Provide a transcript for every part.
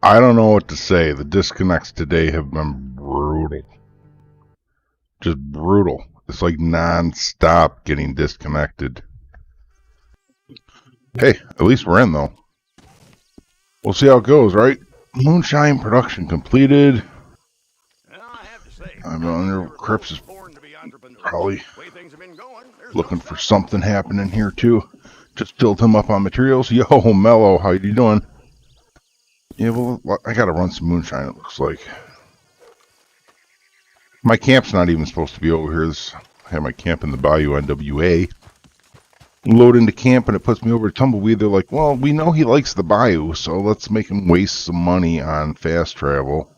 I don't know what to say. The disconnects today have been brutal. Just brutal. It's like non-stop getting disconnected. Hey, at least we're in, though. We'll see how it goes, right? Moonshine production completed. I'm under Crips is probably looking for something happening here, too. Just filled him up on materials. Yo, Mello, how you doing? Yeah, well, I gotta run some moonshine, it looks like. My camp's not even supposed to be over here. I have my camp in the Bayou NWA. Load into camp and it puts me over to Tumbleweed. They're like, well, we know he likes the Bayou, so let's make him waste some money on fast travel.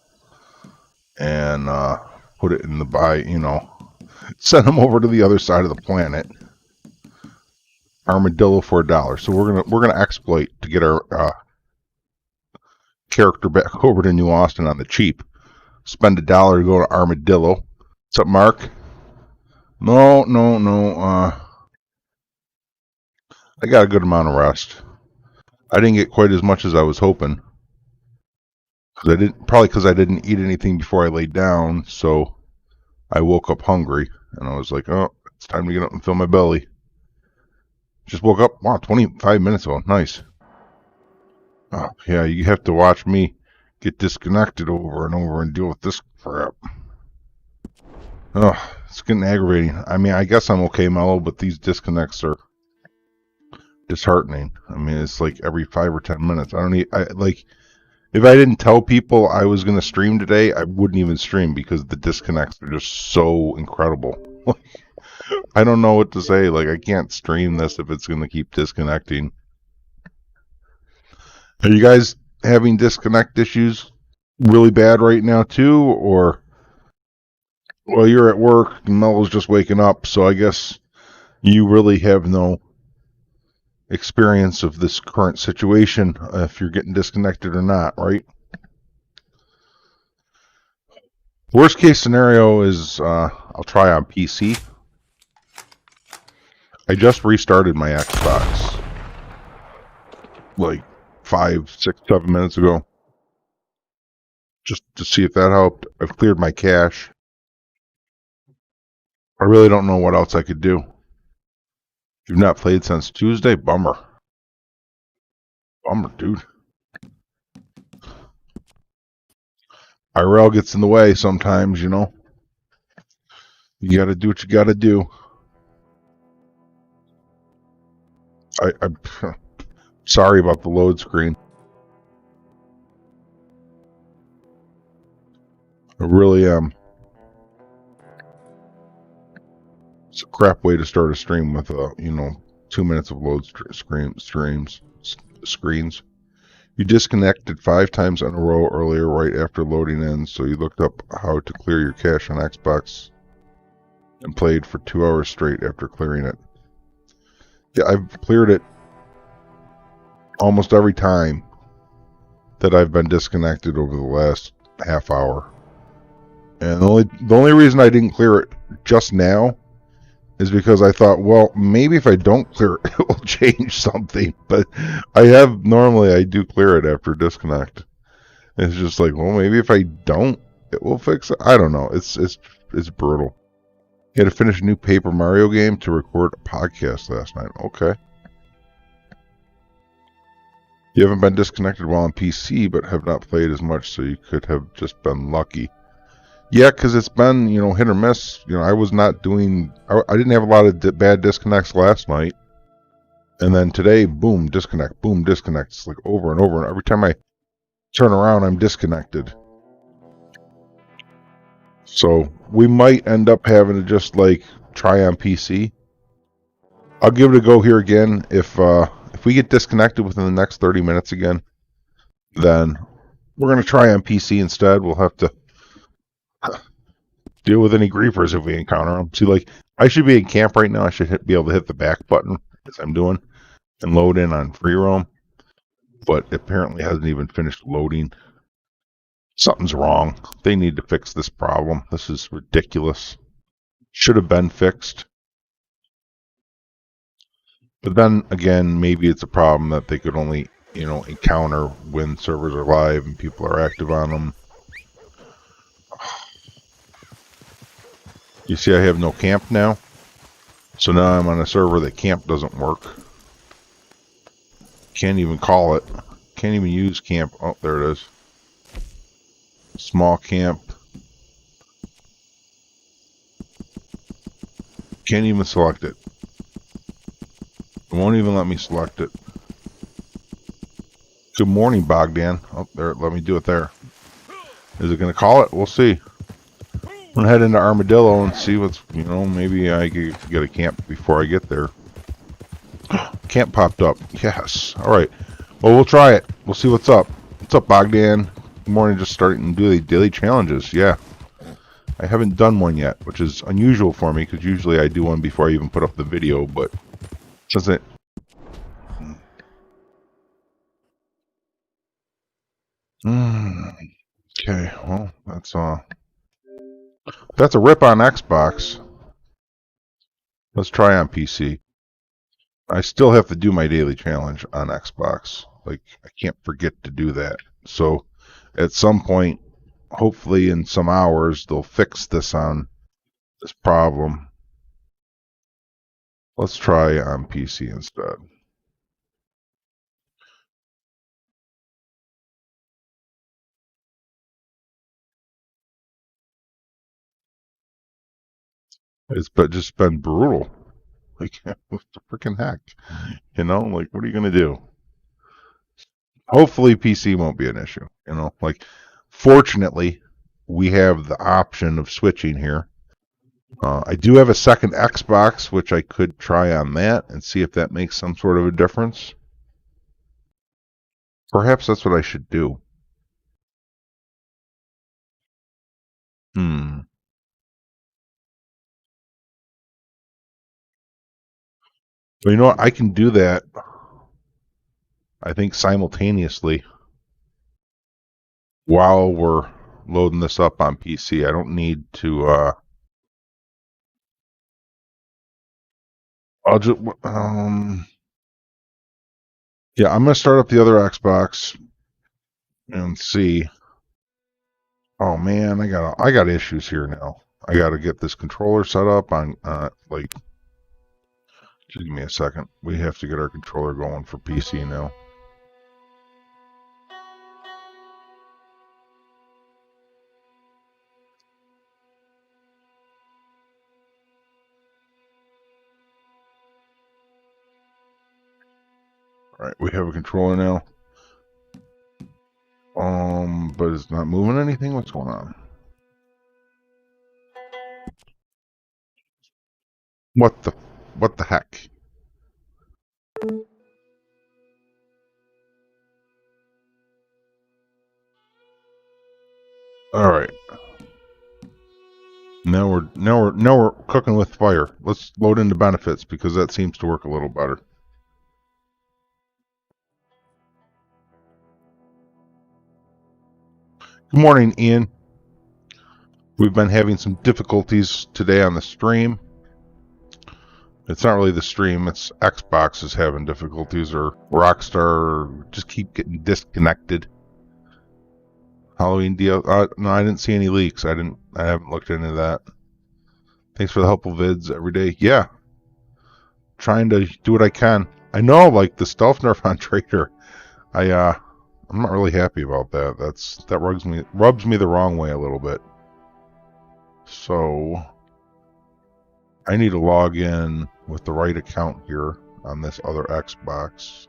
And put it in the Bayou, you know. Send him over to the other side of the planet. Armadillo for $1. So we're gonna exploit to get our character back over to New Austin on the cheap. Spend $1 to go to Armadillo. What's up, Mark? No. I got a good amount of rest. I didn't get quite as much as I was hoping. Probably because I didn't eat anything before I laid down, so I woke up hungry, and I was like, oh, it's time to get up and fill my belly. Just woke up, wow, 25 minutes ago, nice. Oh, yeah, you have to watch me get disconnected over and over and deal with this crap. Oh, it's getting aggravating. I mean, I guess I'm okay, Mellow, but these disconnects are disheartening. I mean, it's like every 5 or 10 minutes. If I didn't tell people I was going to stream today, I wouldn't even stream because the disconnects are just so incredible. I don't know what to say. Like, I can't stream this if it's going to keep disconnecting. Are you guys having disconnect issues really bad right now too? Or, well, you're at work and Mel's just waking up, so I guess you really have no experience of this current situation if you're getting disconnected or not, right? Worst case scenario is I'll try on PC. I just restarted my Xbox like 5, 6, 7 minutes ago just to see if that helped. I've cleared my cache. I really don't know what else I could do. You've not played since Tuesday? Bummer. Bummer, dude. IRL gets in the way sometimes, you know. You gotta do what you gotta do. I'm sorry about the load screen. I really am. It's a crap way to start a stream with 2 minutes of load screens. You disconnected 5 times in a row earlier right after loading in, so you looked up how to clear your cache on Xbox and played for 2 hours straight after clearing it. Yeah, I've cleared it almost every time that I've been disconnected over the last half hour. And the only reason I didn't clear it just now is because I thought, well, maybe if I don't clear it, it will change something. But normally I do clear it after disconnect. It's just like, well, maybe if I don't, it will fix it. I don't know. It's brutal. You had to finish a new Paper Mario game to record a podcast last night. Okay. You haven't been disconnected while on PC, but have not played as much, so you could have just been lucky. Yeah, because it's been, hit or miss. I was not doing... I didn't have a lot of bad disconnects last night. And then today, boom, disconnect. Boom, disconnect. It's like over and over. And every time I turn around, I'm disconnected. So we might end up having to just, try on PC. I'll give it a go here again. If we get disconnected within the next 30 minutes again, then we're going to try on PC instead. We'll have to deal with any griefers if we encounter them. See, I should be in camp right now. I should be able to hit the back button, as I'm doing, and load in on free roam. But apparently hasn't even finished loading. Something's wrong. They need to fix this problem. This is ridiculous. Should have been fixed. But then again, maybe it's a problem that they could only encounter when servers are live and people are active on them. You see I have no camp now? So now I'm on a server that camp doesn't work. Can't even call it. Can't even use camp. Oh, there it is. Small camp. Can't even select it. It won't even let me select it. Good morning, Bogdan. Oh, there. Let me do it there. Is it going to call it? We'll see. I'm going to head into Armadillo and see what's, maybe I could get a camp before I get there. Camp popped up. Yes. All right. Well, we'll try it. We'll see what's up. What's up, Bogdan? Good morning. Just starting to do the daily challenges. Yeah. I haven't done one yet, which is unusual for me because usually I do one before I even put up the video, but since it... Okay, well, that's a rip on Xbox. Let's try on PC. I still have to do my daily challenge on Xbox. Like, I can't forget to do that. So, at some point, hopefully in some hours, they'll fix this problem. Let's try on PC instead. It's just been brutal. Like, what the freaking heck? Like, what are you going to do? Hopefully PC won't be an issue. Like, fortunately, we have the option of switching here. I do have a second Xbox, which I could try on that and see if that makes some sort of a difference. Perhaps that's what I should do. But you know what? I can do that, I think, simultaneously while we're loading this up on PC. I don't need to... I'll just... yeah, I'm going to start up the other Xbox and see. Oh, man, I got issues here now. I got to get this controller set up on, like... Just give me a second. We have to get our controller going for PC now. Alright, we have a controller now. But it's not moving anything? What's going on? What the heck? Alright. Now we're cooking with fire. Let's load into benefits because that seems to work a little better. Good morning, Ian. We've been having some difficulties today on the stream. It's not really the stream, it's Xbox is having difficulties, or Rockstar just keep getting disconnected. Halloween deal. No, I didn't see any leaks. I haven't looked into that. Thanks for the helpful vids every day. Yeah. Trying to do what I can. I know, like, the stealth nerf on Trader. I'm not really happy about that. That rubs me the wrong way a little bit. So I need to log in with the right account here on this other Xbox.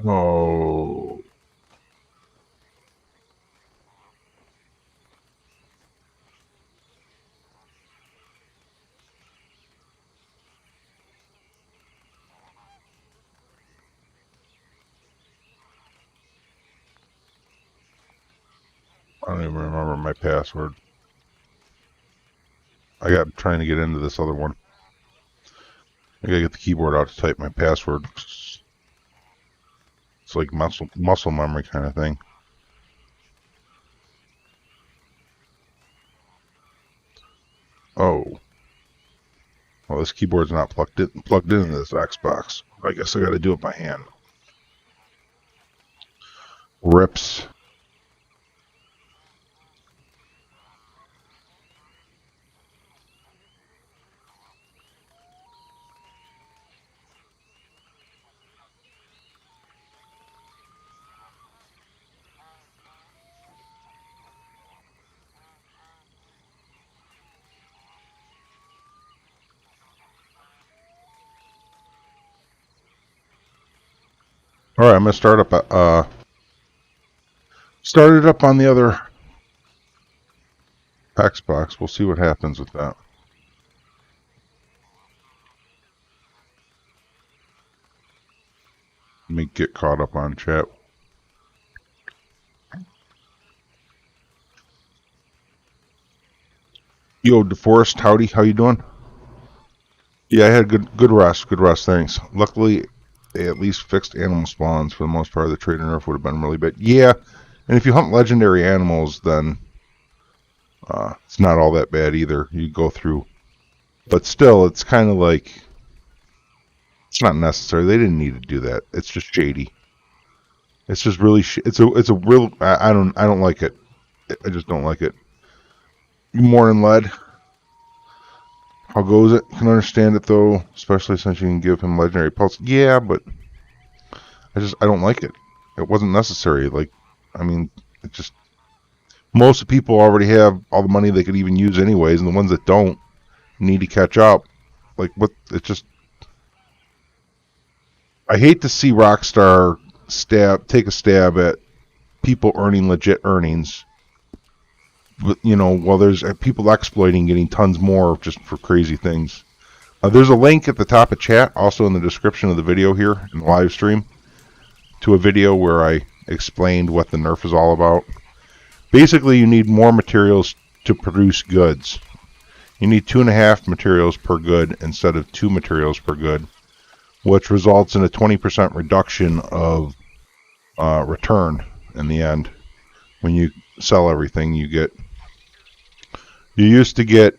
Oh. I don't even remember my password. I got trying to get into this other one. I gotta get the keyboard out to type my password. It's like muscle memory kind of thing. Oh. Well, this keyboard's not plugged into this Xbox. I guess I gotta do it by hand. Rips. All right, I'm gonna start up. Start it up on the other Xbox. We'll see what happens with that. Let me get caught up on chat. Yo, DeForest, howdy, how you doing? Yeah, I had good rest, thanks. Luckily, they at least fixed animal spawns for the most part. The trade nerf would have been really bad. Yeah, and if you hunt legendary animals, then it's not all that bad either. You go through, but still, it's kind of like it's not necessary. They didn't need to do that. It's just shady. It's just really it's a real. I don't like it. I just don't like it. More in lead. How goes it? Can understand it though, especially since you can give him legendary pulse. Yeah, but I don't like it. It wasn't necessary. Like, I mean, it just most people already have all the money they could even use anyways, and the ones that don't need to catch up. Like, what? It just I hate to see Rockstar take a stab at people earning legit earnings. But, you know, while there's people exploiting, getting tons more just for crazy things. There's a link at the top of chat, also in the description of the video here in the live stream, to a video where I explained what the nerf is all about. Basically, you need more materials to produce goods. You need 2.5 materials per good instead of 2 materials per good, which results in a 20% reduction of return in the end. When you sell everything, you used to get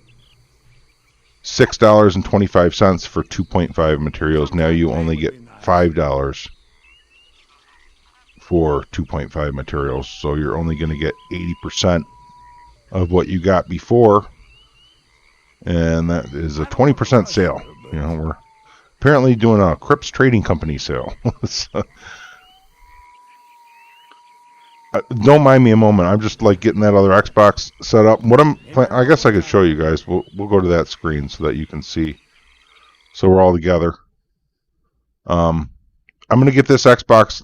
$6.25 for 2.5 materials. Now you only get $5 for 2.5 materials. So you're only going to get 80% of what you got before. And that is a 20% sale. You know, we're apparently doing a Crips Trading Company sale. So, don't mind me a moment. I'm just like getting that other Xbox set up. I guess I could show you guys. We'll go to that screen so that you can see. So we're all together. I'm gonna get this Xbox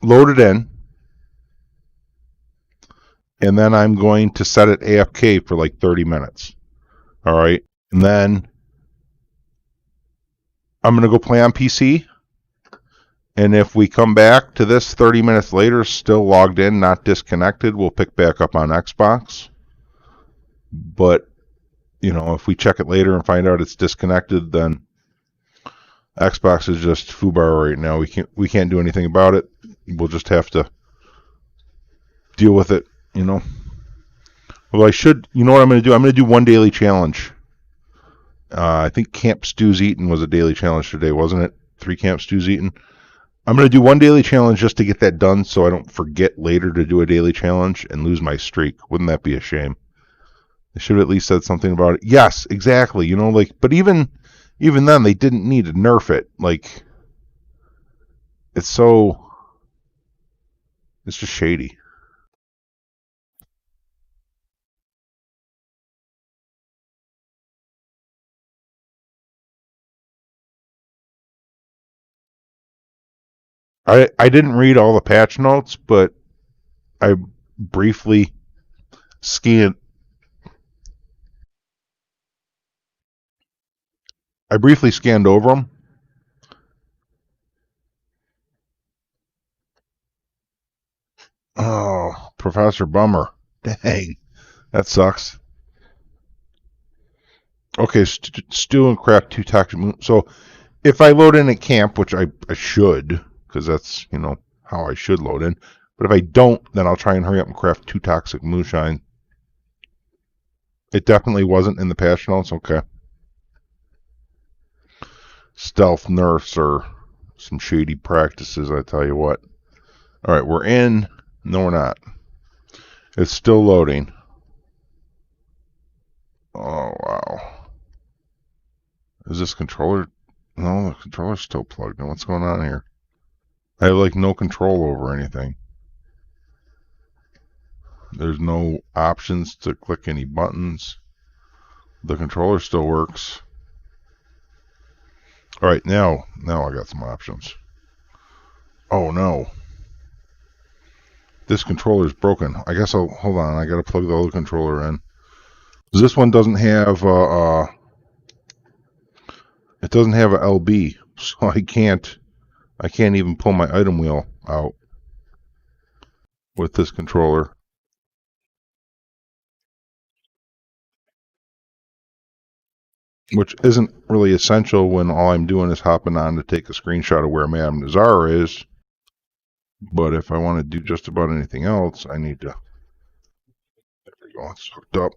loaded in, and then I'm going to set it AFK for like 30 minutes. All right, and then I'm gonna go play on PC. And if we come back to this 30 minutes later, still logged in, not disconnected, we'll pick back up on Xbox. But, you know, if we check it later and find out it's disconnected, then Xbox is just foobar right now. We can't do anything about it. We'll just have to deal with it, you know. Well, you know what I'm going to do? I'm going to do one daily challenge. I think Camp Stews Eaten was a daily challenge today, wasn't it? 3 Camp Stews Eaten. I'm going to do one daily challenge just to get that done so I don't forget later to do a daily challenge and lose my streak. Wouldn't that be a shame? They should have at least said something about it. Yes, exactly. You know, like, but even then, they didn't need to nerf it. Like, it's just shady. I didn't read all the patch notes, but I briefly scanned over them. Oh, Professor Bummer. Dang. That sucks. Okay, Stew and Craft 2 toxic moon. So if I load in at camp, which I should, because that's, you know, how I should load in. But if I don't, then I'll try and hurry up and craft 2 toxic moonshine. It definitely wasn't in the patch notes. Okay. Stealth nerfs are some shady practices, I tell you what. Alright, we're in. No, we're not. It's still loading. Oh, wow. Is this controller? No, the controller's still plugged in. What's going on here? I have, like, no control over anything. There's no options to click any buttons. The controller still works. Alright, now I got some options. Oh, no. This controller's broken. I guess I'll... Hold on, I gotta plug the other controller in. This one doesn't have it doesn't have a LB, so I can't even pull my item wheel out with this controller. Which isn't really essential when all I'm doing is hopping on to take a screenshot of where Madame Nazar is. But if I want to do just about anything else, I need to... There we go, it's hooked up.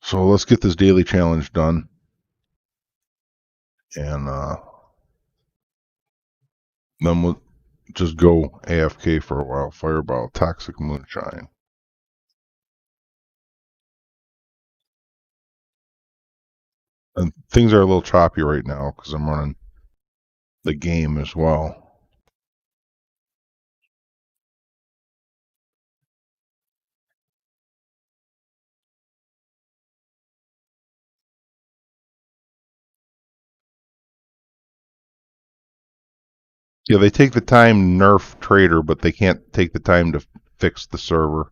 So let's get this daily challenge done. And then we'll just go AFK for a while. Fireball, toxic moonshine. And things are a little choppy right now because I'm running the game as well. Yeah, they take the time to nerf Trader, but they can't take the time to fix the server.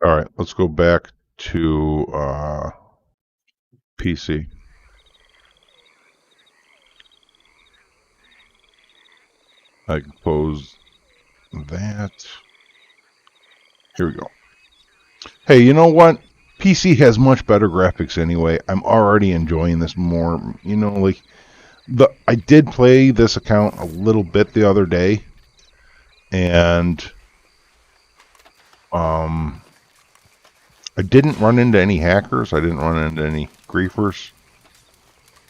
All right, let's go back to PC. I compose that. Here we go. Hey, you know what? PC has much better graphics anyway. I'm already enjoying this more. You know, like I did play this account a little bit the other day, and I didn't run into any hackers. I didn't run into any griefers.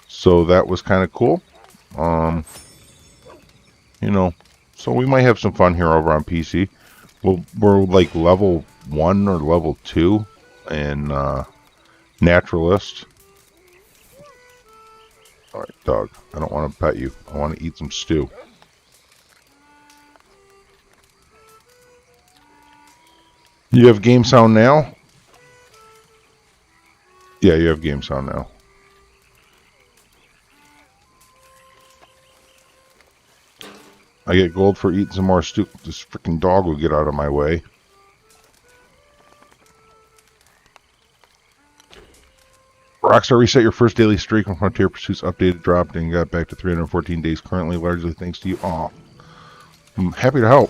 So that was kind of cool. You know, so we might have some fun here over on PC. We're like level 1 or level 2 in Naturalist. Alright, dog. I don't want to pet you. I want to eat some stew. You have game sound now? Yeah, you have game sound now. I get gold for eating some more stew. This freaking dog will get out of my way. Rockstar reset your first daily streak when Frontier Pursuits updated, dropped, and got back to 314 days currently, largely thanks to you. Aw. I'm happy to help.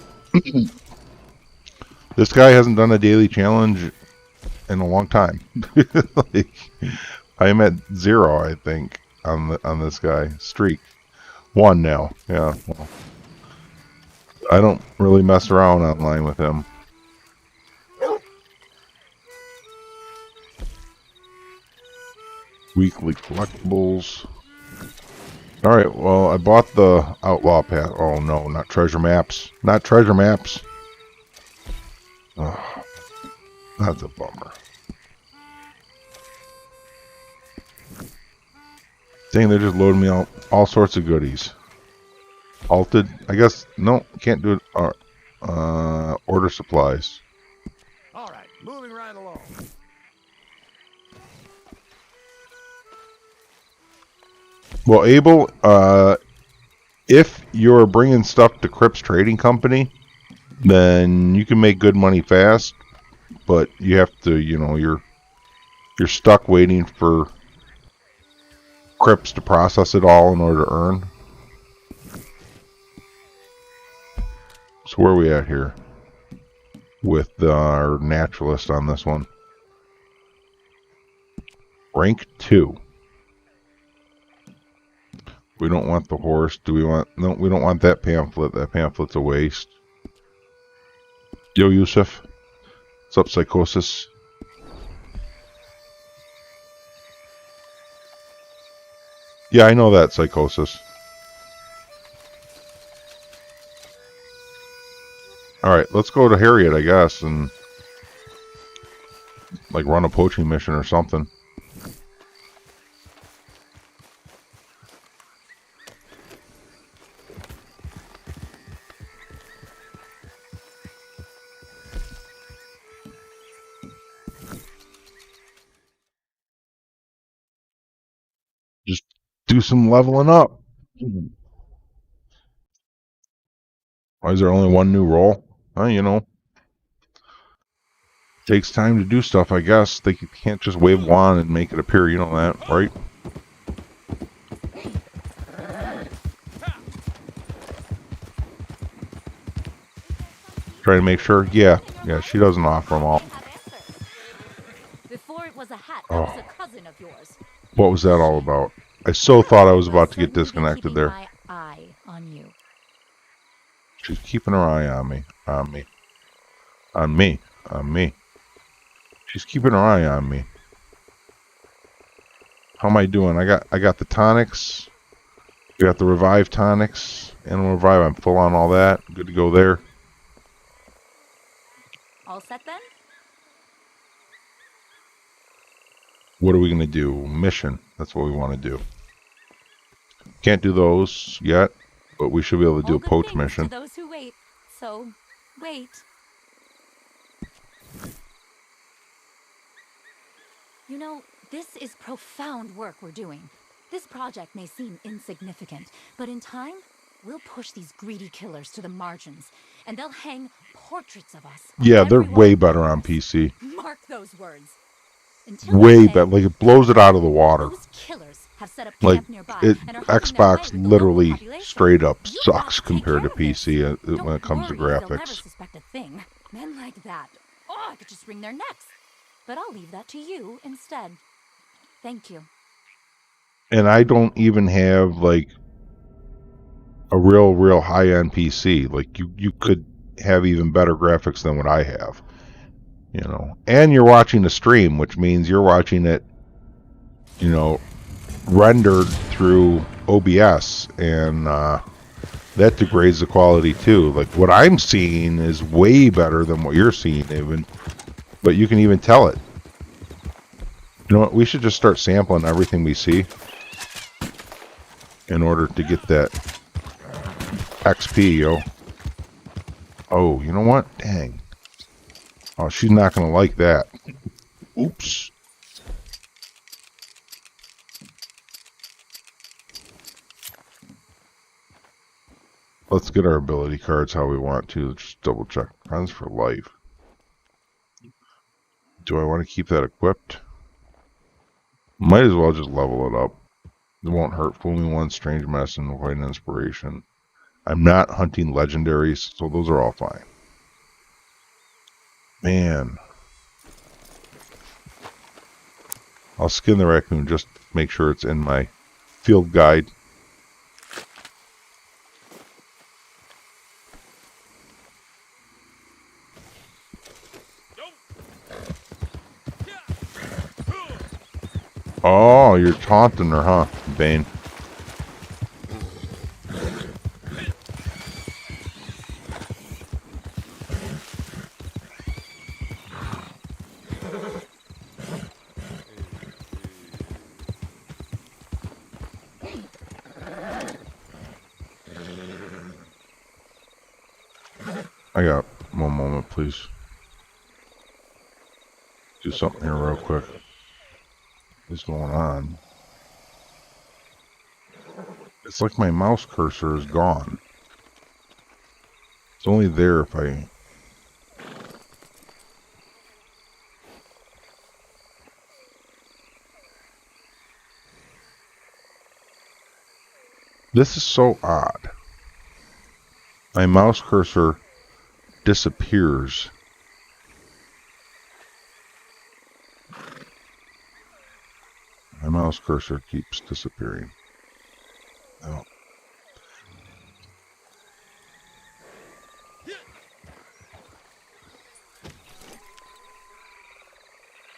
This guy hasn't done a daily challenge in a long time. Like, I am at 0, I think, on this guy. Streak. 1 now. Yeah, well. I don't really mess around online with him. Weekly collectibles. Alright, well, I bought the Outlaw Pass. Oh no, not treasure maps. Not treasure maps. Oh, that's a bummer. Dang, they're just loading me out all sorts of goodies. Halted. I guess, no, can't do it. Order supplies. Alright, moving right along. Well, Abel, if you're bringing stuff to Crips Trading Company, then you can make good money fast, but you have to, you know, you're stuck waiting for crypts to process it all in order to earn. So where are we at here with our naturalist on this one? Rank 2. We don't want the horse. Do we want... No, we don't want that pamphlet. That pamphlet's a waste. Yo, Yusuf. What's up, Psychosis? Yeah, I know that, Psychosis. Alright, let's go to Harriet, I guess, and... like, run a poaching mission or something. Just do some leveling up. Why is there only one new role? Well, you know. Takes time to do stuff, I guess. They can't just wave a wand and make it appear, you know that, right? Try to make sure. Yeah, she doesn't offer them all. Before it was a hat, that was a cousin of yours. What was that all about? I so thought I was about to get disconnected there. My eye on you. She's keeping her eye on me. On me. On me. On me. She's keeping her eye on me. How am I doing? I got the tonics. We got the revive tonics. Animal revive. I'm full on all that. Good to go there. All set then? What are we going to do? Mission. That's what we want to do. Can't do those yet, but we should be able to do a poach mission. To those who wait. So, wait. You know, this is profound work we're doing. This project may seem insignificant, but in time, we'll push these greedy killers to the margins, and they'll hang portraits of us. Yeah, they're way better on PC. Mark those words. Until way better. Like, it blows it out of the water. Those killers have set up like, camp nearby Xbox literally straight up sucks compared to PC when it comes to graphics. They'll never suspect a thing. Men like that. Oh, I could just wring their necks. But I'll leave that to you instead. Thank you. And I don't even have, like, a real high-end PC. Like, you could have even better graphics than what I have. You know. And you're watching a stream, which means you're watching it, you know, rendered through OBS. And that degrades the quality, too. Like, what I'm seeing is way better than what you're seeing, even. But you can even tell it. You know what? We should just start sampling everything we see in order to get that XP, yo. Oh, you know what? Dang. Oh, she's not going to like that. Oops. Let's get our ability cards how we want to. Let's just double check. Friends for life. Do I want to keep that equipped? Might as well just level it up. It won't hurt. Fooling one, strange medicine, avoid inspiration. I'm not hunting legendaries, so those are all fine. Man. I'll skin the raccoon, just make sure it's in my field guide. Oh, you're taunting her, huh, Bane? I got one moment, please. Do something here real quick. What's going on? It's like my mouse cursor is gone. It's only there if I... This is so odd. My mouse cursor disappears. My mouse cursor keeps disappearing. Oh.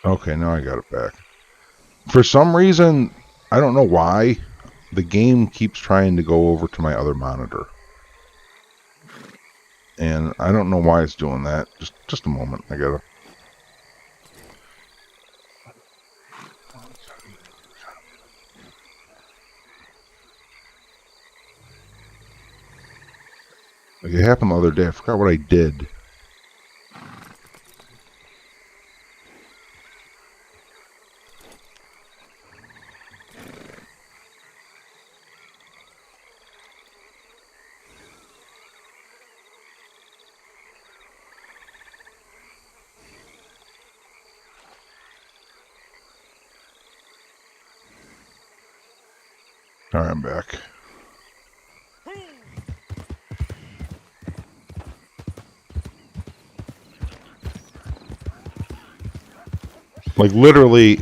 Okay, now I got it back. For some reason, I don't know why, the game keeps trying to go over to my other monitor. And I don't know why it's doing that. Just a moment. I gotta... Like it happened the other day. I forgot what I did. Alright, I'm back. Like literally,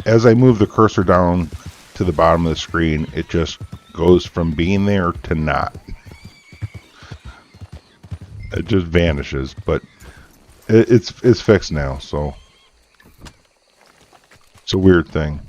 as I move the cursor down to the bottom of the screen, it just goes from being there to not. It just vanishes, but it's fixed now, so it's a weird thing.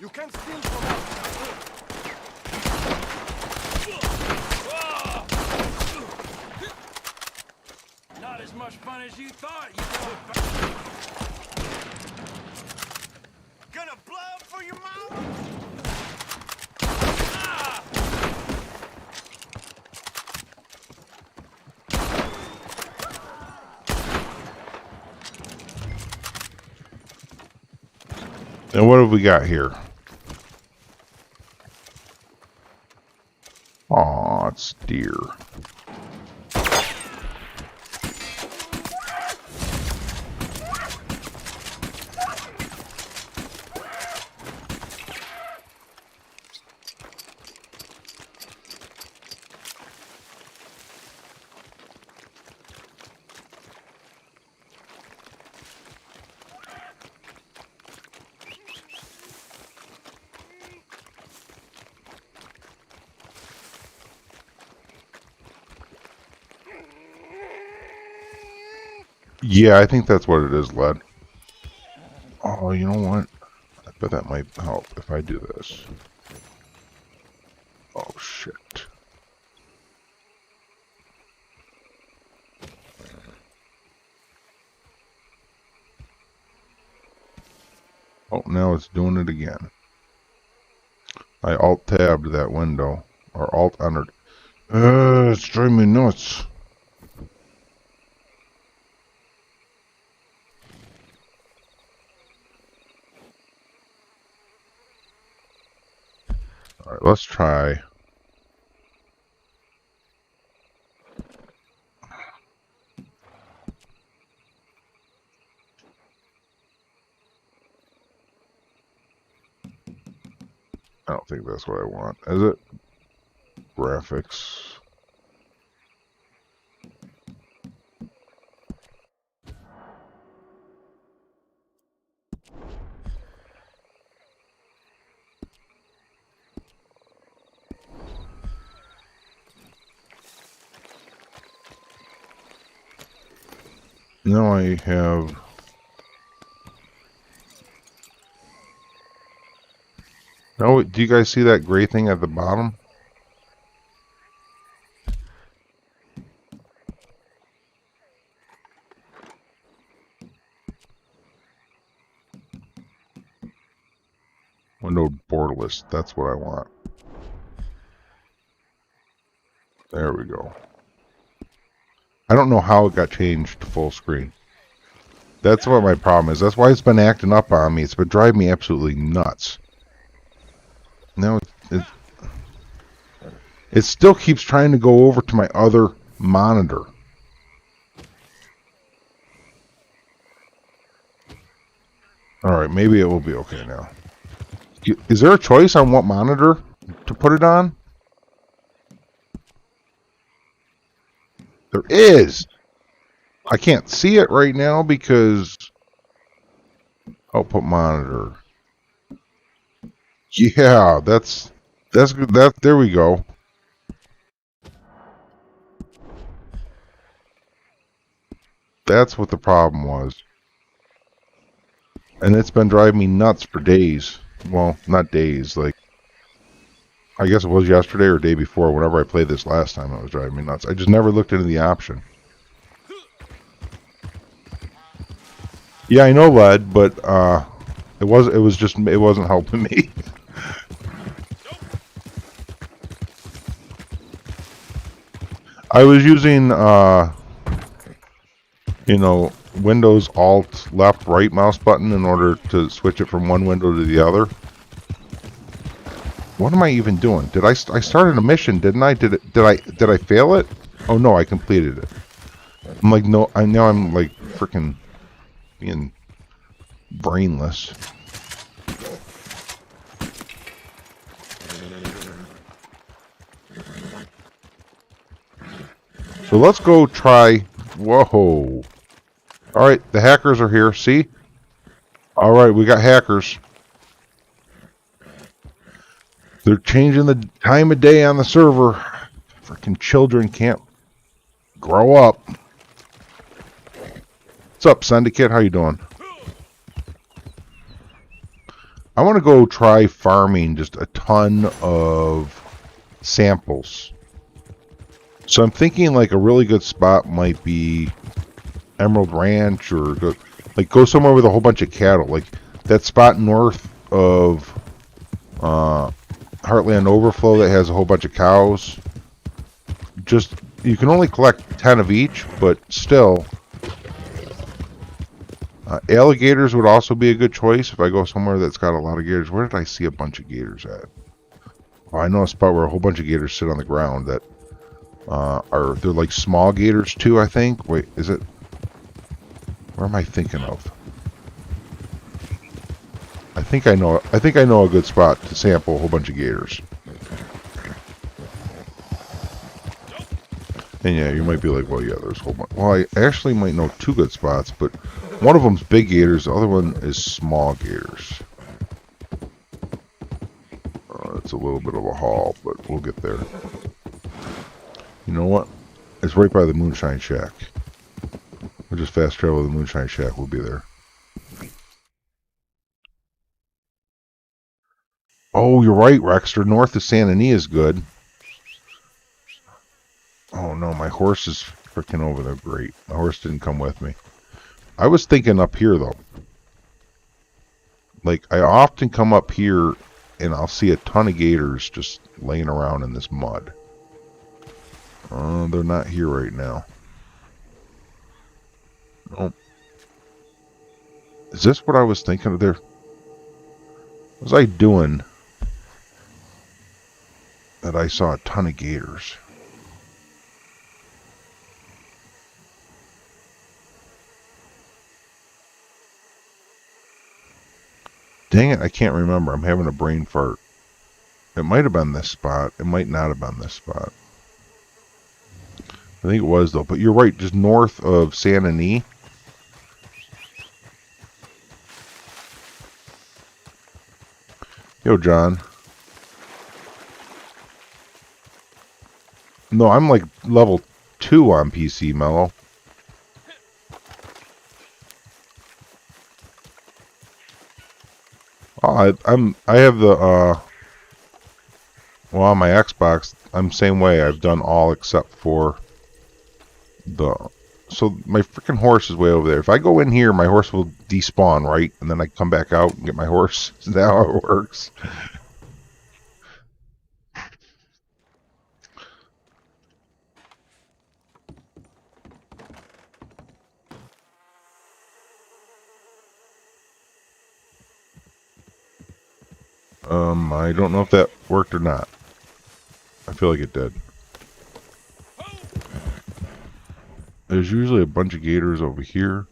You can't steal from us. Not as much fun as you thought, you gonna blow for your mouth? And what have we got here? Aw, it's deer. Yeah, I think that's what it is, lad. Oh, you know what? I bet that might help if I do this. Oh, shit. Oh, now it's doing it again. I alt-tabbed that window. Or alt-entered. It's driving me nuts. Alright, let's try. I don't think that's what I want. Is it? Graphics. Now I have... Oh, do you guys see that gray thing at the bottom? Window borderless. That's what I want. There we go. I don't know how it got changed to full screen. That's what my problem is. That's why it's been acting up on me. It's been driving me absolutely nuts. Now it still keeps trying to go over to my other monitor. Alright, maybe it will be okay now. Is there a choice on what monitor to put it on? There is! I can't see it right now because... Output monitor. Yeah, that's good. There we go. That's what the problem was. And it's been driving me nuts for days. Well, not days, like... I guess it was yesterday or day before. Whenever I played this last time, it was driving me nuts. I just never looked into the option. Yeah, I know lead, but it wasn't helping me. I was using Windows Alt left right mouse button in order to switch it from one window to the other. What am I even doing? Did I started a mission, didn't I? Did I fail it? Oh no, I completed it. I'm like, no, I'm like freaking being brainless. So let's go try. Whoa. Alright, the hackers are here. See? Alright, we got hackers. They're changing the time of day on the server. Freaking children can't grow up. What's up, Syndicate? How you doing? I want to go try farming just a ton of samples. So I'm thinking like a really good spot might be Emerald Ranch, or go somewhere with a whole bunch of cattle. Like that spot north of Heartland Overflow that has a whole bunch of cows. Just, you can only collect 10 of each, but still. Alligators would also be a good choice if I go somewhere that's got a lot of gators. Where did I see a bunch of gators at? Oh, I know a spot where a whole bunch of gators sit on the ground that they're like small gators too, I think. Wait, is it? Where am I thinking of? I think I know a good spot to sample a whole bunch of gators. And yeah, you might be like, well, yeah, there's a whole bunch. Well, I actually might know two good spots, but one of them's big gators, the other one is small gators. It's a little bit of a haul, but we'll get there. You know what? It's right by the Moonshine Shack. We'll just fast travel to the Moonshine Shack. We'll be there. Oh, you're right, Rexter. North of Santa Ana is good. Oh no, my horse is freaking over there. Great. My horse didn't come with me. I was thinking up here though. Like, I often come up here and I'll see a ton of gators just laying around in this mud. They're not here right now. Nope. Is this what I was thinking of there? What was I doing that I saw a ton of gators? Dang it, I can't remember. I'm having a brain fart. It might have been this spot. It might not have been this spot. I think it was, though. But you're right, just north of Santa Ana. Yo, John. No, I'm like level 2 on PC, Mellow. Oh, I have the well, on my Xbox, I'm same way. I've done all except for so my freaking horse is way over there. If I go in here, my horse will despawn, right? And then I come back out and get my horse. Is that how it works? I don't know if that worked or not. I feel like it did. There's usually a bunch of gators over here.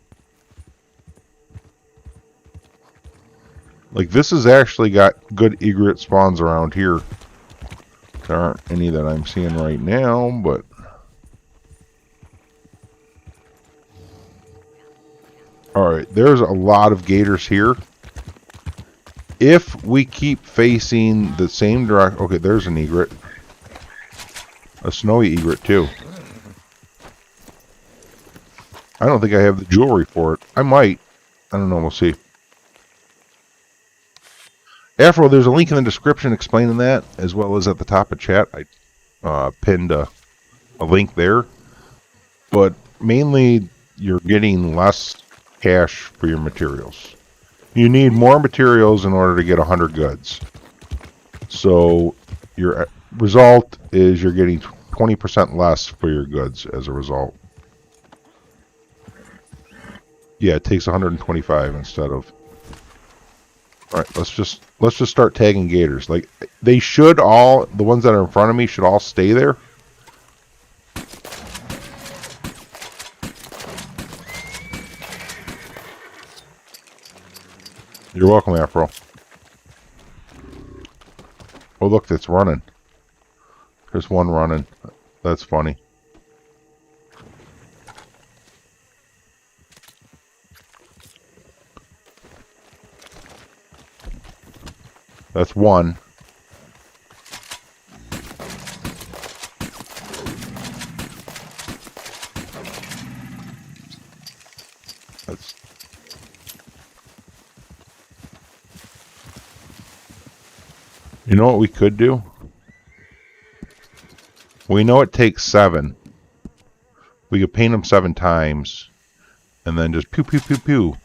Like, this has actually got good egret spawns around here. There aren't any that I'm seeing right now, but... Alright, there's a lot of gators here. If we keep facing the same direction... Okay, there's an egret. A snowy egret, too. I don't think I have the jewelry for it. I might. I don't know, we'll see. After all, there's a link in the description explaining that, as well as at the top of chat. I pinned a link there. But mainly, you're getting less cash for your materials. You need more materials in order to get 100 goods. So, your result is you're getting 20% less for your goods as a result. Yeah, it takes 125 instead of... Alright, let's just start tagging gators. Like, they should all, the ones that are in front of me should all stay there. You're welcome, Afro. Oh, look, it's running. There's one running. That's funny. That's one. That's... You know what we could do? We know it takes 7. We could paint them 7 times. And then just pew pew pew pew.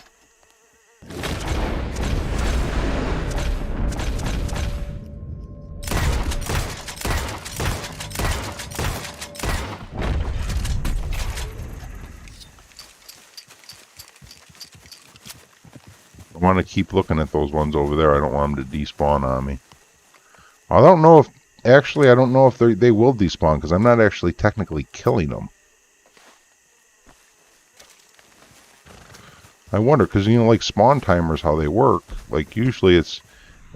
I want to keep looking at those ones over there. I don't want them to despawn on me. I don't know if... Actually, I don't know if they will despawn, because I'm not actually technically killing them. I wonder, because, you know, like spawn timers, how they work. Like, usually it's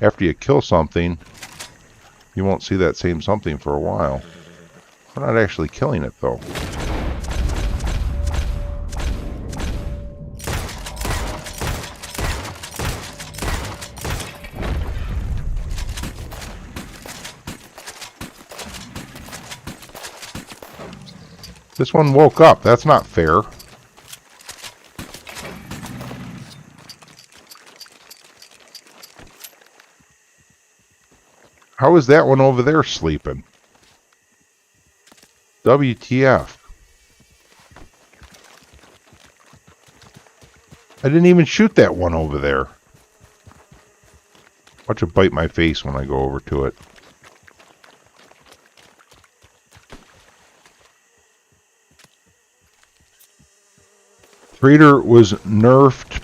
after you kill something, you won't see that same something for a while. We're not actually killing it, though. This one woke up. That's not fair. How is that one over there sleeping? WTF. I didn't even shoot that one over there. Watch it bite my face when I go over to it. Trader was nerfed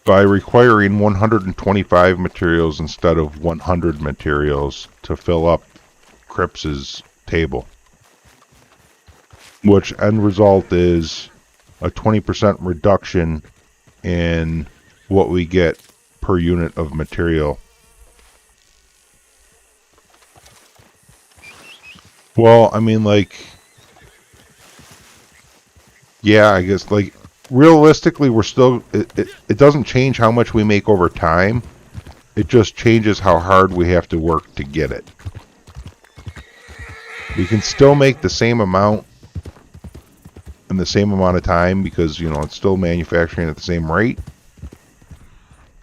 by requiring 125 materials instead of 100 materials to fill up Crips's table. Which end result is a 20% reduction in what we get per unit of material. Well, I mean, like... Yeah, I guess, like... Realistically, we're still... It doesn't change how much we make over time. It just changes how hard we have to work to get it. We can still make the same amount in the same amount of time because, you know, it's still manufacturing at the same rate.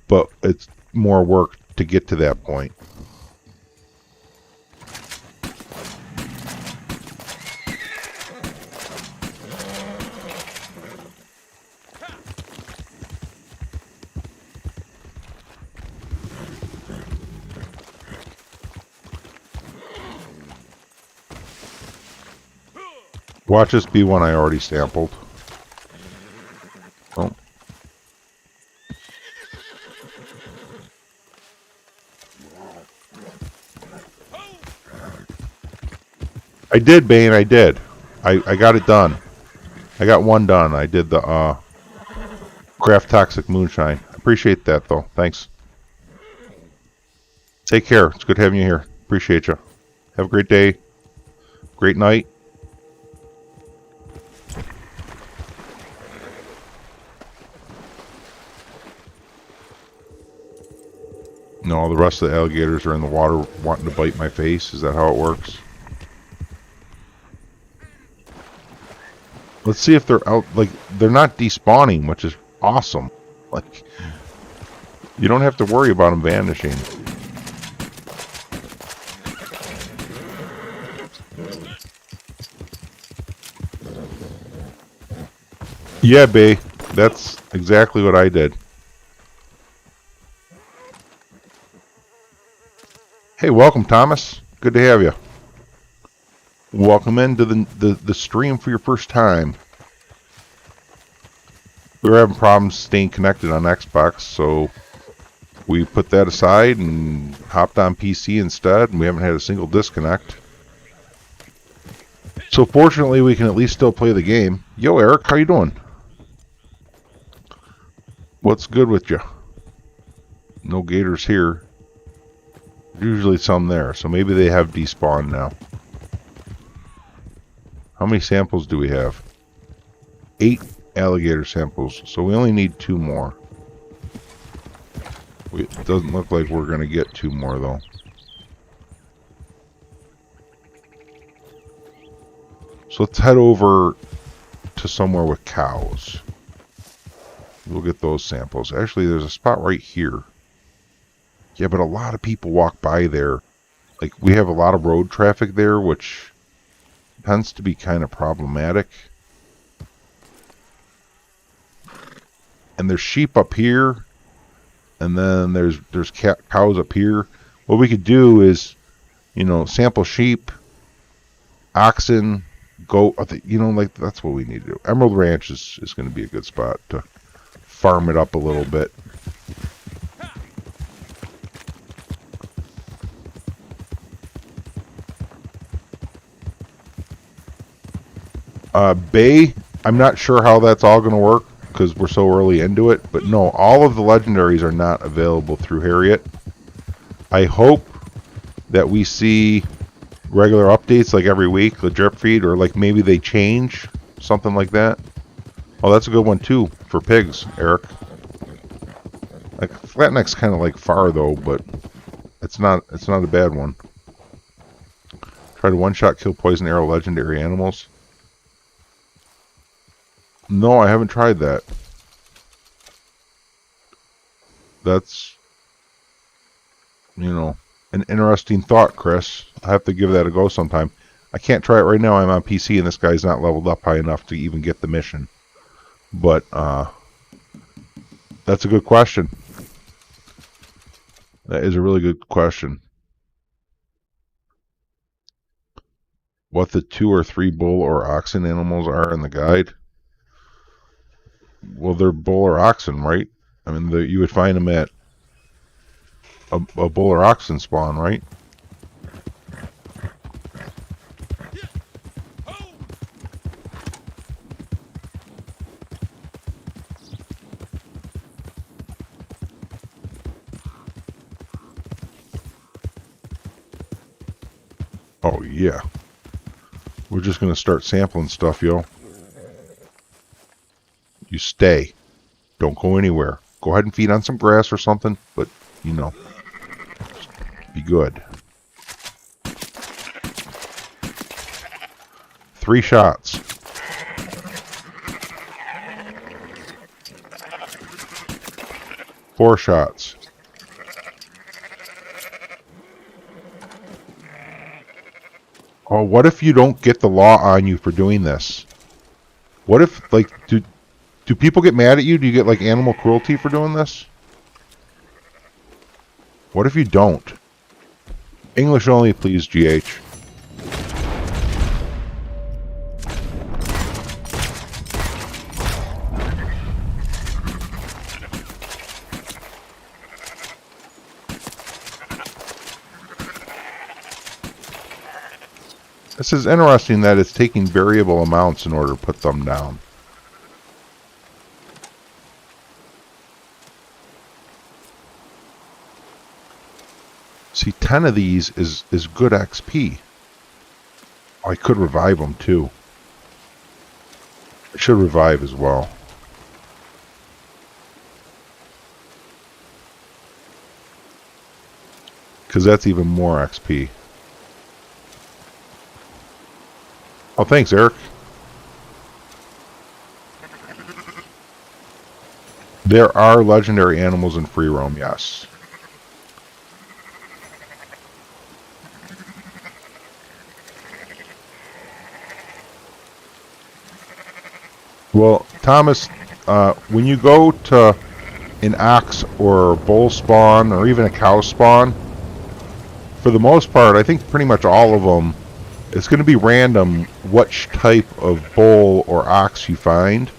But it's more work to get to that point. Watch this be one I already sampled. Oh. I did, Bane, I did. I got it done. I got one done. I did the craft toxic moonshine. Appreciate that, though. Thanks. Take care. It's good having you here. Appreciate you. Have a great day. Great night. No, the rest of the alligators are in the water wanting to bite my face. Is that how it works? Let's see if they're out. Like, they're not despawning, which is awesome. Like, you don't have to worry about them vanishing. Yeah, Bay. That's exactly what I did. Hey, welcome, Thomas. Good to have you. Welcome into the stream for your first time. We were having problems staying connected on Xbox, so we put that aside and hopped on PC instead, and we haven't had a single disconnect. So fortunately, we can at least still play the game. Yo, Eric, how you doing? What's good with you? No gators here. Usually some there, so maybe they have despawned now. How many samples do we have? 8 alligator samples, so we only need 2 more. It doesn't look like we're going to get 2 more, though. So let's head over to somewhere with cows. We'll get those samples. Actually, there's a spot right here. Yeah, but a lot of people walk by there. Like, we have a lot of road traffic there, which tends to be kind of problematic. And there's sheep up here, and then there's cows up here. What we could do is, you know, sample sheep, oxen, goat. You know, like, that's what we need to do. Emerald Ranch is going to be a good spot to farm it up a little bit. Bay, I'm not sure how that's all going to work because we're so early into it, but no, all of the legendaries are not available through Harriet. I hope that we see regular updates like every week, the drip feed, or like maybe they change, something like that. Oh, that's a good one too for pigs, Eric. Like, Flatneck's kind of like far though, but it's not a bad one. Try to one-shot kill poison arrow legendary animals. No, I haven't tried that. That's, you know, an interesting thought, Chris. I have to give that a go sometime. I can't try it right now. I'm on PC and this guy's not leveled up high enough to even get the mission. But, that's a good question. That is a really good question. What the 2 or 3 bull or oxen animals are in the guide? Well, they're bull or oxen, right? I mean, you would find them at a bull or oxen spawn, right? Oh, yeah. We're just going to start sampling stuff, yo. You stay. Don't go anywhere. Go ahead and feed on some grass or something, but, you know, be good. 3 shots. 4 shots. Oh, what if you don't get the law on you for doing this? What if, like, do people get mad at you? Do you get, like, animal cruelty for doing this? What if you don't? English only, please, GH. This is interesting that it's taking variable amounts in order to put them down. See, 10 of these is good XP. Oh, I could revive them too. I should revive as well. Because that's even more XP. Oh, thanks, Eric. There are legendary animals in free roam, yes. Well, Thomas, when you go to an ox or bull spawn or even a cow spawn, for the most part, I think pretty much all of them, it's going to be random which type of bull or ox you find.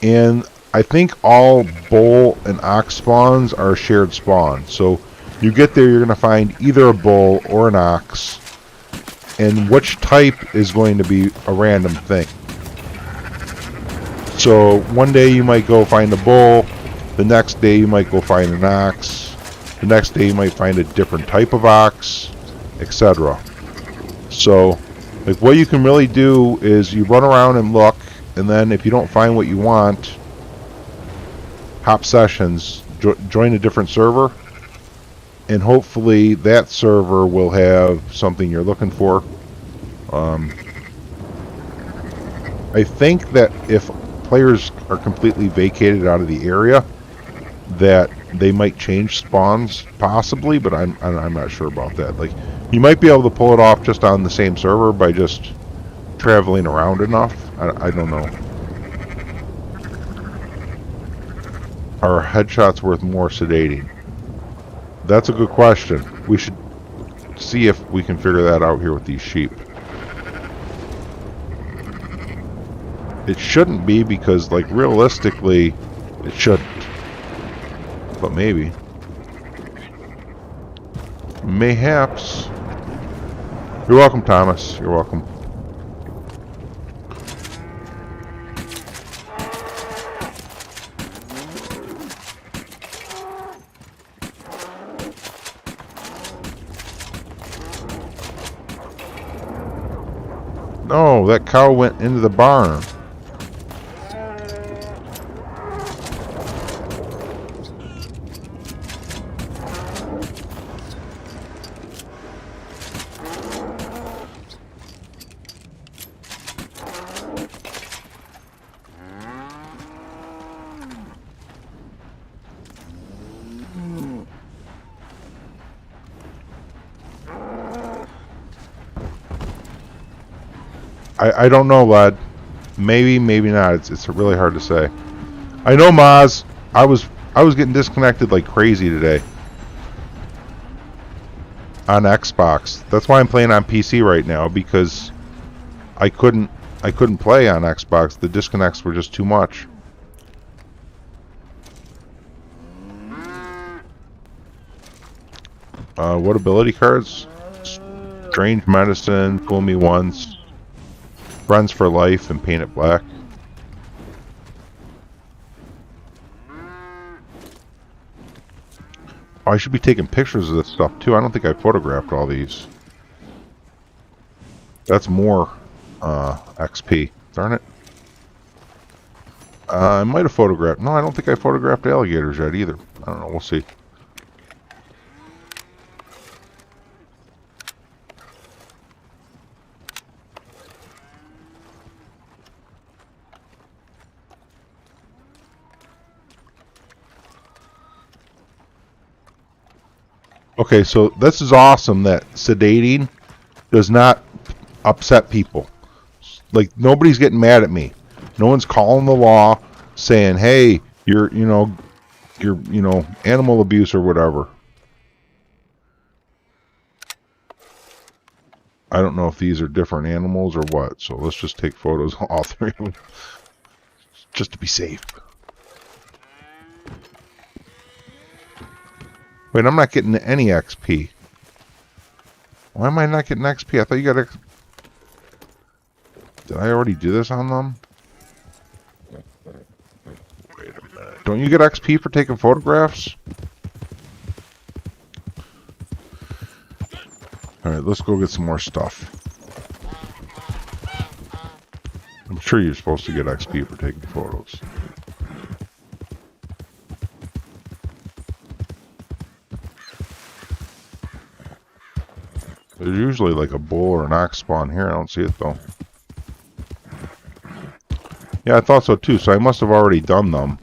And I think all bull and ox spawns are a shared spawn. So you get there, you're going to find either a bull or an ox. And which type is going to be a random thing. So one day you might go find a bull. The next day you might go find an ox. The next day you might find a different type of ox, etc. So, like, what you can really do is you run around and look, and then if you don't find what you want, hop sessions, join a different server, and hopefully that server will have something you're looking for. I think that if players are completely vacated out of the area, that they might change spawns, possibly, but I'm not sure about that. Like, you might be able to pull it off just on the same server by just traveling around enough. I don't know. Are headshots worth more sedating? That's a good question. We should see if we can figure that out here with these sheep. It shouldn't be, because, like, realistically, it shouldn't. But maybe. Mayhaps. You're welcome, Thomas. You're welcome. No, that cow went into the barn. I don't know, lad. Maybe, maybe not. It's really hard to say. I know, Maz. I was getting disconnected like crazy today on Xbox. That's why I'm playing on PC right now, because I couldn't play on Xbox. The disconnects were just too much. What ability cards? Strange Medicine, Fool Me Once, Friends for Life, and Paint It Black. Oh, I should be taking pictures of this stuff too. I don't think I photographed all these. That's more XP. Darn it. I might have photographed. No, I don't think I photographed alligators yet either. I don't know. We'll see. Okay, so this is awesome that sedating does not upset people. Like, nobody's getting mad at me. No one's calling the law saying, "Hey, you're animal abuse or whatever." I don't know if these are different animals or what, so let's just take photos of all three of them just to be safe. Wait, I'm not getting any XP. Why am I not getting XP? I thought you got I already do this on them? Wait a minute. Don't you get XP for taking photographs? Alright, let's go get some more stuff. I'm sure you're supposed to get XP for taking photos. There's usually like a bull or an ox spawn here. I don't see it though. Yeah, I thought so too, so I must have already done them.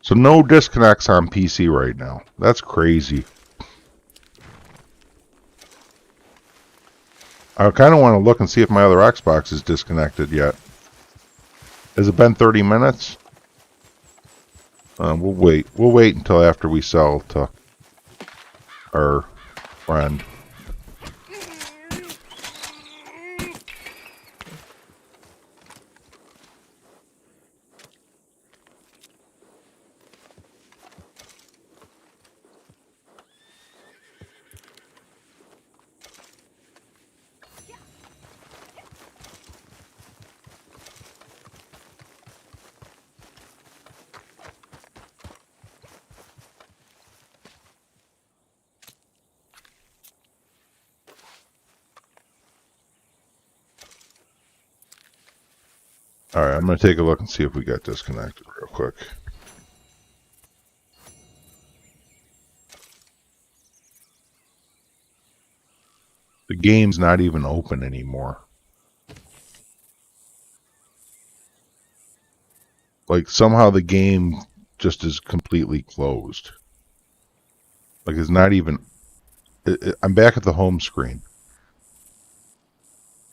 So no disconnects on PC right now. That's crazy. I kind of want to look and see if my other Xbox is disconnected yet. Has it been 30 minutes? We'll wait. We'll wait until after we sell to our friend. Alright, I'm going to take a look and see if we got disconnected real quick. The game's not even open anymore. Like, somehow the game just is completely closed. Like, it's not even... I'm back at the home screen.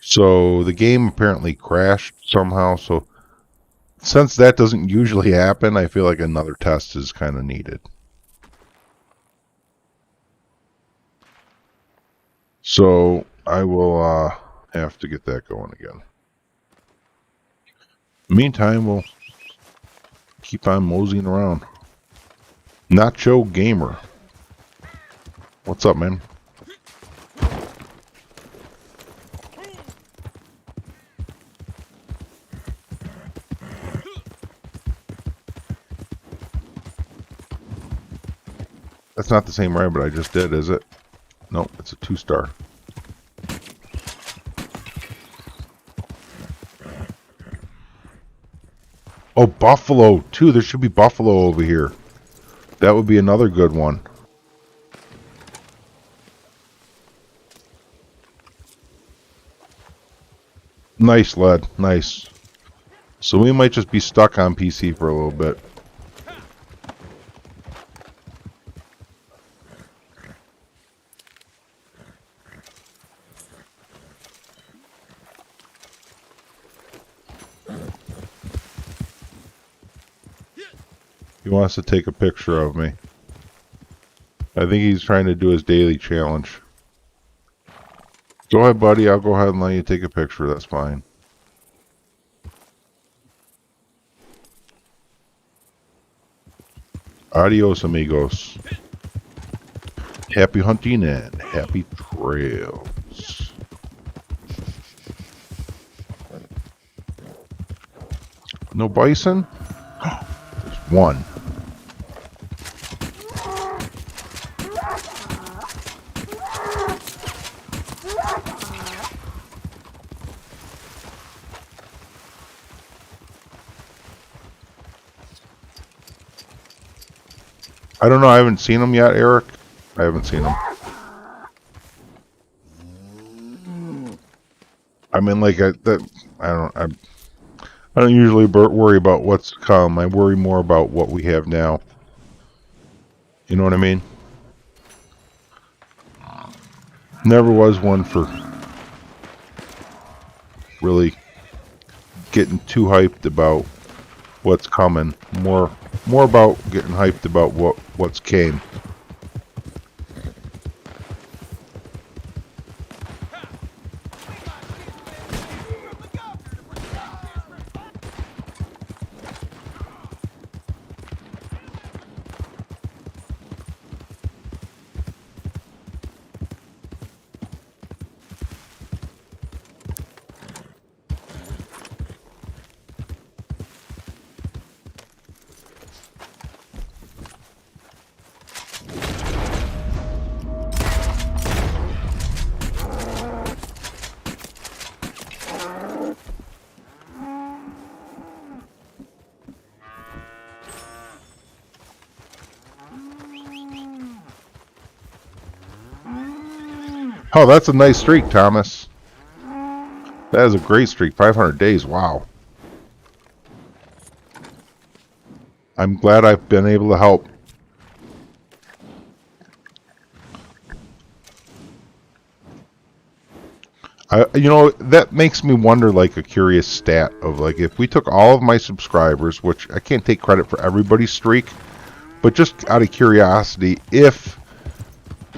So the game apparently crashed somehow. So since that doesn't usually happen, I feel like another test is kind of needed. So I will have to get that going again. Meantime, we'll keep on moseying around. Nacho Gamer. What's up, man? That's not the same rabbit I just did, is it? Nope, it's a 2-star. Oh, buffalo, too. There should be buffalo over here. That would be another good one. Nice, lad. Nice. So we might just be stuck on PC for a little bit. He wants to take a picture of me. I think he's trying to do his daily challenge. Go ahead, buddy. I'll go ahead and let you take a picture. That's fine. Adios, amigos. Happy hunting and happy trails. No bison? There's one. I don't know. I haven't seen them yet, Eric. I haven't seen them. I mean, like I don't usually worry about what's to come. I worry more about what we have now. You know what I mean? Never was one for really getting too hyped about what's coming. More about getting hyped about what's came. Oh, that's a nice streak, Thomas. That is a great streak. 500 days. Wow. I'm glad I've been able to help. You know, that makes me wonder, like, a curious stat of, like, if we took all of my subscribers, which I can't take credit for everybody's streak, but just out of curiosity, if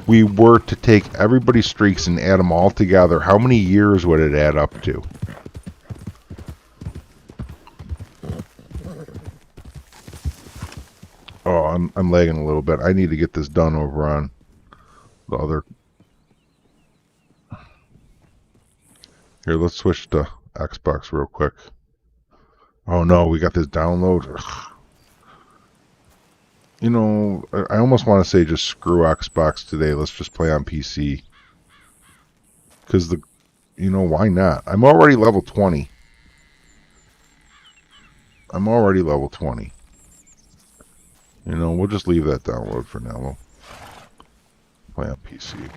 we were to take everybody's streaks and add them all together, how many years would it add up to? Oh, I'm lagging a little bit. I need to get this done over on the other. Here, let's switch to Xbox real quick. Oh no, we got this download. Ugh. You know, I almost want to say just screw Xbox today. Let's just play on PC. Because you know, why not? I'm already level 20. I'm already level 20. You know, we'll just leave that download for now. We'll play on PC.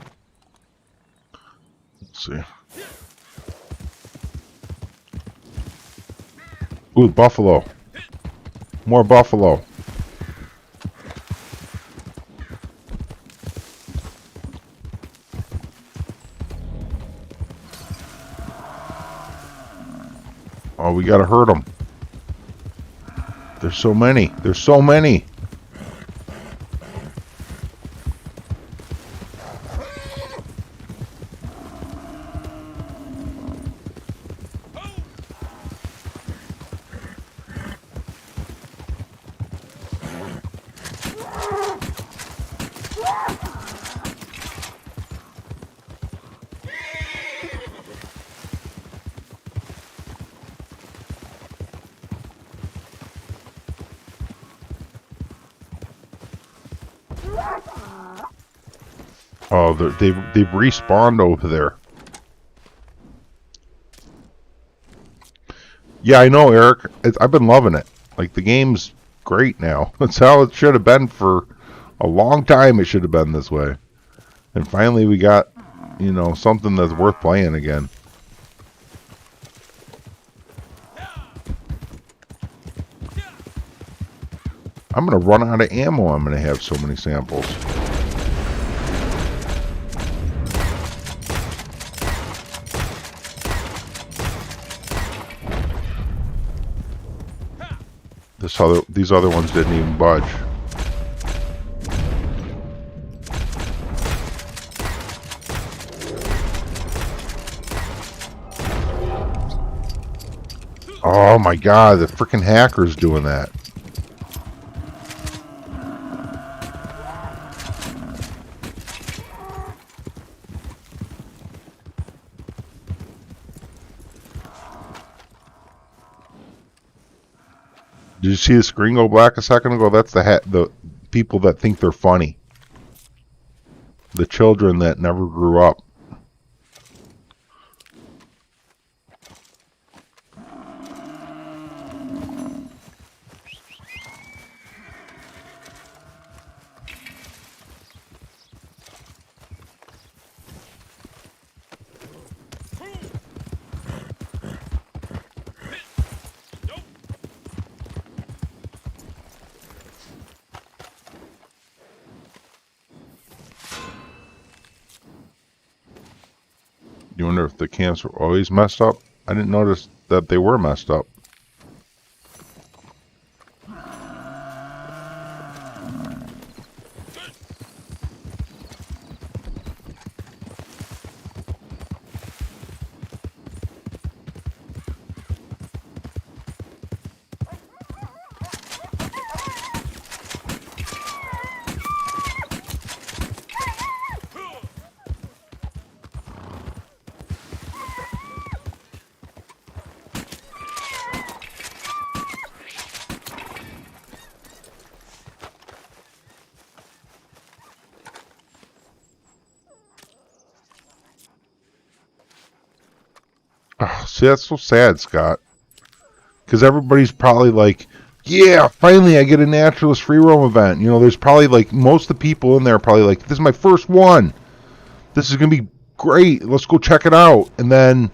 Let's see. Ooh, buffalo. More buffalo. Oh, we gotta hurt them. There's so many. There's so many. Oh, they've respawned over there. Yeah, I know, Eric. I've been loving it. Like, the game's great now. That's how it should have been for a long time. It should have been this way. And finally we got, you know, something that's worth playing again. I'm going to run out of ammo. I'm going to have so many samples. These other ones didn't even budge. Oh my god, the freaking hacker's doing that. Did you see the screen go black a second ago? That's the people that think they're funny. The children that never grew up. wonder if the camps were always messed up. I didn't notice that they were messed up. Oh, see, that's so sad, Scott. Because everybody's probably like, yeah, finally I get a Naturalist free roam event. You know, there's probably like, most of the people in there are probably like, this is my first one. This is going to be great. Let's go check it out. And then,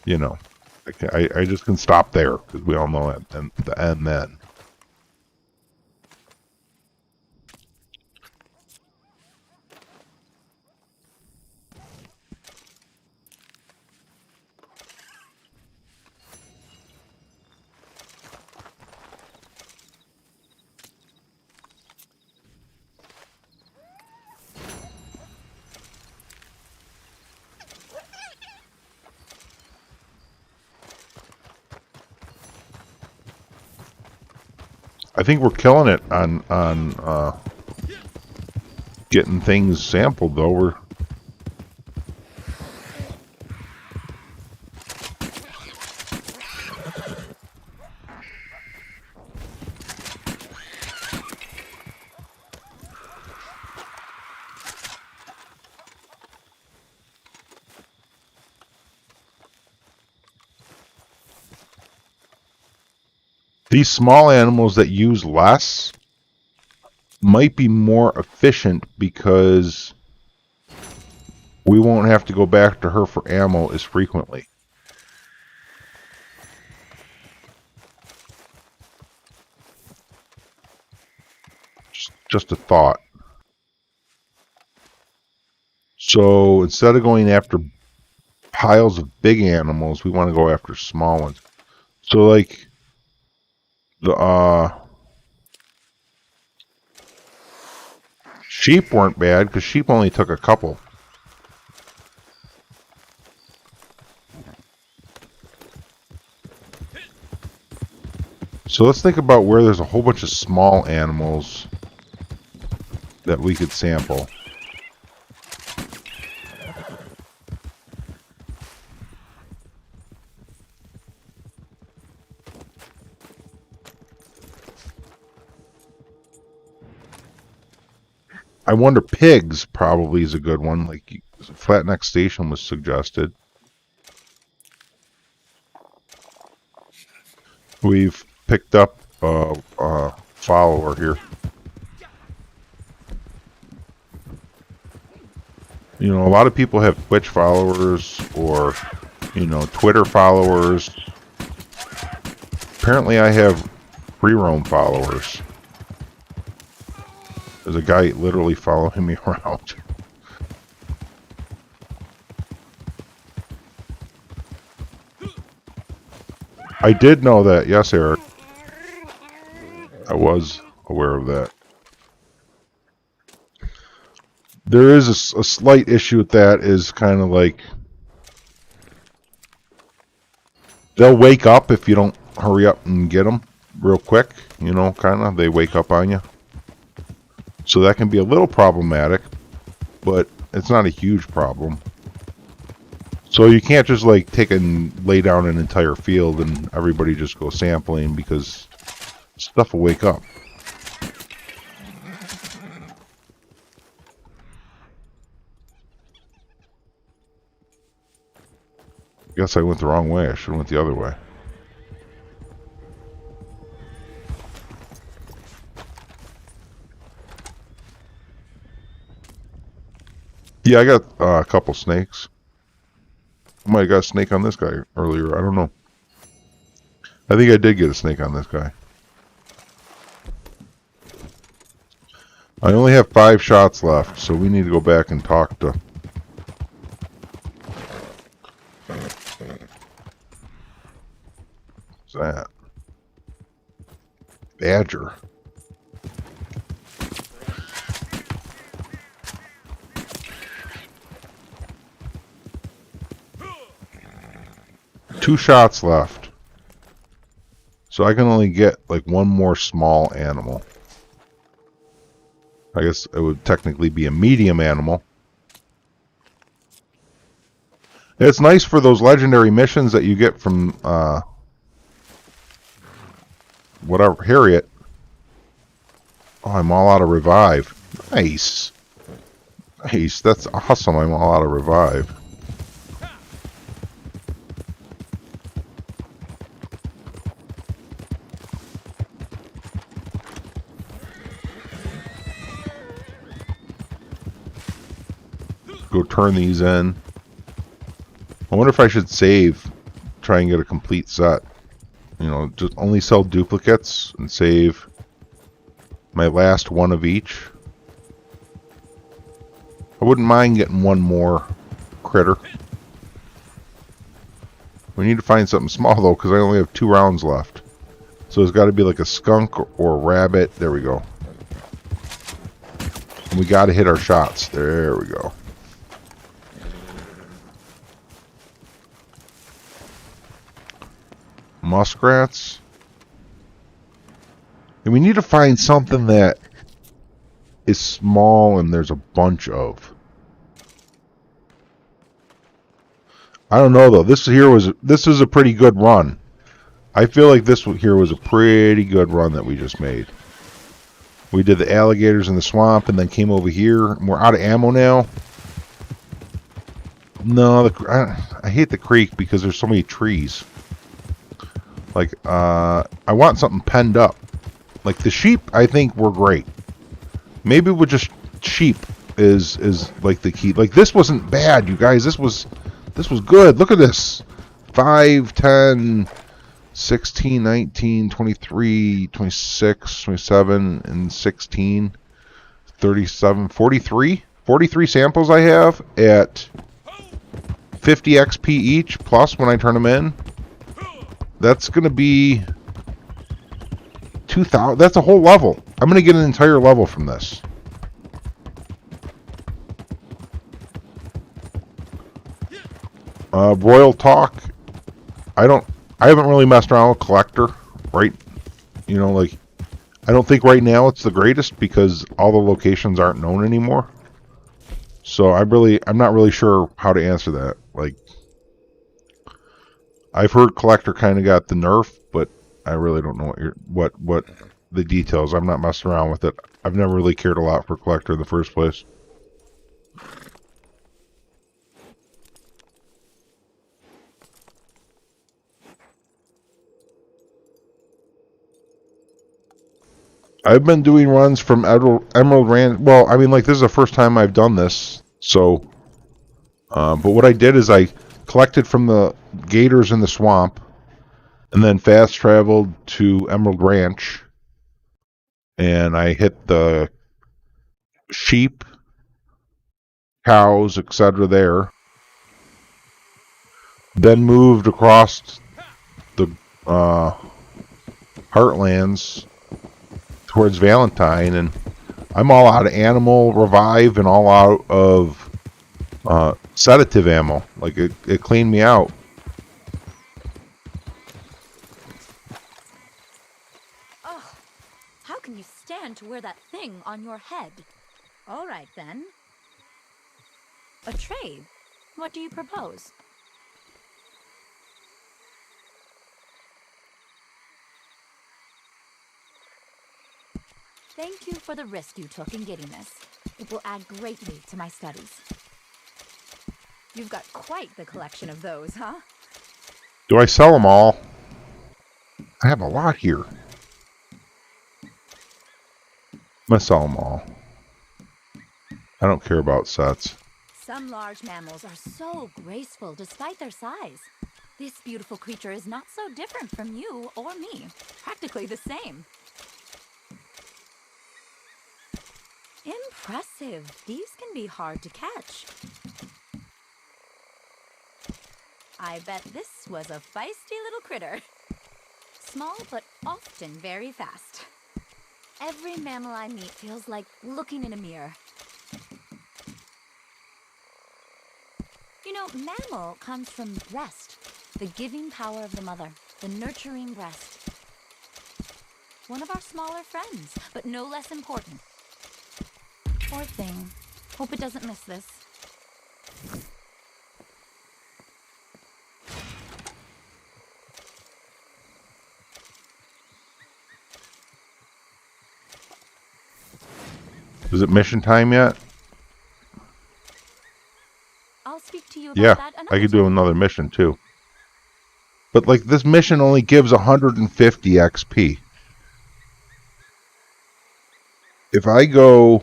you know, I just can stop there because we all know it. And the end then. I think we're killing it on getting things sampled, though. We're these small animals that use less might be more efficient because we won't have to go back to her for ammo as frequently. Just a thought. So instead of going after piles of big animals, we want to go after small ones. So like the sheep weren't bad because sheep only took a couple. So let's think about where there's a whole bunch of small animals that we could sample. I wonder, pigs probably is a good one. Like Flatneck Station was suggested. We've picked up a follower here. You know, a lot of people have Twitch followers or, you know, Twitter followers. Apparently I have free roam followers. There's a guy literally following me around. I did know that. Yes, Eric. I was aware of that. There is a slight issue with that, is kind of like they'll wake up if you don't hurry up and get them real quick. You know, kind of. They wake up on you. So that can be a little problematic, but it's not a huge problem. So you can't just like take and lay down an entire field and everybody just go sampling, because stuff will wake up. I guess I went the wrong way. I should have went the other way. Yeah, I got a couple snakes. I might have got a snake on this guy earlier. I don't know. I think I did get a snake on this guy. I only have 5 shots left, so we need to go back and talk to... What's that? Badger. Two shots left. So I can only get like one more small animal. I guess it would technically be a medium animal. It's nice for those legendary missions that you get from whatever, Harriet. Oh, I'm all out of revive. Nice. Nice, that's awesome. I'm all out of revive. Go turn these in. I wonder if I should save, try and get a complete set. You know, just only sell duplicates and save my last one of each. I wouldn't mind getting one more critter. We need to find something small though, because I only have 2 rounds left. So it's got to be like a skunk or a rabbit. There we go. And we got to hit our shots. There we go. Muskrats. And we need to find something that is small and there's a bunch of. I don't know though. This is a pretty good run. I feel like this here was a pretty good run that we just made. We did the alligators in the swamp and then came over here. And we're out of ammo now. No, I hate the creek because there's so many trees. Like, I want something penned up. Like the sheep, I think were great. Maybe we'll just sheep is like the key. Like this wasn't bad, you guys. This was good. Look at this. 5, 10, 16, 19, 23, 26, 27, and 16, 37, 43. 43 samples I have at 50 XP each, plus when I turn them in. That's going to be 2,000. That's a whole level. I'm going to get an entire level from this. Royal Talk. I haven't really messed around with Collector, right? You know, like, I don't think right now it's the greatest because all the locations aren't known anymore. So I'm not really sure how to answer that. Like, I've heard Collector kind of got the nerf, but I really don't know what the details. I'm not messing around with it. I've never really cared a lot for Collector in the first place. I've been doing runs from Emerald Ranch. Well, I mean, like, this is the first time I've done this. So, but what I did is I collected from the gators in the swamp and then fast traveled to Emerald Ranch. And I hit the sheep, cows, etc. there. Then moved across the Heartlands towards Valentine, and I'm all out of animal revive and all out of sedative ammo. Like it cleaned me out. Oh, how can you stand to wear that thing on your head? All right then. A trade. What do you propose? Thank you for the risk you took in getting this. It will add greatly to my studies. You've got quite the collection of those, huh? Do I sell them all? I have a lot here. I'm gonna sell them all. I don't care about sets. Some large mammals are so graceful despite their size. This beautiful creature is not so different from you or me. Practically the same. Impressive. These can be hard to catch. I bet this was a feisty little critter. Small, but often very fast. Every mammal I meet feels like looking in a mirror. You know, mammal comes from breast, the giving power of the mother, the nurturing breast. One of our smaller friends, but no less important. Poor thing. Hope it doesn't miss this. Is it mission time yet? I'll speak to you about Yeah, that I could another do another mission too. But like this mission only gives 150 XP. If I go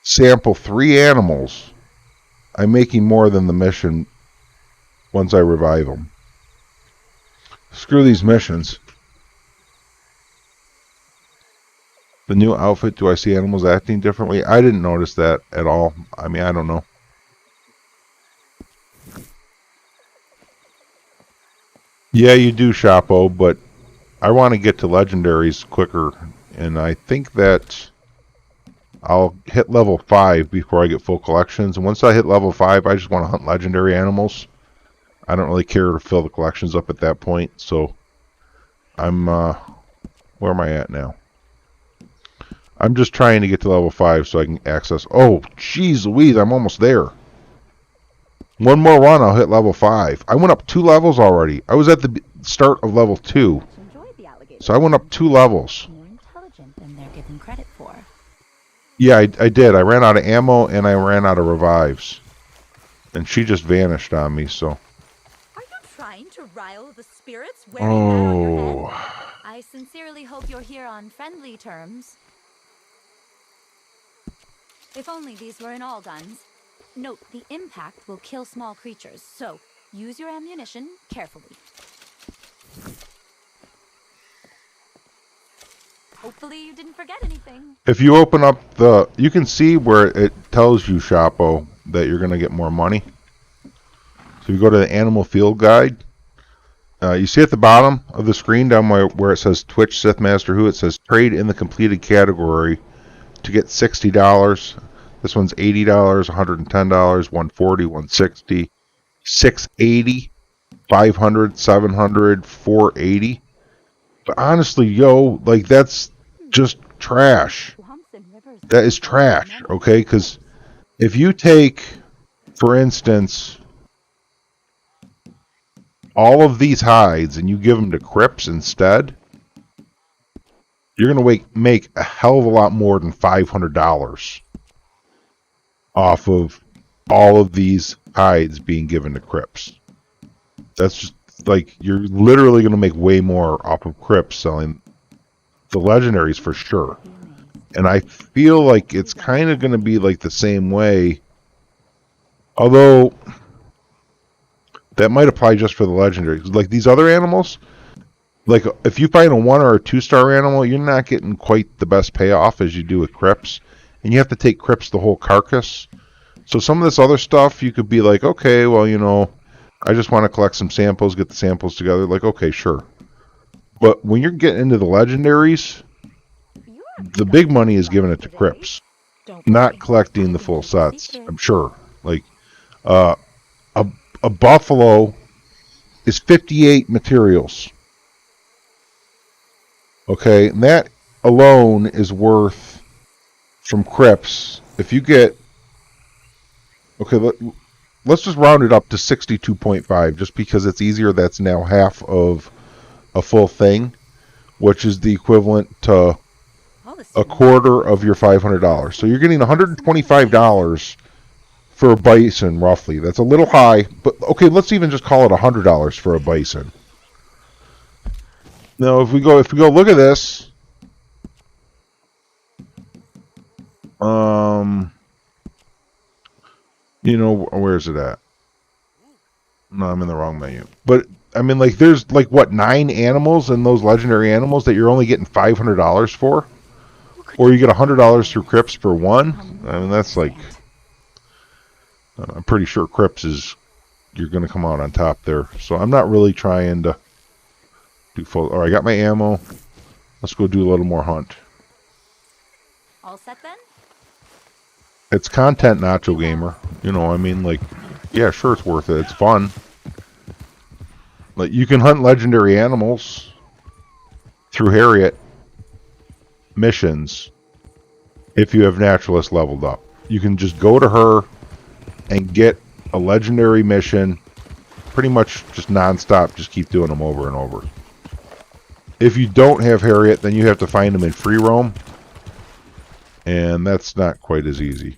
sample 3 animals, I'm making more than the mission once I revive them. Screw these missions. The new outfit, do I see animals acting differently? I didn't notice that at all. I mean, I don't know. Yeah, you do, Chapo, but I want to get to legendaries quicker, and I think that I'll hit level 5 before I get full collections. And once I hit level 5, I just want to hunt legendary animals. I don't really care to fill the collections up at that point, so I'm, where am I at now? I'm just trying to get to level 5 so I can access... Oh, jeez Louise, I'm almost there. One more run, I'll hit level 5. I went up 2 levels already. I was at the start of level 2. So I went up 2 levels. More intelligent than they're given credit for. Yeah, I did. I ran out of ammo and I ran out of revives. And she just vanished on me, so... Are you trying to rile the spirits wearing that on your head? I sincerely hope you're here on friendly terms. If only these were in all guns. Note, the impact will kill small creatures, so use your ammunition carefully. Hopefully you didn't forget anything. If you open up the... You can see where it tells you, Chapo, that you're going to get more money. So you go to the Animal Field Guide. You see at the bottom of the screen down where it says Twitch SithMasterWHO, it says trade in the completed category to get $60. This one's $80, $110, $140, $160, $680, $500, $700, $480. But honestly, yo, like that's just trash. That is trash, okay? Because if you take, for instance, all of these hides and you give them to Crips instead, you're going to make a hell of a lot more than $500 off of all of these hides being given to Crips. That's just like, you're literally going to make way more off of Crips selling the legendaries for sure. And I feel like it's kind of going to be like the same way, although that might apply just for the legendaries. Like these other animals, like if you find a 1 or a 2-star animal, you're not getting quite the best payoff as you do with Crips. And you have to take Crips the whole carcass. So some of this other stuff, you could be like, okay, well, you know, I just want to collect some samples, get the samples together. Like, okay, sure. But when you're getting into the legendaries, the big money is giving it to Crips, not collecting the full sets, I'm sure. Like, a buffalo is 58 materials. Okay, and that alone is worth, from Crips, if you get, okay, let's just round it up to 62.5, just because it's easier. That's now half of a full thing, which is the equivalent to a quarter of your $500. So you're getting $125 for a bison, roughly. That's a little high, but okay, let's even just call it $100 for a bison. Now, if we go look at this, you know, where is it at? No, I'm in the wrong menu. But I mean, like, there's like what, 9 animals in those legendary animals that you're only getting $500 for, or you get $100 through Crips for one. I mean, that's like, I'm pretty sure Crips is you're going to come out on top there. So I'm not really trying to do full. All right, I got my ammo. Let's go do a little more hunt. All set then? It's content, Nacho Gamer. You know, I mean, like, yeah, sure, it's worth it. It's fun. Like, you can hunt legendary animals through Harriet missions if you have Naturalist leveled up. You can just go to her and get a legendary mission pretty much just non-stop. Just keep doing them over and over. If you don't have Harriet, then you have to find them in free roam, and that's not quite as easy.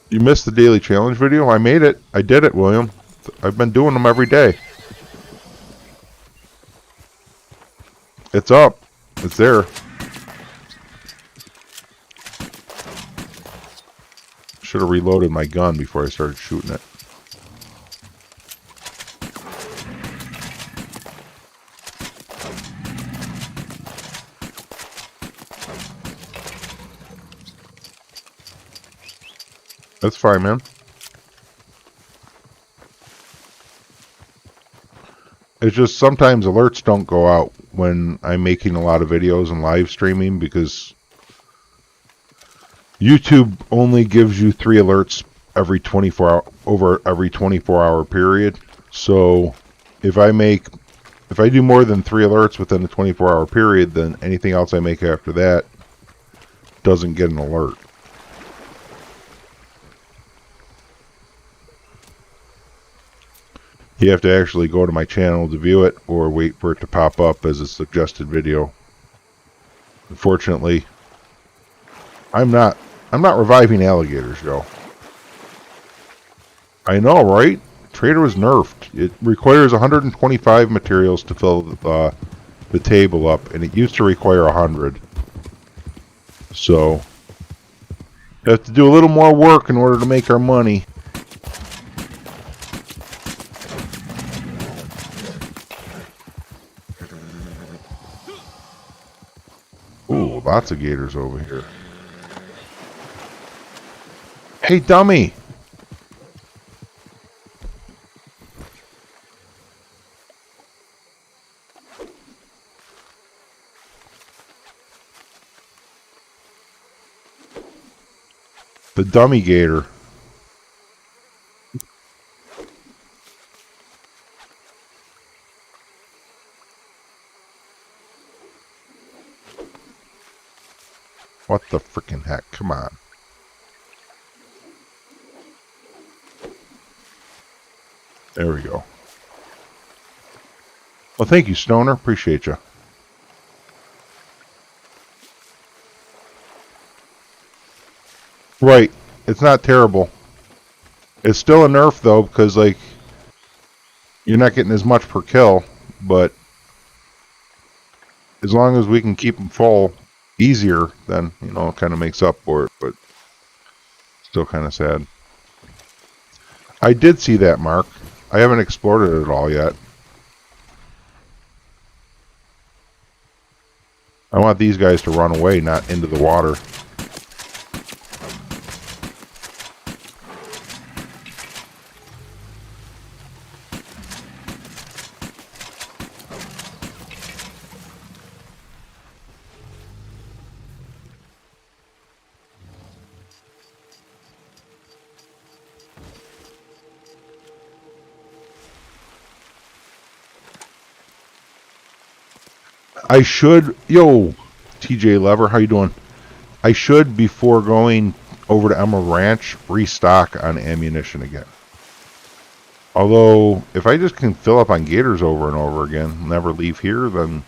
You missed the daily challenge video? I made it. I did it, William. I've been doing them every day. It's up. It's there. Should have reloaded my gun before I started shooting it. That's fine, man. It's just sometimes alerts don't go out when I'm making a lot of videos and live streaming, because YouTube only gives you 3 alerts every 24 hour, over every 24-hour period. So if I do more than 3 alerts within a 24-hour period, then anything else I make after that doesn't get an alert. You have to actually go to my channel to view it, or wait for it to pop up as a suggested video. Unfortunately, I'm not reviving alligators, Joe. I know, right? Trader was nerfed. It requires 125 materials to fill the table up, and it used to require 100. So, you have to do a little more work in order to make our money. Ooh, lots of gators over here. Hey, dummy! The dummy gator. What the freaking heck? Come on. There we go. Well, thank you, Stoner. Appreciate you. Right. It's not terrible. It's still a nerf, though, because, like, you're not getting as much per kill, but as long as we can keep them full easier, then, you know, it kind of makes up for it, but still kind of sad. I did see that, Mark. I haven't explored it at all yet. I want these guys to run away, not into the water. I should, yo, TJ Lever, how you doing? I should, before going over to Emerald Ranch, restock on ammunition again. Although, if I just can fill up on gators over and over again, never leave here, then,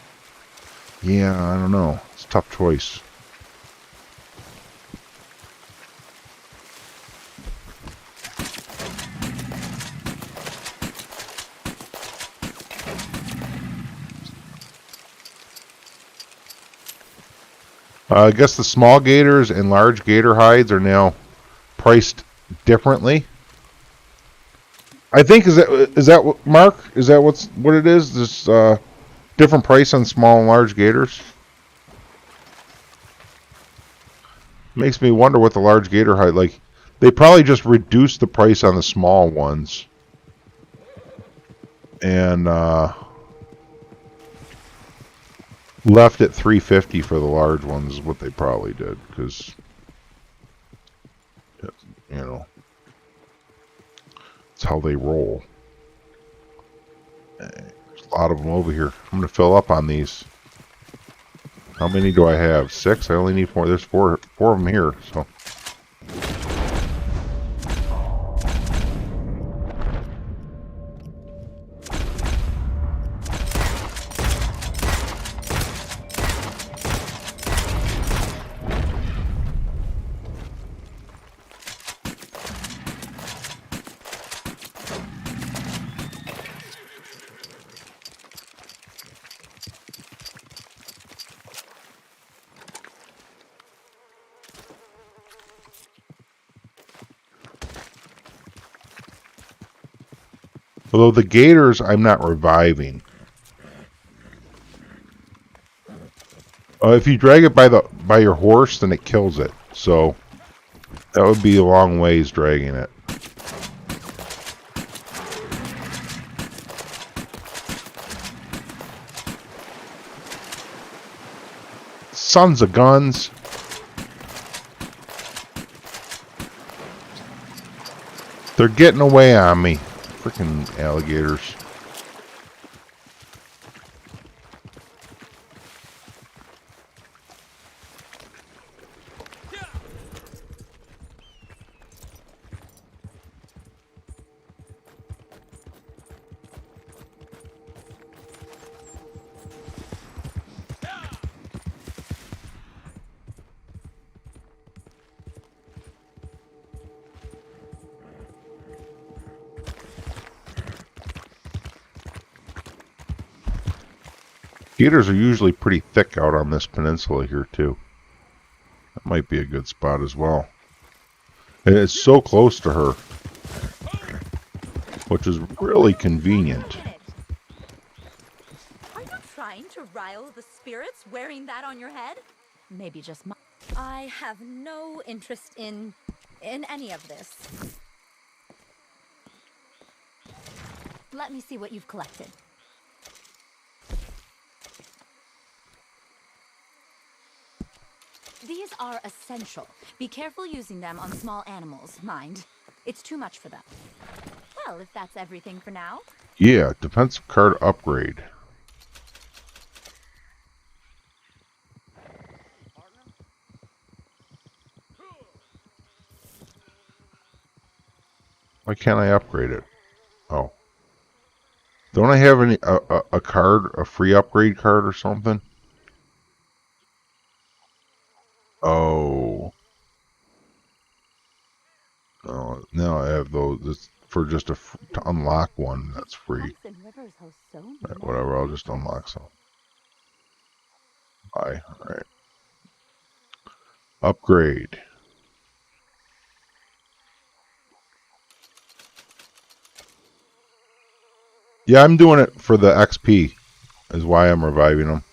yeah, I don't know. It's a tough choice. I guess the small gators and large gator hides are now priced differently. I think is that what, Mark? Is that what it is? This different price on small and large gators. Makes me wonder what the large gator height like. They probably just reduced the price on the small ones, and left it $350 for the large ones. Is what they probably did, because you know it's how they roll. There's a lot of them over here. I'm gonna fill up on these. How many do I have? 6? I only need 4. There's four of them here, so. Although the gators, I'm not reviving. If you drag it by your horse, then it kills it. So that would be a long ways dragging it. Sons of guns. They're getting away on me. Freaking alligators. Gators are usually pretty thick out on this peninsula here too. That might be a good spot as well. And it's so close to her, which is really convenient. Are you trying to rile the spirits wearing that on your head? Maybe just my... I have no interest in any of this. Let me see what you've collected. These are essential. Be careful using them on small animals, mind. It's too much for them. Well, if that's everything for now. Yeah, defensive card upgrade. Why can't I upgrade it? Oh. Don't I have any a card, a free upgrade card or something? Oh. Oh, now I have those. It's for just to unlock one that's free. Right, whatever, I'll just unlock some. Bye. Alright. Upgrade. Yeah, I'm doing it for the XP, is why I'm reviving them.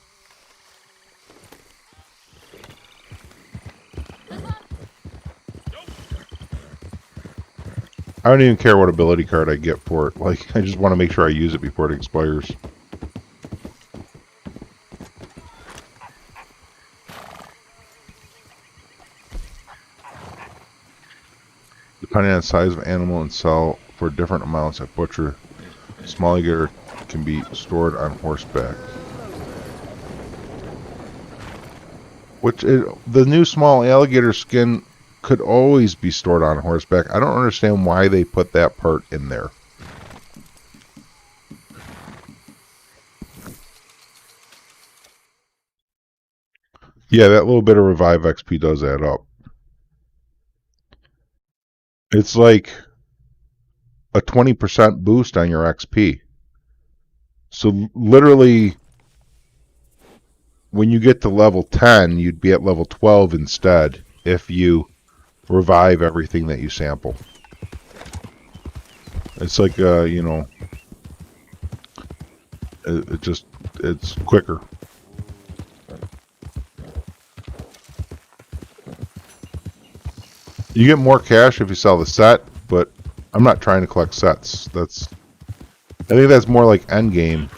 I don't even care what ability card I get for it. Like, I just want to make sure I use it before it expires. Depending on the size of animal and sell for different amounts at butcher. Small alligator can be stored on horseback. The new small alligator skin could always be stored on horseback. I don't understand why they put that part in there. Yeah, that little bit of revive XP does add up. It's like a 20% boost on your XP. So literally, when you get to level 10, you'd be at level 12 instead if you revive everything that you sample. It's like, you know, it's quicker. You get more cash if you sell the set, but I'm not trying to collect sets. I think that's more like end game.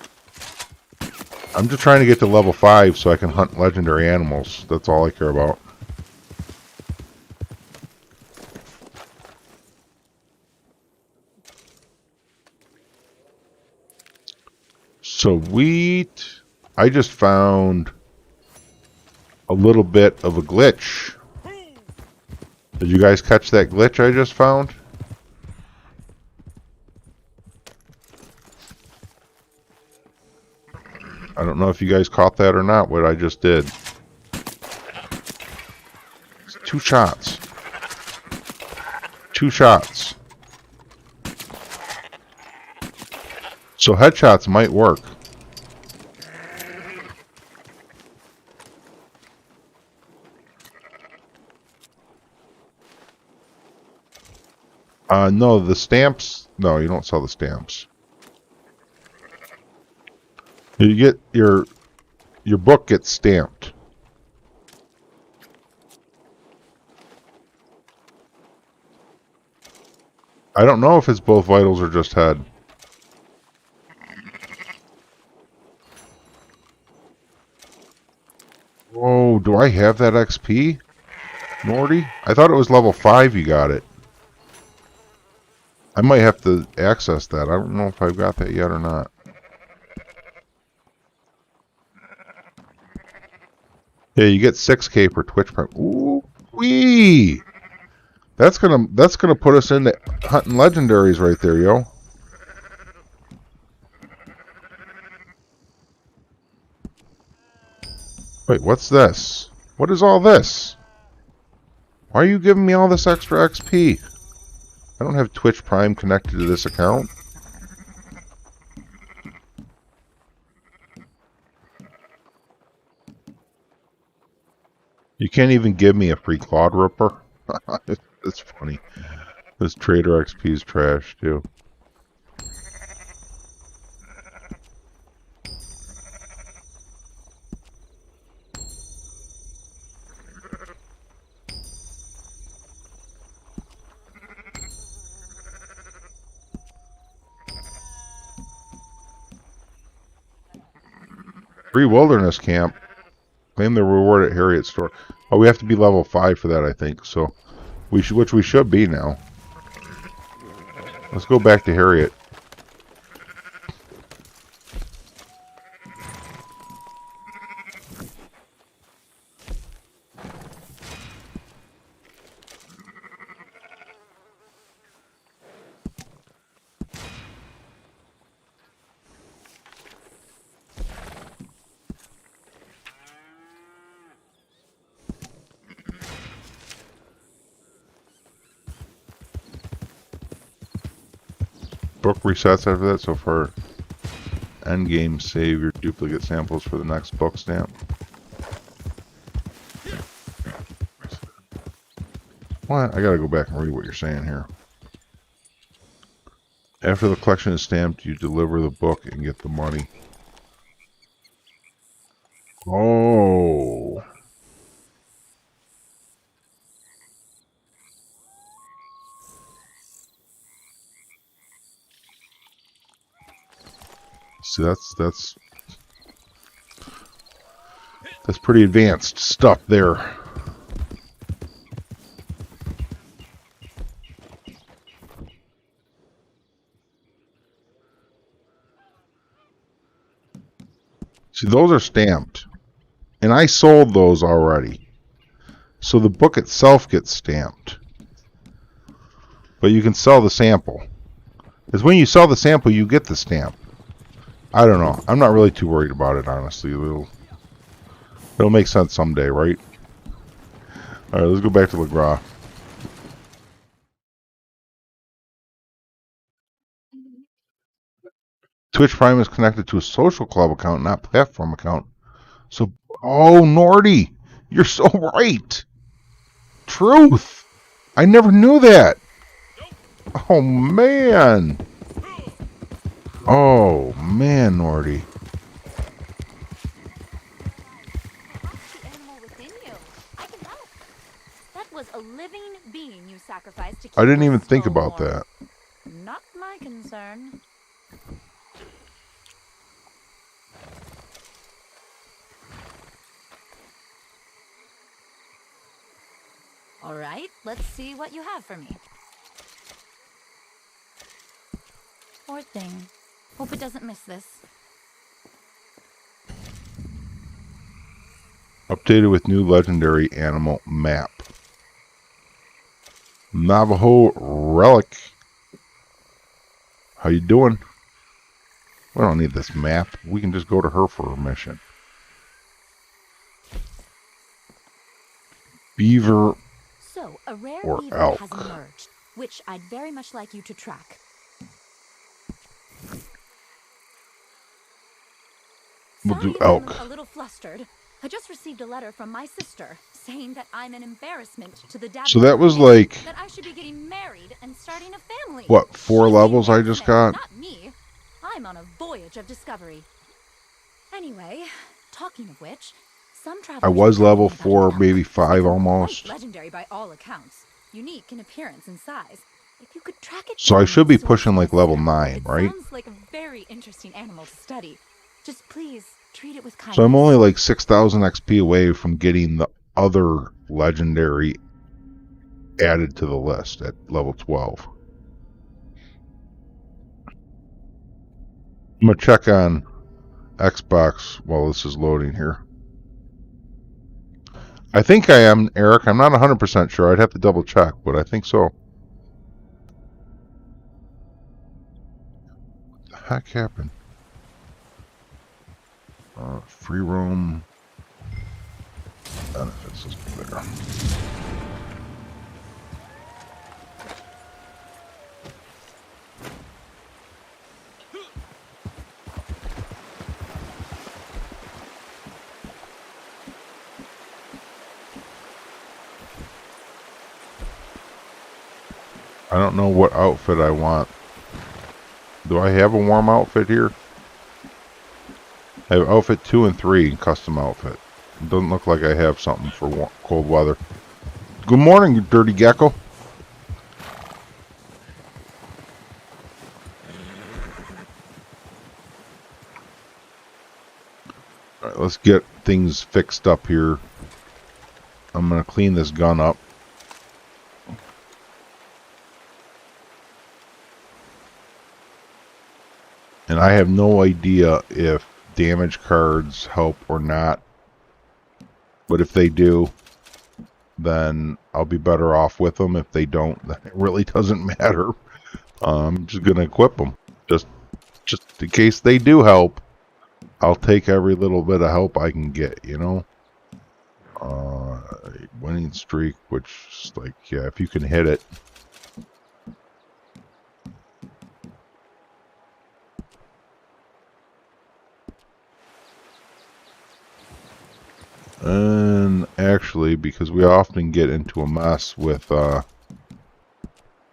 I'm just trying to get to level 5 so I can hunt legendary animals. That's all I care about. Sweet. I just found a little bit of a glitch. Did you guys catch that glitch I just found? I don't know if you guys caught that or not, what I just did. It's 2 shots. 2 shots. So headshots might work. No, the stamps. No, you don't sell the stamps. You get your book gets stamped. I don't know if it's both vitals or just head. Whoa, do I have that XP, Nordy? I thought it was level 5 you got it. I might have to access that. I don't know if I've got that yet or not. Yeah, you get 6K per Twitch Prime. Ooh wee! That's gonna put us into hunting legendaries right there, yo. Wait, what's this? What is all this? Why are you giving me all this extra XP? I don't have Twitch Prime connected to this account. You can't even give me a free Claude Ripper. That's funny. This Trader XP is trash too. Free wilderness camp. Claim the reward at Harriet store. Oh, we have to be level 5 for that, I think. So, which we should be now. Let's go back to Harriet. Book resets after that, so for endgame save your duplicate samples for the next book stamp. What? I gotta go back and read what you're saying here. After the collection is stamped, you deliver the book and get the money. Oh. See, that's pretty advanced stuff there. See, those are stamped. And I sold those already. So the book itself gets stamped. But you can sell the sample. Because when you sell the sample, you get the stamp. I don't know. I'm not really too worried about it, honestly. It'll make sense someday, right? Alright, let's go back to LeGras. Twitch Prime is connected to a social club account, not platform account. So, oh, Nordy, you're so right. Truth. I never knew that. Oh, man. Oh, man, Nordy. Perhaps the animal within you. I can help. That was a living being you sacrificed to keep I didn't your even think skull about warm. that. Not my concern. All right, let's see what you have for me. Poor thing. Hope it doesn't miss this. Updated with new legendary animal map. Navajo relic. How you doing? We don't need this map. We can just go to her for a mission. Beaver So, a rare or beaver elk. has emerged, which I'd very much like you to track. We'll do Sorry if elk. I'm a little flustered. I just received a letter from my sister saying that I'm an embarrassment to the So that was family, like, that I should be getting married and starting a family. what, 4 She's levels the I just embarrassment, got? not me. I'm on a voyage of discovery. Anyway, talking of which, some travelers I was were talking level about an 4, elk maybe that's 5 become almost. quite legendary by all accounts, unique in appearance and size. If you could track it So I down should and be source pushing from like the level Sith, 9, right? Sounds like a very interesting animal to study. Just please treat it with kindness. So I'm only like 6,000 XP away from getting the other legendary added to the list at level 12. I'm going to check on Xbox while this is loading here. I think I am, Eric. I'm not 100% sure. I'd have to double check, but I think so. What the heck happened? Free roam. Benefits. Let's go there. I don't know what outfit I want. Do I have a warm outfit here? I have outfit 2 and 3 in custom outfit. It doesn't look like I have something for cold weather. Good morning, you dirty gecko. Alright, let's get things fixed up here. I'm going to clean this gun up. And I have no idea if damage cards help or not. But if they do, then I'll be better off with them. If they don't, then it really doesn't matter. I'm just going to equip them. Just in case they do help, I'll take every little bit of help I can get, you know? Winning streak, which is like, yeah, if you can hit it. And actually, because we often get into a mess with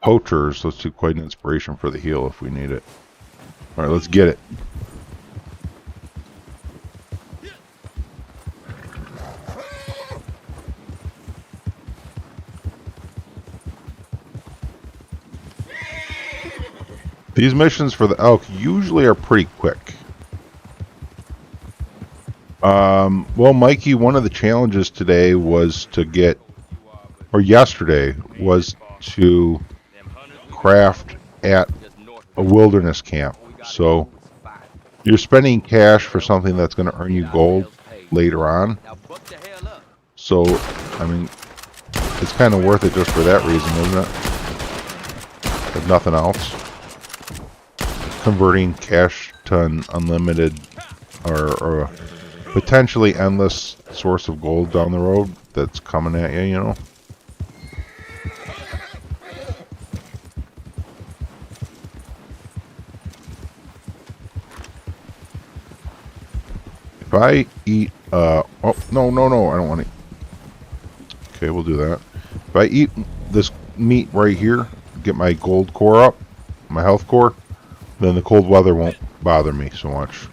poachers, let's do quite an inspiration for the heal if we need it. Alright, let's get it. These missions for the elk usually are pretty quick. Well, Mikey, one of the challenges today was to get, or yesterday, was to craft at a wilderness camp. So you're spending cash for something that's going to earn you gold later on. So, I mean, it's kind of worth it just for that reason, isn't it? If nothing else. Converting cash to an unlimited or a potentially endless source of gold down the road that's coming at you, you know? If I eat, oh, no, I don't want to. Okay, we'll do that. If I eat this meet right here, get my gold core up, my health core, then the cold weather won't bother me so much.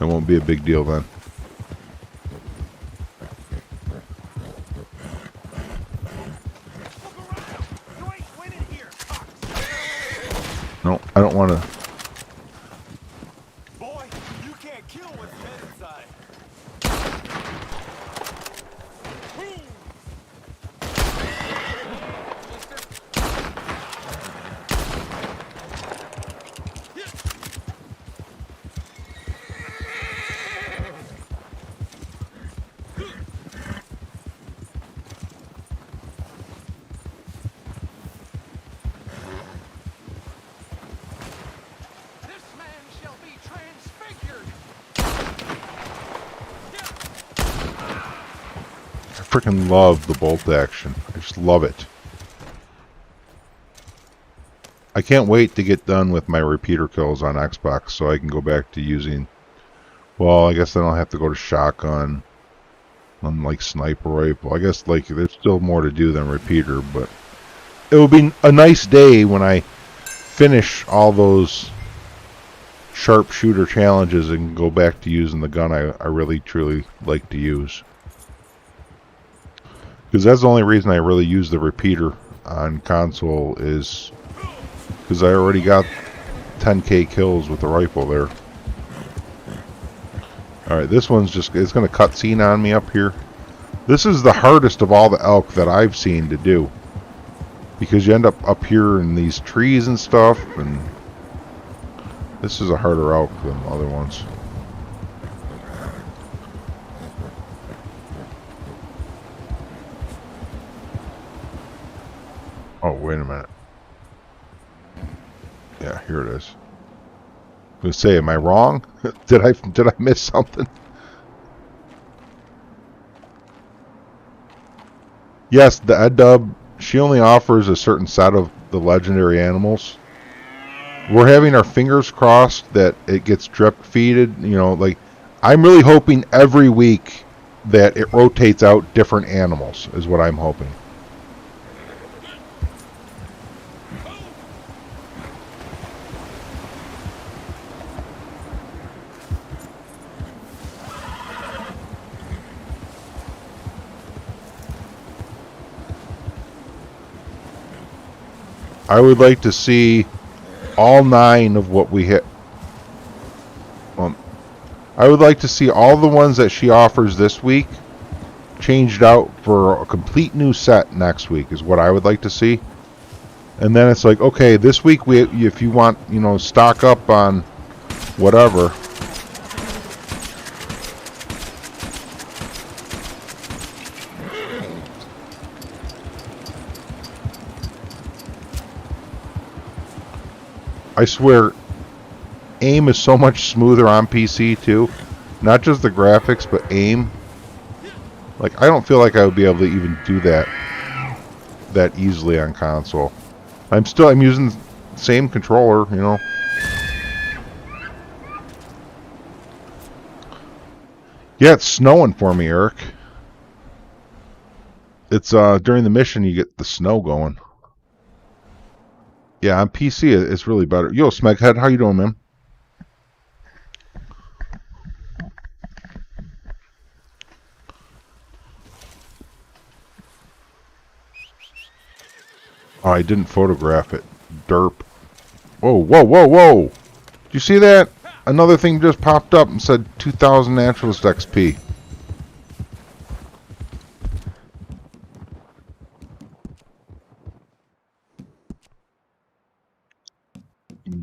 It won't be a big deal then. No, I don't want to. Boy, you can't kill what's dead inside. I freaking love the bolt action. I just love it. I can't wait to get done with my repeater kills on Xbox so I can go back to using... Well, I guess then I'll have to go to shotgun on like sniper rifle. I guess like there's still more to do than repeater, but it will be a nice day when I finish all those sharpshooter challenges and go back to using the gun I really truly like to use. Because that's the only reason I really use the repeater on console, is because I already got 10k kills with the rifle there. Alright, this one's just, it's going to cutscene on me up here. This is the hardest of all the elk that I've seen to do. Because you end up here in these trees and stuff, and this is a harder elk than the other ones. Oh, wait a minute. Yeah, here it is. I was gonna say, am I wrong? did I miss something? Yes, the Ed-Dub, she only offers a certain set of the legendary animals. We're having our fingers crossed that it gets drip feeded. You know, like, I'm really hoping every week that it rotates out different animals, is what I'm hoping. I would like to see all 9 of what we hit. I would like to see all the ones that she offers this week changed out for a complete new set next week, is what I would like to see. And then it's like, okay, this week if you want, you know, stock up on whatever. I swear, aim is so much smoother on PC too. Not just the graphics, but aim. Like, I don't feel like I would be able to even do that easily on console. I'm using the same controller, you know. Yeah, it's snowing for me, Eric. It's during the mission you get the snow going. Yeah, on PC it's really better. Yo, Smeghead, how you doing, man? Oh, I didn't photograph it. Derp. Whoa, whoa, whoa, whoa! Did you see that? Another thing just popped up and said 2000 Naturalist XP.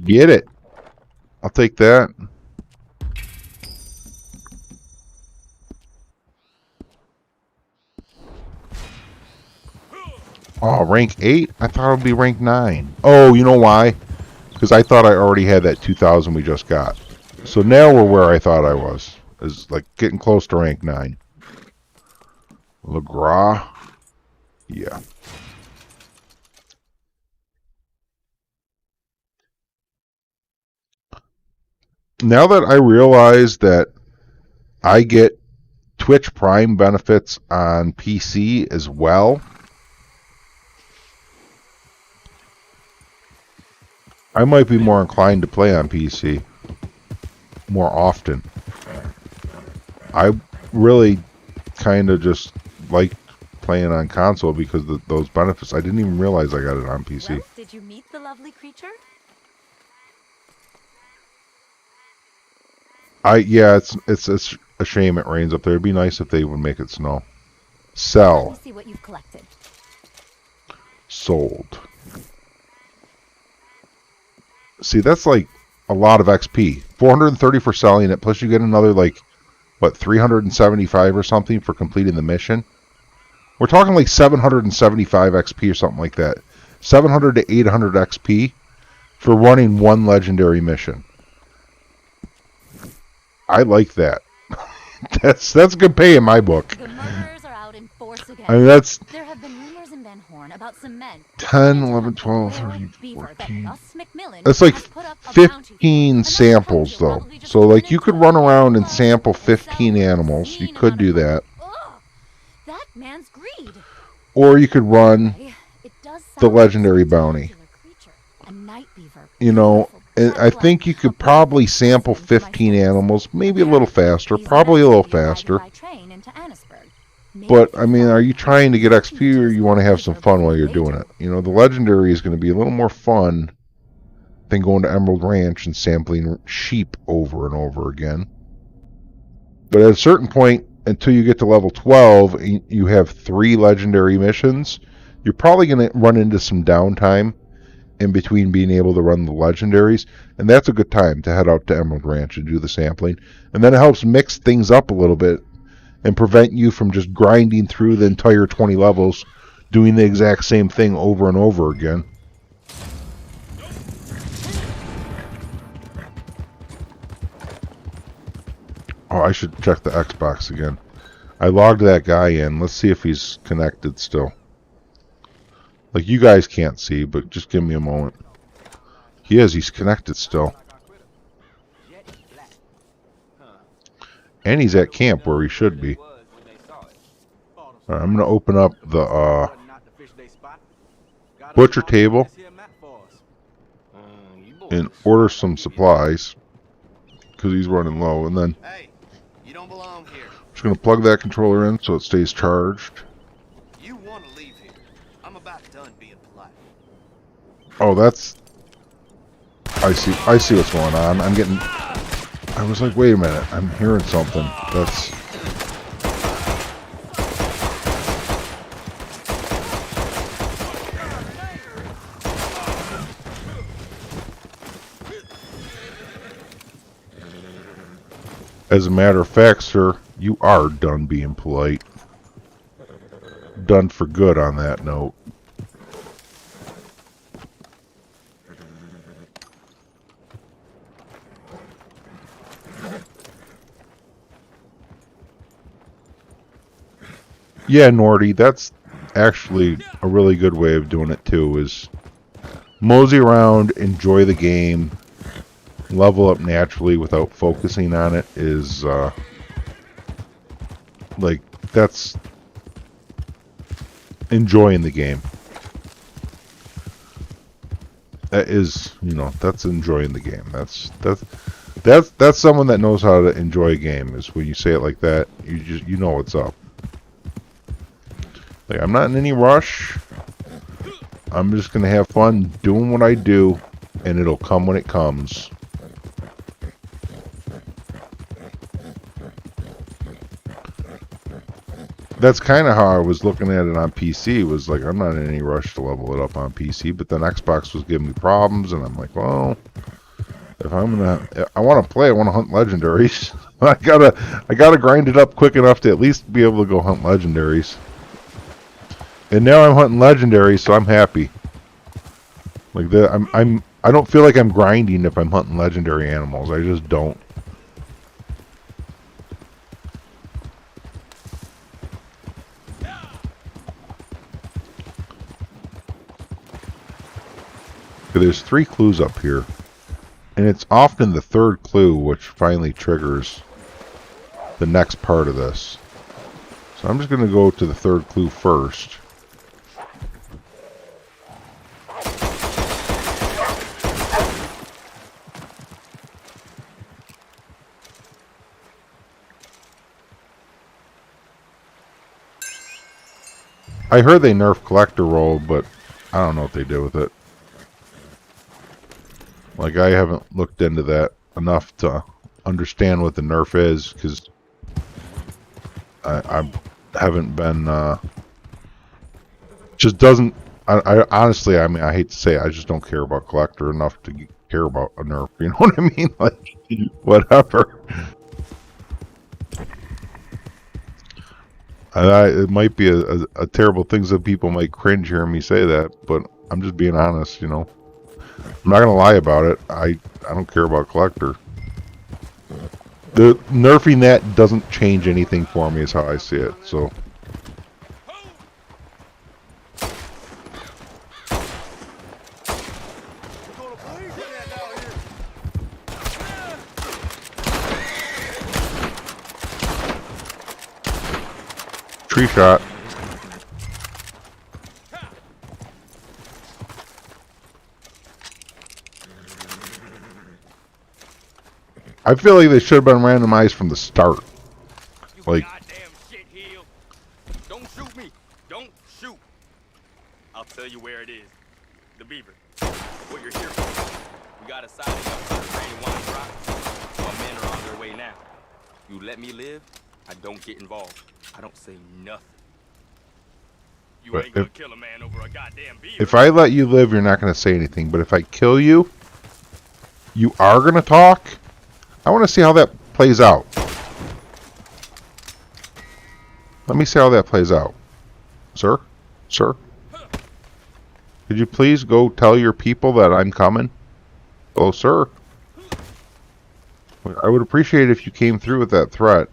Get it. I'll take that. Oh, rank 8? I thought it would be rank 9. Oh, you know why? Because I thought I already had that 2000 we just got. So now we're where I thought I was. Is like getting close to rank 9. LeGras. Yeah. Now that I realize that I get Twitch Prime benefits on PC as well, I might be more inclined to play on PC more often. I really kind of just like playing on console because of those benefits. I didn't even realize I got it on PC. Well, did you meet the lovely creature? Yeah, it's a shame it rains up there. It'd be nice if they would make it snow. Let me Sell. see what you've collected. Sold. See, that's like a lot of XP. 430 for selling it, plus you get another, like, what, 375 or something for completing the mission? We're talking like 775 XP or something like that. 700 to 800 XP for running one legendary mission. I like that. That's good pay in my book. The murderers are out in force again. I mean, that's There have been rumors in Ben Horn about some men 10, 11, 12, 13, Beaver that 14. Gus McMillan That's like has put up a bounty for. 15 samples, though. So, like, you could run around and sample 15 animals. You could do that. Ugh, that man's greed. Or you could run It does sound the like legendary a bounty. spectacular creature. A night beaver. You know, Beautiful, and I blood think you black, could a probably perfect sample person to my 15 senses. animals, maybe a little faster, These probably a men little should be arriving faster. by train into Annisburg. Maybe But, if I mean, you are you trying to get find XP or you want to have some fun while you're doing it? You know, the legendary is going to be a little more fun than going to Emerald Ranch and sampling sheep over and over again. But at a certain point, until you get to level 12, you have 3 legendary missions. You're probably going to run into some downtime in between being able to run the legendaries, and that's a good time to head out to Emerald Ranch and do the sampling. And then it helps mix things up a little bit and prevent you from just grinding through the entire 20 levels doing the exact same thing over and over again. Oh, I should check the Xbox again. I logged that guy in. Let's see if he's connected still. Like, you guys can't see, but just give me a moment. He is. He's connected still. And he's at camp where he should be. Alright, I'm going to open up the butcher table and order some supplies because he's running low. And then Hey, you don't belong here. I'm just going to plug that controller in so it stays charged. You want to leave here. I'm about done being polite. Oh, that's... I see what's going on. I was like, wait a minute. I'm hearing something. That's... As a matter of fact, sir, you are done being polite. Done for good on that note. Yeah, Nordy, that's actually a really good way of doing it too, is mosey around, enjoy the game, level up naturally without focusing on it is, like, that's enjoying the game. That is, you know, that's enjoying the game. That's someone that knows how to enjoy a game, is when you say it like that, you know what's up. Like, I'm not in any rush. I'm just gonna have fun doing what I do, and it'll come when it comes. That's kind of how I was looking at it on PC. Was like, I'm not in any rush to level it up on PC, but then Xbox was giving me problems, and I'm like, well, if I want to play, I want to hunt legendaries. I gotta grind it up quick enough to at least be able to go hunt legendaries. And now I'm hunting legendaries, so I'm happy. Like that, I don't feel like I'm grinding if I'm hunting legendary animals. I just don't. There's 3 clues up here, and it's often the 3rd clue which finally triggers the next part of this. So I'm just going to go to the 3rd clue first. I heard they nerfed collector roll, but I don't know what they did with it. Like, I haven't looked into that enough to understand what the nerf is, because I haven't been, just doesn't, I honestly, I mean, I hate to say it, I just don't care about collector enough to care about a nerf, you know what I mean? Like, whatever. It might be a terrible thing that people might cringe hearing me say that, but I'm just being honest, you know. I'm not gonna lie about it. I don't care about collector. The nerfing that doesn't change anything for me is how I see it, so. Tree shot. I feel like they should have been randomized from the start. Like, Goddamn shit heel. Don't shoot me. Don't shoot. I'll tell you where it is. The beaver. What you're here for. We got a siding up by the Rainy Wine Rock. My men are on their way now. You let me live, I don't get involved. I don't say nothing. You But ain't gonna kill a man over a goddamn beaver. if I let you live, you're not going to say anything. But if I kill you, you are going to talk. I want to see how that plays out. Let me see how that plays out. Sir? Sir? Could you please go tell your people that I'm coming? Oh, sir. I would appreciate it if you came through with that threat.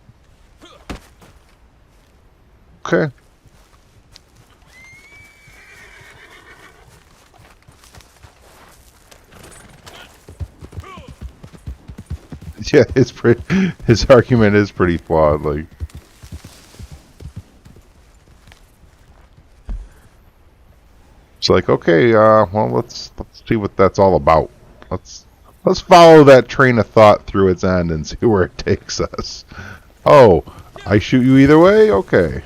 Okay. Yeah, it's pretty. His argument is pretty flawed. Like, it's like, okay, well, let's see what that's all about. Let's follow that train of thought through its end and see where it takes us. Oh, I shoot you either way? Okay.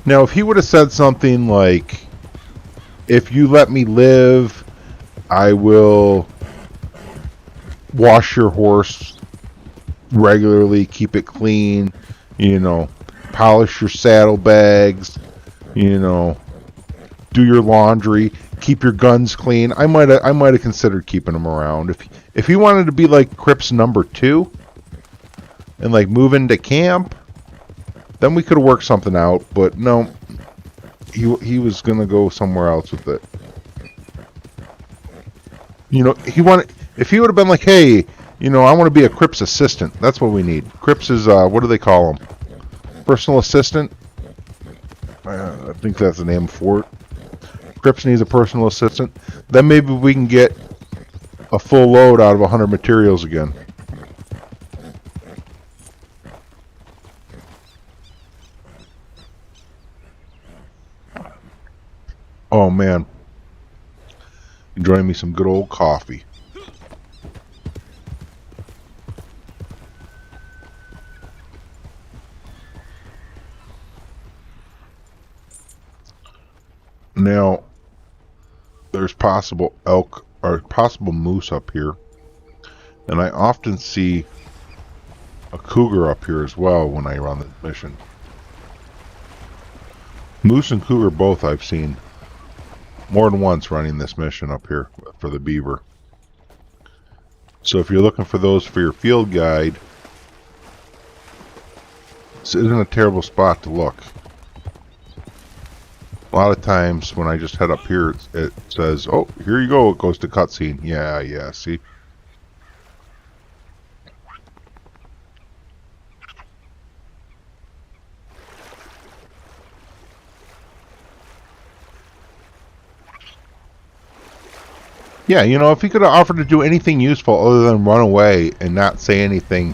Now, if he would have said something like, if you let me live, I will wash your horse regularly, keep it clean, you know, polish your saddlebags, you know, do your laundry, keep your guns clean, I might have considered keeping him around. If he wanted to be like Cripps number 2 and like move into camp, then we could have worked something out, but no, he was gonna go somewhere else with it. You know, if he would have been like, hey, you know, I want to be a Cripps assistant. That's what we need. Cripps is, what do they call him? Personal assistant? I think that's the name for it. Cripps needs a personal assistant. Then maybe we can get a full load out of 100 materials again. Oh man, enjoying me some good old coffee. Now, there's possible elk or possible moose up here, and I often see a cougar up here as well when I run the mission. Moose and cougar both I've seen more than once running this mission up here for the beaver. So if you're looking for those for your field guide, this isn't a terrible spot to look. A lot of times when I just head up here, it says, oh, here you go, it goes to cutscene. Yeah, see? Yeah, you know, if he could have offered to do anything useful other than run away and not say anything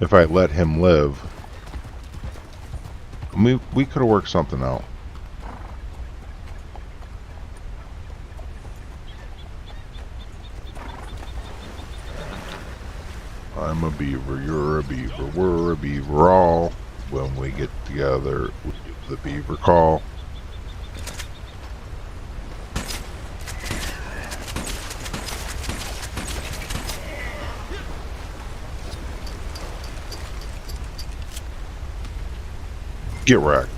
if I let him live, we could have worked something out. I'm a beaver, you're a beaver, we're a beaver all. When we get together, we do the beaver call. Get wrecked.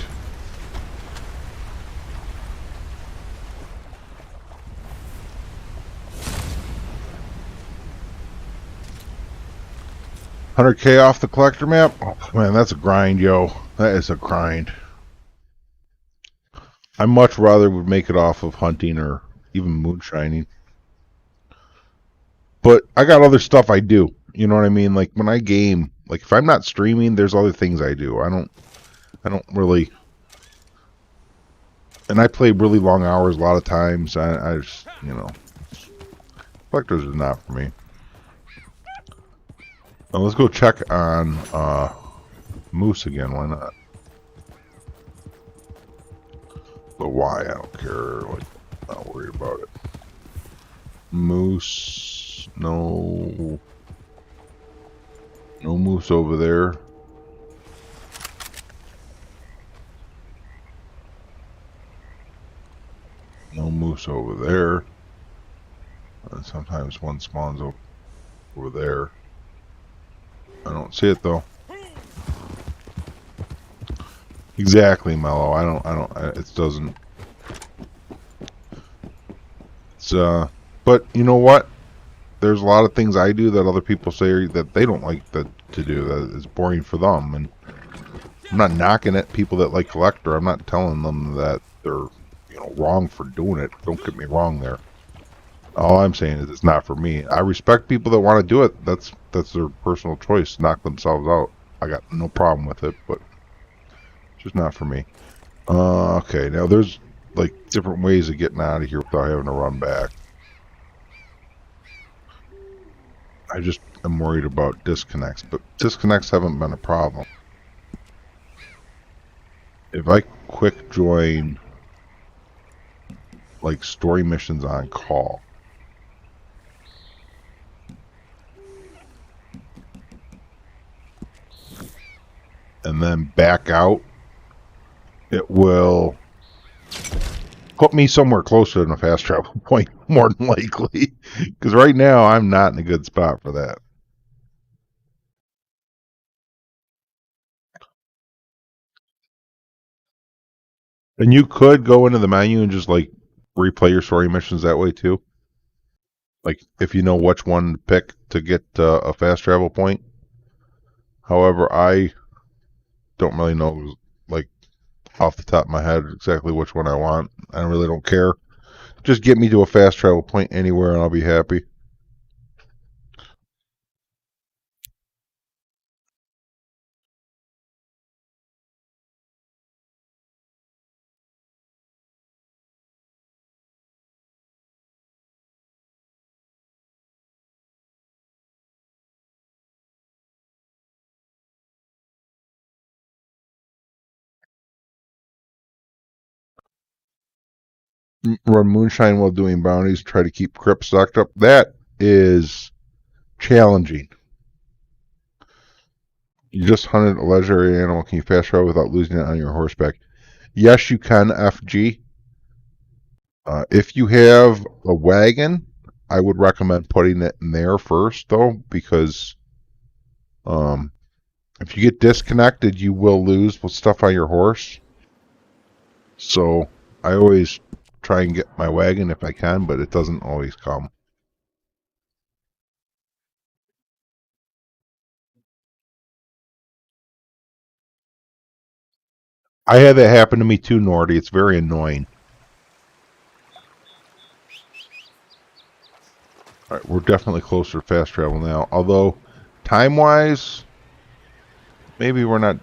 $100K off the collector map? Oh, man, that's a grind, yo. That is a grind. I much rather would make it off of hunting or even moonshining. But I got other stuff I do. You know what I mean? Like when I game, like if I'm not streaming, there's other things I do. I don't really. And I play really long hours a lot of times. I just, you know, collectors is not for me. Now let's go check on moose again. Why not? But why? I don't care. Like, not worried about it. Moose, no moose over there. No moose over there. And sometimes one spawns over there. I don't see it though. Exactly, Mellow. I don't. It doesn't. It's But you know what? There's a lot of things I do that other people say that they don't like to do. That is boring for them, and I'm not knocking at people that like collector. I'm not telling them that they're wrong for doing it. Don't get me wrong there. All I'm saying is it's not for me. I respect people that want to do it. That's their personal choice. Knock themselves out. I got no problem with it, but it's just not for me. Okay, now there's like different ways of getting out of here without having to run back. I just am worried about disconnects, but disconnects haven't been a problem. If I quick join like story missions on call, and then back out, it will put me somewhere closer than a fast travel point, more than likely. Because right now, I'm not in a good spot for that. And you could go into the menu and just, like, replay your story missions that way, too. Like, if you know which one to pick to get a fast travel point. However, I don't really know, like, off the top of my head exactly which one I want. I really don't care. Just get me to a fast travel point anywhere and I'll be happy. Run moonshine while doing bounties, try to keep crypts stocked up. That is challenging. You just hunted a legendary animal. Can you fast travel without losing it on your horseback? Yes, you can, FG. If you have a wagon, I would recommend putting it in there first, though, because if you get disconnected, you will lose stuff on your horse. So I always try and get my wagon if I can, but it doesn't always come. I had that happen to me too, Nordy. It's very annoying. Alright, we're definitely closer to fast travel now. Although, time-wise, maybe we're not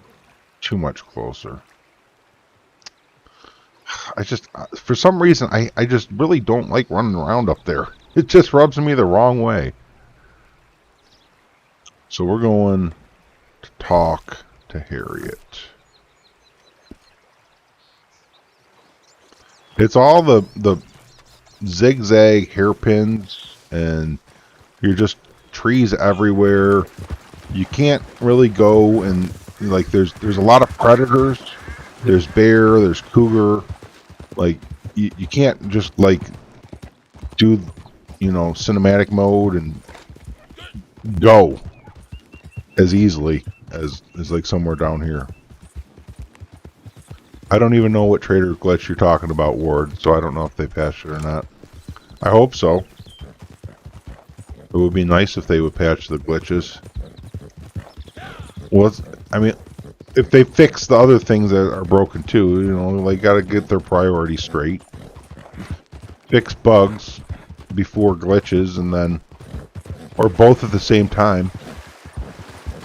too much closer. I just, for some reason, I just really don't like running around up there. It just rubs me the wrong way. So we're going to talk to Harriet. It's all the zigzag hairpins, and you're just trees everywhere. You can't really go and like there's a lot of predators. There's bear, there's cougar. Like you can't just like do cinematic mode and go as easily as like somewhere down here. I don't even know what trader glitch you're talking about, Ward, so I don't know if they patched it or not. I hope so. It would be nice if they would patch the glitches. Well, I mean, if they fix the other things that are broken too, they got to get their priorities straight. Fix bugs before glitches, and then, or both at the same time.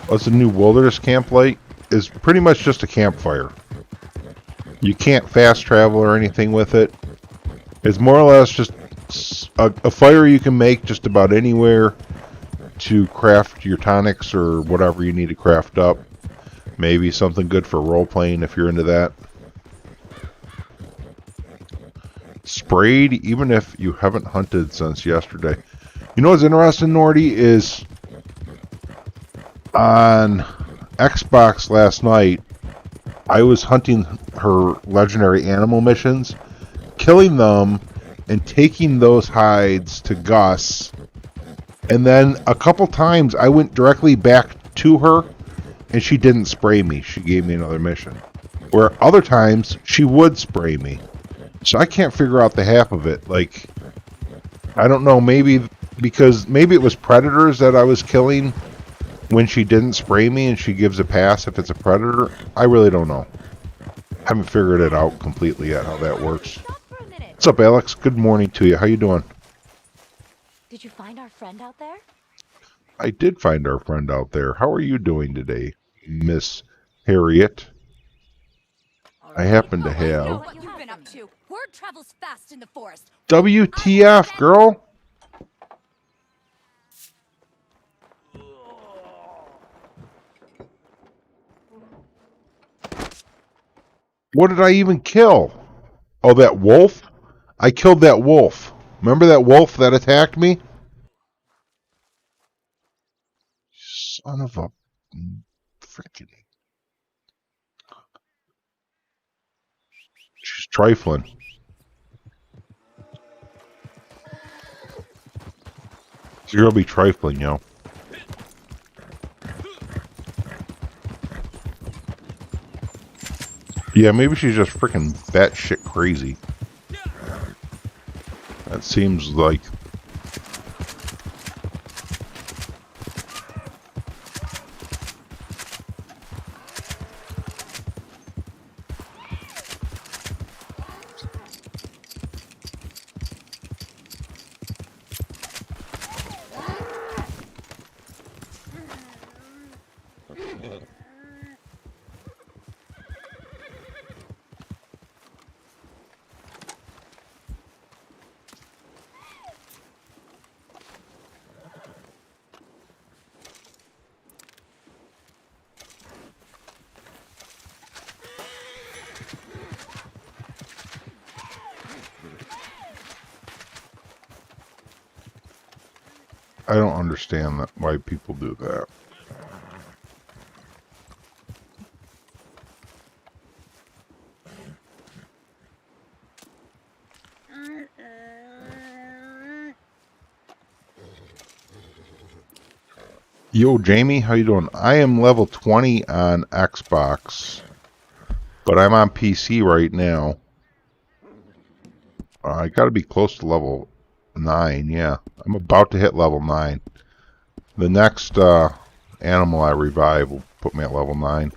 What's the new wilderness camp light? Is pretty much just a campfire. You can't fast travel or anything with it. It's more or less just a fire you can make just about anywhere to craft your tonics or whatever you need to craft up. Maybe something good for role-playing if you're into that. Sprayed even if you haven't hunted since yesterday. You know what's interesting, Nordy, is on Xbox last night, I was hunting her legendary animal missions, killing them, and taking those hides to Gus. And then a couple times I went directly back to her, and she didn't spray me. She gave me another mission. Where other times, she would spray me. So I can't figure out the half of it. Like, I don't know, maybe it was predators that I was killing when she didn't spray me and she gives a pass if it's a predator. I really don't know. Haven't figured it out completely yet how that works. What's up, Alex? Good morning to you. How you doing? Did you find our friend out there? I did find our friend out there. How are you doing today, Miss Harriet? I happen to have... What you've been up to. Word travels fast in the forest. WTF, girl? What did I even kill? Oh, that wolf? I killed that wolf. Remember that wolf that attacked me? Son of a freaking... She's trifling. You're gonna be trifling, yo. Yeah, maybe she's just freaking batshit crazy. That seems like... I don't understand that, why people do that. Yo, Jamie, how you doing? I am level 20 on Xbox, but I'm on PC right now. I gotta be close to level 9, yeah. I'm about to hit level 9. The next animal I revive will put me at level 9.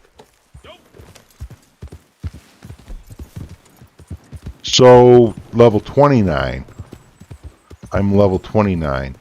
So, level 29. I'm level 29.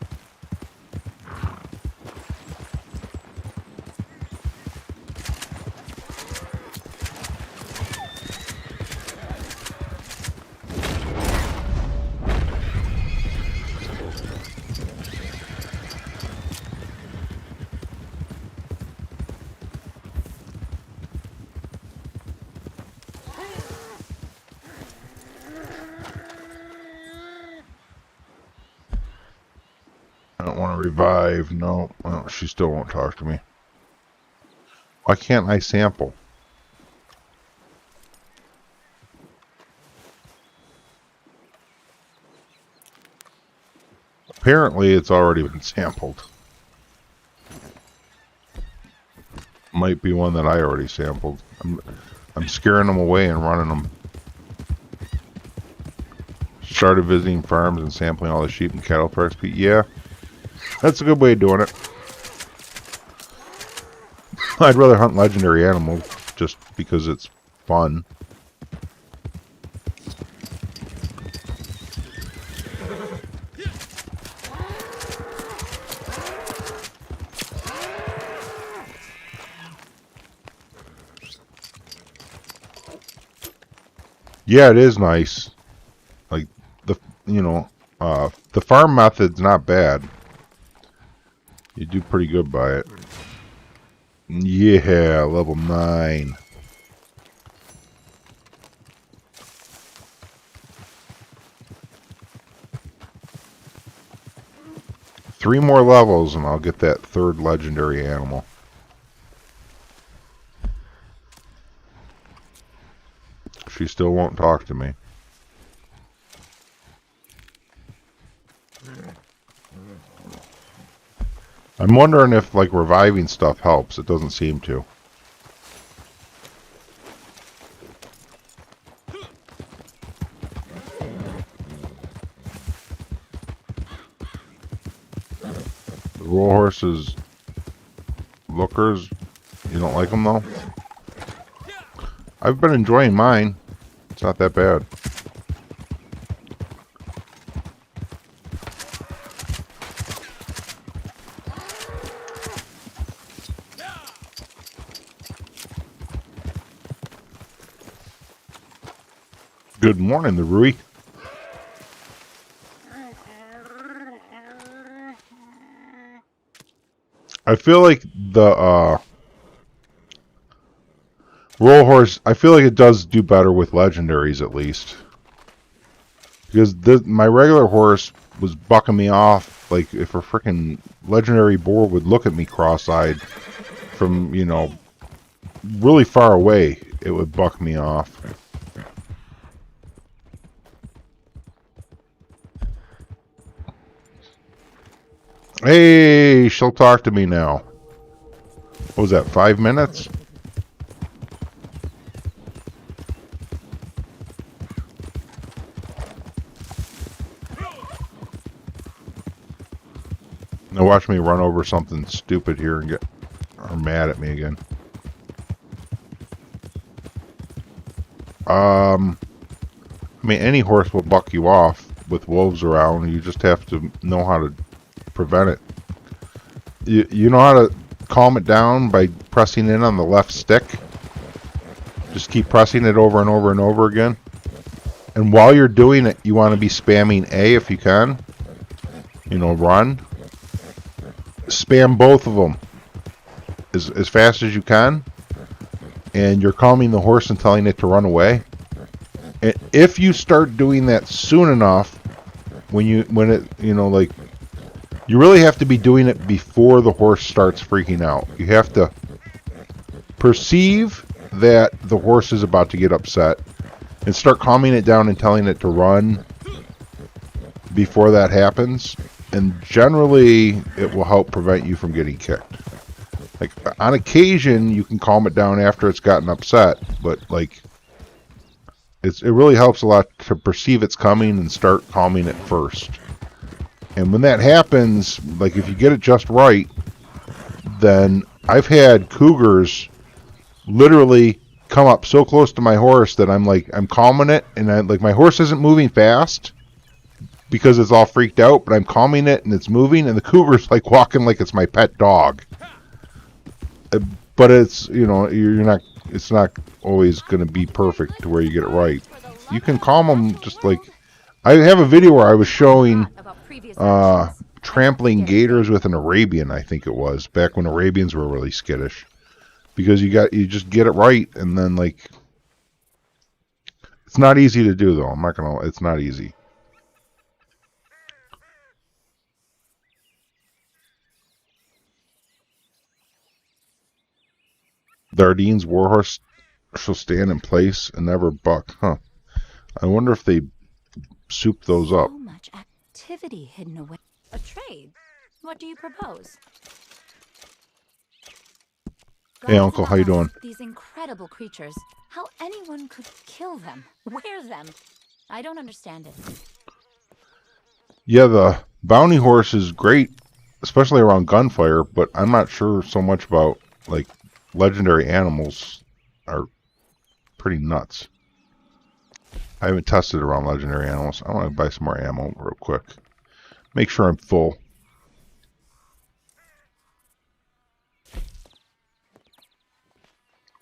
don't want to revive. No, well, she still won't talk to me. Why can't I sample? Apparently, it's already been sampled. Might be one that I already sampled. I'm scaring them away and running them. Started visiting farms and sampling all the sheep and cattle for XP. Yeah, that's a good way of doing it. I'd rather hunt legendary animals just because it's fun. Yeah, it is nice. Like the farm method's not bad. You do pretty good by it. Yeah, level 9. Three more levels and I'll get that third legendary animal. She still won't talk to me. I'm wondering if, like, reviving stuff helps. It doesn't seem to. The roll horses, lookers, you don't like them though? I've been enjoying mine. It's not that bad. Good morning, the Rui. I feel like the roll horse, I feel like it does do better with legendaries at least. Because my regular horse was bucking me off. Like if a freaking legendary boar would look at me cross-eyed from, you know, really far away, it would buck me off. Hey, she'll talk to me now. What was that, 5 minutes? Now watch me run over something stupid here and get her mad at me again. I mean, any horse will buck you off with wolves around. You just have to know how to prevent it. You know how to calm it down by pressing in on the left stick. Just keep pressing it over and over and over again. And while you're doing it, you want to be spamming A if you can. You know, run. Spam both of them as fast as you can. And you're calming the horse and telling it to run away. And if you start doing that soon enough, when it, you know, like, you really have to be doing it before the horse starts freaking out. You have to perceive that the horse is about to get upset and start calming it down and telling it to run before that happens. And generally, it will help prevent you from getting kicked. Like, on occasion, you can calm it down after it's gotten upset, but, like, it really helps a lot to perceive it's coming and start calming it first. And when that happens, like, if you get it just right, then I've had cougars literally come up so close to my horse that I'm calming it, and my horse isn't moving fast because it's all freaked out, but I'm calming it and it's moving, and the cougar's like walking like it's my pet dog. But it's, you know, it's not always going to be perfect to where you get it right. You can calm them just like, I have a video where I was showing trampling gators with an Arabian, I think it was, back when Arabians were really skittish. Because you just get it right, and then, like, it's not easy to do, though. It's not easy. The Ardennes warhorse shall stand in place and never buck. Huh. I wonder if they soup those up. So much activity hidden away. A trade? What do you propose? Hey, Uncle, how you doing? These incredible creatures. How anyone could kill them, wear them. I don't understand it. Yeah, the bounty horse is great, especially around gunfire, but I'm not sure so much about, like, legendary animals are pretty nuts. I haven't tested around legendary animals. I want to buy some more ammo real quick. Make sure I'm full.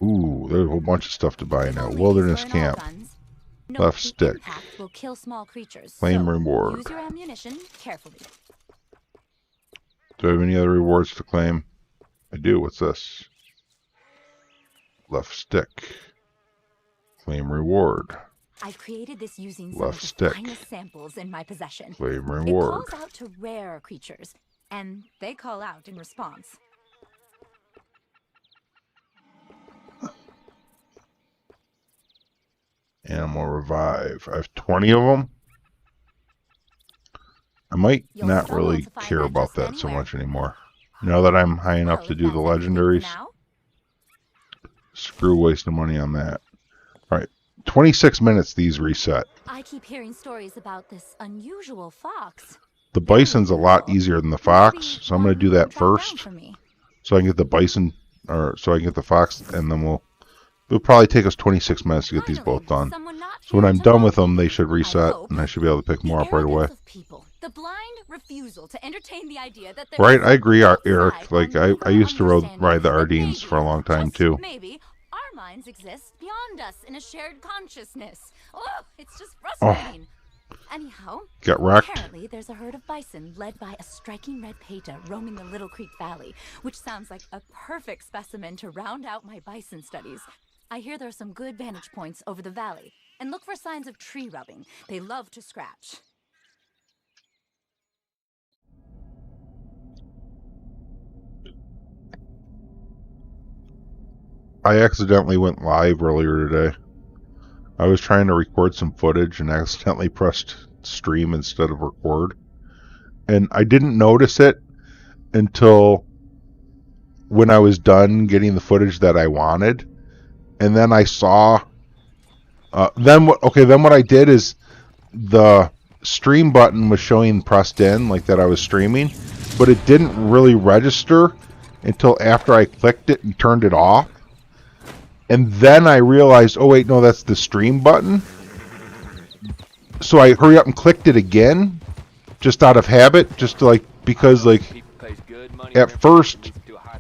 Ooh, there's a whole bunch of stuff to buy now. Wilderness camp. Left stick. Will kill small creatures. Claim reward. Use your ammunition carefully. Do I have any other rewards to claim? I do. What's this? Left stick. Claim reward. I've created this using some Left of the stick. finest samples in my possession. Claim reward. It calls out to rare creatures, and they call out in response. Animal revive. I have 20 of them. I might not really care about that so much anymore. Now that I'm high enough to do the legendaries. Screw wasting money on that. Alright. 26 minutes these reset. I keep hearing stories about this unusual fox. The bison's a lot easier than the fox, so I'm going to do that first. So I can get the bison, or so I can get the fox, and then it'll probably take us 26 minutes to get these both done. So when I'm done with them, they should reset, and I should be able to pick more up right away. The blind refusal to entertain the idea that Right, I agree, Eric. Like, I used to ride the Ardennes for a long time, too. Maybe our minds exist beyond us in a shared consciousness. Oh, it's just frustrating. Anyhow, got wrecked. Apparently there's a herd of bison led by a striking red peta roaming the Little Creek Valley, which sounds like a perfect specimen to round out my bison studies. I hear there are some good vantage points over the valley, and look for signs of tree rubbing. They love to scratch. I accidentally went live earlier today. I was trying to record some footage and accidentally pressed stream instead of record. And I didn't notice it until when I was done getting the footage that I wanted. And then I saw... then what I did is the stream button was showing pressed in, like that I was streaming. But it didn't really register until after I clicked it and turned it off. And then I realized, oh wait, no, that's the stream button. So I hurry up and clicked it again, just out of habit, just to because at first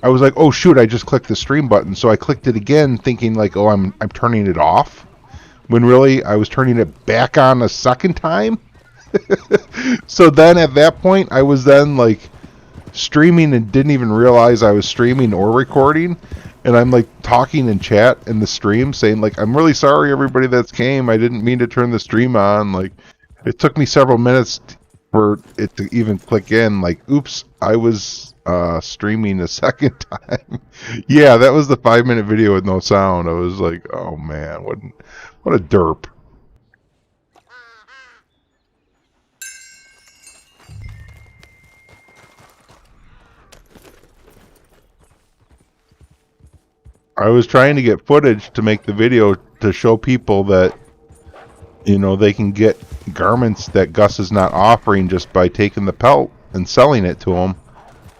I was like, oh shoot, I just clicked the stream button. So I clicked it again, thinking like, oh, I'm turning it off, when really I was turning it back on a second time. So then at that point, I was then like streaming and didn't even realize I was streaming or recording. And I'm like talking in chat in the stream saying like, I'm really sorry everybody that's came. I didn't mean to turn the stream on. Like, it took me several minutes for it to even click in. Like, oops, I was streaming a second time. Yeah, that was the 5-minute video with no sound. I was like, oh man, what a derp. I was trying to get footage to make the video to show people that, you know, they can get garments that Gus is not offering just by taking the pelt and selling it to them,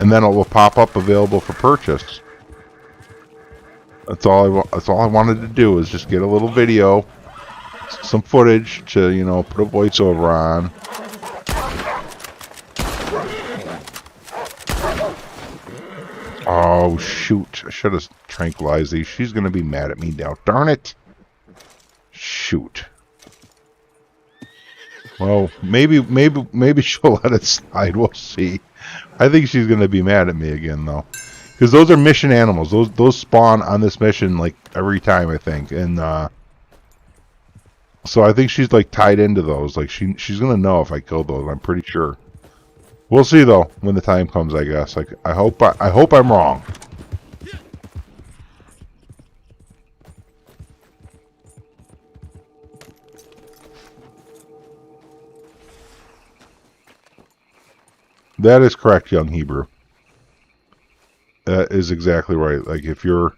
and then it will pop up available for purchase. That's all I wanted to do, was just get a little video, some footage to, you know, put a voiceover on. Oh shoot, I should have tranquilized these. She's gonna be mad at me now. Darn it. Shoot. Well, maybe she'll let it slide. We'll see. I think she's gonna be mad at me again though, because those are mission animals. Those spawn on this mission like every time, I think, and so I think she's like tied into those. Like she's gonna know if I kill those. I'm pretty sure. We'll see though when the time comes, I guess. Like I hope I'm wrong. That is correct, young Hebrew. That is exactly right. Like if you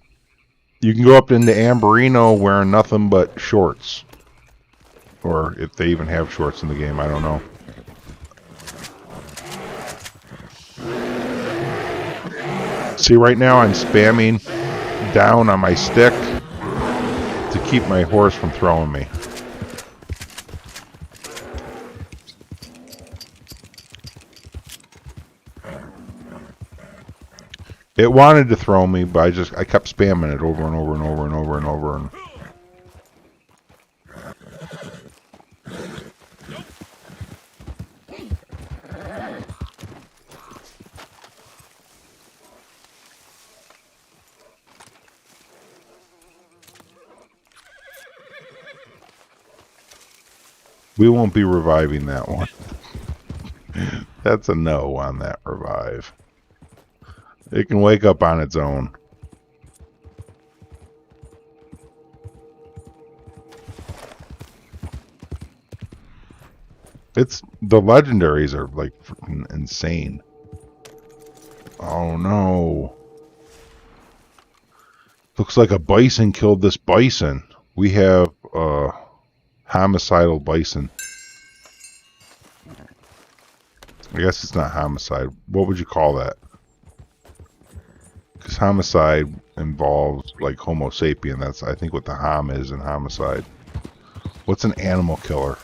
can go up into Amberino wearing nothing but shorts. Or if they even have shorts in the game, I don't know. See, right now I'm spamming down on my stick to keep my horse from throwing me. It wanted to throw me, but I kept spamming it over and over and over and over and over. And we won't be reviving that one. That's a no on that revive. It can wake up on its own. The legendaries are like freaking insane. Oh no. Looks like a bison killed this bison. We have homicidal bison. I guess it's not homicide. What would you call that? Because homicide involves like Homo sapien. That's, I think, what the hom is in homicide. What's an animal killer?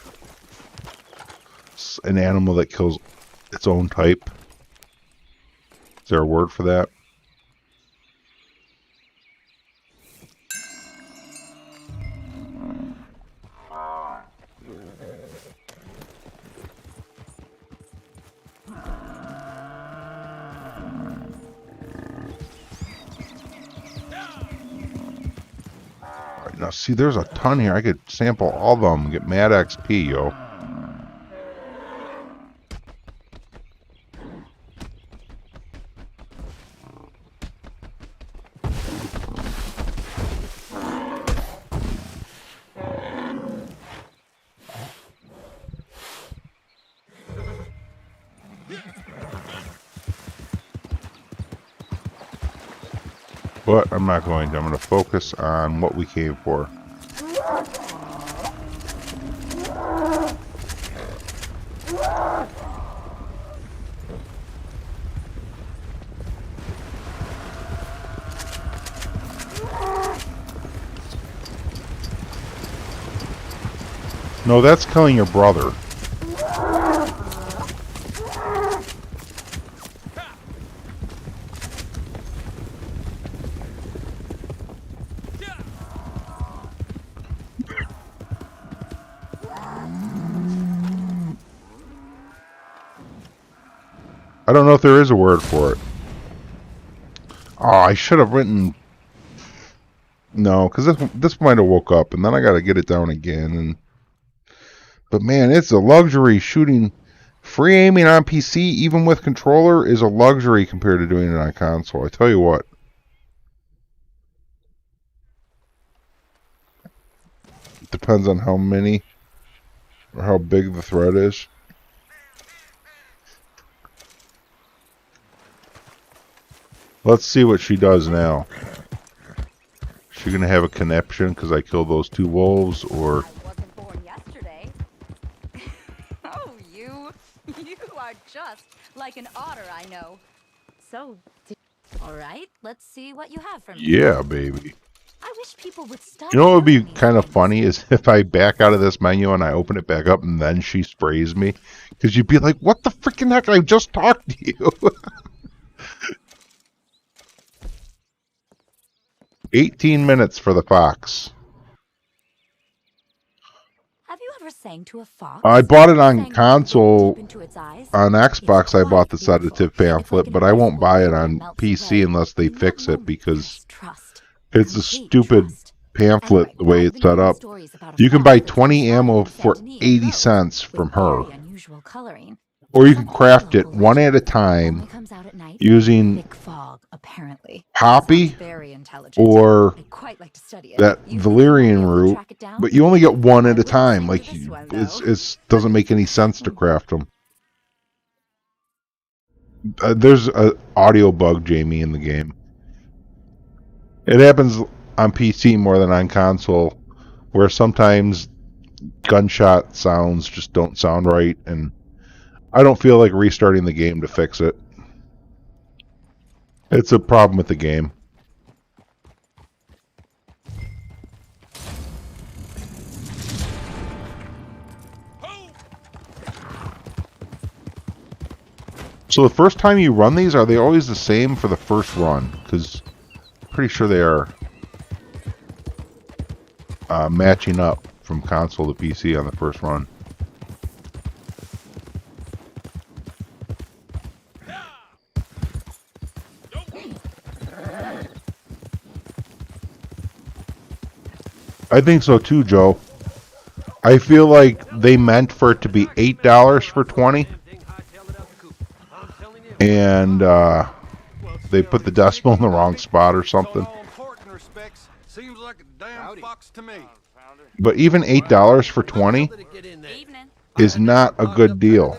An animal that kills its own type. Is there a word for that? Now, see, there's a ton here. I could sample all of them and get mad XP, yo. But I'm not going to. I'm going to focus on what we came for. No, that's killing your brother. I don't know if there is a word for it. Oh, I should have written... No, because this might have woke up, and then I got to get it down again. But man, it's a luxury shooting. Free aiming on PC, even with controller, is a luxury compared to doing it on console. I tell you what. It depends on how many or how big the thread is. Let's see what she does now. Is she gonna have a connection because I killed those two wolves, or? I wasn't born yesterday. Oh, you are just like an otter, I know. So, all right, let's see what you have for me. Yeah, baby. I wish people would stop. You know what would be kind of funny is if I back out of this menu and I open it back up and then she sprays me, because you'd be like, "What the freaking heck? I just talked to you." 18 minutes for the fox. Have you ever sang to a fox? I bought it on console. On Xbox, I bought the sedative pamphlet, but I won't buy it on PC unless they fix it, because it's a stupid pamphlet the way it's set up. You can buy 20 ammo for 80 cents from her. Or you can craft it one at a time using Poppy or that Valerian root, but you only get one at a time. Like, it doesn't make any sense to craft them. There's a audio bug, Jamie, in the game. It happens on PC more than on console, where sometimes gunshot sounds just don't sound right, and I don't feel like restarting the game to fix it. It's a problem with the game. So the first time you run these, are they always the same for the first run? Because I'm pretty sure they are matching up from console to PC on the first run. I think so too, Joe. I feel like they meant for it to be $8 for 20. And they put the decimal in the wrong spot or something. But even $8 for 20 is not a good deal.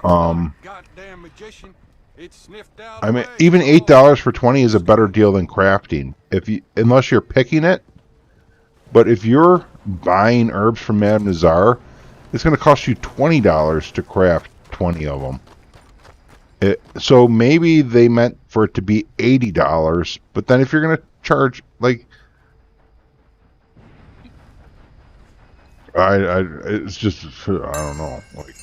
I mean, even $8 for 20 is a better deal than crafting, unless you're picking it. But if you're buying herbs from Madame Nazar, it's going to cost you $20 to craft 20 of them. So maybe they meant for it to be $80, but then if you're going to charge, like, it's just, I don't know, like,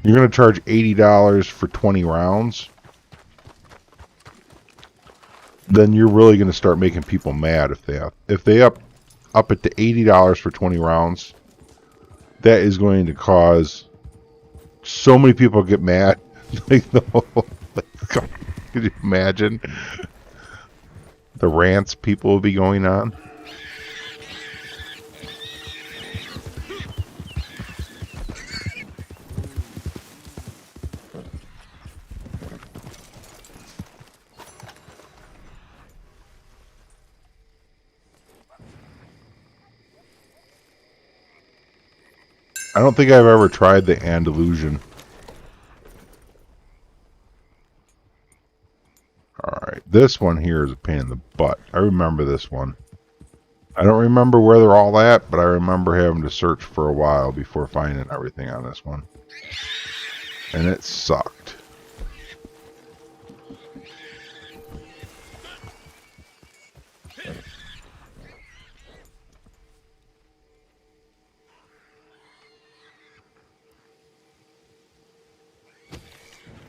you're going to charge $80 for 20 rounds, then you're really going to start making people mad if they up it to $80 for 20 rounds. That is going to cause so many people get mad. Like, could you imagine the rants people will be going on? I don't think I've ever tried the Andalusian. Alright, this one here is a pain in the butt. I remember this one. I don't remember where they're all at, but I remember having to search for a while before finding everything on this one. And it sucked.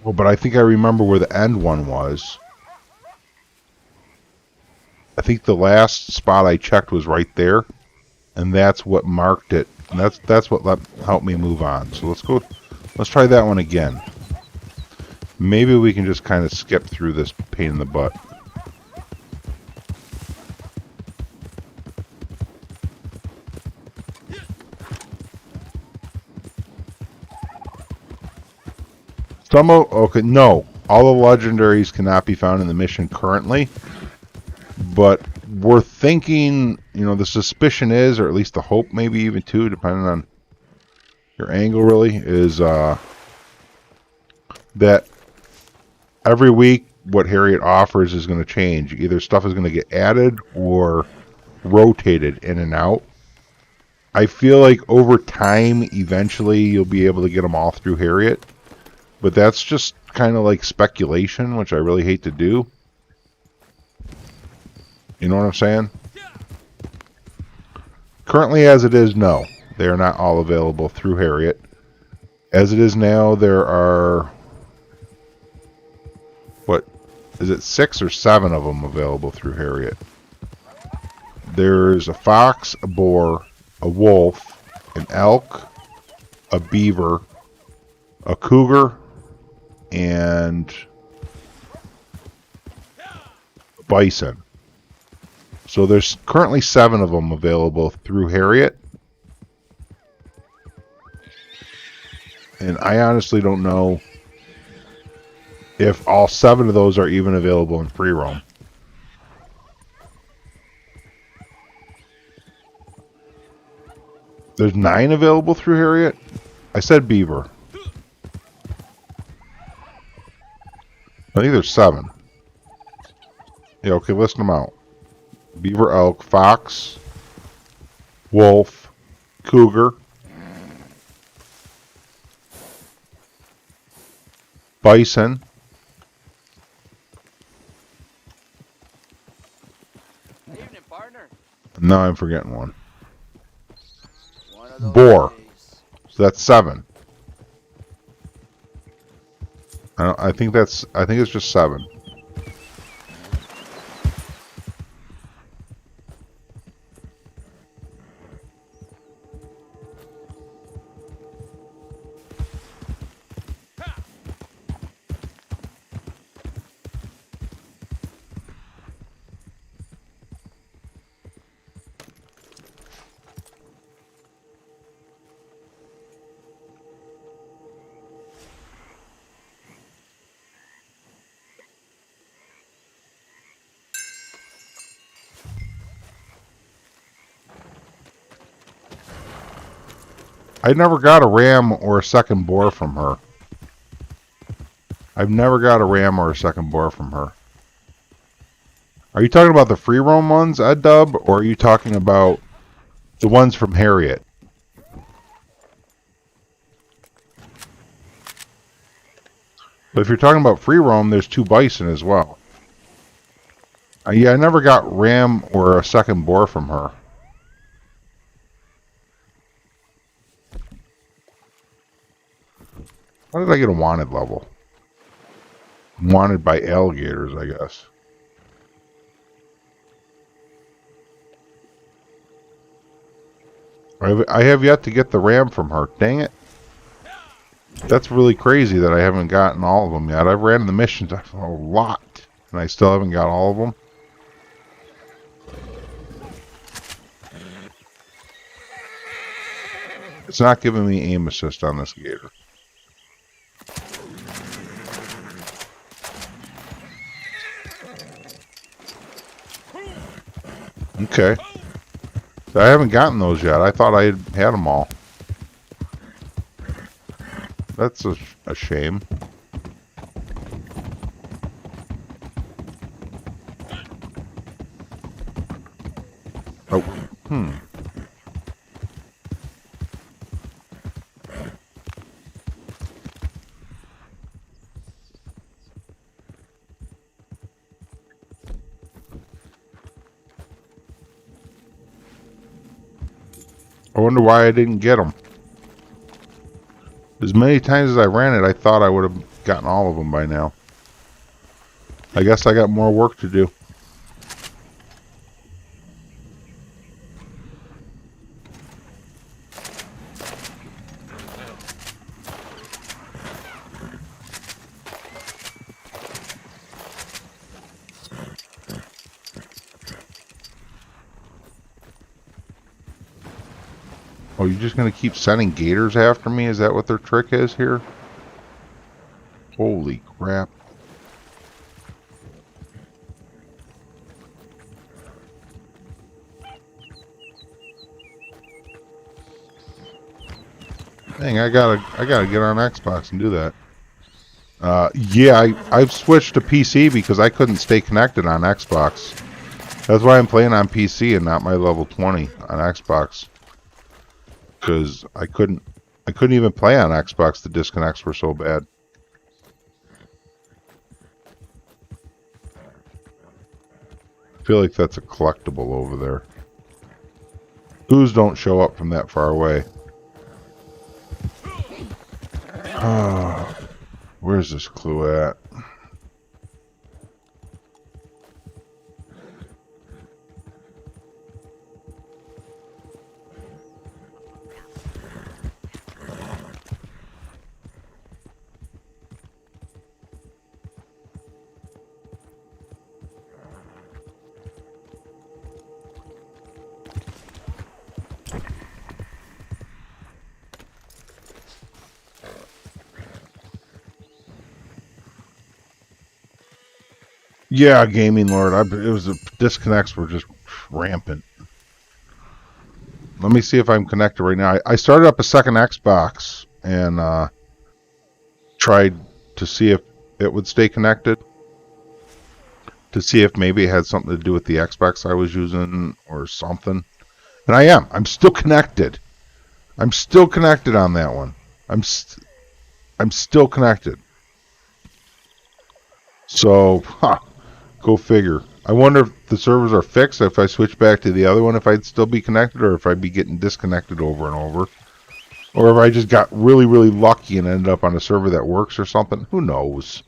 Well, but I think I remember where the end one was. I think the last spot I checked was right there, and that's what marked it. And that's what helped me move on. So let's try that one again. Maybe we can just kind of skip through this pain in the butt. Okay, no. All the legendaries cannot be found in the mission currently. But we're thinking, the suspicion is, or at least the hope maybe even too, depending on your angle really, is that every week what Harriet offers is going to change. Either stuff is going to get added or rotated in and out. I feel like over time, eventually you'll be able to get them all through Harriet. But that's just kind of like speculation, which I really hate to do. You know what I'm saying? Currently, as it is, no. They are not all available through Harriet. As it is now, there are... What? Is it 6 or 7 of them available through Harriet? There's a fox, a boar, a wolf, an elk, a beaver, a cougar, and a bison. So there's currently 7 of them available through Harriet. And I honestly don't know if all 7 of those are even available in free roam. There's 9 available through Harriet. I said beaver. I think there's 7. Yeah, okay, list them out. Beaver, elk, fox, wolf, cougar, bison, Evening, partner. now I'm forgetting one. One of those Boar. days. So that's 7. I think it's just 7. I never got a ram or a second boar from her. I've never got a ram or a second boar from her. Are you talking about the free roam ones, Ed Dub, or are you talking about the ones from Harriet? But if you're talking about free roam, there's 2 bison as well. Yeah, I never got ram or a second boar from her. How did I get a wanted level? Wanted by alligators, I guess. I have yet to get the ram from her. Dang it. That's really crazy that I haven't gotten all of them yet. I've ran the missions a lot, and I still haven't got all of them. It's not giving me aim assist on this gator. Okay. I haven't gotten those yet. I thought I had them all. That's a shame. Oh, I wonder why I didn't get them. As many times as I ran it, I thought I would have gotten all of them by now. I guess I got more work to do. Oh, you're just going to keep sending gators after me? Is that what their trick is here? Holy crap. Dang, I gotta get on Xbox and do that. Yeah, I've switched to PC because I couldn't stay connected on Xbox. That's why I'm playing on PC and not my level 20 on Xbox. Because I couldn't even play on Xbox. The disconnects were so bad. I feel like that's a collectible over there. Clues don't show up from that far away. Where's this clue at? Yeah, Gaming Lord. It was the disconnects were just rampant. Let me see if I'm connected right now. I started up a second Xbox and tried to see if it would stay connected. to see if maybe it had something to do with the Xbox I was using or something. And I am. I'm still connected. I'm still connected on that one. I'm still connected. So, go figure. I wonder if the servers are fixed. If I switch back to the other one, if I'd still be connected, or if I'd be getting disconnected over and over. Or if I just got really, really lucky and ended up on a server that works or something. Who knows?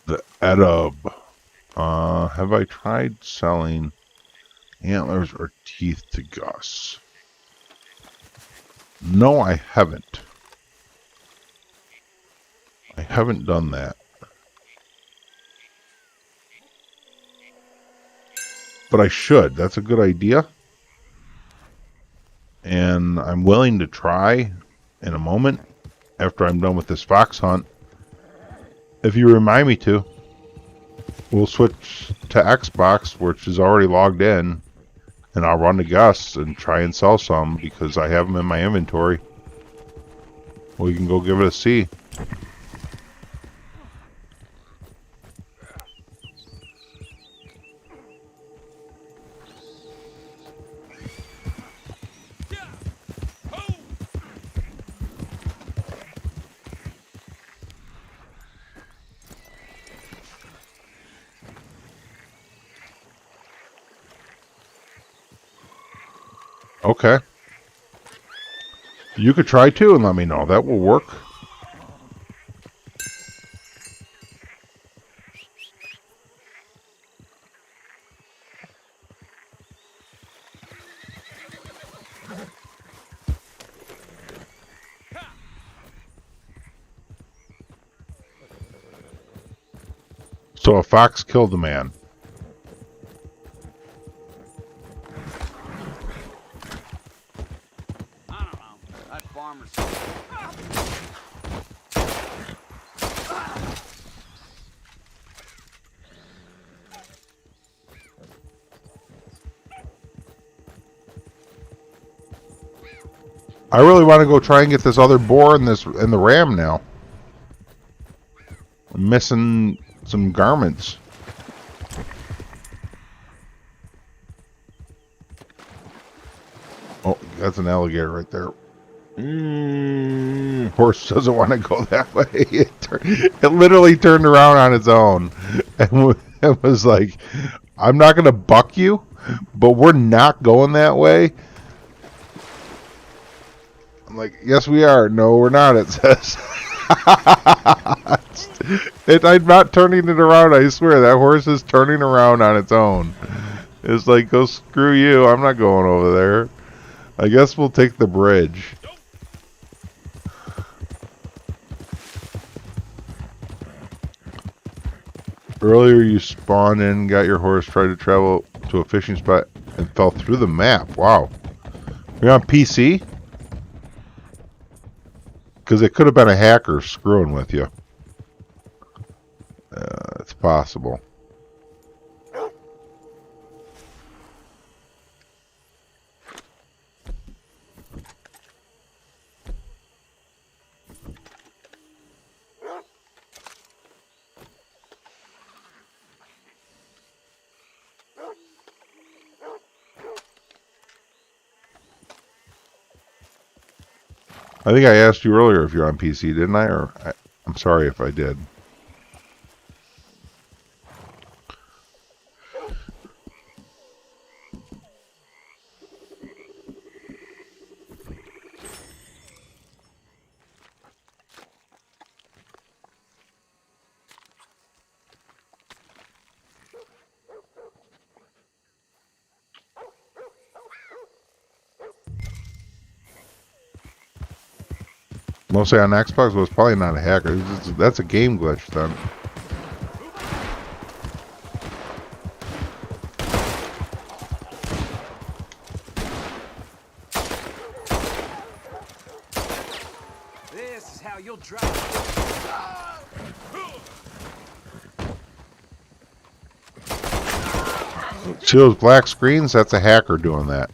The Edub. Have I tried selling antlers or teeth to Gus? No, I haven't. I haven't done that. But I should. That's a good idea. And I'm willing to try in a moment after I'm done with this fox hunt. If you remind me to, we'll switch to Xbox, which is already logged in, and I'll run to Gus and try and sell some because I have them in my inventory. We can go give it a see. Okay. You could try too and let me know. That will work. So a fox killed a man. I really want to go try and get this other boar and the ram now. I'm missing some garments. Oh, that's an alligator right there. Horse doesn't want to go that way. It literally turned around on its own and it was like, I'm not going to buck you, but we're not going that way. I'm like, yes, we are. No, we're not, it says. I'm not turning it around, I swear. That horse is turning around on its own. It's like, go screw you. I'm not going over there. I guess we'll take the bridge. Earlier you spawned in, got your horse, tried to travel to a fishing spot, and fell through the map. Wow. You're on PC? Because it could have been a hacker screwing with you. It's possible. I think I asked you earlier if you're on PC, didn't I? Or I'm sorry if I did. Mostly on Xbox, well, it's probably not a hacker. That's a game glitch then. you'll drop. See those black screens? That's a hacker doing that.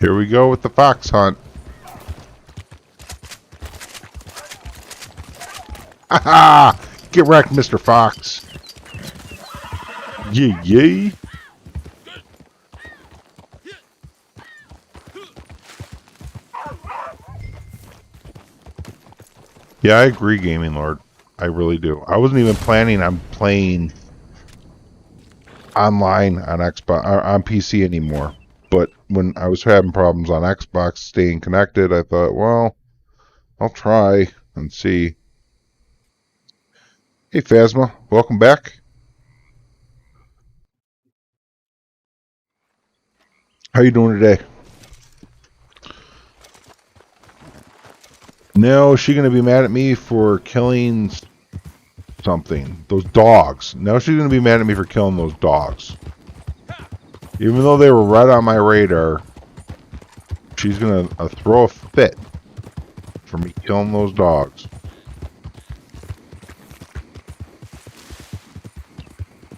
Here we go with the fox hunt. Ha! Get wrecked, Mr. Fox. Yee yee. Yeah, I agree, Gaming Lord. I really do. I wasn't even planning on playing online on Xbox or on PC anymore. But when I was having problems on Xbox staying connected, I thought, well, I'll try and see. Hey, Phasma, welcome back. How you doing today? Now, is she going to be mad at me for killing something? Those dogs. Now she's going to be mad at me for killing those dogs. Even though they were right on my radar, she's going to throw a fit for me killing those dogs.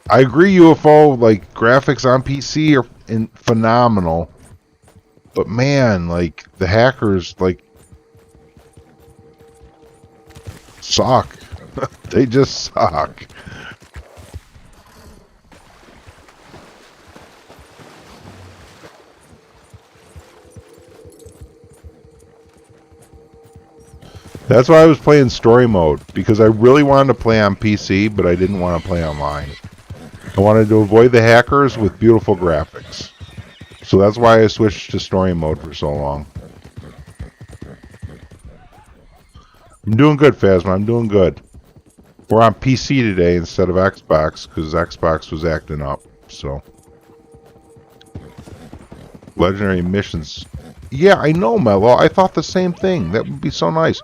I agree, UFO, like, graphics on PC are phenomenal. But man, like, the hackers, like, suck. They just suck. That's why I was playing story mode, because I really wanted to play on PC, but I didn't want to play online. I wanted to avoid the hackers with beautiful graphics. So that's why I switched to story mode for so long. I'm doing good, Phasma. I'm doing good. We're on PC today instead of Xbox, because Xbox was acting up, so. Legendary missions. Yeah, I know, Mello. I thought the same thing. That would be so nice.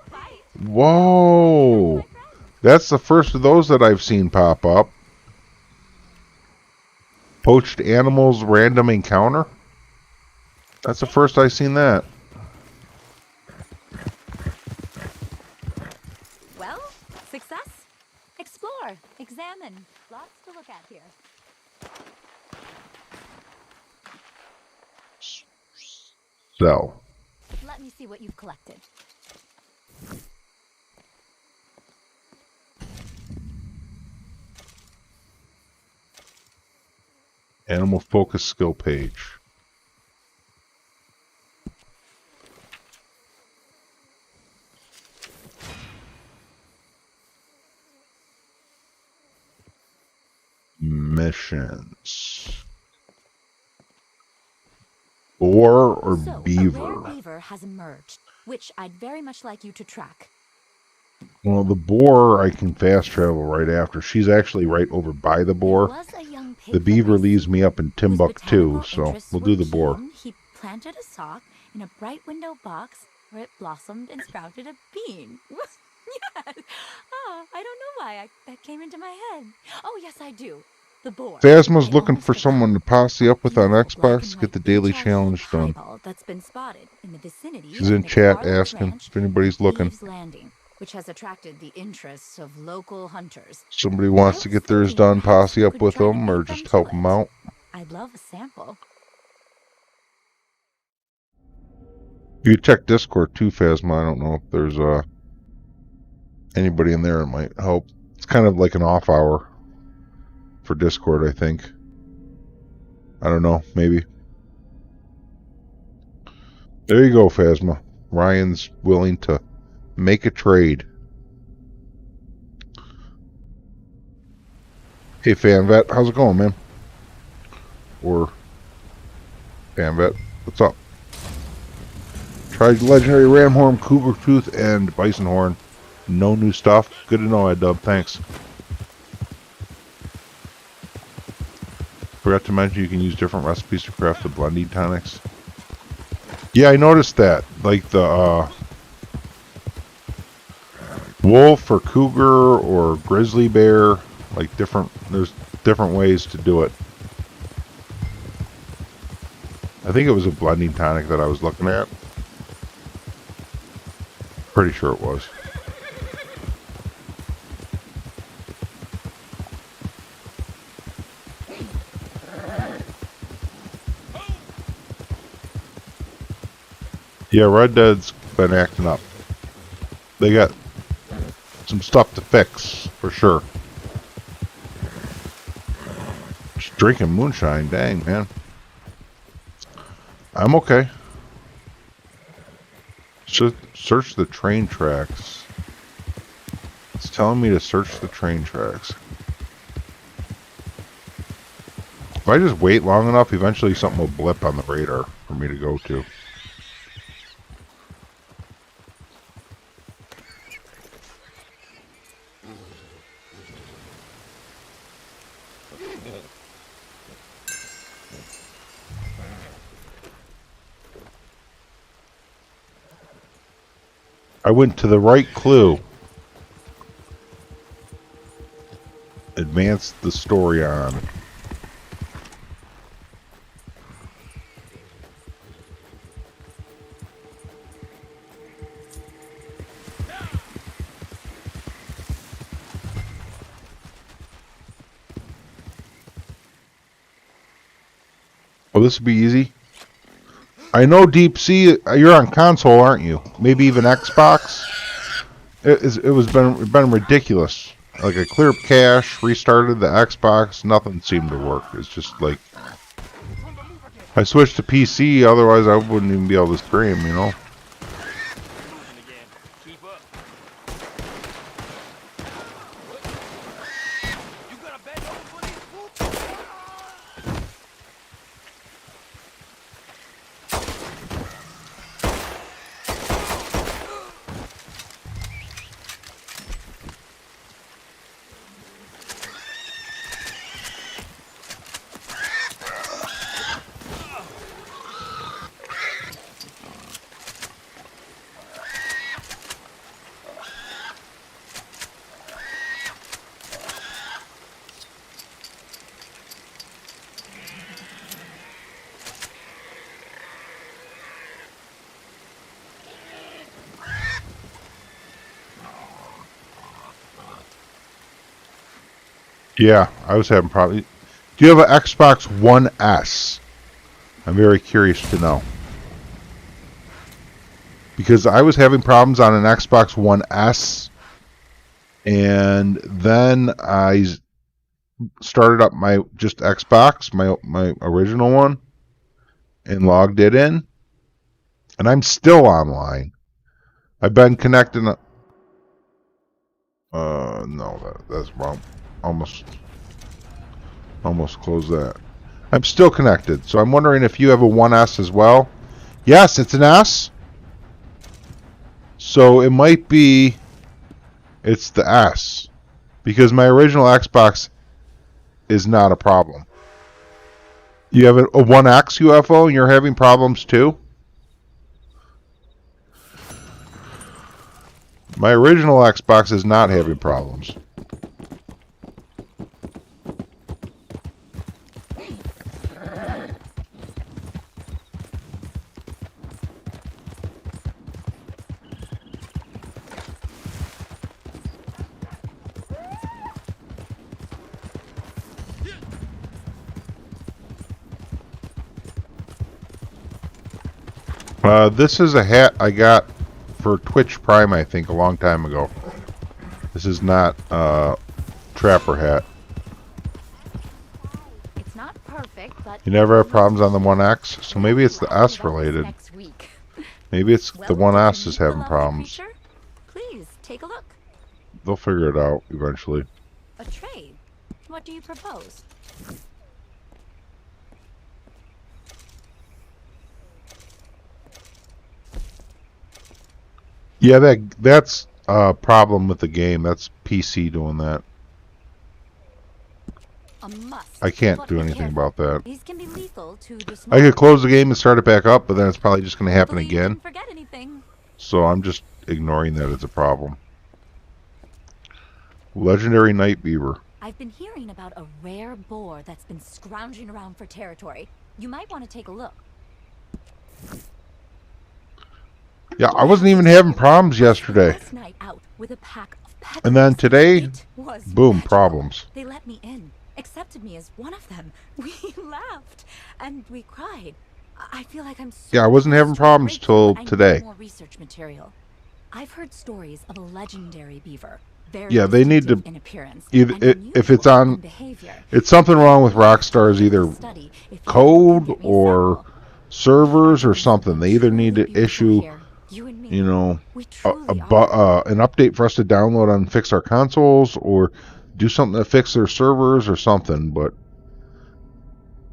Whoa! That's the first of those that I've seen pop up. Poached animals random encounter? That's the first I've seen that. Well, success? Explore, examine. Lots to look at here. So. Let me see what you've collected. Animal focus skill page. Missions. Boar or beaver? A rare beaver has emerged, which I'd very much like you to track. Well, the boar I can fast travel right after. She's actually right over by the boar. The beaver leaves me up in Timbuktu, so we'll do the boar. He planted a sock in a bright window box where it blossomed and sprouted a bean. Yes! Oh, I don't know why that came into my head. Oh, yes, I do. The boar. Phasma's looking for someone to posse up with on Xbox to get the daily challenge done. That's been spotted in the vicinity. She's in chat asking if anybody's looking. Landing, which has attracted the interests of local hunters. Somebody wants to get theirs done, posse up with them, or just help them out. I'd love a sample. You check Discord too, Phasma. I don't know if there's anybody in there that might help. It's kind of like an off hour for Discord, I think. I don't know, maybe. There you go, Phasma. Ryan's willing to make a trade. Hey, FanVet, how's it going, man? or Ambit. What's up? Tried legendary ram horn, cougar tooth, and bison horn. No new stuff. Good to know, Dub. Thanks. Forgot to mention you can use different recipes to craft the blending tonics. Yeah, I noticed that. Like the wolf or cougar or grizzly bear, like there's different ways to do it. I think it was a blending tonic that I was looking at. Pretty sure it was. Yeah, Red Dead's been acting up. They got some stuff to fix, for sure. Just drinking moonshine, dang, man. I'm okay. Should search the train tracks. It's telling me to search the train tracks. If I just wait long enough, eventually something will blip on the radar for me to go to. I went to the right clue. Advance the story on. Oh, this would be easy. I know Deep Sea, you're on console, aren't you? Maybe even Xbox? It was been ridiculous. Like, I cleared cache, restarted the Xbox, nothing seemed to work. It's just like... I switched to PC, otherwise I wouldn't even be able to stream, you know? Yeah, I was having problems. Do you have an Xbox One S? I'm very curious to know. Because I was having problems on an Xbox One S, and then I started up my just Xbox, my original one, and logged it in, and I'm still online. I've been connecting. No, that's wrong. Almost closed that. I'm still connected, so I'm wondering if you have a 1S as well. Yes, it's an S. So it might be it's the S, because my original Xbox is not a problem. You have a 1X UFO and you're having problems too? My original Xbox is not having problems. This is a hat I got for Twitch Prime, I think, a long time ago. This is not a Trapper hat. It's not perfect, but you never have problems on the 1X, so maybe it's the S related. Maybe it's the 1S is having problems. Please take a look. They'll figure it out eventually. A trade? What do you propose? Yeah, that's a problem with the game. That's PC doing that. A must. I can't But do be anything careful. about that. These can be lethal to the I could small. close the game and start it back up, but then it's probably just going to happen Hopefully you again. didn't forget anything. So I'm just ignoring that as a problem. Legendary Night Beaver. I've been hearing about a rare boar that's been scrounging around for territory. You might want to take a look. Yeah, I wasn't even having problems yesterday. Last night out with a pack of pet And then dogs. today, It was boom, magical. problems. They let me in, accepted me as one of them. We laughed and we cried. I feel like I'm so Yeah, I wasn't having problems till grateful, but I today. need more research material. I've heard stories of a legendary beaver. Very Yeah, they need to distinctive in appearance either and if it's unusual on. in behavior. It's something wrong with Rockstar's either Study if you code can get me a or sample. servers or Our something. They either need to truly beautiful issue, here. You and me. you know, We truly are. an update for us to download and fix our consoles, or do something to fix their servers or something. But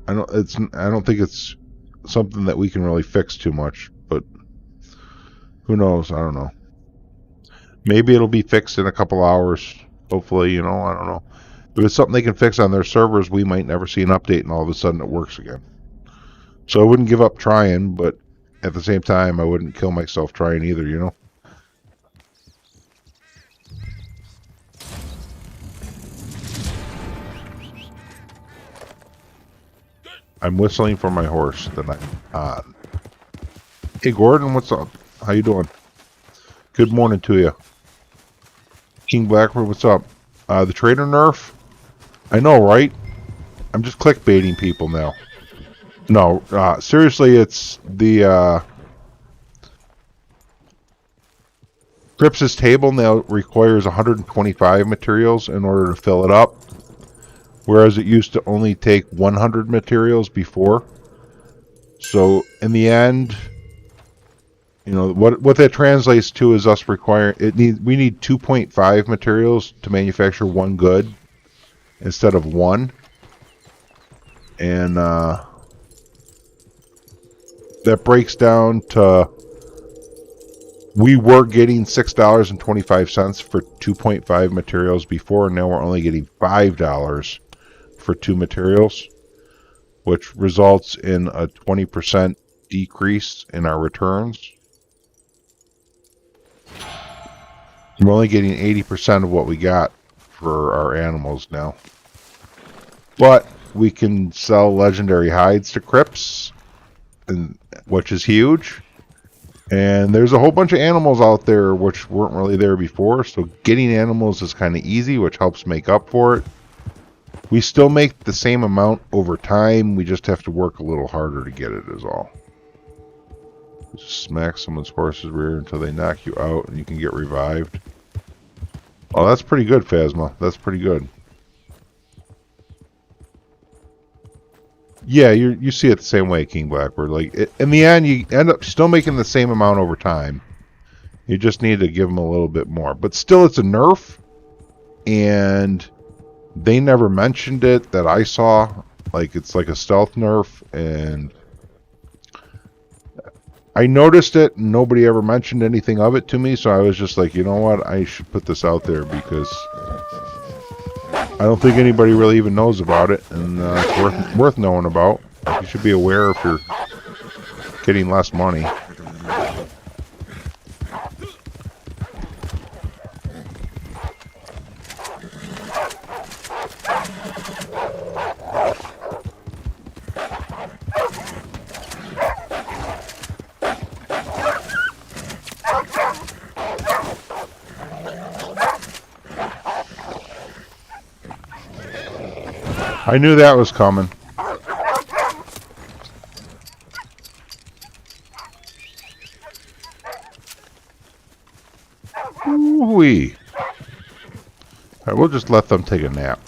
I don't think it's something that we can really fix too much. But who knows? I don't know. Maybe it'll be fixed in a couple hours. Hopefully, I don't know. If it's something they can fix on their servers, we might never see an update and all of a sudden it works again. So I wouldn't give up trying, but at the same time, I wouldn't kill myself trying either, I'm whistling for my horse that I'm on. Hey, Gordon, what's up? How you doing? Good morning to you. King Blackbird, what's up? The trader nerf? I know, right? I'm just clickbaiting people now. No, seriously, it's the Cripps' table now requires 125 materials in order to fill it up, whereas it used to only take 100 materials before. So in the end, what that translates to is us requiring we need 2.5 materials to manufacture one good instead of one, and that breaks down to we were getting $6.25 for 2.5 materials before, and now we're only getting $5 for 2 materials, which results in a 20% decrease in our returns. We're only getting 80% of what we got for our animals now. But we can sell legendary hides to Cripps, which is huge. And there's a whole bunch of animals out there which weren't really there before, so getting animals is kind of easy, which helps make up for it. We still make the same amount over time, we just have to work a little harder to get it is all. Just smack someone's horse's rear until they knock you out and you can get revived. Oh, that's pretty good, Phasma. That's pretty good. Yeah, you see it the same way, King Blackbird. Like, in the end, you end up still making the same amount over time. You just need to give them a little bit more. But still, it's a nerf, and they never mentioned it that I saw. Like, it's like a stealth nerf, and I noticed it, and nobody ever mentioned anything of it to me, so I was just like, you know what, I should put this out there, because I don't think anybody really even knows about it, and it's worth knowing about. You should be aware if you're getting less money. I knew that was coming. Ooh-wee. Alright, we'll just let them take a nap.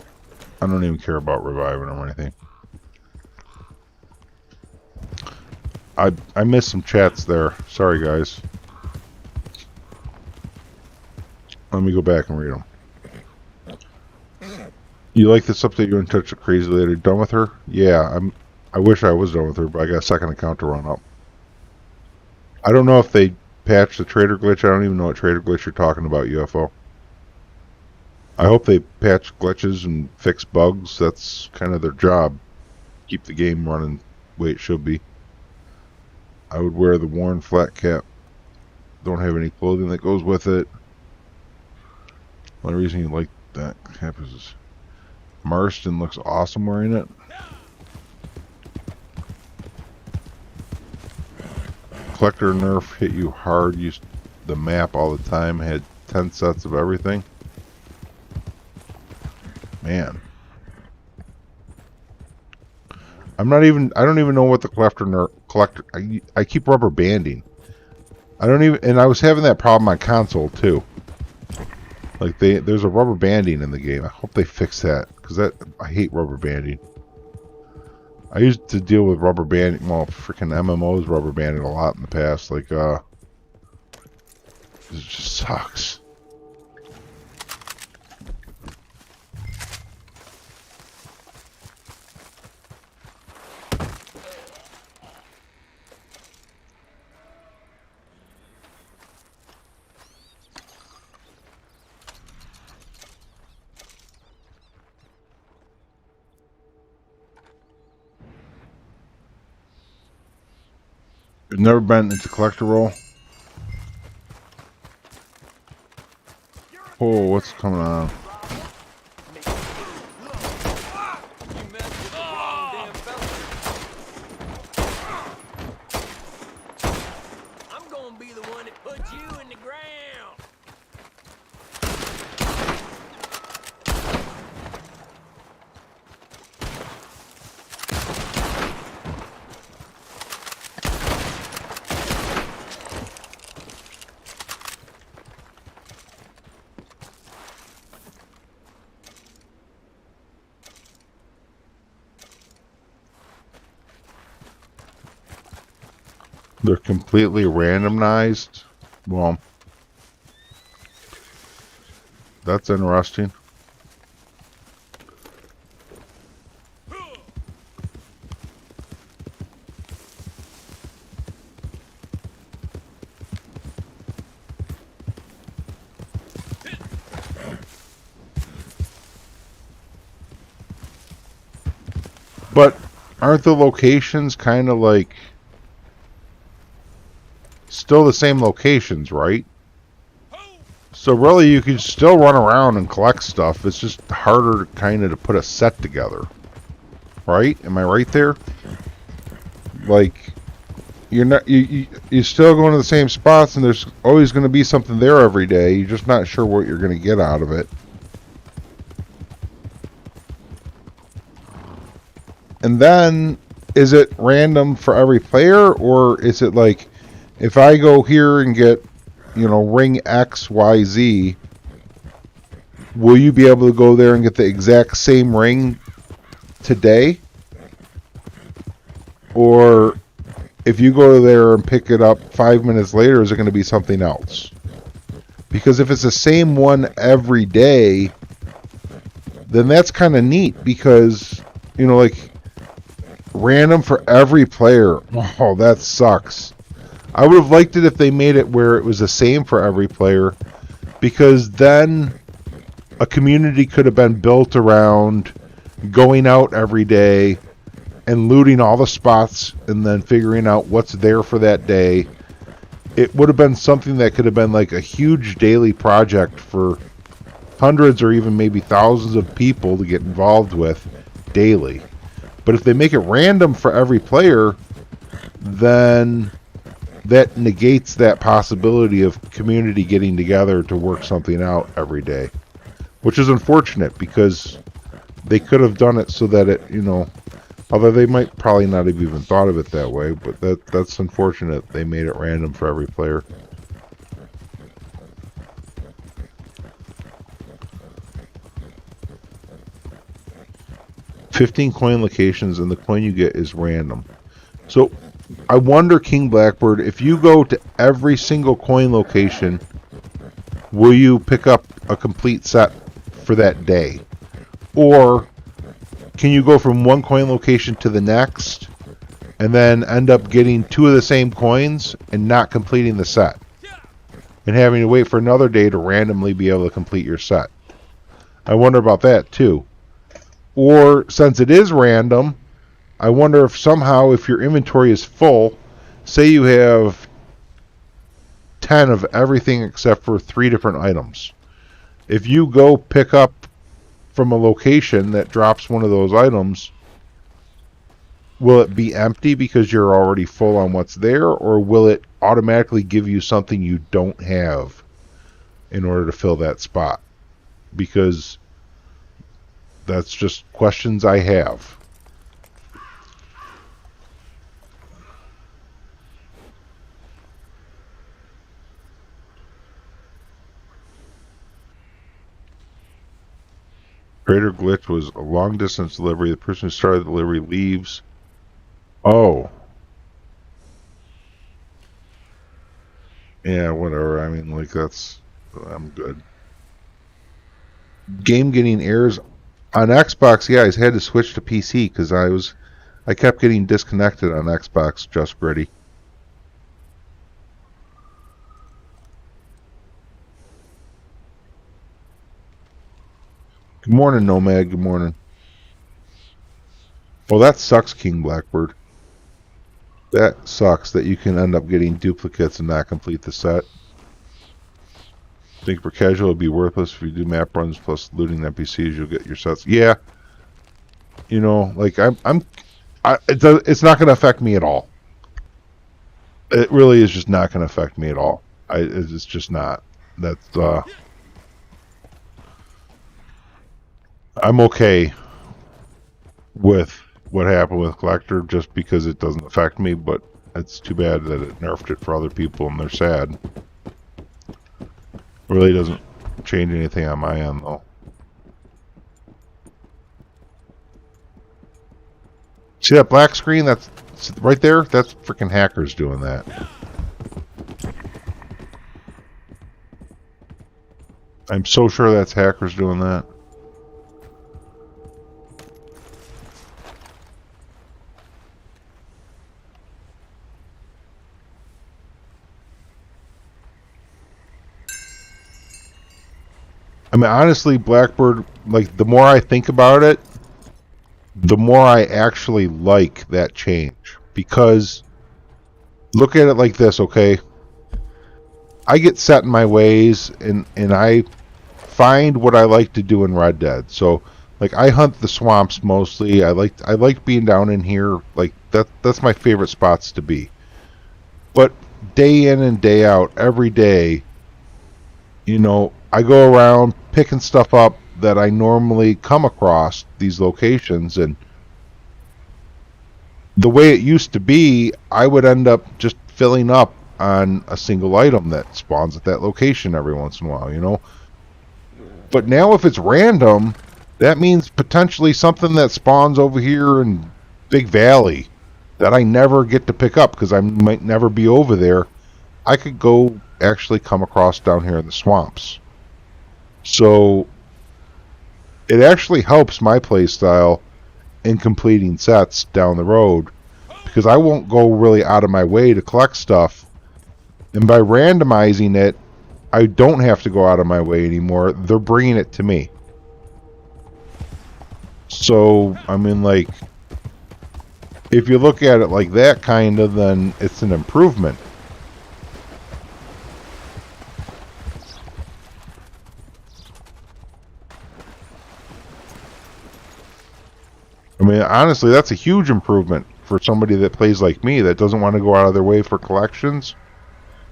I don't even care about reviving them or anything. I missed some chats there. Sorry, guys. Let me go back and read them. You like this update? You're in touch with Crazy Lady. Done with her? Yeah, I wish I was done with her, but I got a second account to run up. I don't know if they patch the trader glitch. I don't even know what trader glitch you're talking about, UFO. I hope they patch glitches and fix bugs. That's kind of their job. Keep the game running the way it should be. I would wear the worn flat cap. Don't have any clothing that goes with it. One reason you like that cap is Marston looks awesome wearing it. Collector nerf hit you hard. Used the map all the time. Had 10 sets of everything. Man. I don't even know what the collector. I keep rubber banding. And I was having that problem on console too. Like there's a rubber banding in the game. I hope they fix that, because I hate rubber banding. I used to deal with rubber banding. Well, freaking MMOs rubber banding a lot in the past. Like it just sucks. I've never been into collector role. Oh, what's coming on? I'm gonna be the one that puts you in the ground. They're completely randomized. Well, that's interesting. But aren't the locations kind of like still the same locations, right? So really you can still run around and collect stuff. It's just harder kind of to put a set together. Right? Am I right there? Like you're still going to the same spots, and there's always going to be something there every day. You're just not sure what you're going to get out of it. And then, is it random for every player, or is it like, if I go here and get, ring X, Y, Z, will you be able to go there and get the exact same ring today? Or if you go there and pick it up 5 minutes later, is it going to be something else? Because if it's the same one every day, then that's kind of neat, because, like, random for every player. Oh, that sucks. I would have liked it if they made it where it was the same for every player, because then a community could have been built around going out every day and looting all the spots and then figuring out what's there for that day. It would have been something that could have been like a huge daily project for hundreds or even maybe thousands of people to get involved with daily. But if they make it random for every player, then that negates that possibility of community getting together to work something out every day, which is unfortunate, because they could have done it so that it, although they might probably not have even thought of it that way, but that's unfortunate. They made it random for every player. $15 coin locations, and the coin you get is random. So I wonder, King Blackbird, if you go to every single coin location, will you pick up a complete set for that day? Or can you go from one coin location to the next and then end up getting two of the same coins and not completing the set? and having to wait for another day to randomly be able to complete your set. I wonder about that too. Or since it is random, I wonder if somehow if your inventory is full, say you have 10 of everything except for 3 different items. If you go pick up from a location that drops one of those items, will it be empty because you're already full on what's there, or will it automatically give you something you don't have in order to fill that spot? Because that's just questions I have. Greater glitch was a long distance delivery. The person who started the delivery leaves. Oh. Yeah, whatever. I mean, like, that's... I'm good. Game getting errors on Xbox. Yeah, I had to switch to PC because I kept getting disconnected on Xbox. Just ready. Good morning, Nomad. Good morning. Well, that sucks, King Blackbird. That sucks that you can end up getting duplicates and not complete the set. Think for casual it'd be worthless if you do map runs plus looting NPCs. You'll get your sets. Yeah, you know, like it's not going to affect me at all. It really is just not going to affect me at all. It's just not. That's I'm okay with what happened with Collector just because it doesn't affect me, but it's too bad that it nerfed it for other people and they're sad. It really doesn't change anything on my end though. See that black screen? That's right there? That's freaking hackers doing that. I'm so sure that's hackers doing that. I mean, honestly, Blackbird, like, the more I think about it, the more I actually like that change. Because, look at it like this, okay? I get set in my ways, and I find what I like to do in Red Dead. So, like, I hunt the swamps mostly. I like being down in here. Like, that's my favorite spots to be. But day in and day out, every day, you know, I go around picking stuff up that I normally come across these locations, and the way it used to be, I would end up just filling up on a single item that spawns at that location every once in a while, you know. But now if it's random, that means potentially something that spawns over here in Big Valley that I never get to pick up because I might never be over there. I could go actually come across down here in the swamps. So it actually helps my playstyle in completing sets down the road because I won't go really out of my way to collect stuff, and by randomizing it I don't have to go out of my way anymore. They're bringing it to me. So I mean, like, if you look at it like that kind of, then it's an improvement. I mean, honestly, that's a huge improvement for somebody that plays like me that doesn't want to go out of their way for collections.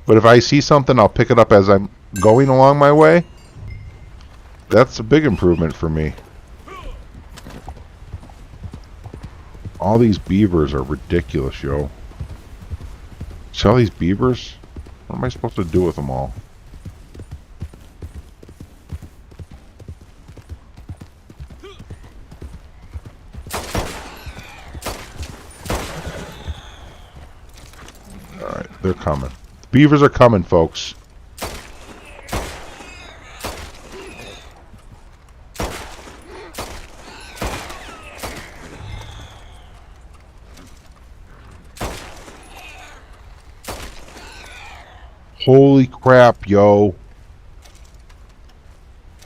But if I see something, I'll pick it up as I'm going along my way. That's a big improvement for me. All these beavers are ridiculous, yo. See all these beavers? What am I supposed to do with them all? Alright, they're coming. Beavers are coming, folks. Holy crap, yo.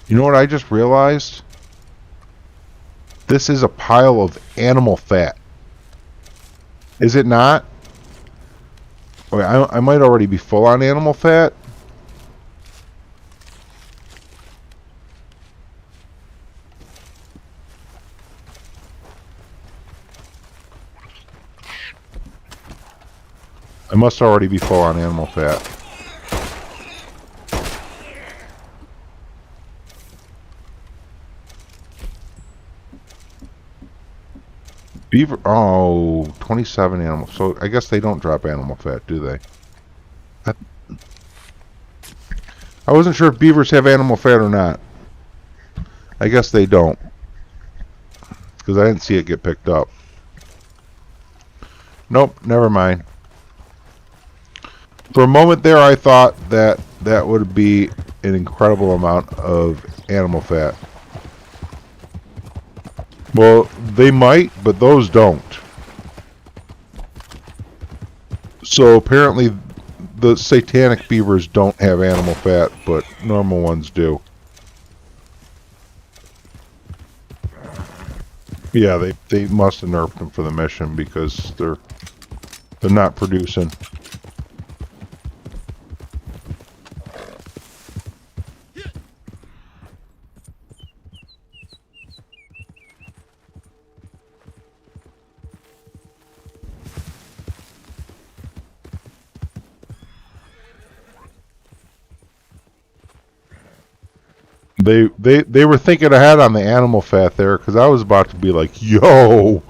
You know what I just realized? This is a pile of animal fat. Is it not? Okay, I might already be full on animal fat. I must already be full on animal fat. Beaver, oh, 27 animals. So I guess they don't drop animal fat, do they? I wasn't sure if beavers have animal fat or not. I guess they don't. Because I didn't see it get picked up. Nope, never mind. For a moment there, I thought that that would be an incredible amount of animal fat. Well, they might, but those don't. So apparently the satanic beavers don't have animal fat, but normal ones do. Yeah, they must have nerfed them for the mission because they're not producing. They were thinking ahead on the animal fat there, because I was about to be like, yo,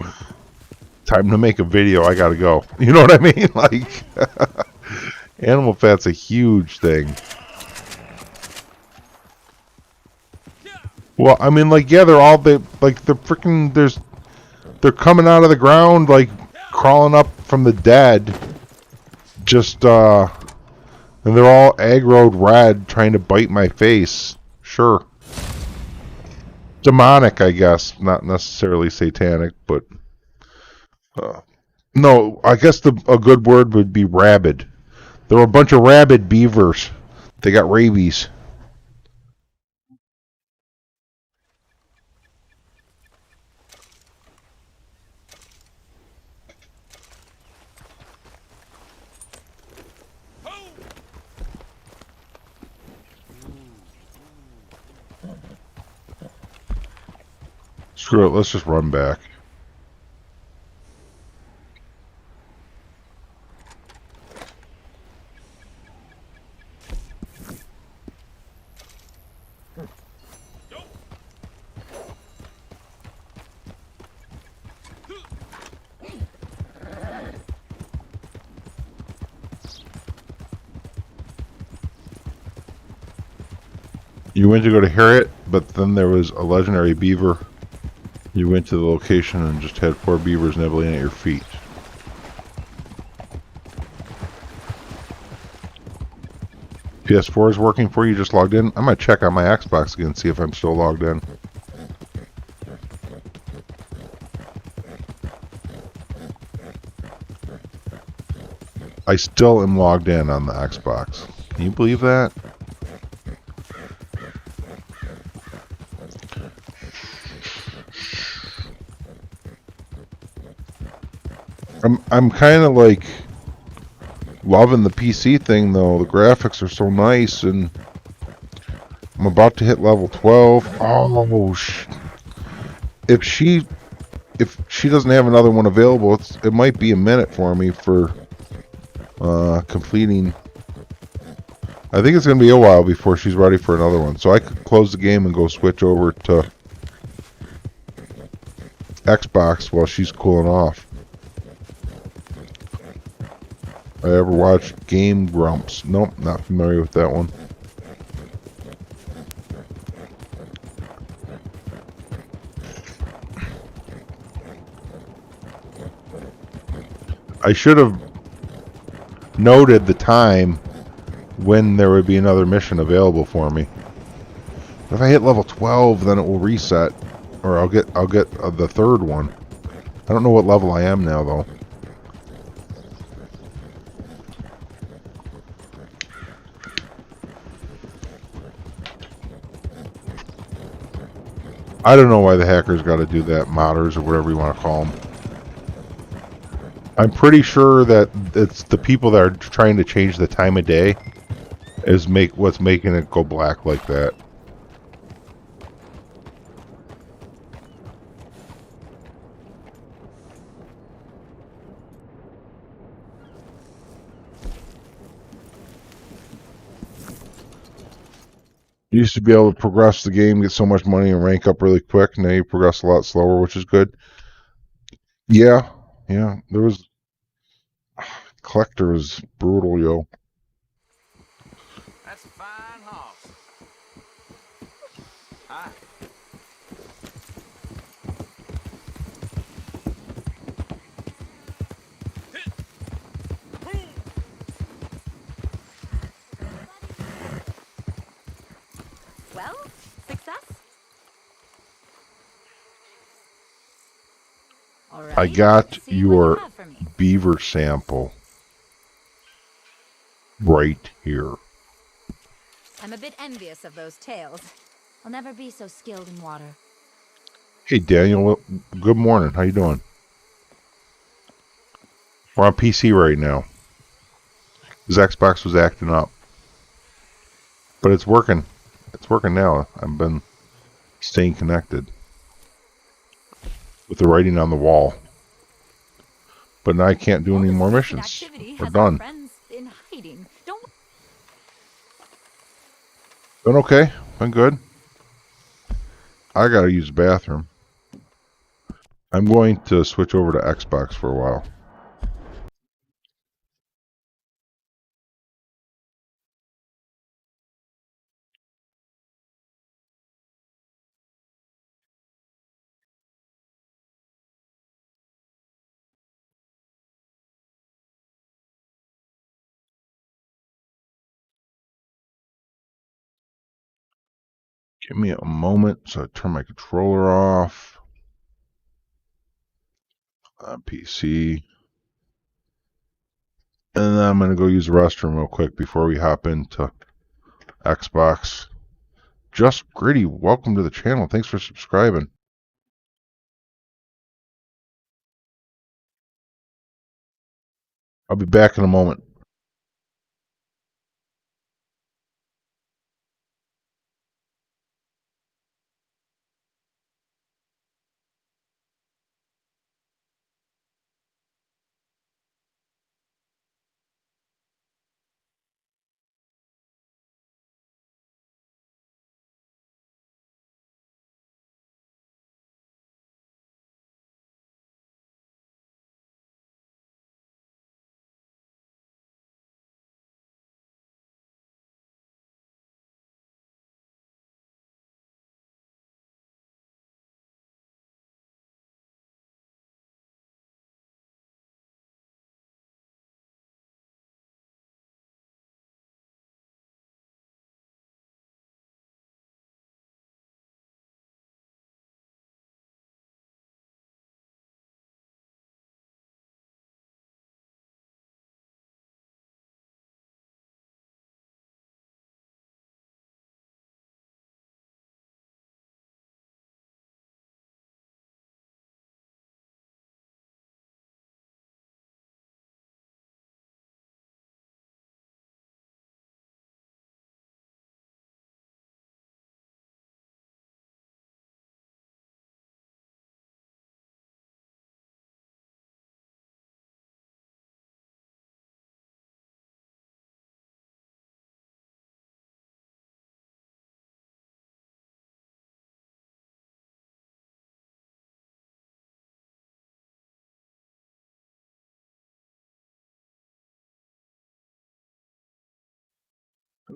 time to make a video, I gotta go. You know what I mean? Like, animal fat's a huge thing. Well, I mean, like, yeah, they're all, they're freaking, they're coming out of the ground, like, crawling up from the dead, just, and they're all aggroed red, trying to bite my face. Sure. Demonic, I guess. Not necessarily satanic, but... no, I guess a good word would be rabid. There were a bunch of rabid beavers. They got rabies. Screw it, let's just run back. You went to go to Harriet, but then there was a legendary beaver. You went to the location and just had 4 beavers nibbling at your feet. PS4 is working for you, just logged in? I might check on my Xbox again and see if I'm still logged in. I still am logged in on the Xbox. Can you believe that? I'm kind of like loving the PC thing though. The graphics are so nice, and I'm about to hit level 12. Oh, if she doesn't have another one available, it might be a minute for me for completing. I think it's gonna be a while before she's ready for another one. So I could close the game and go switch over to Xbox while she's cooling off. I ever watched Game Grumps? Nope, not familiar with that one. I should have noted the time when there would be another mission available for me. If I hit level 12, then it will reset, or I'll get the third one. I don't know what level I am now though. I don't know why the hackers got to do that, modders or whatever you want to call them. I'm pretty sure that it's the people that are trying to change the time of day is what's making it go black like that. You used to be able to progress the game, get so much money, and rank up really quick. Now you progress a lot slower, which is good. Yeah, there was... Collector was brutal, yo. That's a fine hoss. Hi. Well, success? All right. I got See what you your have for me. beaver sample right here. I'm a bit envious of those tails. I'll never be so skilled in water. Hey Daniel, good morning. How you doing? We're on PC right now. His Xbox was acting up, but it's working. It's working now. I've been staying connected with the writing on the wall. But now I can't do any more missions. We're done. In hiding. Been okay. Been good. I gotta use the bathroom. I'm going to switch over to Xbox for a while. Give me a moment so I turn my controller off on PC. And then I'm going to go use the restroom real quick before we hop into Xbox. Just Gritty, welcome to the channel. Thanks for subscribing. I'll be back in a moment.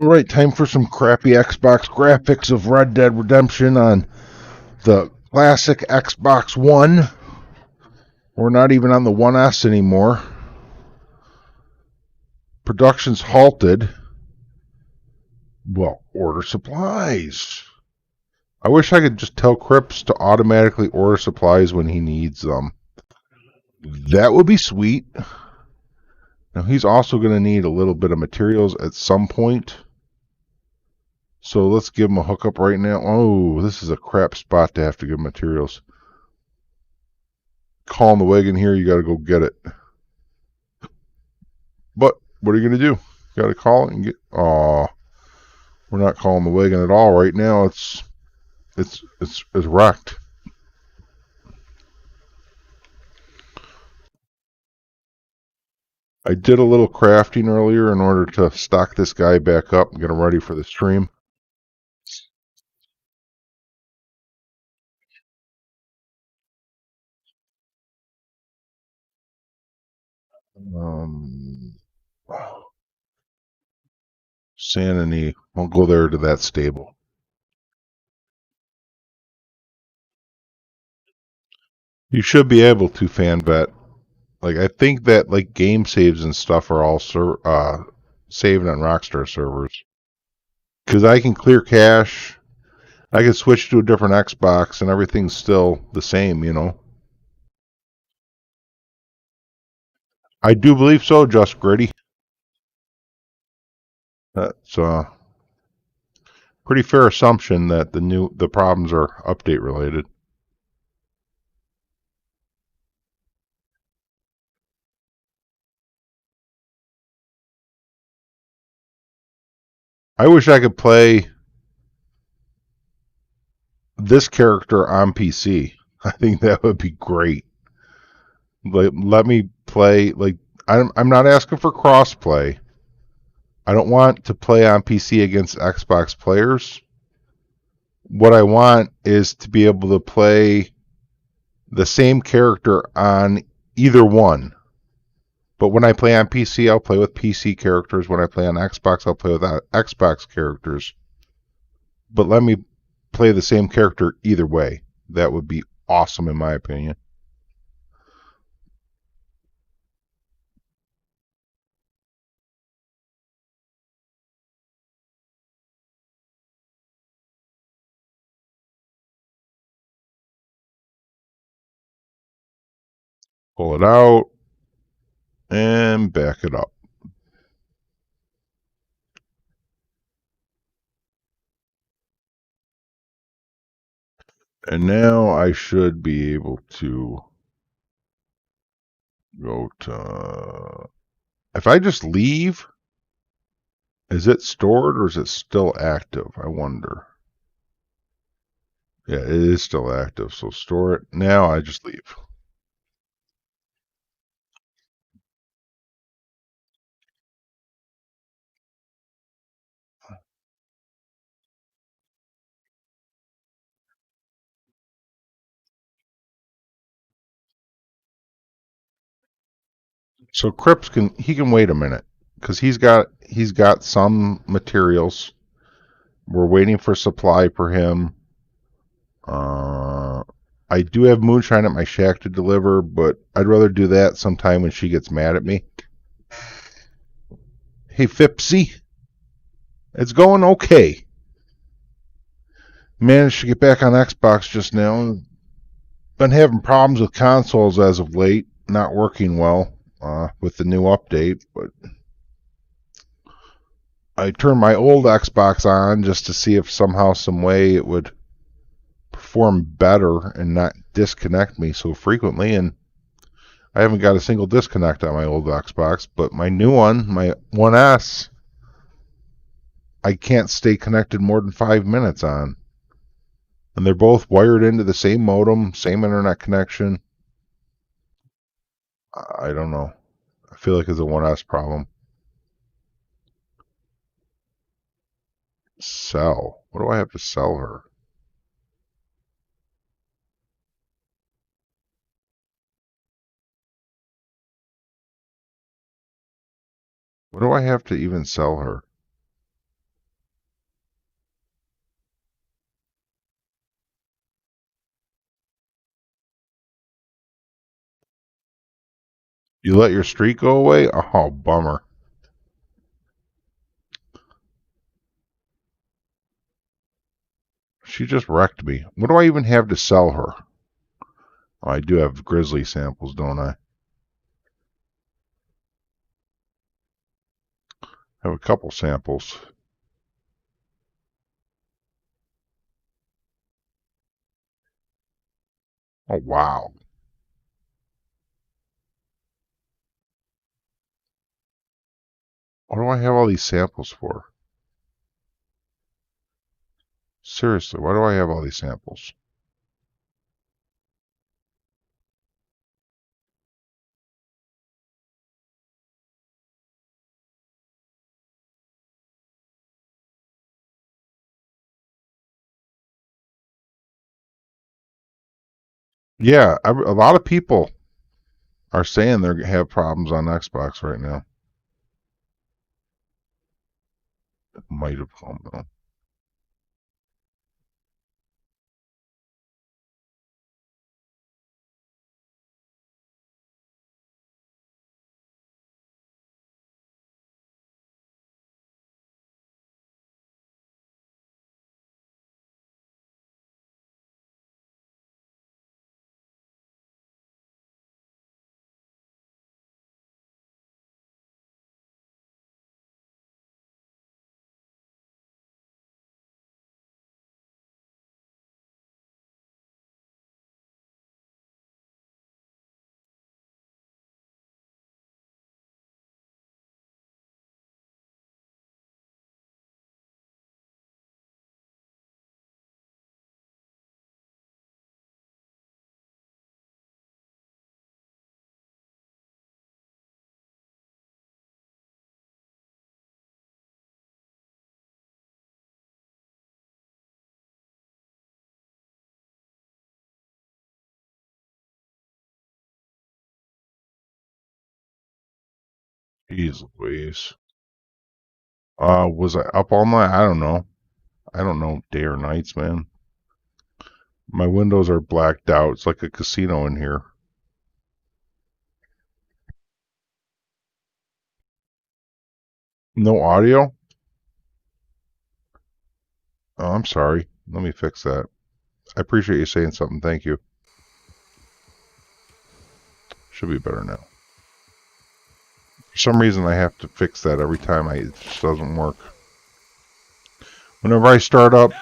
Alright, time for some crappy Xbox graphics of Red Dead Redemption on the classic Xbox One. We're not even on the 1S anymore. Production's halted. Well, order supplies. I wish I could just tell Crips to automatically order supplies when he needs them. That would be sweet. Now, he's also going to need a little bit of materials at some point. So let's give them a hookup right now. Oh, this is a crap spot to have to give materials. Calling the wagon here, you got to go get it. But what are you going to do? Got to call it and get. Oh, we're not calling the wagon at all right now. It's wrecked. I did a little crafting earlier in order to stock this guy back up and get him ready for the stream. Sanity. We'll go there to that stable. You should be able to, FanVet. Like, I think that like game saves and stuff are all saved on Rockstar servers. Because I can clear cache, I can switch to a different Xbox, and everything's still the same, you know. I do believe so, Just Gritty. That's pretty fair assumption that the problems are update related. I wish I could play this character on PC. I think that would be great. Like, let me play. Like, I'm not asking for crossplay. I don't want to play on PC against Xbox players. What I want is to be able to play the same character on either one. But when I play on PC, I'll play with PC characters. When I play on Xbox, I'll play with Xbox characters. But let me play the same character either way. That would be awesome in my opinion. Pull it out and back it up. And now I should be able to go to... If I just leave, is it stored or is it still active? I wonder. Yeah, it is still active, so store it. Now I just leave. So Crips can wait a minute because he's got some materials. We're waiting for supply for him. I do have moonshine at my shack to deliver, but I'd rather do that sometime when she gets mad at me. Hey Fipsy, it's going okay. Managed to get back on Xbox just now. Been having problems with consoles as of late, not working well with the new update, but I turned my old Xbox on just to see if somehow, some way it would perform better and not disconnect me so frequently, and I haven't got a single disconnect on my old Xbox, but my new one, my 1S, I can't stay connected more than 5 minutes on. And they're both wired into the same modem, same internet connection. I don't know. I feel like it's a 1S problem. Sell. What do I have to sell her? What do I have to even sell her? You let your streak go away? Oh, bummer. She just wrecked me. What do I even have to sell her? Oh, I do have grizzly samples, don't I? I have a couple samples. Oh, wow. What do I have all these samples for? Seriously, why do I have all these samples? Yeah, a lot of people are saying they have problems on Xbox right now. It might have come though. Jeez Louise. Was I up all night? I don't know. I don't know day or nights, man. My windows are blacked out. It's like a casino in here. No audio? Oh, I'm sorry. Let me fix that. I appreciate you saying something. Thank you. Should be better now. For some reason, I have to fix that every time. It just doesn't work. Whenever I start up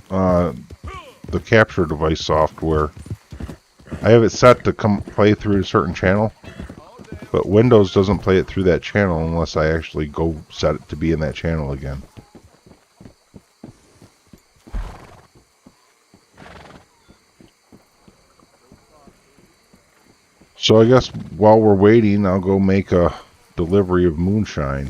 the capture device software, I have it set to play through a certain channel, but Windows doesn't play it through that channel unless I actually go set it to be in that channel again. So I guess while we're waiting, I'll go make a delivery of moonshine.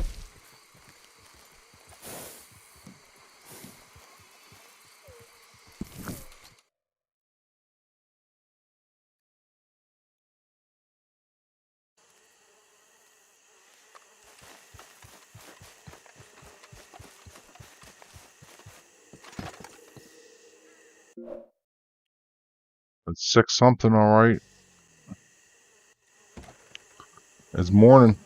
It's 6 something, alright. It's morning.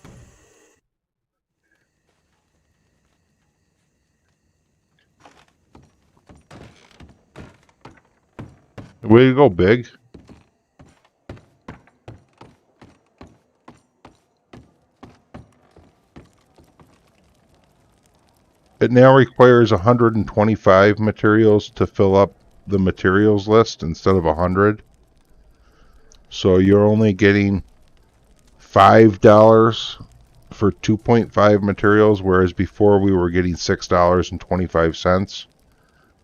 Way to go, Big. It now requires 125 materials to fill up the materials list instead of 100. So you're only getting $5 for 2.5 materials, whereas before we were getting $6.25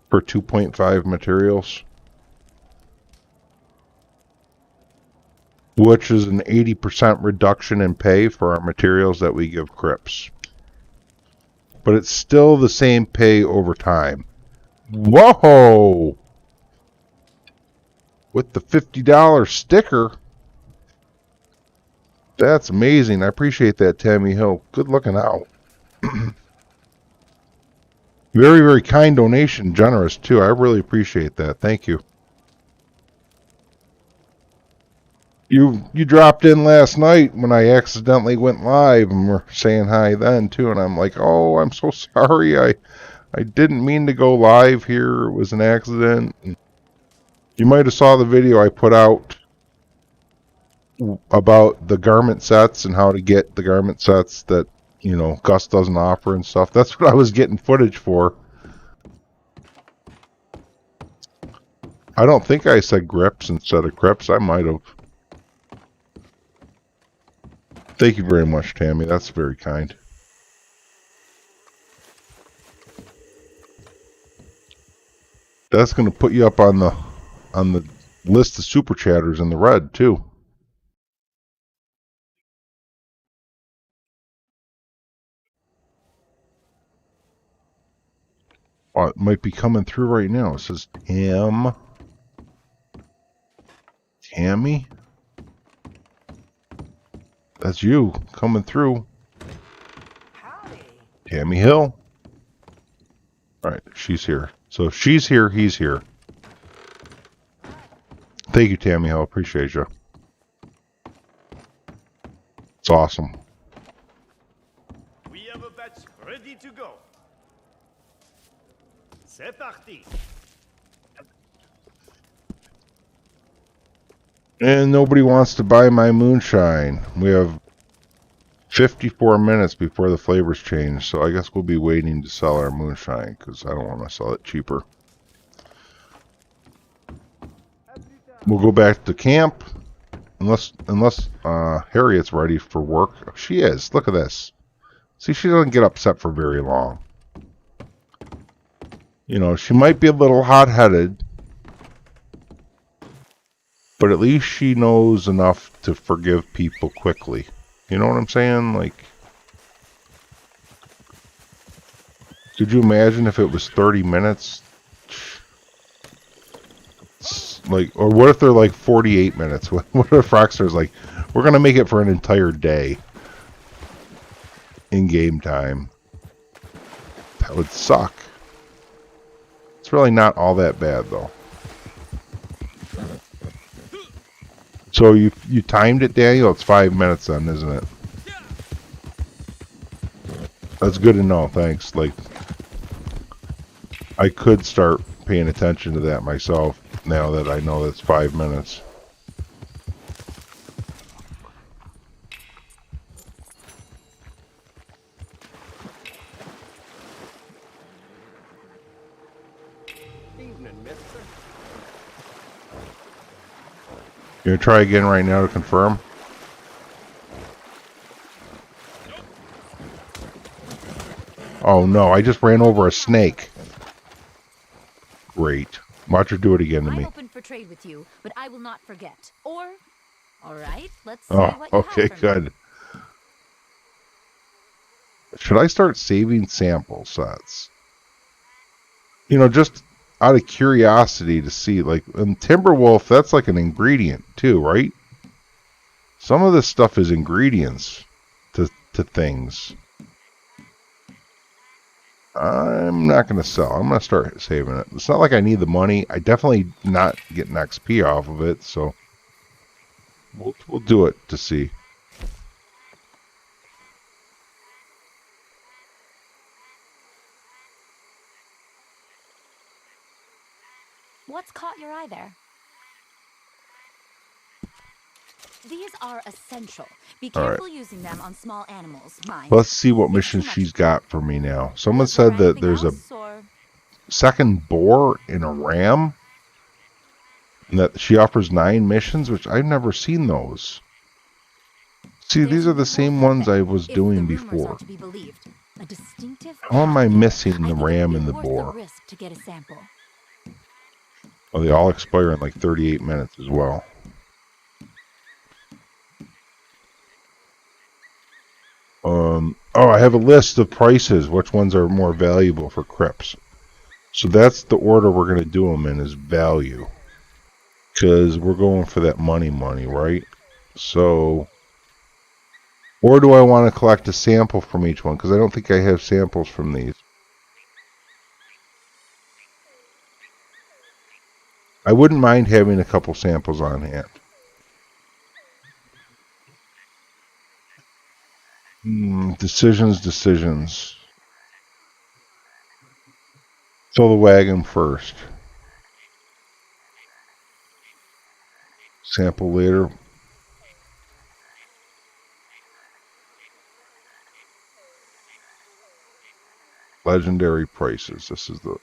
for 2.5 materials, which is an 80% reduction in pay for our materials that we give Crips. But it's still the same pay over time. Whoa! With the $50 sticker. That's amazing. I appreciate that, Tammy Hill. Good looking out. Very, very kind donation. Generous, too. I really appreciate that. Thank you. You dropped in last night when I accidentally went live and were saying hi then, too. And I'm like, oh, I'm so sorry. I didn't mean to go live here. It was an accident. You might have saw the video I put out about the garment sets and how to get the garment sets that, you know, Gus doesn't offer and stuff. That's what I was getting footage for. I don't think I said grips instead of crips. I might have. Thank you very much, Tammy. That's very kind. That's going to put you up on the list of super chatters in the red too. Oh, it might be coming through right now. It says Tammy. That's you coming through. Howdy. Tammy Hill. All right, she's here. So if she's here, he's here. Thank you, Tammy Hill. Appreciate you. It's awesome. We have a batch ready to go. C'est parti. And nobody wants to buy my moonshine. We have 54 minutes before the flavors change, so I guess we'll be waiting to sell our moonshine because I don't want to sell it cheaper. We'll go back to camp unless Harriet's ready for work. She is. Look at this. See, she doesn't get upset for very long. You know, she might be a little hot-headed, but at least she knows enough to forgive people quickly. You know what I'm saying? Like, could you imagine if it was 30 minutes? Like, or what if they're like 48 minutes? What if Rockstar's like, we're going to make it for an entire day in game time? That would suck. It's really not all that bad, though. So you timed it, Daniel? It's 5 minutes then, isn't it? That's good to know, thanks. Like, I could start paying attention to that myself now that I know that's 5 minutes. Evening, mister. You gonna try again right now to confirm? Oh no, I just ran over a snake. Great. Watch her do it again to me. I'm open for trade with you, but I will not forget. Or, all right, let's see Oh, what you okay, have for me. good. Should I start saving sample sets? You know, just out of curiosity to see, like, in Timberwolf, that's like an ingredient too, right? Some of this stuff is ingredients to things. I'm not going to sell. I'm going to start saving it. It's not like I need the money. I definitely not getting XP off of it, so we'll do it to see. What's caught your eye there? These are essential. Be All right. careful using them on small animals. Mine. Let's see what It's missions too much. she's got for me now. Someone Was there said that anything there's a else, or- second boar in a ram, and that she offers 9 missions, which I've never seen those. See, There's these a are the report same that ones I was if the doing rumors before. are to be believed, a distinctive How am I pattern. missing I the think ram it'd and be the worth boar? risk to get a sample. Oh, they all expire in like 38 minutes as well. Oh, I have a list of prices. Which ones are more valuable for Crips? So that's the order we're going to do them in, is value. Because we're going for that money, right? So, or do I want to collect a sample from each one? Because I don't think I have samples from these. I wouldn't mind having a couple samples on hand. Decisions. Fill the wagon first. Sample later. Legendary prices. This is the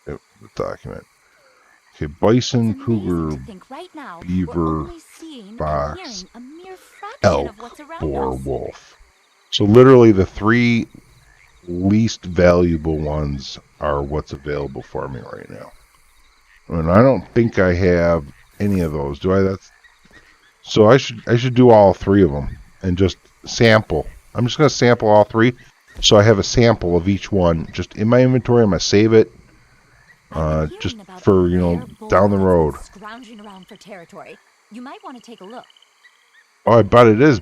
document. Okay, bison, It's amazing cougar, to think right now beaver, we're only seeing and fox, hearing a mere fraction elk, of what's around boar, us. wolf. So literally the 3 least valuable ones are what's available for me right now. And I don't think I have any of those. Do I? So I should do all 3 of them and just sample. I'm just going to sample all 3 so I have a sample of each one just in my inventory. I'm going to save it just for, down the road. Scrounging around for territory. You might want to take a look. Oh, I bet it is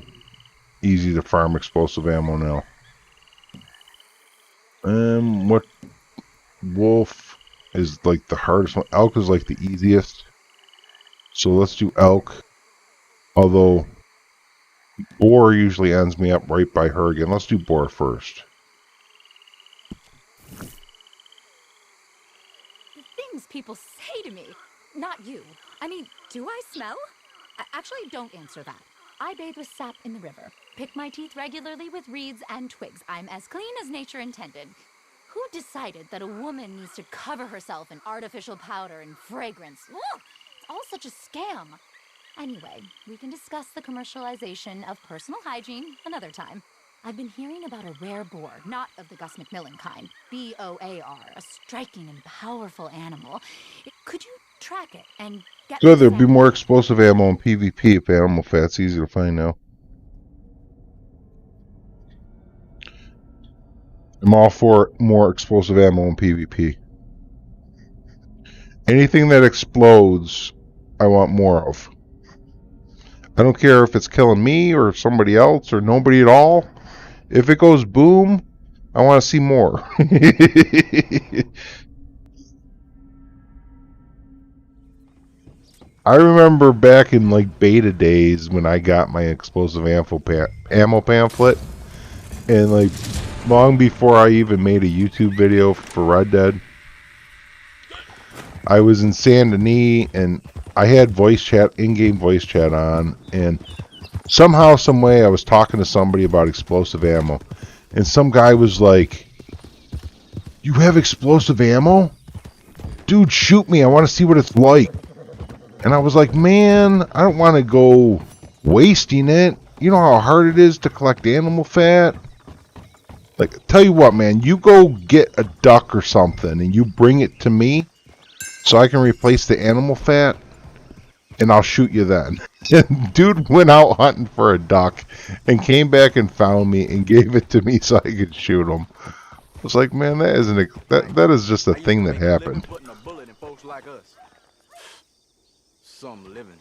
easy to farm explosive ammo now. What wolf is like the hardest one? Elk is like the easiest. So let's do elk. Although boar usually ends me up right by her again. Let's do boar first. The things people say to me. Not you. I mean, do I smell? Actually, don't answer that. I bathe with sap in the river. Pick my teeth regularly with reeds and twigs. I'm as clean as nature intended. Who decided that a woman needs to cover herself in artificial powder and fragrance? Ugh, it's all such a scam. Anyway, we can discuss the commercialization of personal hygiene another time. I've been hearing about a rare boar, not of the Gus McMillan kind. B-O-A-R, a striking and powerful animal. Could you track it and get... Good, there'd be more explosive ammo in PvP if animal fat's easy to find now. I'm all for more explosive ammo in PvP. Anything that explodes, I want more of. I don't care if it's killing me or somebody else or nobody at all. If it goes boom, I want to see more. I remember back in like beta days when I got my explosive ammo pamphlet, and like long before I even made a YouTube video for Red Dead, I was in Saint Denis and I had voice chat, in-game voice chat on, and somehow, some way, I was talking to somebody about explosive ammo, and some guy was like, "You have explosive ammo? Dude, shoot me, I want to see what it's like." And I was like, man, I don't want to go wasting it. You know how hard it is to collect animal fat? Like, tell you what, man, you go get a duck or something, and you bring it to me, so I can replace the animal fat, and I'll shoot you then. And dude went out hunting for a duck and came back and found me and gave it to me so I could shoot him. I was like, man, that is just a thing that happened. Some living.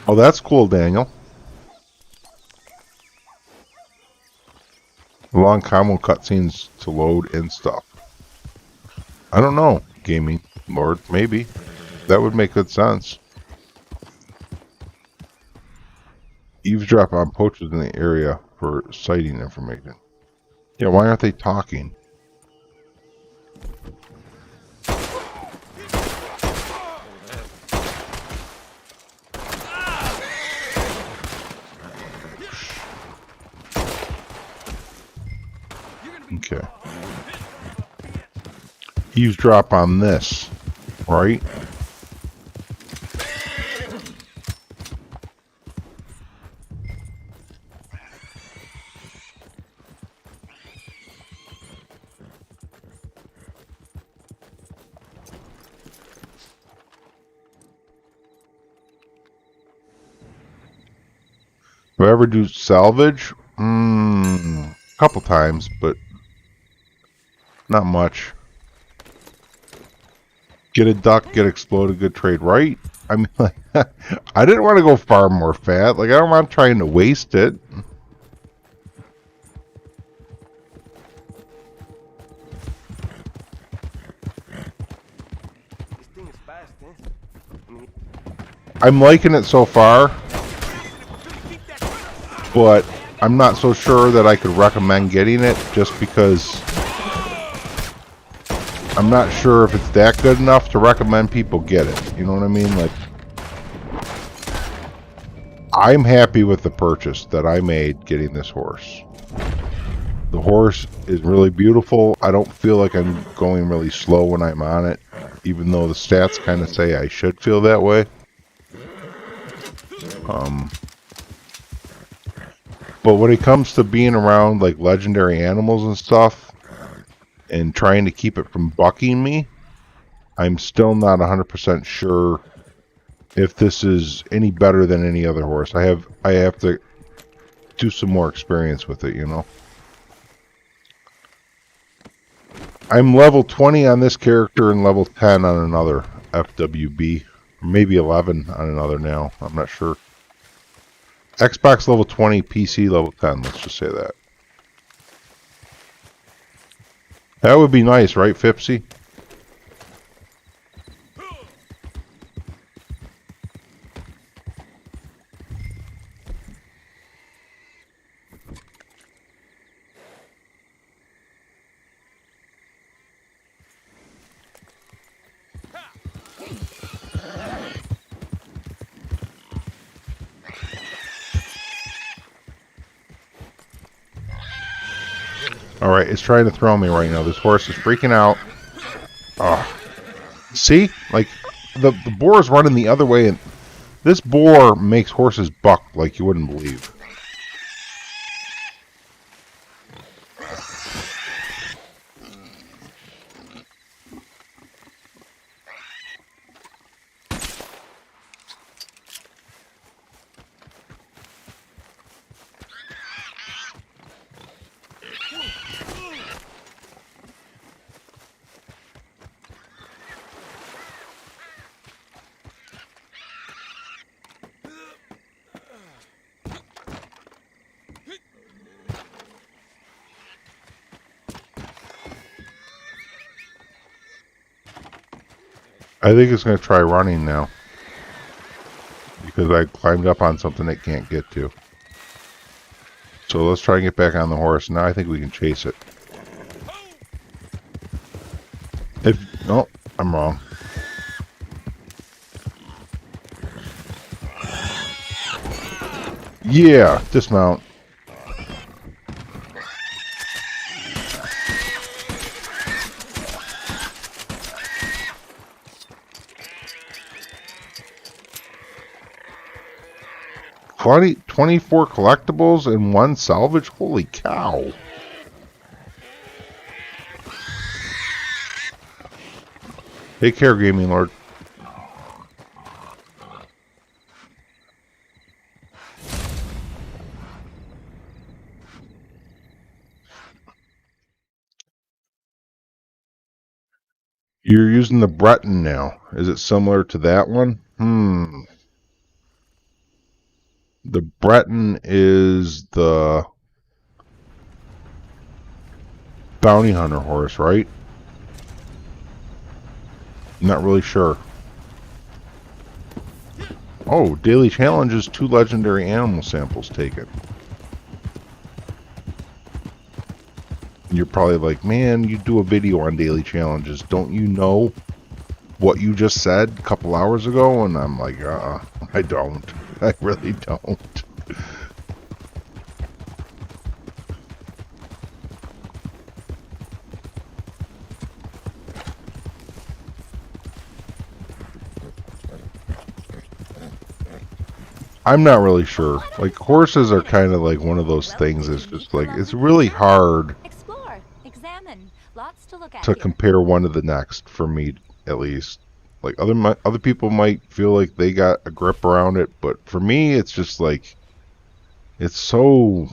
Oh, that's cool, Daniel. Long combo cutscenes to load and stuff. I don't know, gaming lord. Maybe that would make good sense. Eavesdrop on poachers in the area for sighting information. Yeah, why aren't they talking? Okay. Eavesdrop on this, right? Do I ever do salvage? A couple times, but not much. Get a duck, get exploded, good trade, right? I mean, like, I didn't want to go farm more fat. Like, I don't want trying to waste it. I'm liking it so far, but I'm not so sure that I could recommend getting it just because I'm not sure if it's that good enough to recommend people get it. You know what I mean? Like, I'm happy with the purchase that I made getting this horse. The horse is really beautiful. I don't feel like I'm going really slow when I'm on it, even though the stats kind of say I should feel that way. But when it comes to being around like legendary animals and stuff, and trying to keep it from bucking me, I'm still not 100% sure if this is any better than any other horse. I have to do some more experience with it, you know. I'm level 20 on this character and level 10 on another FWB. Maybe 11 on another now. I'm not sure. Xbox level 20, PC level 10. Let's just say that. That would be nice, right, Fipsy? Alright, it's trying to throw me right now. This horse is freaking out. Oh. See? Like, the boar is running the other way, and this boar makes horses buck like you wouldn't believe. I think it's going to try running now. Because I climbed up on something it can't get to. So let's try and get back on the horse. Now I think we can chase it. No, I'm wrong. Yeah, dismount. Funny, 24 collectibles and 1 salvage? Holy cow. Take care, Gaming Lord. You're using the Breton now. Is it similar to that one? The Breton is the bounty hunter horse, right? Not really sure. Oh, daily challenges, 2 legendary animal samples taken. You're probably like, man, you do a video on daily challenges. Don't you know what you just said a couple hours ago? And I'm like, I don't. I really don't. I'm not really sure. Like, horses are kind of like one of those things that's just like, it's really hard Explore, examine, lots to look at to compare one to the next, for me at least. Like, other people might feel like they got a grip around it, but for me it's just like, it's so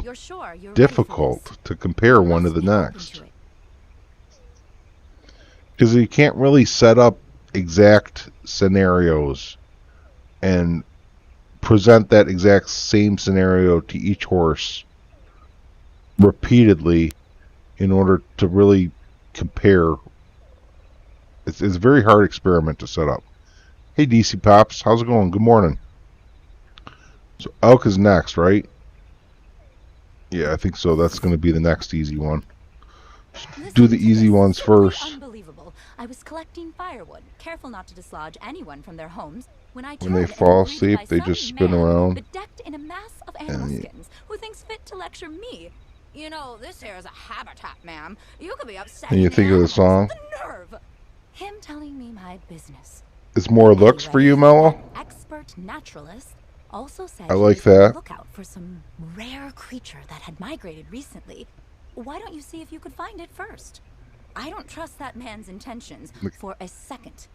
difficult to compare one to the next. Because you can't really set up exact scenarios and present that exact same scenario to each horse repeatedly in order to really compare. It's a very hard experiment to set up. Hey DC Pops, how's it going? Good morning. So elk is next, right? Yeah, I think so. That's going to be the next easy one. Do the easy ones first. Unbelievable. I was collecting firewood, careful not to dislodge anyone from their homes. When they fall asleep, they just spin around. Bedecked in a mass of animal skins, who thinks fit to lecture me. You know, this here is a habitat, ma'am. You could be upset. And you think of the song? The nerve. Him telling me my business. It's more looks for you, Anyway, Mello? that expert naturalist also said I he like was on the that. lookout for some rare creature that had migrated recently. Why don't you see if you could find it first? I don't trust that man's intentions for a second.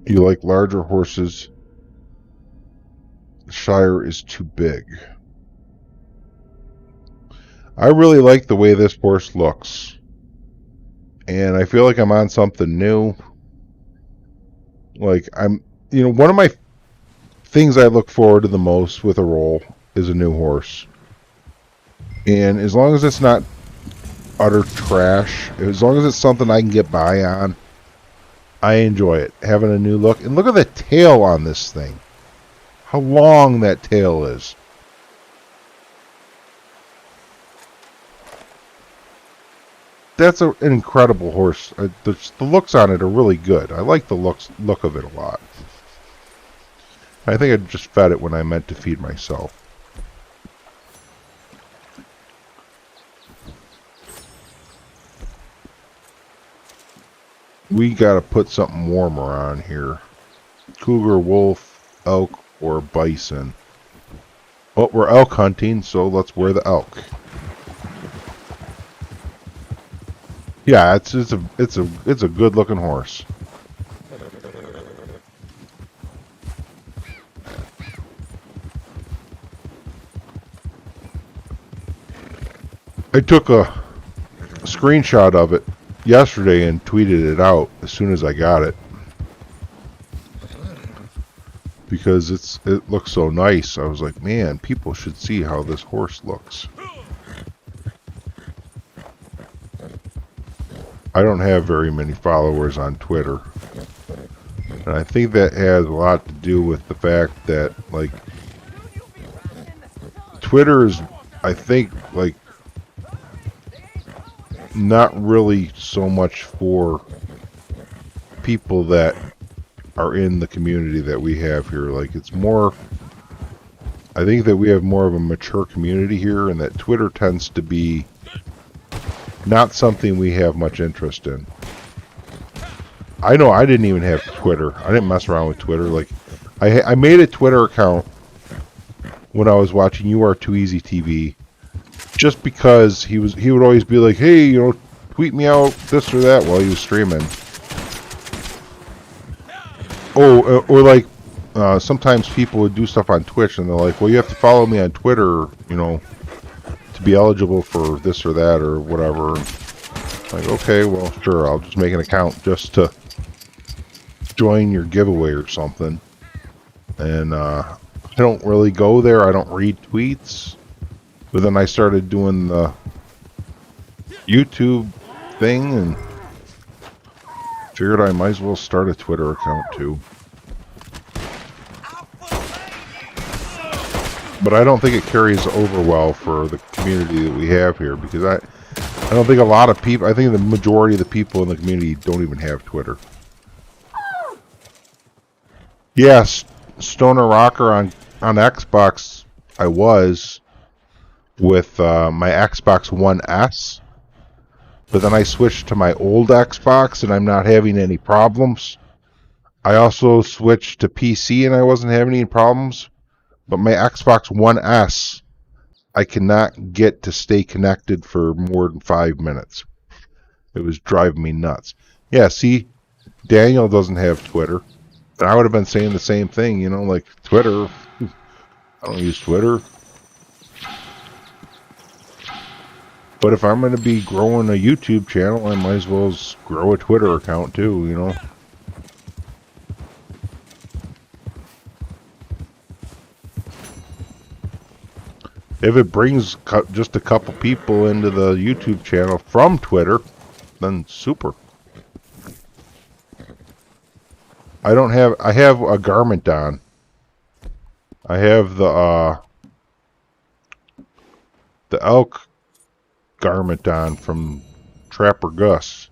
You like larger horses. The Shire is too big. I really like the way this horse looks. And I feel like I'm on something new. Like, one of my things I look forward to the most with a roll is a new horse. And as long as it's not utter trash, as long as it's something I can get by on, I enjoy it. Having a new look. And look at the tail on this thing. How long that tail is. That's an incredible horse. The looks on it are really good. I like the look of it a lot. I think I just fed it when I meant to feed myself. We gotta put something warmer on here. Cougar, wolf, elk, or bison. Well, we're elk hunting, so let's wear the elk. Yeah, it's a good looking horse. I took a screenshot of it yesterday and tweeted it out as soon as I got it. Because it looks so nice. I was like, man, people should see how this horse looks. I don't have very many followers on Twitter. And I think that has a lot to do with the fact that, like, Twitter is, I think, like, not really so much for people that are in the community that we have here. Like, it's more, I think that we have more of a mature community here, and that Twitter tends to be not something we have much interest in. I know I didn't even have Twitter. I didn't mess around with Twitter. Like, I made a Twitter account when I was watching You Are Too Easy TV, just because he would always be like, hey, tweet me out this or that while he was streaming. Oh, or like, sometimes people would do stuff on Twitch and they're like, well, you have to follow me on Twitter, to be eligible for this or that or whatever. Like, okay, well, sure, I'll just make an account just to join your giveaway or something. And I don't really go there. I don't read tweets. But then I started doing the YouTube thing and figured I might as well start a Twitter account too. But I don't think it carries over well for the community that we have here, because I don't think a lot of people, I think the majority of the people in the community don't even have Twitter. Yes, Stoner Rocker on Xbox, I was with my Xbox One S, but then I switched to my old Xbox and I'm not having any problems. I also switched to PC and I wasn't having any problems. But my Xbox One S, I cannot get to stay connected for more than 5 minutes. It was driving me nuts. Yeah, see, Daniel doesn't have Twitter. And I would have been saying the same thing, like Twitter. I don't use Twitter. But if I'm going to be growing a YouTube channel, I might as well grow a Twitter account too, If it brings just a couple people into the YouTube channel from Twitter, then super. I have a garment on. I have the elk garment on from Trapper Gus.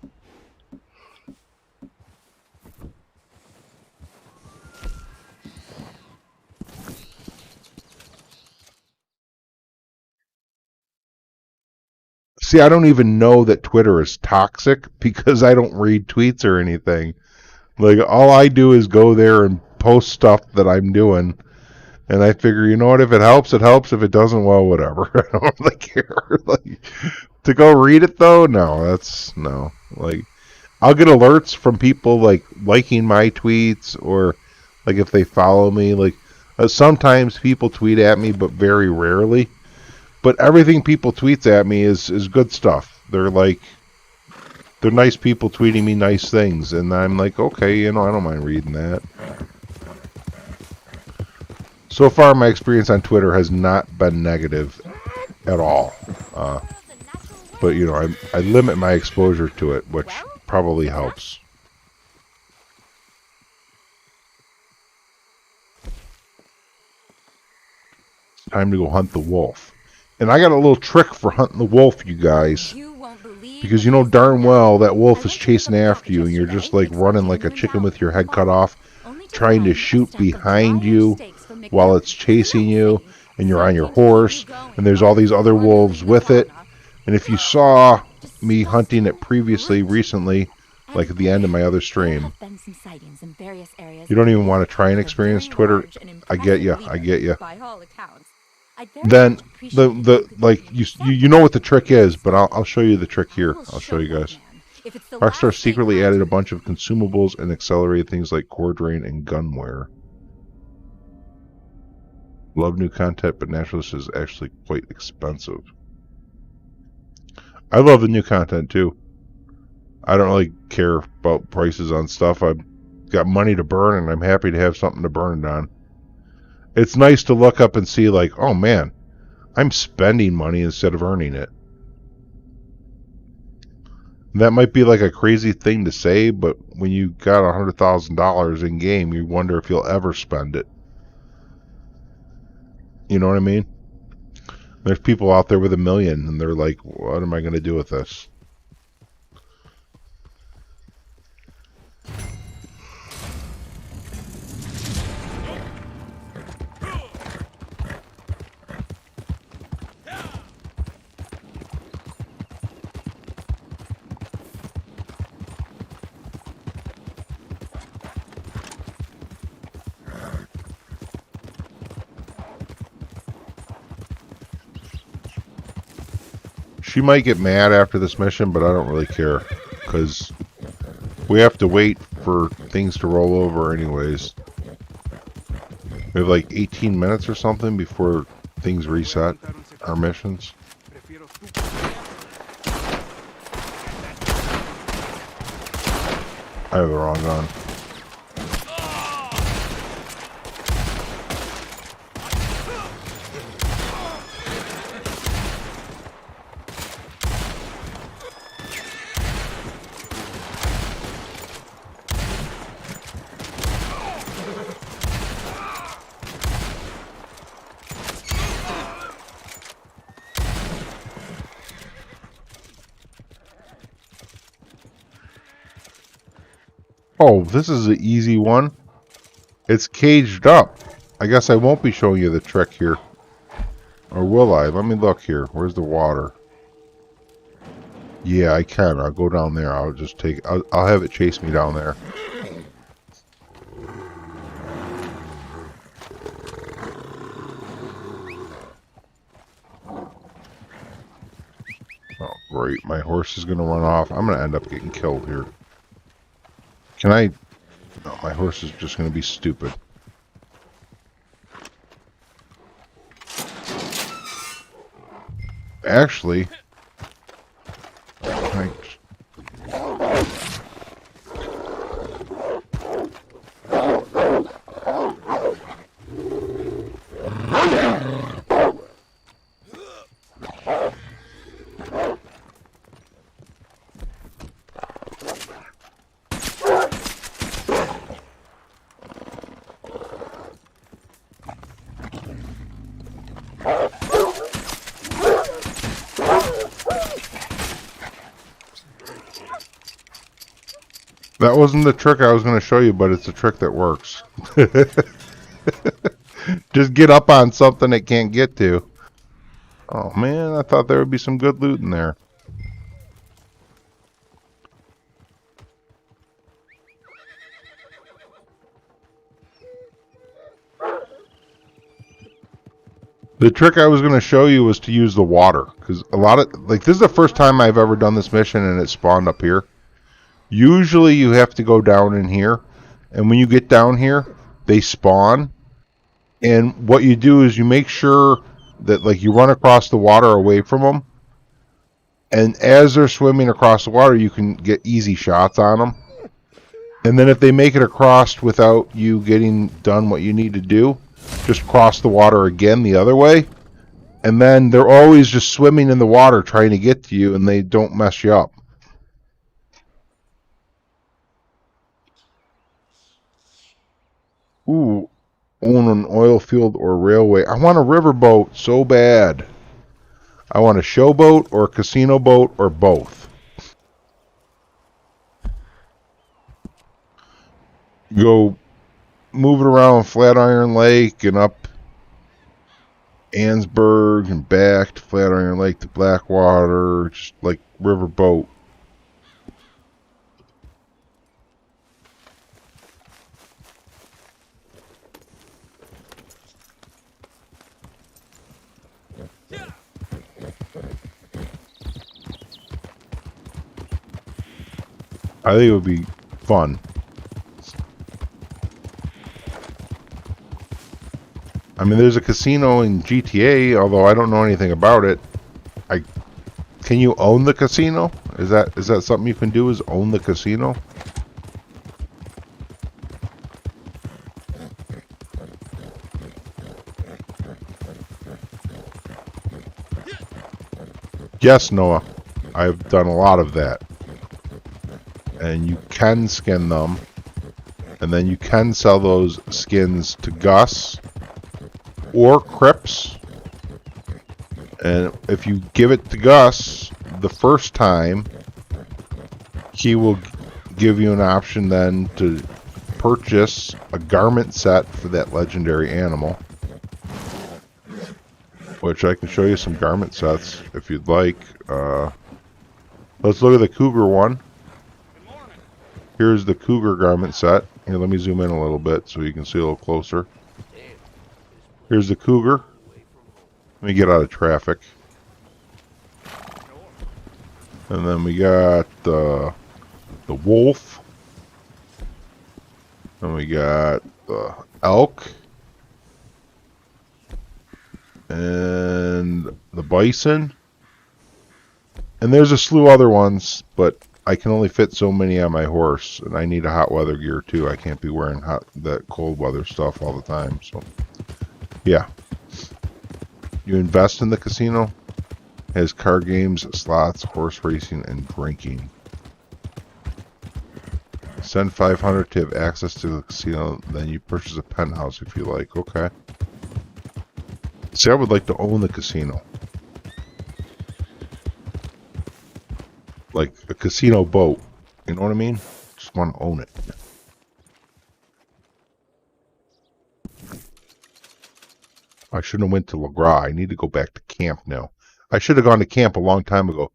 See, I don't even know that Twitter is toxic because I don't read tweets or anything. Like, all I do is go there and post stuff that I'm doing. And I figure, you know what, if it helps, it helps. If it doesn't, well, whatever. I don't really care. Like, to go read it, though, no. Like, I'll get alerts from people, like, liking my tweets, or, like, if they follow me. Like, sometimes people tweet at me, but very rarely. But everything people tweets at me is good stuff. They're nice people tweeting me nice things. And I'm like, okay, you know, I don't mind reading that. So far, my experience on Twitter has not been negative at all. But, you know, I limit my exposure to it, which probably helps. It's time to go hunt the wolf. And I got a little trick for hunting the wolf, you guys. Because you know darn well that wolf is chasing after you, and you're just like running like a chicken with your head cut off, trying to shoot behind you while it's chasing you, and you're on your horse, and there's all these other wolves with it. And if you saw me hunting it recently, like at the end of my other stream, you don't even want to try and experience Twitter. I get you. Then you know what the trick is, but I'll show you the trick here. I'll show you guys. Rockstar secretly added a bunch of consumables and accelerated things like core drain and gunware. Love new content, but Naturalist is actually quite expensive. I love the new content too. I don't really care about prices on stuff. I've got money to burn, and I'm happy to have something to burn it on. It's nice to look up and see, like, oh man, I'm spending money instead of earning it. That might be like a crazy thing to say, but when you got $100,000 in game, you wonder if you'll ever spend it. You know what I mean? There's people out there with $1 million, and they're like, what am I going to do with this? She might get mad after this mission, but I don't really care, because we have to wait for things to roll over anyways. We have like 18 minutes or something before things reset our missions. I have the wrong gun. Oh, this is an easy one. It's caged up. I guess I won't be showing you the trick here. Or will I? Let me look here. Where's the water? Yeah, I can. I'll go down there. I'll just take... I'll have it chase me down there. Oh, great. My horse is going to run off. I'm going to end up getting killed here. Can I... No, my horse is just going to be stupid. Actually... That wasn't the trick I was going to show you, but it's a trick that works. Just get up on something it can't get to. Oh man, I thought there would be some good loot in there. The trick I was going to show you was to use the water, because a lot of, like, this is the first time I've ever done this mission and it spawned up here. Usually you have to go down in here, and when you get down here, they spawn, and what you do is you make sure that, like, you run across the water away from them, and as they're swimming across the water, you can get easy shots on them. And then if they make it across without you getting done what you need to do, just cross the water again the other way. And then they're always just swimming in the water trying to get to you, and they don't mess you up. Ooh, own an oil field or railway. I want a riverboat so bad. I want a showboat or a casino boat or both. Go move it around Flatiron Lake and up Ansburg and back to Flatiron Lake to Blackwater, just like riverboat. I think it would be fun. I mean, there's a casino in GTA, although I don't know anything about it. Can you own the casino? Is that something you can do, is own the casino? Yes, Noah. I've done a lot of that. And you can skin them. And then you can sell those skins to Gus or Crips. And if you give it to Gus the first time, he will give you an option then to purchase a garment set for that legendary animal. Which I can show you some garment sets if you'd like. Let's look at the cougar one. Here's the cougar garment set. Here, let me zoom in a little bit so you can see a little closer. Here's the cougar. Let me get out of traffic. And then we got the wolf. And we got the elk. And the bison. And there's a slew of other ones, but I can only fit so many on my horse, and I need a hot weather gear too. I can't be wearing that cold weather stuff all the time. So, yeah. You invest in the casino. It has card games, slots, horse racing, and drinking. Send 500 to have access to the casino. Then you purchase a penthouse if you like. Okay. See, I would like to own the casino. Like a casino boat. You know what I mean? Just want to own it. I shouldn't have went to LaGras. I need to go back to camp now. I should have gone to camp a long time ago.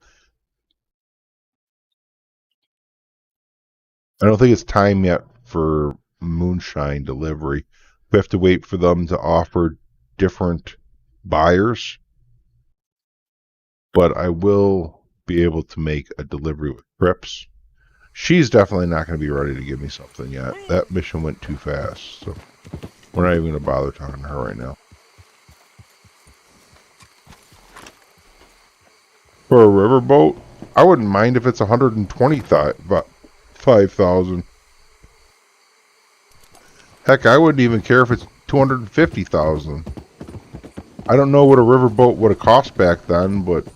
I don't think it's time yet for moonshine delivery. We have to wait for them to offer different buyers. But I will be able to make a delivery with Crips. She's definitely not going to be ready to give me something yet. That mission went too fast. So we're not even going to bother talking to her right now. For a riverboat, I wouldn't mind if it's 125,000. Heck, I wouldn't even care if it's 250,000. I don't know what a riverboat would have cost back then, but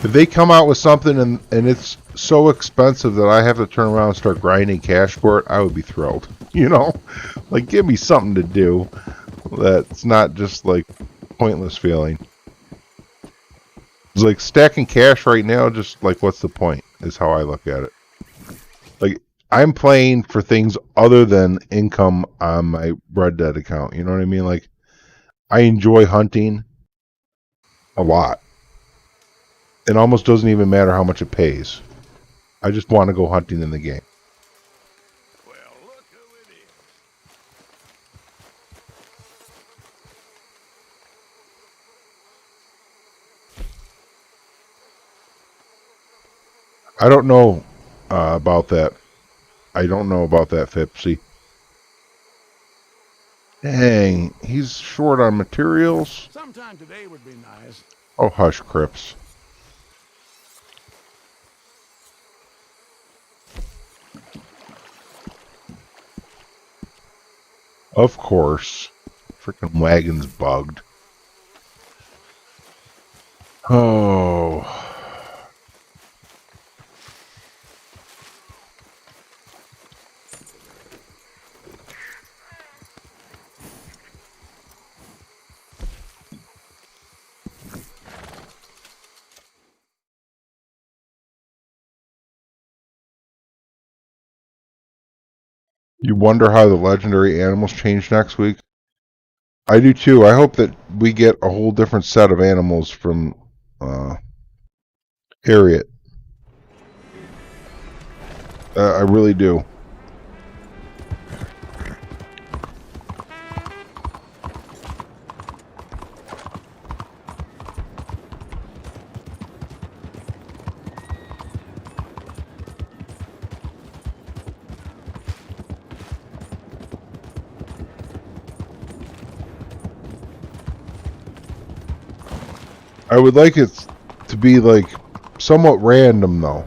if they come out with something and it's so expensive that I have to turn around and start grinding cash for it, I would be thrilled. You know? Like, give me something to do that's not just, like, pointless feeling. It's like stacking cash right now, just like, what's the point, is how I look at it. Like, I'm playing for things other than income on my Red Dead account. You know what I mean? Like, I enjoy hunting a lot. It almost doesn't even matter how much it pays. I just want to go hunting in the game. Well, look who it is. I don't know about that. I don't know about that, Fipsy. Dang, he's short on materials. Sometime today would be nice. Oh, hush, Crips. Of course. Freaking wagon's bugged. Oh. You wonder how the legendary animals change next week? I do too. I hope that we get a whole different set of animals from Harriet. I really do. I would like it to be like somewhat random though.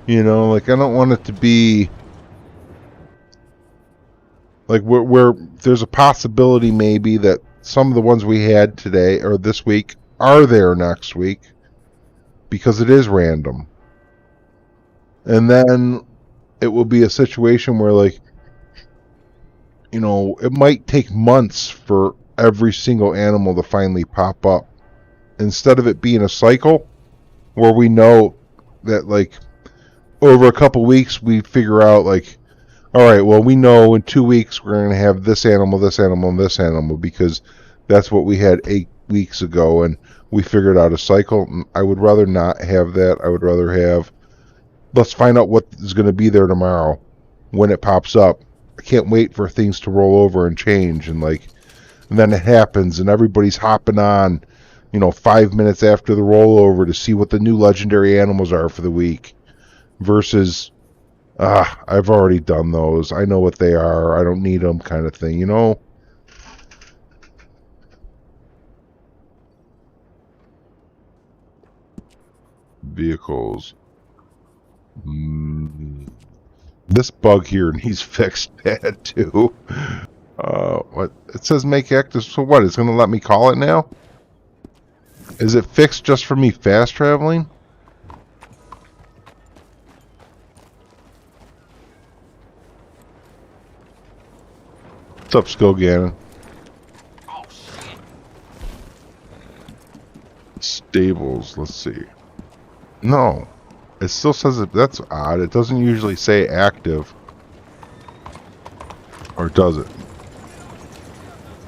You know, like I don't want it to be like where there's a possibility maybe that some of the ones we had today or this week are there next week because it is random. And then it will be a situation where like, you know, it might take months for every single animal to finally pop up. Instead of it being a cycle where we know that like over a couple weeks we figure out like, all right, well we know in 2 weeks we're going to have this animal, and this animal because that's what we had 8 weeks ago and we figured out a cycle. I would rather not have that. I would rather have, let's find out what is going to be there tomorrow when it pops up. I can't wait for things to roll over and change and then it happens and everybody's hopping on, you know, 5 minutes after the rollover to see what the new legendary animals are for the week versus, I've already done those. I know what they are. I don't need them kind of thing, you know? Vehicles. This bug here needs fixed bad too. What? It says make active, so what? It's going to let me call it now? Is it fixed just for me fast traveling? What's up, Skill Gannon? Oh, shit. Stables, let's see. No. It still says it. That's odd. It doesn't usually say active. Or does it?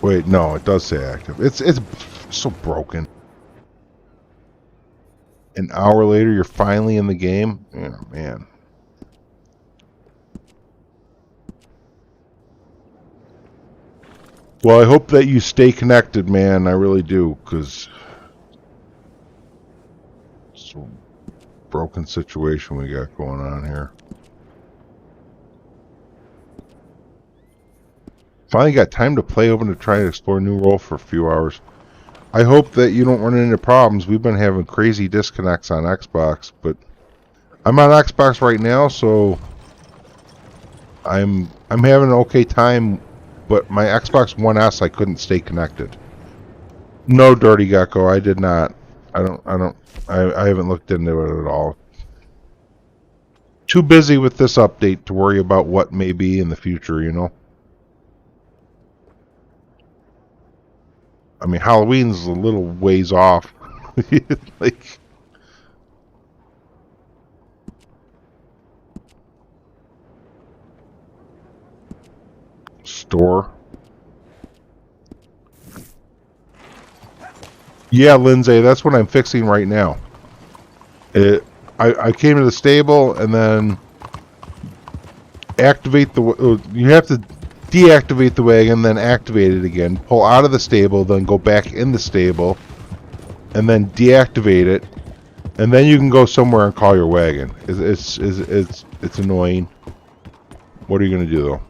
Wait, no, it does say active. It's so broken. An hour later, you're finally in the game? Yeah, man. Well, I hope that you stay connected, man. I really do, because it's a broken situation we got going on here. Finally got time to play open to try and explore a new role for a few hours. I hope that you don't run into problems. We've been having crazy disconnects on Xbox, but I'm on Xbox right now, so I'm having an okay time. But my Xbox One S, I couldn't stay connected. No, Dirty Gecko, I did not. I haven't looked into it at all. Too busy with this update to worry about what may be in the future, you know. I mean, Halloween's a little ways off. Like, store. Yeah, Lindsay, that's what I'm fixing right now. I came to the stable and then activate the. You have to deactivate the wagon, then activate it again. Pull out of the stable, then go back in the stable, and then deactivate it, And then you can go somewhere and call your wagon. It's annoying. What are you gonna do though?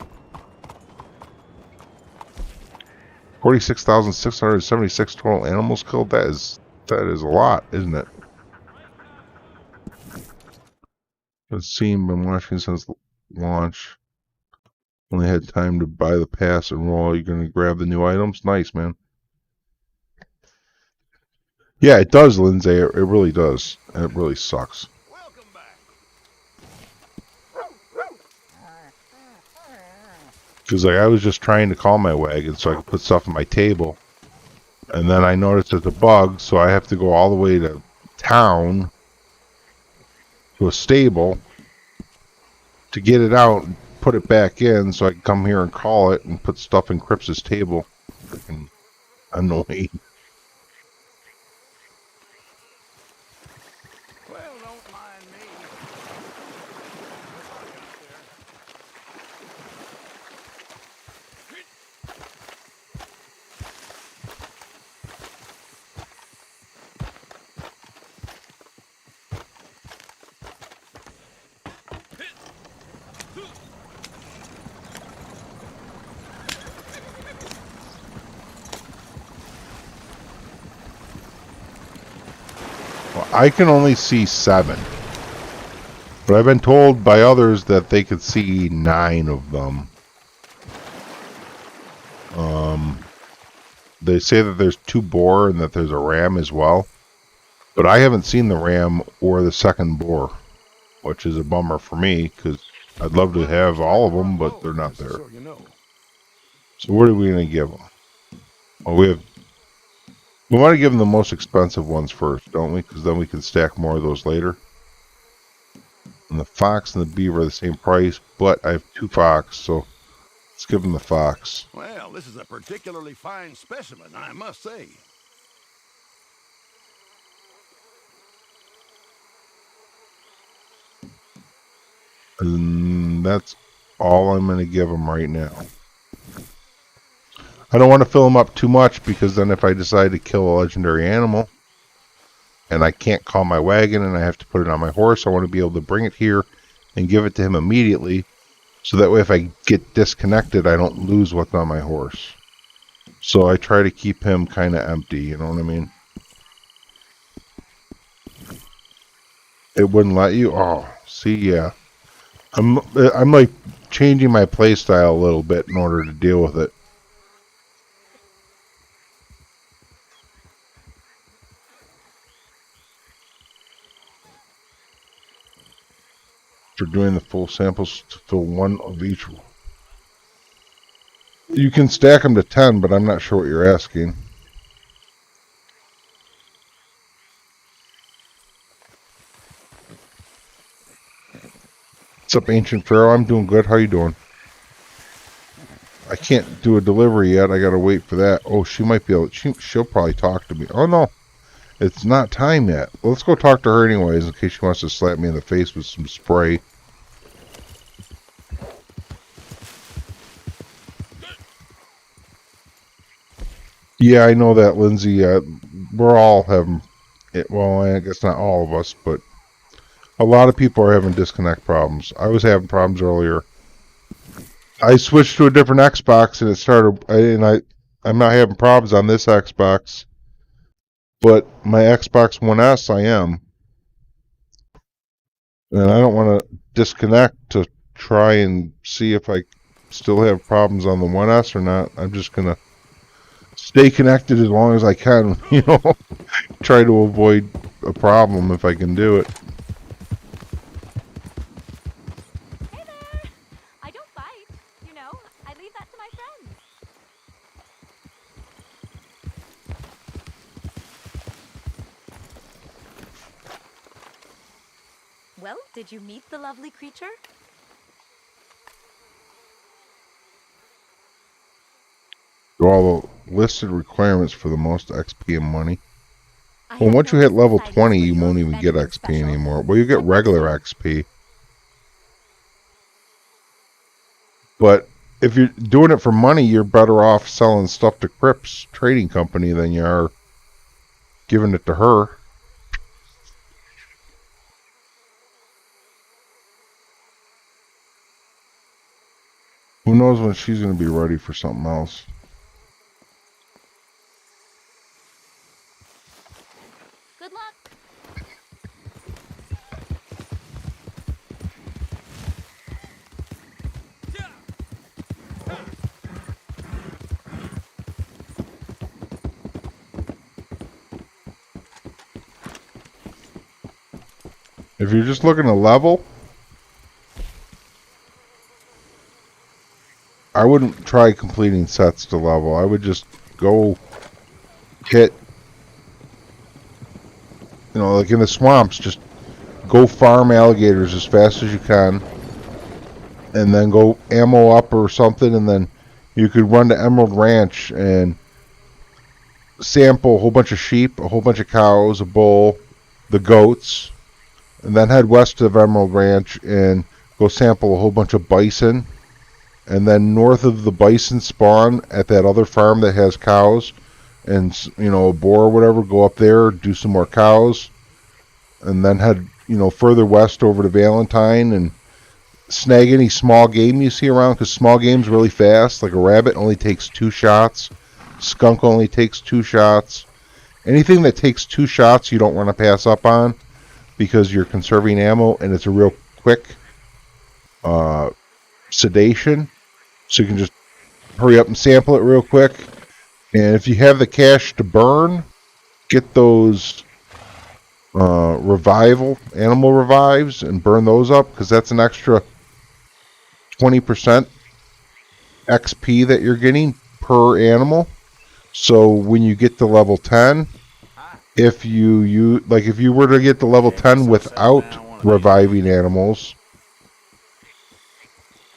46,676 total animals killed. That is a lot, isn't it? It's seen, been watching since launch. Only had time to buy the pass and roll. You're gonna grab the new items? Nice, man. Yeah, it does, Lindsay. It really does. It really sucks. Welcome back. Because like I was just trying to call my wagon so I could put stuff on my table, and then I noticed it's a bug, so I have to go all the way to town to a stable to get it out and put it back in so I can come here and call it and put stuff in Cripps' table. Freaking annoying. Well, don't mind me. Well, I can only see 7. But I've been told by others that they could see 9 of them. They say that there's 2 boar and that there's a ram as well. But I haven't seen the ram or the second boar, which is a bummer for me because I'd love to have all of them, but they're not there. So you know. So what are we going to give them? Well, we want to give them the most expensive ones first, don't we? Because then we can stack more of those later. And the fox and the beaver are the same price, but I have 2 fox, so let's give them the fox. Well, this is a particularly fine specimen, I must say. And that's all I'm going to give them right now. I don't want to fill them up too much because then if I decide to kill a legendary animal and I can't call my wagon and I have to put it on my horse, I want to be able to bring it here and give it to him immediately so that way if I get disconnected I don't lose what's on my horse. So I try to keep him kind of empty, you know what I mean? It wouldn't let you? Oh, see, yeah. I'm like changing my play style a little bit in order to deal with it. For doing the full samples to fill 1 of each. You can stack them to 10, but I'm not sure what you're asking. What's up, Ancient Pharaoh? I'm doing good. How you doing? I can't do a delivery yet. I gotta wait for that. Oh, she might be able. She'll probably talk to me. Oh no, it's not time yet. Let's go talk to her anyways, in case she wants to slap me in the face with some spray. Yeah, I know that, Lindsay. We're all having it. Well, I guess not all of us, but a lot of people are having disconnect problems. I was having problems earlier. I switched to a different Xbox and it started, I'm not having problems on this Xbox, but my Xbox One S I am. And I don't want to disconnect to try and see if I still have problems on the One S or not. I'm just going to stay connected as long as I can, you know, try to avoid a problem if I can do it. Hey there! I don't bite, you know. I leave that to my friends. Well, did you meet the lovely creature? All the listed requirements for the most XP and money. Well, once you hit level 20, you won't even get XP anymore. Well, you get regular XP. But if you're doing it for money, you're better off selling stuff to Cripps Trading Company than you are giving it to her. Who knows when she's going to be ready for something else. Good luck. If you're just looking to level, I wouldn't try completing sets to level. I would just go hit, you know, like in the swamps, just go farm alligators as fast as you can, and then go ammo up or something, and then you could run to Emerald Ranch and sample a whole bunch of sheep, a whole bunch of cows, a bull, the goats, and then head west of Emerald Ranch and go sample a whole bunch of bison. And then north of the bison spawn at that other farm that has cows and, you know, a boar or whatever, go up there, do some more cows, and then head, you know, further west over to Valentine and snag any small game you see around, because small game's really fast. Like a rabbit only takes 2 shots. Skunk only takes 2 shots. Anything that takes 2 shots you don't want to pass up on, because you're conserving ammo and it's a real quick sedation. So you can just hurry up and sample it real quick. And if you have the cash to burn, get those animal revives and burn those up, because that's an extra 20% XP that you're getting per animal. So when you get to level 10, if you were to get to level 10 without reviving animals,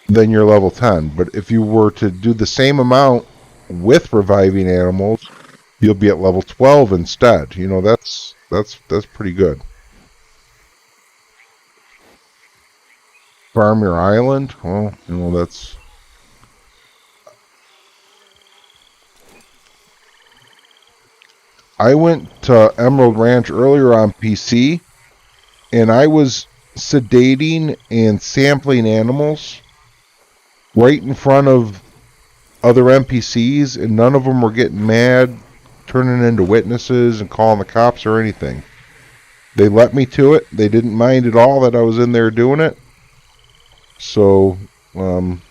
then you're level 10. But if you were to do the same amount with reviving animals, you'll be at level 12 instead. You know, that's pretty good. Farm your island? Well, you know, that's... I went to Emerald Ranch earlier on PC, and I was sedating and sampling animals right in front of other NPCs, and none of them were getting mad, turning into witnesses and calling the cops or anything. They let me to it. They didn't mind at all that I was in there doing it. So, you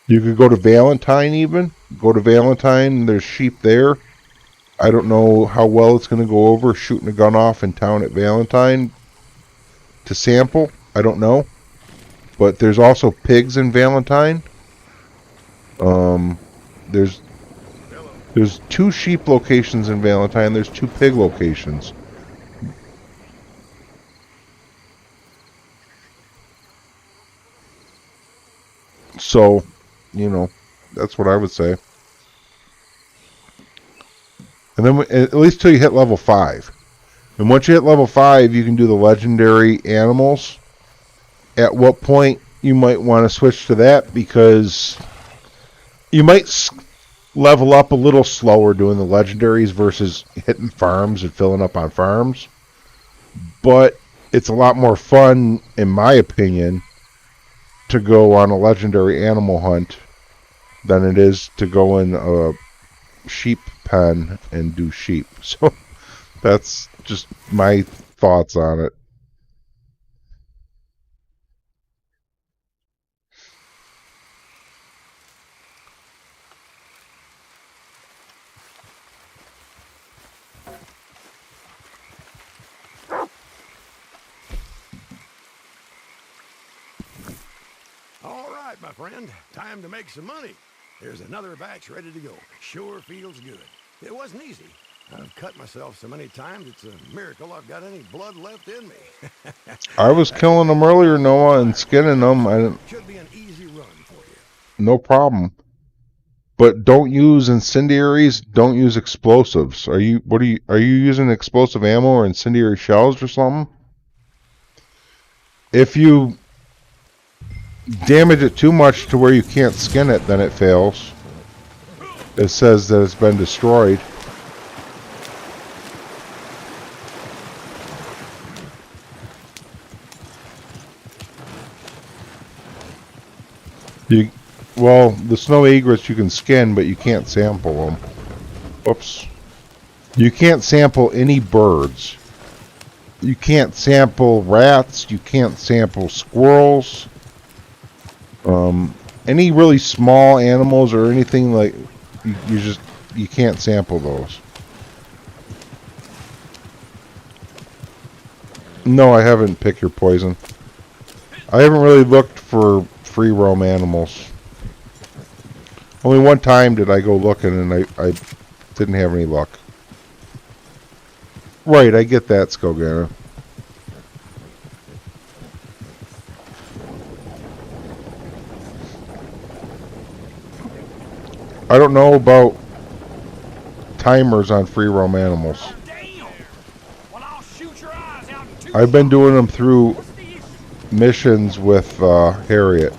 could go to Valentine even. Go to Valentine, there's sheep there. I don't know how well it's going to go over shooting a gun off in town at Valentine to sample. I don't know. But there's also pigs in Valentine. There's 2 sheep locations in Valentine. There's 2 pig locations. So, you know, that's what I would say. And then at least till you hit level 5. And once you hit level 5, you can do the legendary animals. At what point you might want to switch to that, because you might level up a little slower doing the legendaries versus hitting farms and filling up on farms. But it's a lot more fun, in my opinion, to go on a legendary animal hunt than it is to go in a sheep pen and do sheep. So that's just my thoughts on it. All right, my friend. Time to make some money. Here's another batch ready to go. Sure feels good. It wasn't easy. I've cut myself so many times, it's a miracle I've got any blood left in me. I was killing them earlier, Noah, and skinning them. I didn't... Should be an easy run for you. No problem. But don't use incendiaries. Don't use explosives. Are you using explosive ammo or incendiary shells or something? If you damage it too much to where you can't skin it, then it fails. It says that it's been destroyed. Well, the snow egrets you can skin, but you can't sample them. Oops. You can't sample any birds. You can't sample rats. You can't sample squirrels. Any really small animals or anything like you can't sample those. No, I haven't picked your poison. I haven't really looked for free roam animals. Only one time did I go looking and I didn't have any luck. Right, I get that, Skogana. I don't know about timers on free roam animals. Damn! Well, I'll shoot your eyes out in two. I've been doing them through missions with Harriet.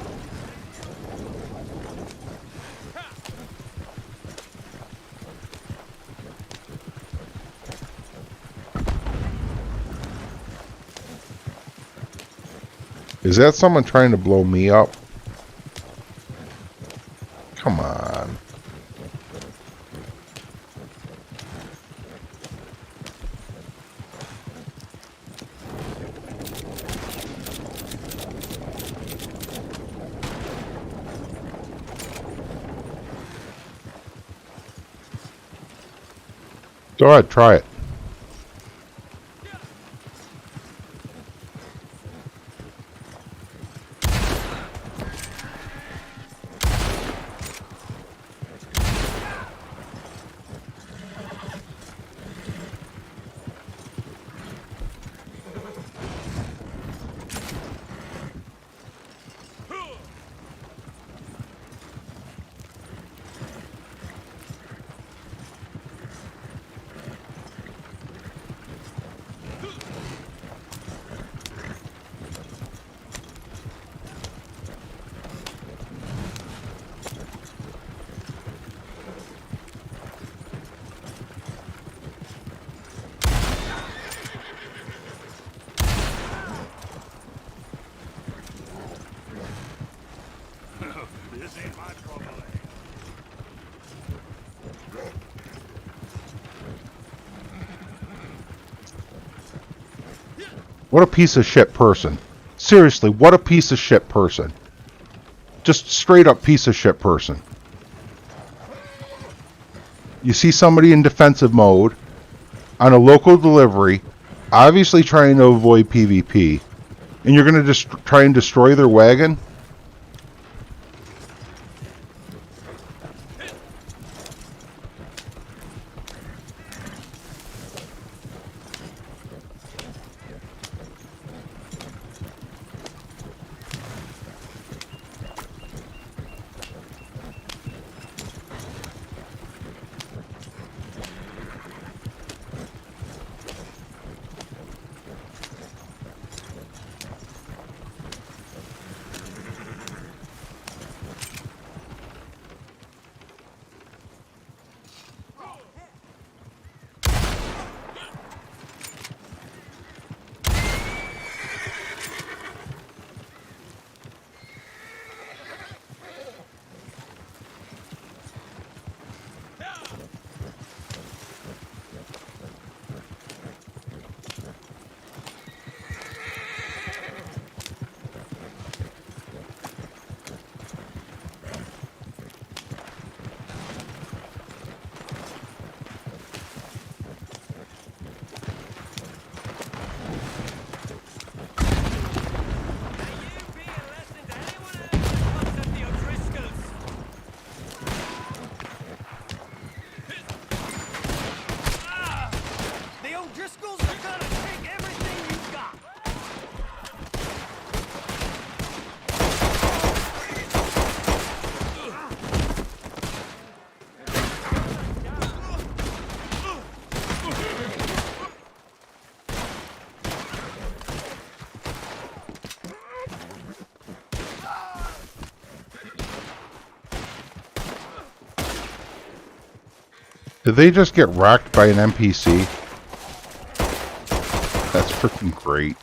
Is that someone trying to blow me up? Come on. Go ahead, try it. This ain't my trouble. What a piece of shit person. Seriously, what a piece of shit person. Just straight up piece of shit person. You see somebody in defensive mode on a local delivery, obviously trying to avoid PvP, and you're going to just try and destroy their wagon? Did they just get wrecked by an NPC? That's freaking great.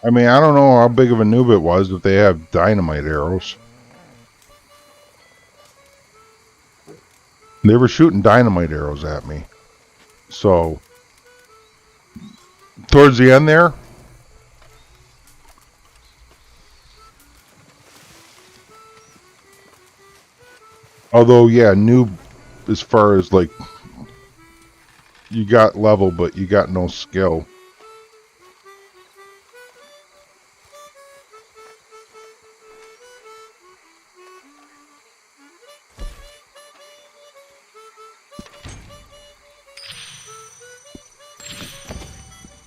I mean, I don't know how big of a noob it was if they have dynamite arrows. They were shooting dynamite arrows at me. So, towards the end there, although, yeah, noob as far as like, you got level, but you got no skill.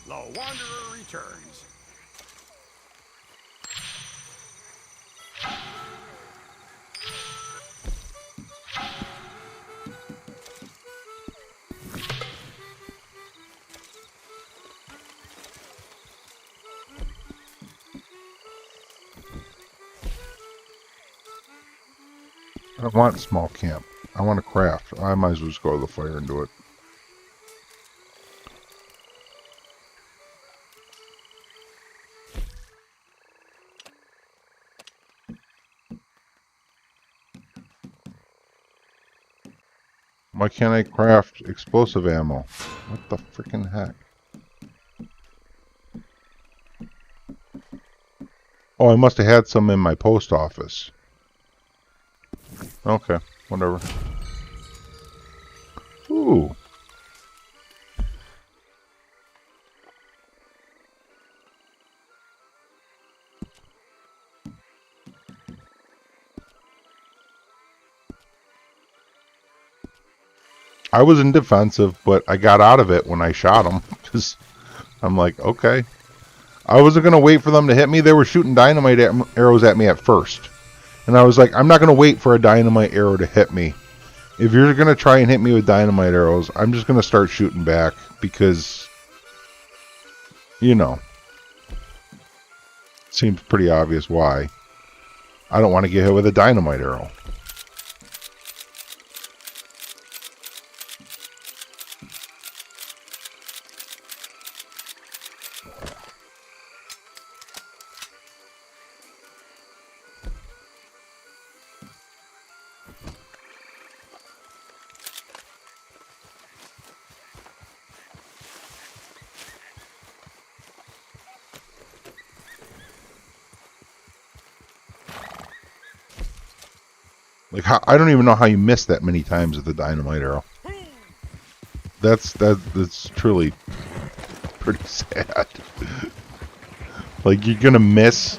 The Wanderer returns. I don't want a small camp. I want to craft. I might as well just go to the fire and do it. Why can't I craft explosive ammo? What the freaking heck? Oh, I must have had some in my post office. Okay, whatever. Ooh. I was in defensive, but I got out of it when I shot him. Because I'm like, okay. I wasn't going to wait for them to hit me. They were shooting dynamite arrows at me at first. And I was like, I'm not going to wait for a dynamite arrow to hit me. If you're going to try and hit me with dynamite arrows, I'm just going to start shooting back. Because, you know, it seems pretty obvious why. I don't want to get hit with a dynamite arrow. Like, how, I don't even know how you missed that many times with the dynamite arrow. That's truly pretty sad. Like, you're gonna miss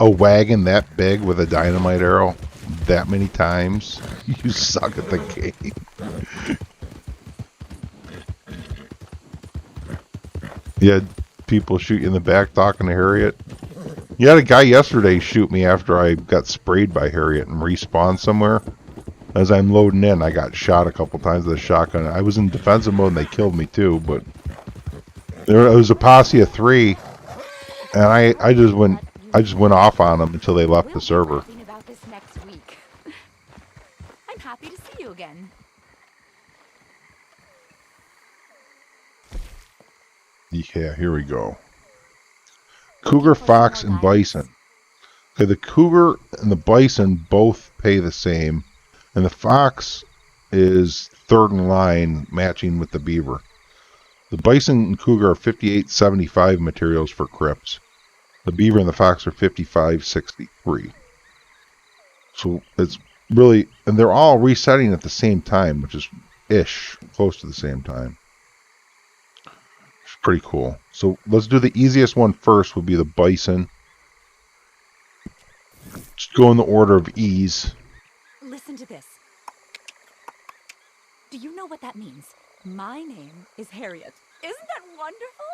a wagon that big with a dynamite arrow that many times? You suck at the game. You had people shoot you in the back talking to Harriet. You had a guy yesterday shoot me after I got sprayed by Harriet and respawned somewhere. As I'm loading in, I got shot a couple times with a shotgun. I was in defensive mode and they killed me too, but there was a posse of 3, and I just went off on them until they left the server. Talking about this next week. I'm happy to see you again. Yeah, here we go. Cougar, fox, and bison. Okay, the cougar and the bison both pay the same, and the fox is third in line, matching with the beaver. The bison and cougar are 58.75 materials for crypts. The beaver and the fox are 55.63. So it's really, and they're all resetting at the same time, which is close to the same time. Pretty cool. So let's do the easiest one first, would be the bison. Just go in the order of ease. Listen to this. Do you know what that means? My name is Harriet. Isn't that wonderful?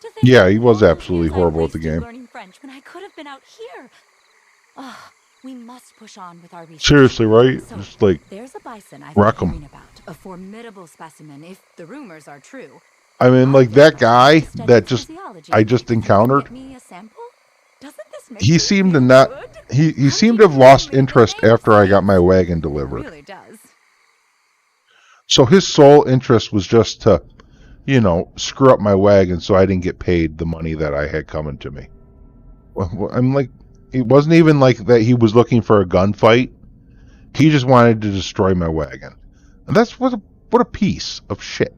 To think Yeah, he was all those absolutely years I horrible at the wasted game. learning French when I could have been out here. We must push on with our research. Seriously, right? So, Just like, there's a bison I've wreck been 'em. hearing about. A formidable specimen, if the rumors are true. I mean, like that guy that I just encountered, Get me a sample? Doesn't this make he you seemed to feel not, good? he seemed to have lost interest after I got my wagon delivered. Really does. So his sole interest was just to, you know, screw up my wagon so I didn't get paid the money that I had coming to me. I'm like, it wasn't even like that he was looking for a gunfight. He just wanted to destroy my wagon. And that's what a piece of shit.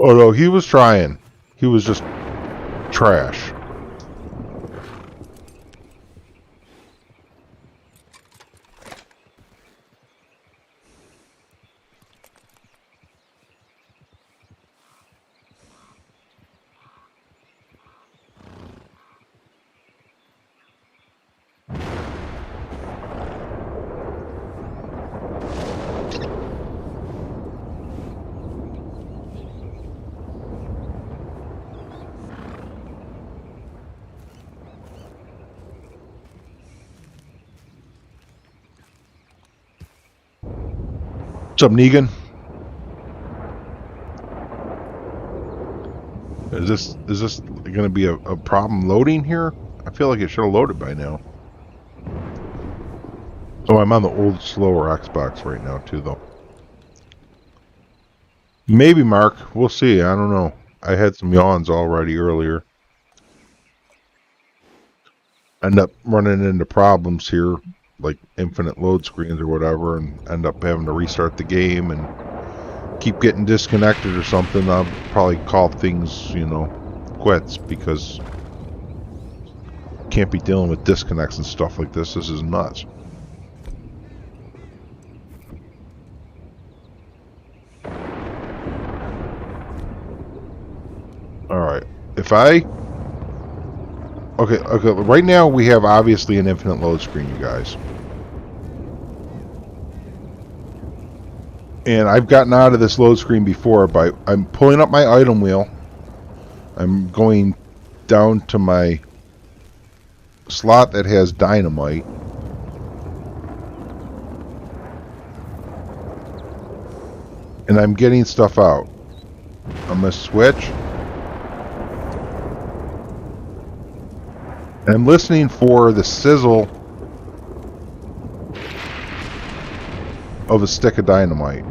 Oh no, he was trying. He was just trash. What's up, Negan? Is this going to be a problem loading here? I feel like it should have loaded by now. Oh, I'm on the old, slower Xbox right now, too, though. Maybe, Mark. We'll see. I don't know. I had some yawns already earlier. End up running into problems here, like infinite load screens or whatever, and end up having to restart the game and keep getting disconnected or something. I'll probably call things, you know, quits, because can't be dealing with disconnects and stuff like this. This is nuts. Alright, if I... Okay, right now we have obviously an infinite load screen, you guys. And I've gotten out of this load screen before by... I'm pulling up my item wheel. I'm going down to my slot that has dynamite. And I'm getting stuff out. I'm going to switch. And I'm listening for the sizzle of a stick of dynamite.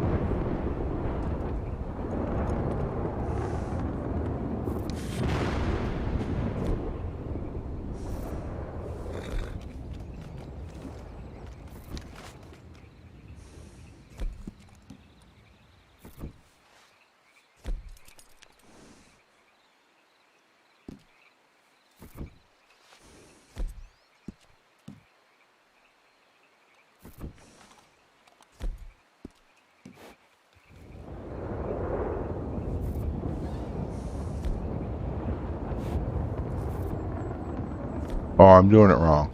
Oh, I'm doing it wrong.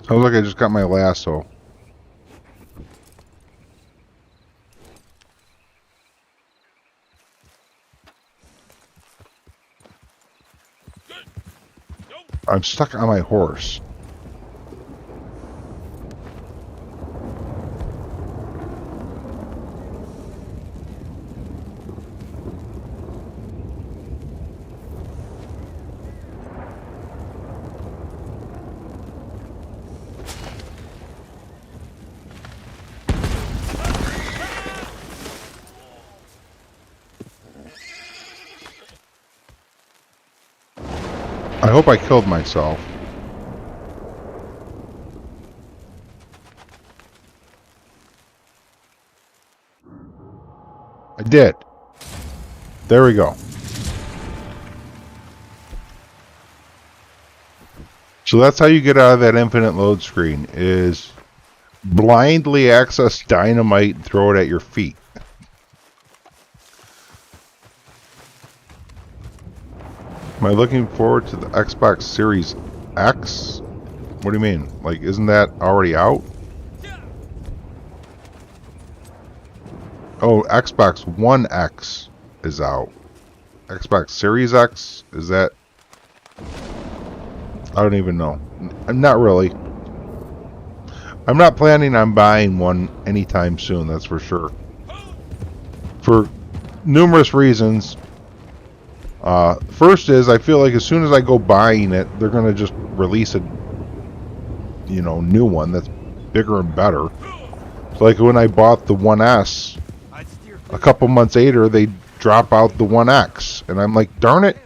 Sounds like I just got my lasso. I'm stuck on my horse. I hope I killed myself. I did. There we go. So that's how you get out of that infinite load screen, is blindly access dynamite and throw it at your feet. Am I looking forward to the Xbox Series X? What do you mean? Like, isn't that already out? Oh, Xbox One X is out? Xbox Series X? Is that... I don't even know. I'm not really. I'm not planning on buying one anytime soon, that's for sure. For numerous reasons. First is, I feel like as soon as I go buying it, they're going to just release a, you know, new one that's bigger and better. So like when I bought the 1S, a couple months later, they drop out the 1X. And I'm like, darn it.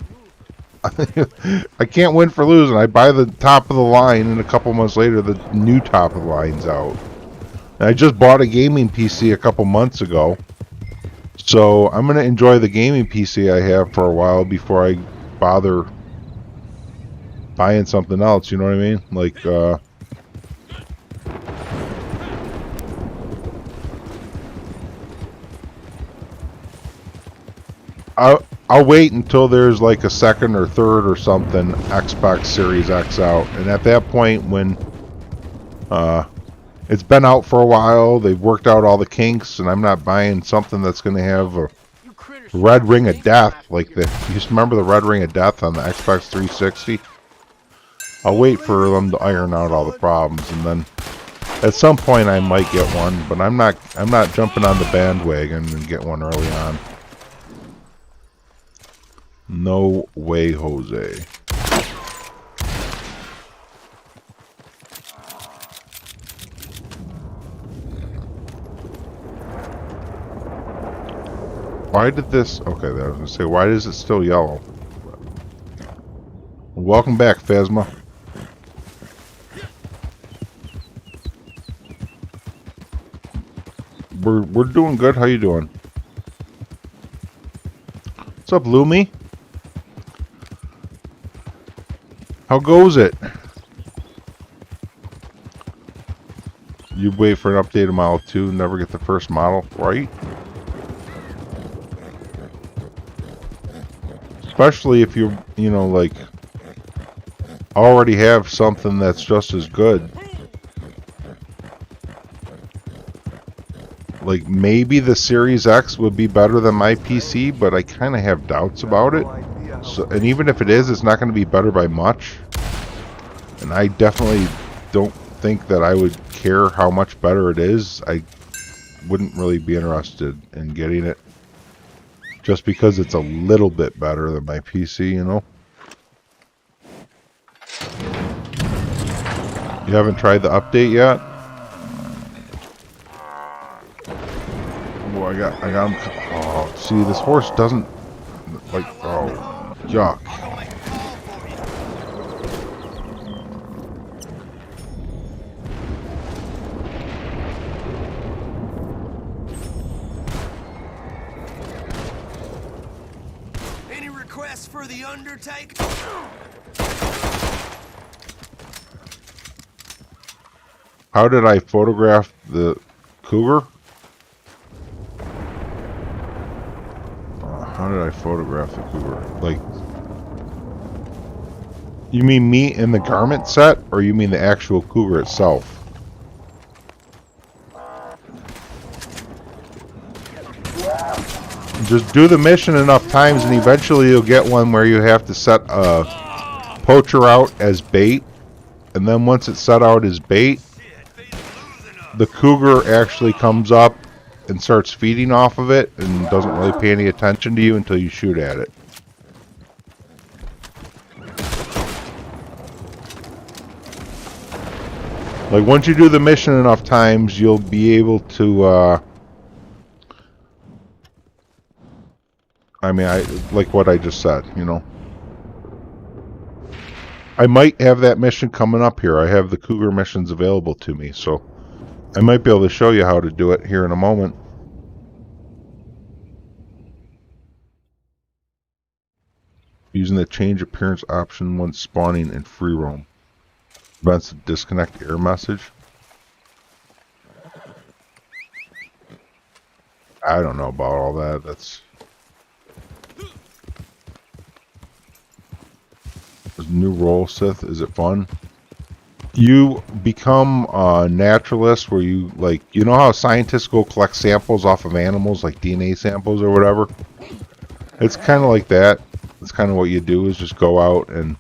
I can't win for losing. I buy the top of the line, and a couple months later, the new top of the line's out. And I just bought a gaming PC a couple months ago. So I'm going to enjoy the gaming PC I have for a while before I bother buying something else, you know what I mean? Like, I'll wait until there's like a second or third or something Xbox Series X out. And at that point when it's been out for a while, they've worked out all the kinks, and I'm not buying something that's going to have a red ring of death like the... You just remember the red ring of death on the Xbox 360? I'll wait for them to iron out all the problems, and then at some point I might get one, but I'm not jumping on the bandwagon and get one early on. No way, Jose. Why did this... Okay, I was going to say, why is it still yellow? Welcome back, Phasma. We're doing good. How you doing? What's up, Lumi? How goes it? You wait for an updated Model 2, never get the first model, right? Especially if you know, like, already have something that's just as good. Like, maybe the Series X would be better than my PC, but I kind of have doubts about it. So, and even if it is, it's not going to be better by much. And I definitely don't think that I would care how much better it is. I wouldn't really be interested in getting it just because it's a little bit better than my PC, you know? You haven't tried the update yet? Oh, I got him. Oh, see, this horse doesn't, like, oh, yuck. Any requests for the Undertaker? How did I photograph the cougar? How did I photograph the cougar? Like, you mean me in the garment set, or you mean the actual cougar itself? Just do the mission enough times, and eventually you'll get one where you have to set a poacher out as bait, and then once it's set out as bait, the cougar actually comes up and starts feeding off of it and doesn't really pay any attention to you until you shoot at it. Like, once you do the mission enough times, you'll be able to, I mean, like what I just said, you know. I might have that mission coming up here. I have the cougar missions available to me, so I might be able to show you how to do it here in a moment. Using the change appearance option when spawning in free roam. Prevents the disconnect error message. I don't know about all that. That's... New role, Sith. Is it fun? You become a naturalist where you, like, you know how scientists go collect samples off of animals, like DNA samples or whatever? It's kind of like that. It's kind of what you do is just go out and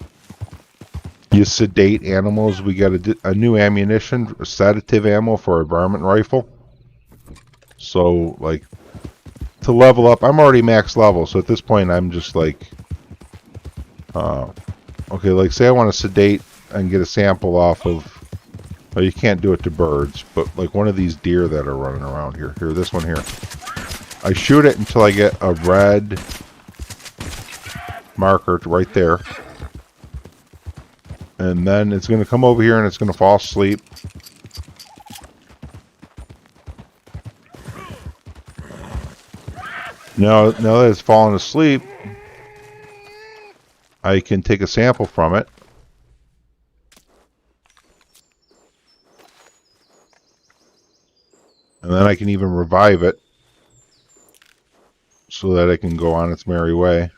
you sedate animals. We got a new ammunition, a sedative ammo for a varmint rifle. So, like, to level up, I'm already max level. So at this point, I'm just like, okay, like say I want to sedate and get a sample off of, well, you can't do it to birds, but like one of these deer that are running around here. Here, this one here. I shoot it until I get a red marker right there. And then it's going to come over here and it's going to fall asleep. Now that it's fallen asleep, I can take a sample from it. And then I can even revive it so that it can go on its merry way.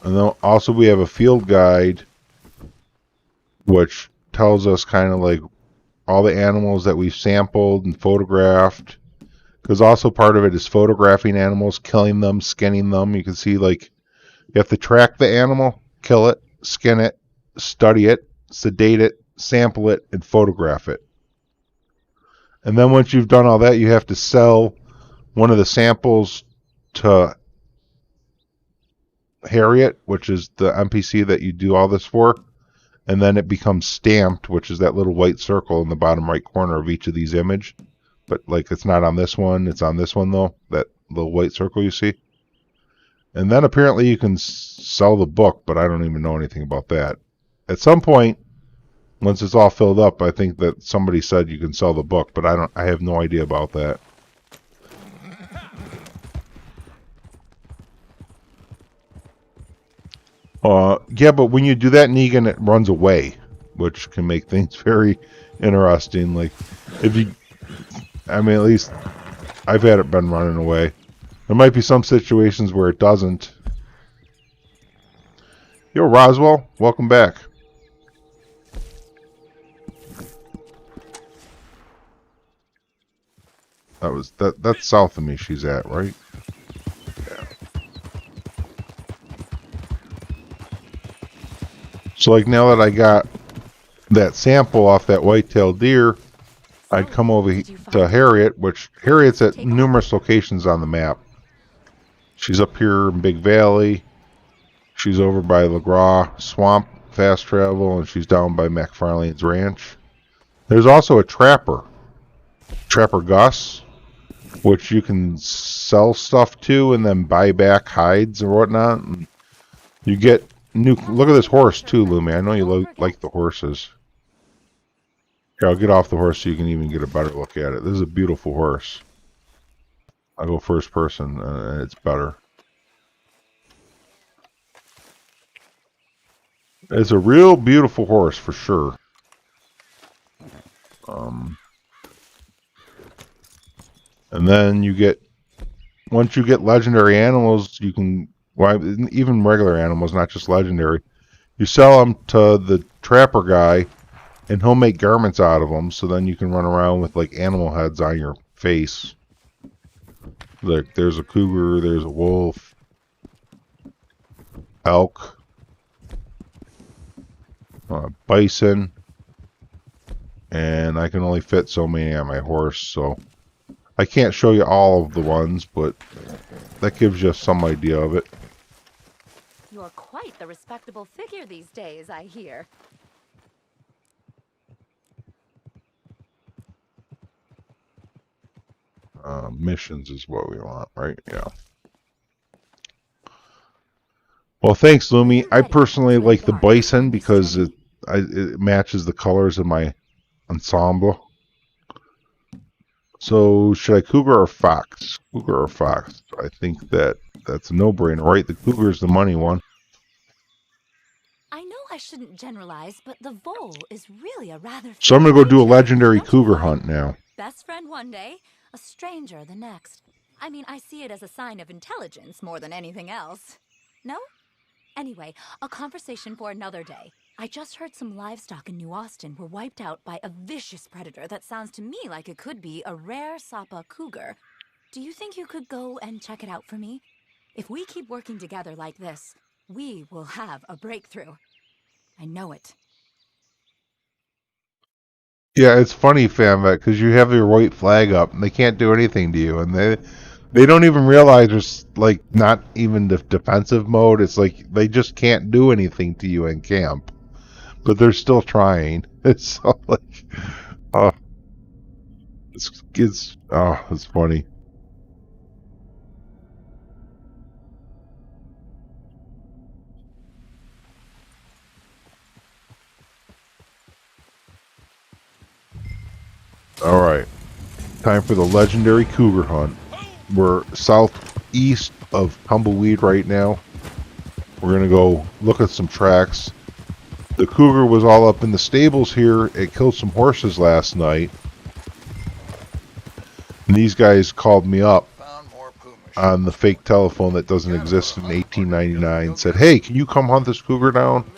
And then also we have a field guide which tells us kind of like all the animals that we've sampled and photographed. Because also part of it is photographing animals, killing them, skinning them. You can see like you have to track the animal, kill it, skin it, study it, sedate it, sample it, and photograph it. And then once you've done all that, you have to sell one of the samples to Harriet, which is the NPC that you do all this for. And then it becomes stamped, which is that little white circle in the bottom right corner of each of these images. But like it's not on this one, it's on this one though, that little white circle you see. And then apparently you can sell the book, but I don't even know anything about that. At some point, once it's all filled up, I think that somebody said you can sell the book, but I have no idea about that. Yeah, but when you do that, Negan, it runs away, which can make things very interesting. Like, if you, I mean, at least I've had it been running away. There might be some situations where it doesn't. Yo, Roswell, welcome back. That's south of me she's at, right? Yeah. So like now that I got that sample off that white-tailed deer, I'd come over to Harriet, which Harriet's at numerous locations on the map. She's up here in Big Valley. She's over by LaGras Swamp, fast travel, and she's down by McFarlane's Ranch. There's also a Trapper Gus, which you can sell stuff to and then buy back hides and whatnot. And you get new. Look at this horse too, Lumi. I know you like the horses. Here, I'll get off the horse so you can even get a better look at it. This is a beautiful horse. I'll go first person, and it's better. It's a real beautiful horse for sure. And then you get, once you get legendary animals, you can, well, even regular animals, not just legendary, you sell them to the trapper guy, and he'll make garments out of them, so then you can run around with like animal heads on your face. Like there's a cougar, there's a wolf, elk, bison, and I can only fit so many on my horse, so I can't show you all of the ones, but that gives you some idea of it. You're quite the respectable figure these days, I hear. Missions is what we want, right? Yeah. Well, thanks, Lumi. I personally like the bison because it matches the colors of my ensemble. So, should I cougar or fox? Cougar or fox? I think that's a no-brainer, right? The cougar's the money one. I know I shouldn't generalize, but the vole is really a rather... So I'm going to go do a legendary cougar hunt now. Best friend one day, a stranger the next. I mean, I see it as a sign of intelligence more than anything else. No? Anyway, a conversation for another day. I just heard some livestock in New Austin were wiped out by a vicious predator that sounds to me like it could be a rare Sapa cougar. Do you think you could go and check it out for me? If we keep working together like this, we will have a breakthrough. I know it. Yeah, it's funny, FamVet, because you have your white flag up and they can't do anything to you, and they don't even realize it's like not even the defensive mode. It's like they just can't do anything to you in camp, but they're still trying. It's so like, oh, it's funny. All right, time for the legendary cougar hunt. We're southeast of Tumbleweed right now. We're gonna go look at some tracks. The cougar was all up in the stables here. It killed some horses last night. And these guys called me up on the fake telephone that doesn't exist in 1899. Said, "Hey, can you come hunt this cougar down?"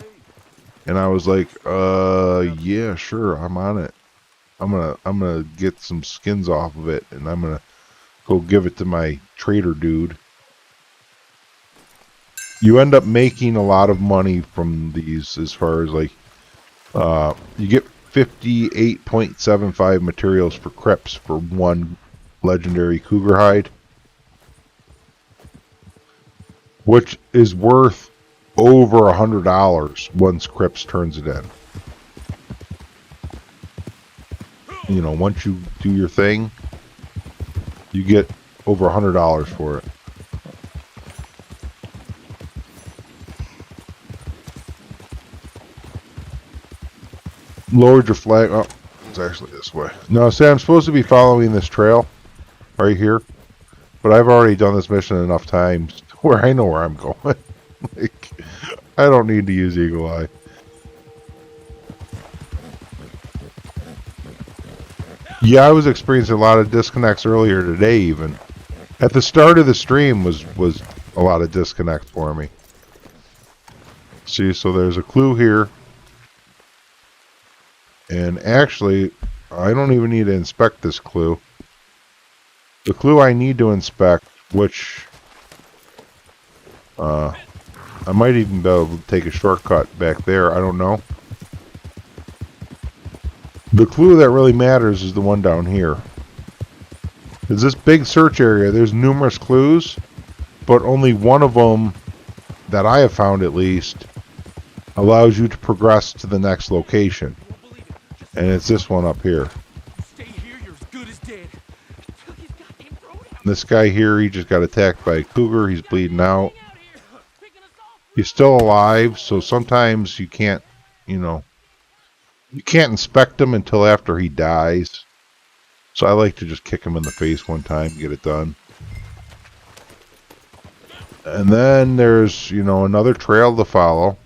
And I was like, yeah, sure, I'm on it. I'm gonna get some skins off of it, and I'm gonna go give it to my trader dude. You end up making a lot of money from these, as far as like, you get 58.75 materials for crips for one legendary cougar hide, which is worth over $100 once crips turns it in. You know, once you do your thing, you get over $100 for it. Lowered your flag. Oh, it's actually this way. No, see, I'm supposed to be following this trail right here, but I've already done this mission enough times where I know where I'm going. Like, I don't need to use Eagle Eye. Yeah, I was experiencing a lot of disconnects earlier today. Even at the start of the stream was a lot of disconnect for me. See, so there's a clue here. And actually, I don't even need to inspect this clue. The clue I need to inspect, which I might even be able to take a shortcut back there. I don't know. The clue that really matters is the one down here. There's this big search area. There's numerous clues, but only one of them that I have found, at least, allows you to progress to the next location. And it's this one up here. This guy here, he just got attacked by a cougar. He's bleeding out. He's still alive, so sometimes you can't, you know, you can't inspect him until after he dies. So I like to just kick him in the face one time, get it done. And then there's, you know, another trail to follow.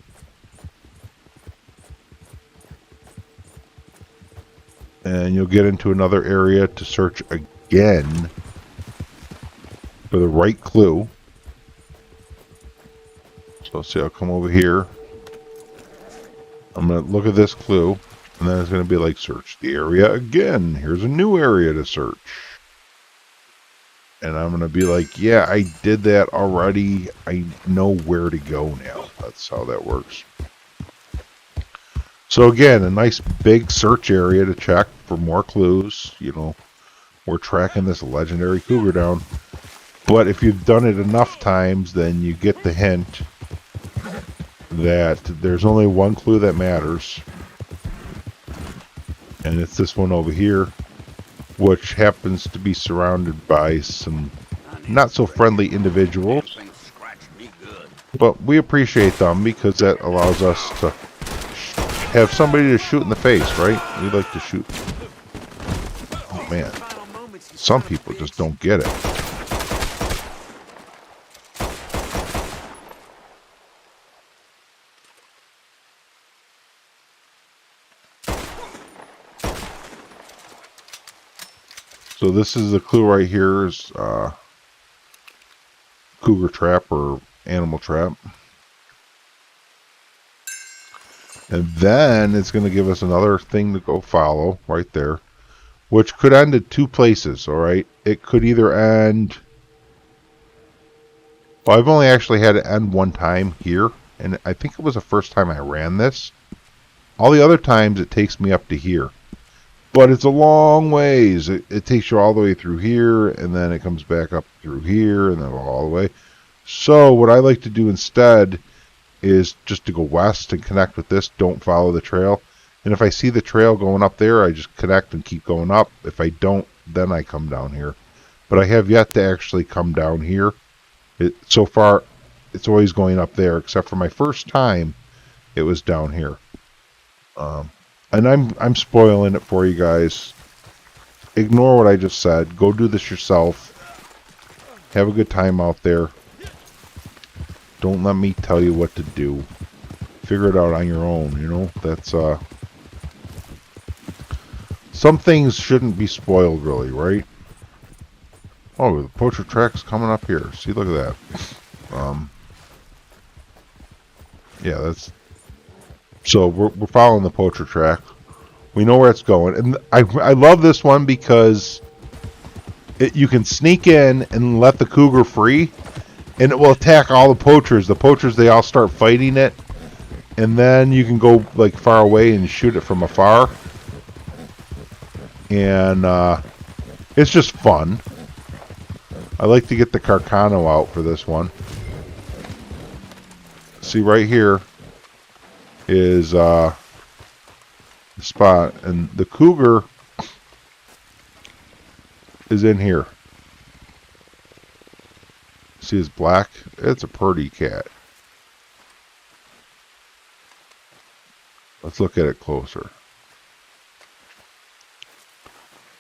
And you'll get into another area to search again for the right clue. So see, I'll come over here. I'm going to look at this clue. And then it's going to be like, search the area again. Here's a new area to search. And I'm going to be like, yeah, I did that already. I know where to go now. That's how that works. So again, a nice big search area to check for more clues. You know, we're tracking this legendary cougar down. But if you've done it enough times, then you get the hint that there's only one clue that matters. And it's this one over here, which happens to be surrounded by some not so friendly individuals. But we appreciate them because that allows us to have somebody to shoot in the face, right? We like to shoot. Oh man, some people just don't get it. So this is the clue right here, is cougar trap or animal trap. And then it's going to give us another thing to go follow right there, which could end at two places, alright? It could either end... Well, I've only actually had it end one time here, and I think it was the first time I ran this. All the other times it takes me up to here. But it's a long ways. It takes you all the way through here, and then it comes back up through here, and then all the way. So what I like to do instead is just to go west and connect with this. Don't follow the trail. And if I see the trail going up there, I just connect and keep going up. If I don't, then I come down here. But I have yet to actually come down here. So far, it's always going up there, except for my first time, it was down here. And I'm spoiling it for you guys. Ignore what I just said. Go do this yourself. Have a good time out there. Don't let me tell you what to do. Figure it out on your own, you know? That's, some things shouldn't be spoiled, really, right? Oh, the poacher track's coming up here. See, look at that. Yeah, that's... So, we're following the poacher track. We know where it's going. And I love this one because you can sneak in and let the cougar free, and it will attack all the poachers. The poachers, they all start fighting it. And then you can go, like, far away and shoot it from afar. And it's just fun. I like to get the Carcano out for this one. See, right here is the spot, and the cougar is in here. See, it's black. It's a pretty cat. Let's look at it closer.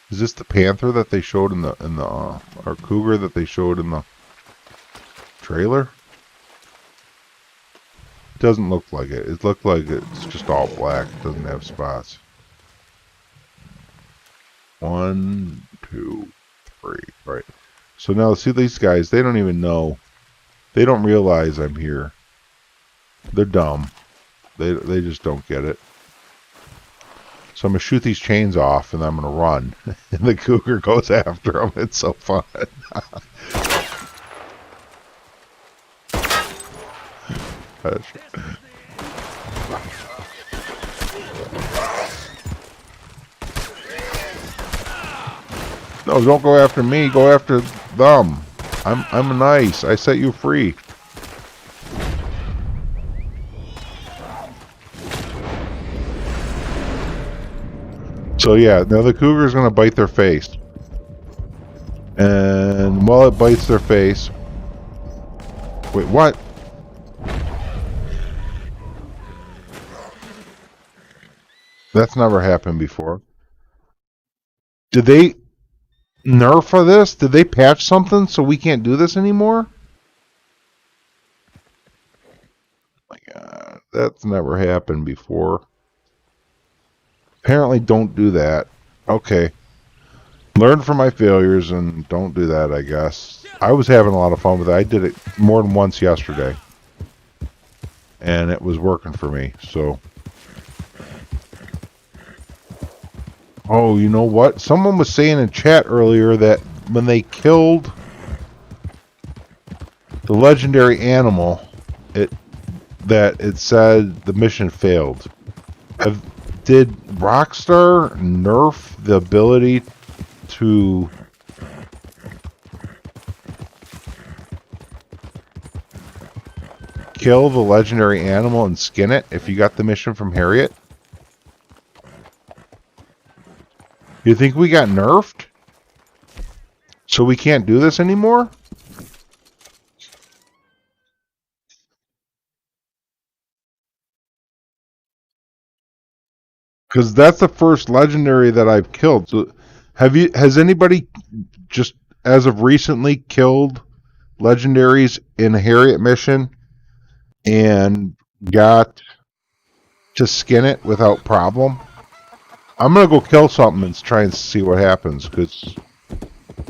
Is this the panther that they showed in the or cougar that they showed in the trailer? It doesn't look like it. It looked like it's just all black. It doesn't have spots. 1, 2, 3. Right. So now see these guys. They don't even know. They don't realize I'm here. They're dumb. They just don't get it. So I'm going to shoot these chains off, and I'm going to run. And the cougar goes after them. It's so fun. No, don't go after me. Go after them. I'm nice. I set you free. So yeah, now the cougar's gonna bite their face. And while it bites their face... Wait, what? That's never happened before. Did they nerf for this? Did they patch something so we can't do this anymore? Oh my God, that's never happened before. Apparently don't do that. Okay. Learn from my failures and don't do that, I guess. I was having a lot of fun with it. I did it more than once yesterday. And it was working for me, so... Oh, you know what? Someone was saying in chat earlier that when they killed the legendary animal, it said the mission failed. Did Rockstar nerf the ability to kill the legendary animal and skin it if you got the mission from Harriet? You think we got nerfed? So we can't do this anymore? Because that's the first legendary that I've killed. So has anybody just as of recently killed legendaries in a Harriet mission and got to skin it without problem? I'm gonna go kill something and try and see what happens, because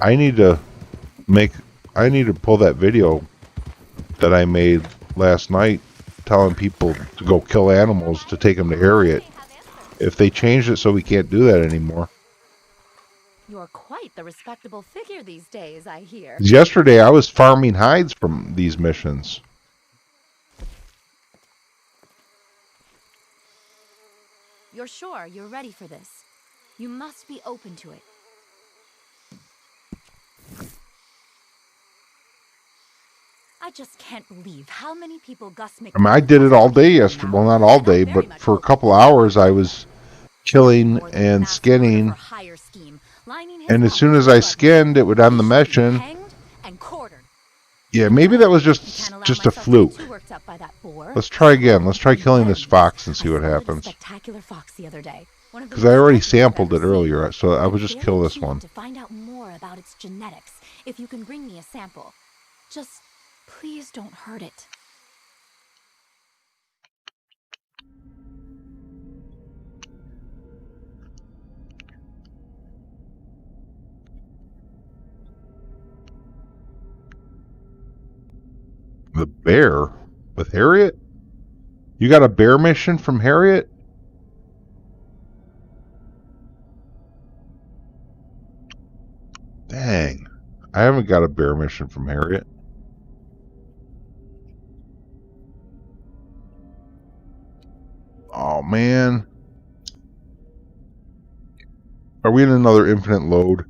I need to pull that video that I made last night telling people to go kill animals to take them to Harriet. If they changed it so we can't do that anymore. You're quite the respectable figure these days, I hear. Yesterday I was farming hides from these missions. You're sure you're ready for this? You must be open to it. I just can't believe how many people Gus I mean, I did it all day yesterday. Well, not all day, but for a couple hours I was killing and skinning. And as soon as I skinned, it would end the mission. Yeah, maybe that was just a fluke. Let's try again. Let's try killing this fox and see what happens. Because I already sampled it earlier, so I would just kill this one. To find out more about its genetics, if you can bring me a sample, just please don't hurt it. The bear? With Harriet? You got a bear mission from Harriet? Dang. I haven't got a bear mission from Harriet. Oh, man. Are we in another infinite load?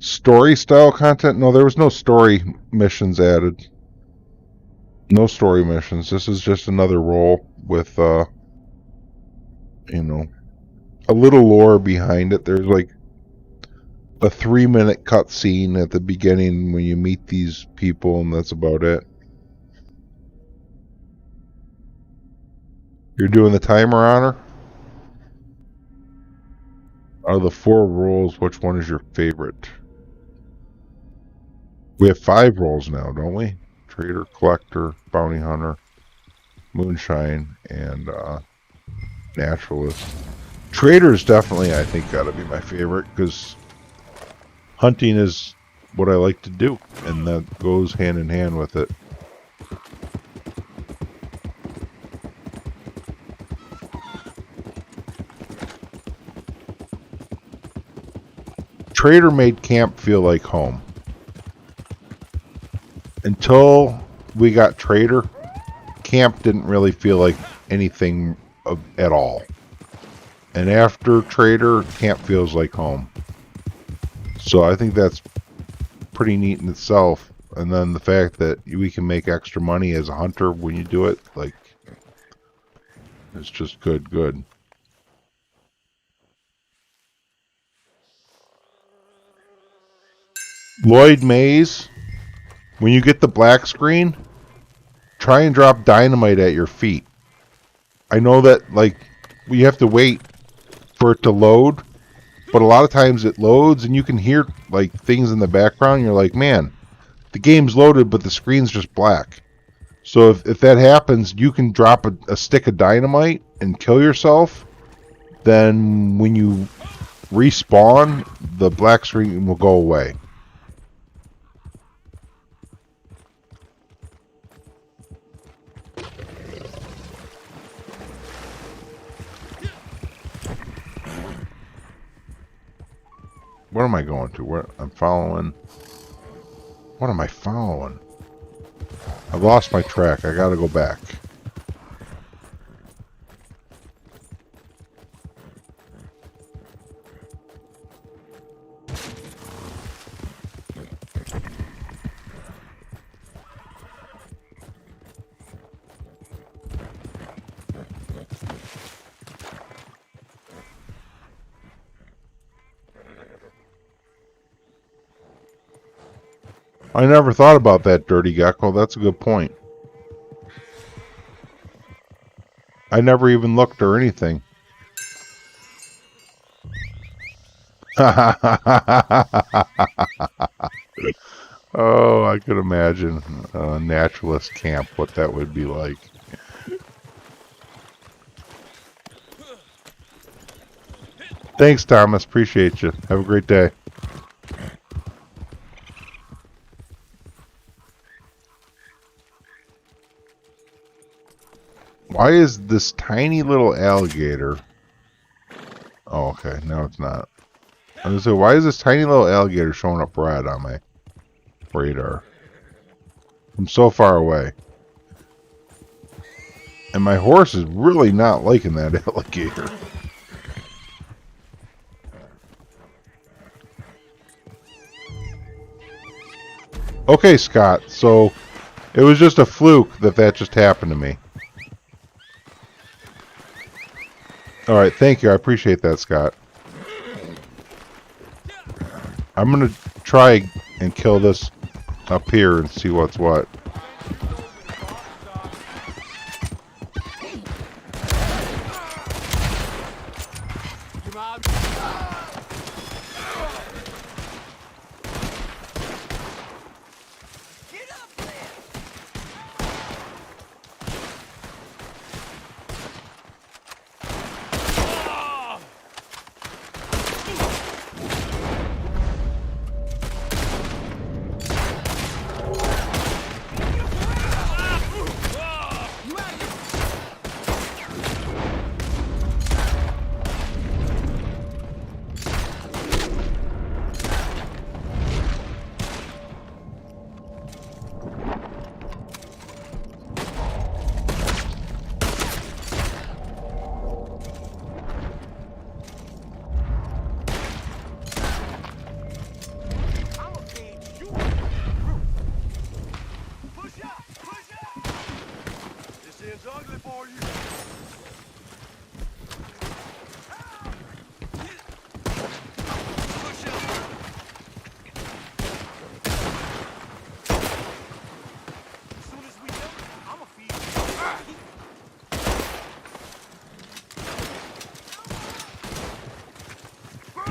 Story style content? No, there was no story missions added. No story missions. This is just another role with, you know, a little lore behind it. There's like a 3-minute cutscene at the beginning when you meet these people, and that's about it. You're doing the timer on her? Out of the 4 roles, which one is your favorite? We have 5 roles now, don't we? Trader, Collector, Bounty Hunter, Moonshine, and Naturalist. Trader's definitely, I think, got to be my favorite, because hunting is what I like to do, and that goes hand in hand with it. Trader made camp feel like home. Until we got Trader, camp didn't really feel like anything at all. And after Trader, camp feels like home. So I think that's pretty neat in itself. And then the fact that we can make extra money as a hunter when you do it, like, it's just good. Lloyd Mays, when you get the black screen, try and drop dynamite at your feet. I know that, like, you have to wait for it to load, but a lot of times it loads and you can hear, like, things in the background. You're like, man, the game's loaded, but the screen's just black. So if that happens, you can drop a stick of dynamite and kill yourself. Then when you respawn, the black screen will go away. What am I going to? Where I'm following? What am I following? I've lost my track. I gotta go back. I never thought about that, Dirty Gecko. That's a good point. I never even looked or anything. Oh, I could imagine a naturalist camp, what that would be like. Thanks, Thomas. Appreciate you. Have a great day. Why is this tiny little alligator... Oh, okay. No, it's not. I was gonna say, why is this tiny little alligator showing up red on my radar? I'm so far away. And my horse is really not liking that alligator. Okay, Scott, so it was just a fluke that just happened to me. Alright, thank you. I appreciate that, Scott. I'm going to try and kill this up here and see what's what.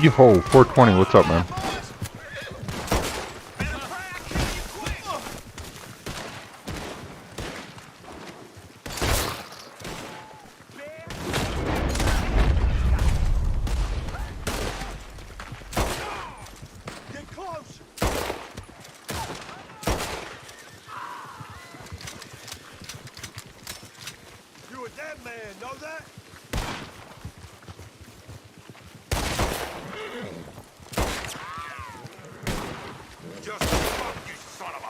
Yo, 420, what's up, man? You a dead man, know that? Just fuck, you son of a...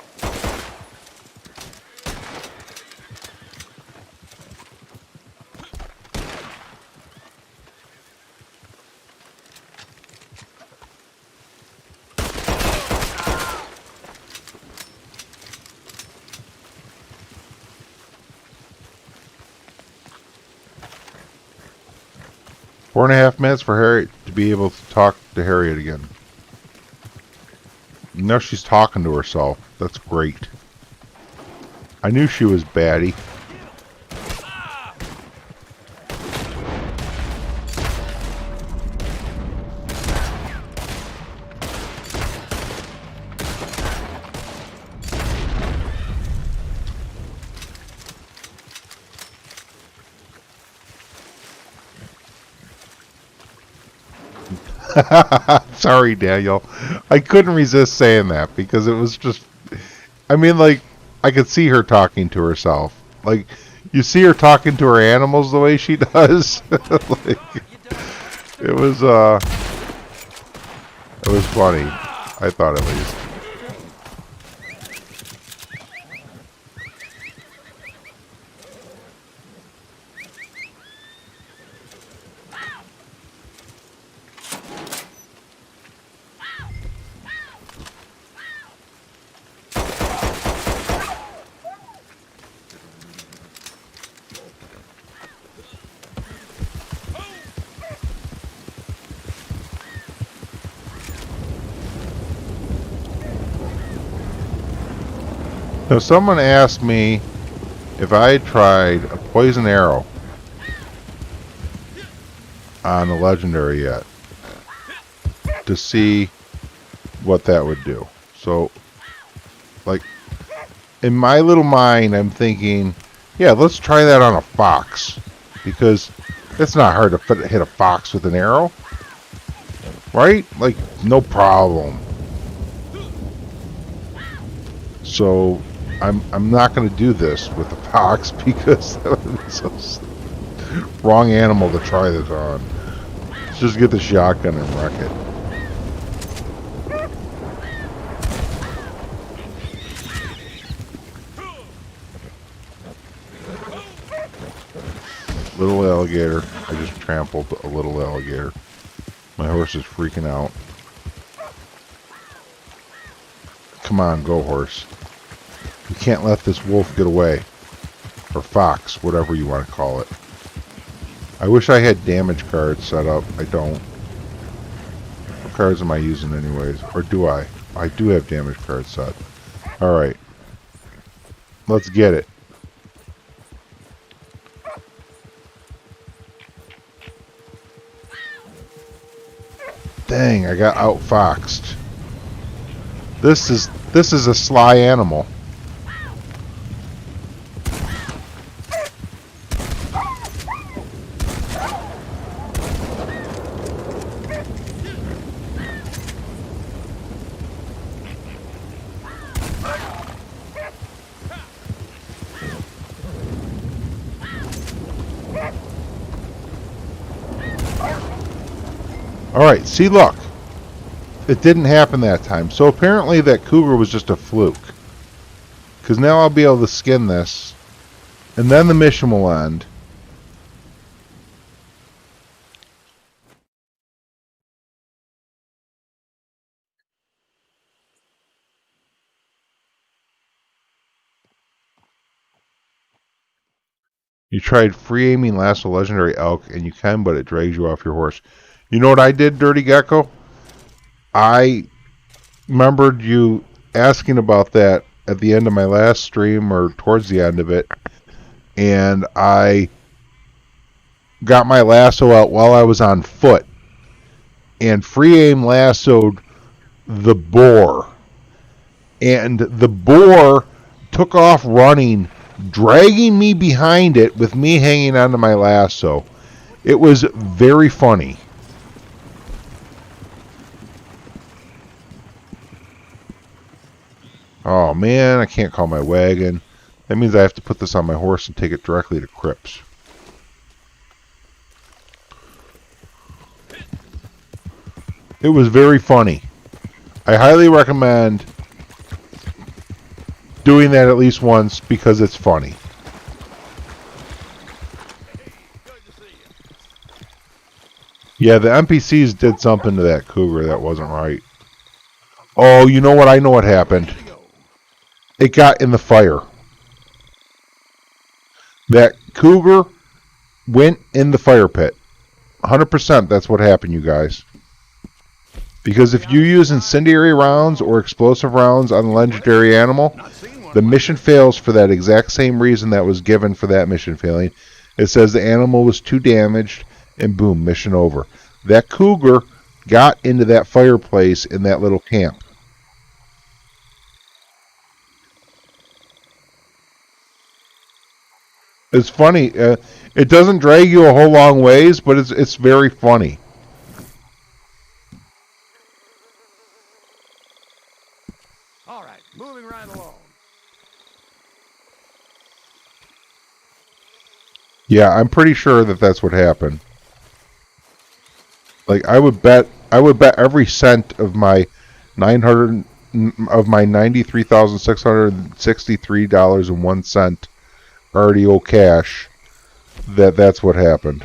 Four and a half minutes for Harriet to be able to talk to Harriet again. Now she's talking to herself. That's great. I knew she was batty. Sorry, Daniel. I couldn't resist saying that because it was just... I mean, like, I could see her talking to herself. Like, you see her talking to her animals the way she does. Like, it was funny. I thought, at least. Now, someone asked me if I had tried a poison arrow on the legendary yet to see what that would do. So, like, in my little mind, I'm thinking, yeah, let's try that on a fox, because it's not hard to hit a fox with an arrow, right? Like, no problem. So I'm not going to do this with the fox because that would be so wrong animal to try this on. Let's just get the shotgun and wreck it. Little alligator. I just trampled a little alligator. My horse is freaking out. Come on, go horse. You can't let this wolf get away. Or fox, whatever you want to call it. I wish I had damage cards set up. I don't. What cards am I using anyways? Or do I? I do have damage cards set. Alright. Let's get it. Dang, I got outfoxed. This is a sly animal. Alright, see, look. It didn't happen that time. So apparently that cougar was just a fluke. Because now I'll be able to skin this. And then the mission will end. You tried free aiming lasso legendary elk, and you can, but it drags you off your horse. You know what I did, Dirty Gecko? I remembered you asking about that at the end of my last stream, or towards the end of it, and I got my lasso out while I was on foot, and free aim lassoed the boar. And the boar took off running, dragging me behind it with me hanging onto my lasso. It was very funny. Oh man, I can't call my wagon. That means I have to put this on my horse and take it directly to Crips. It was very funny. I highly recommend doing that at least once because it's funny. Yeah, the NPCs did something to that cougar that wasn't right. Oh, you know what? I know what happened. It got in the fire. That cougar went in the fire pit. 100% that's what happened, you guys. Because if you use incendiary rounds or explosive rounds on the legendary animal, the mission fails for that exact same reason that was given for that mission failing. It says the animal was too damaged, and boom, mission over. That cougar got into that fireplace in that little camp. It's funny. It doesn't drag you a whole long ways, but it's very funny. All right, moving right along. Yeah, I'm pretty sure that that's what happened. Like I would bet every cent of my $93,663.01 RDO cash that's what happened.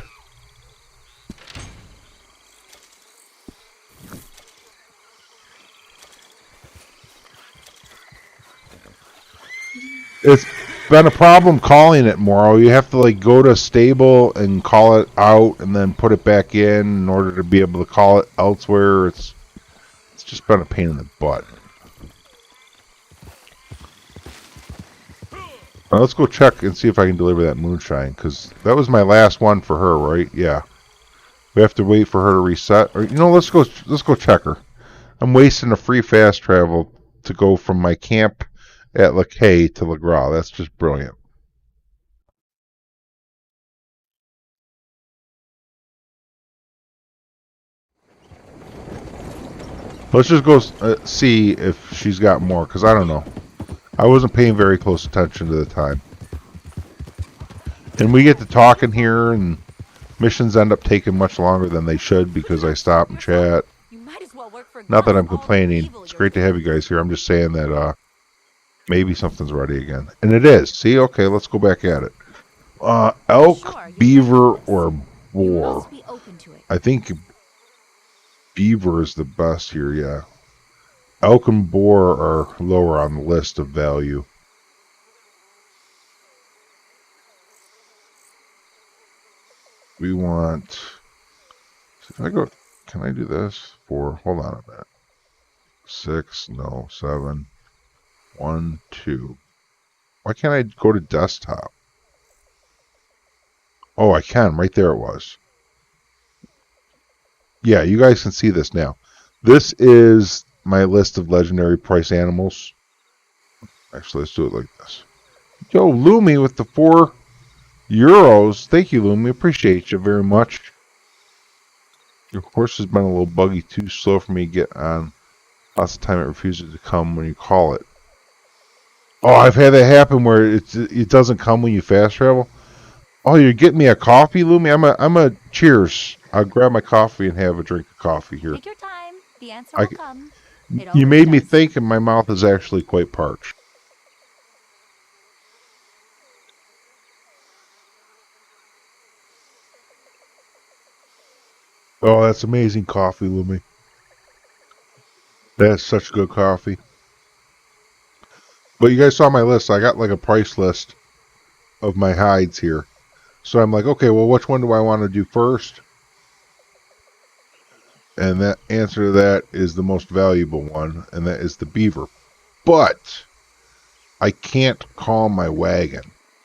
It's been a problem calling it, Morrow. You have to like go to stable and call it out and then put it back in order to be able to call it elsewhere. It's just been a pain in the butt. Now let's go check and see if I can deliver that moonshine, because that was my last one for her, right? Yeah. We have to wait for her to reset. Or you know, let's go check her. I'm wasting a free fast travel to go from my camp at La Caille to Le Gras. That's just brilliant. Let's just go see if she's got more, because I don't know. I wasn't paying very close attention to the time. And we get to talking here, and missions end up taking much longer than they should because I stop and chat. You might as well work for Not that God I'm with all the complaining. evil It's you're great to have you doing. guys here. I'm just saying that maybe something's ready again. And it is. See? Okay, let's go back at it. Elk, Sure, you'll beaver, like this. or You boar? must be open to it. I think beaver is the best here, yeah. Elk and boar are lower on the list of value. We want... If I go... Can I do this? 4. Hold on a minute. 6. No. 7. 1, 2. Why can't I go to desktop? Oh, I can. Right there it was. Yeah, you guys can see this now. This is my list of legendary price animals. Actually, let's do it like this. Yo, Lumi with the €4. Thank you, Lumi. Appreciate you very much. Your horse has been a little buggy, too slow for me to get on. Lots of time it refuses to come when you call it. Oh, I've had that happen where it doesn't come when you fast travel. Oh, you're getting me a coffee, Lumi? I'm a cheers. I'll grab my coffee and have a drink of coffee here. Take your time. The answer will come. It You always made me does. think, and my mouth is actually quite parched. Oh, that's amazing coffee, Lumi. That's such good coffee. But you guys saw my list. I got like a price list of my hides here. So I'm like, okay, well, which one do I want to do first? And that answer to that is the most valuable one, and that is the beaver. But I can't calm my wagon.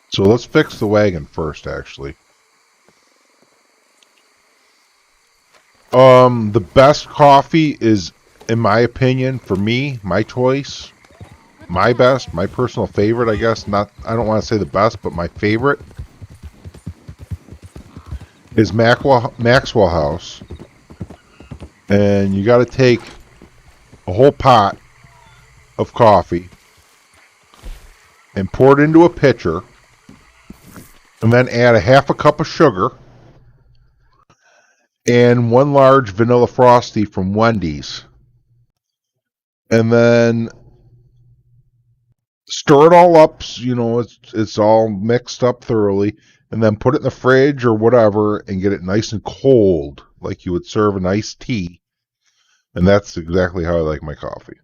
So let's fix the wagon first, actually. The best coffee is, in my opinion, for me, my choice, my best, my personal favorite, I guess. Not, I don't want to say the best, but my favorite is Maxwell House. And you got to take a whole pot of coffee and pour it into a pitcher, and then add a half a cup of sugar and 1 large vanilla frosty from Wendy's, and then stir it all up. You know, it's all mixed up thoroughly, and then put it in the fridge or whatever and get it nice and cold, like you would serve an iced tea. And that's exactly how I like my coffee.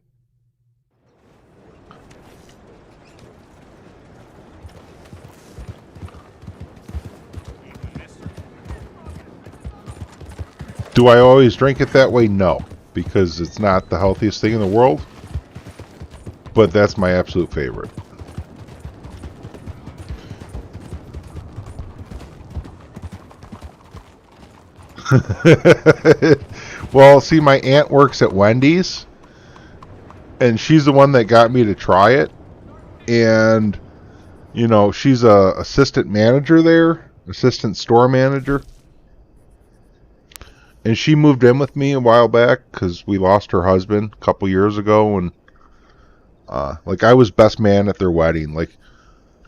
Do I always drink it that way? No, because it's not the healthiest thing in the world. But that's my absolute favorite. Well, see, my aunt works at Wendy's, and she's the one that got me to try it. And, you know, she's a assistant manager there, assistant store manager. And she moved in with me a while back because we lost her husband a couple years ago. And, like, I was best man at their wedding. Like,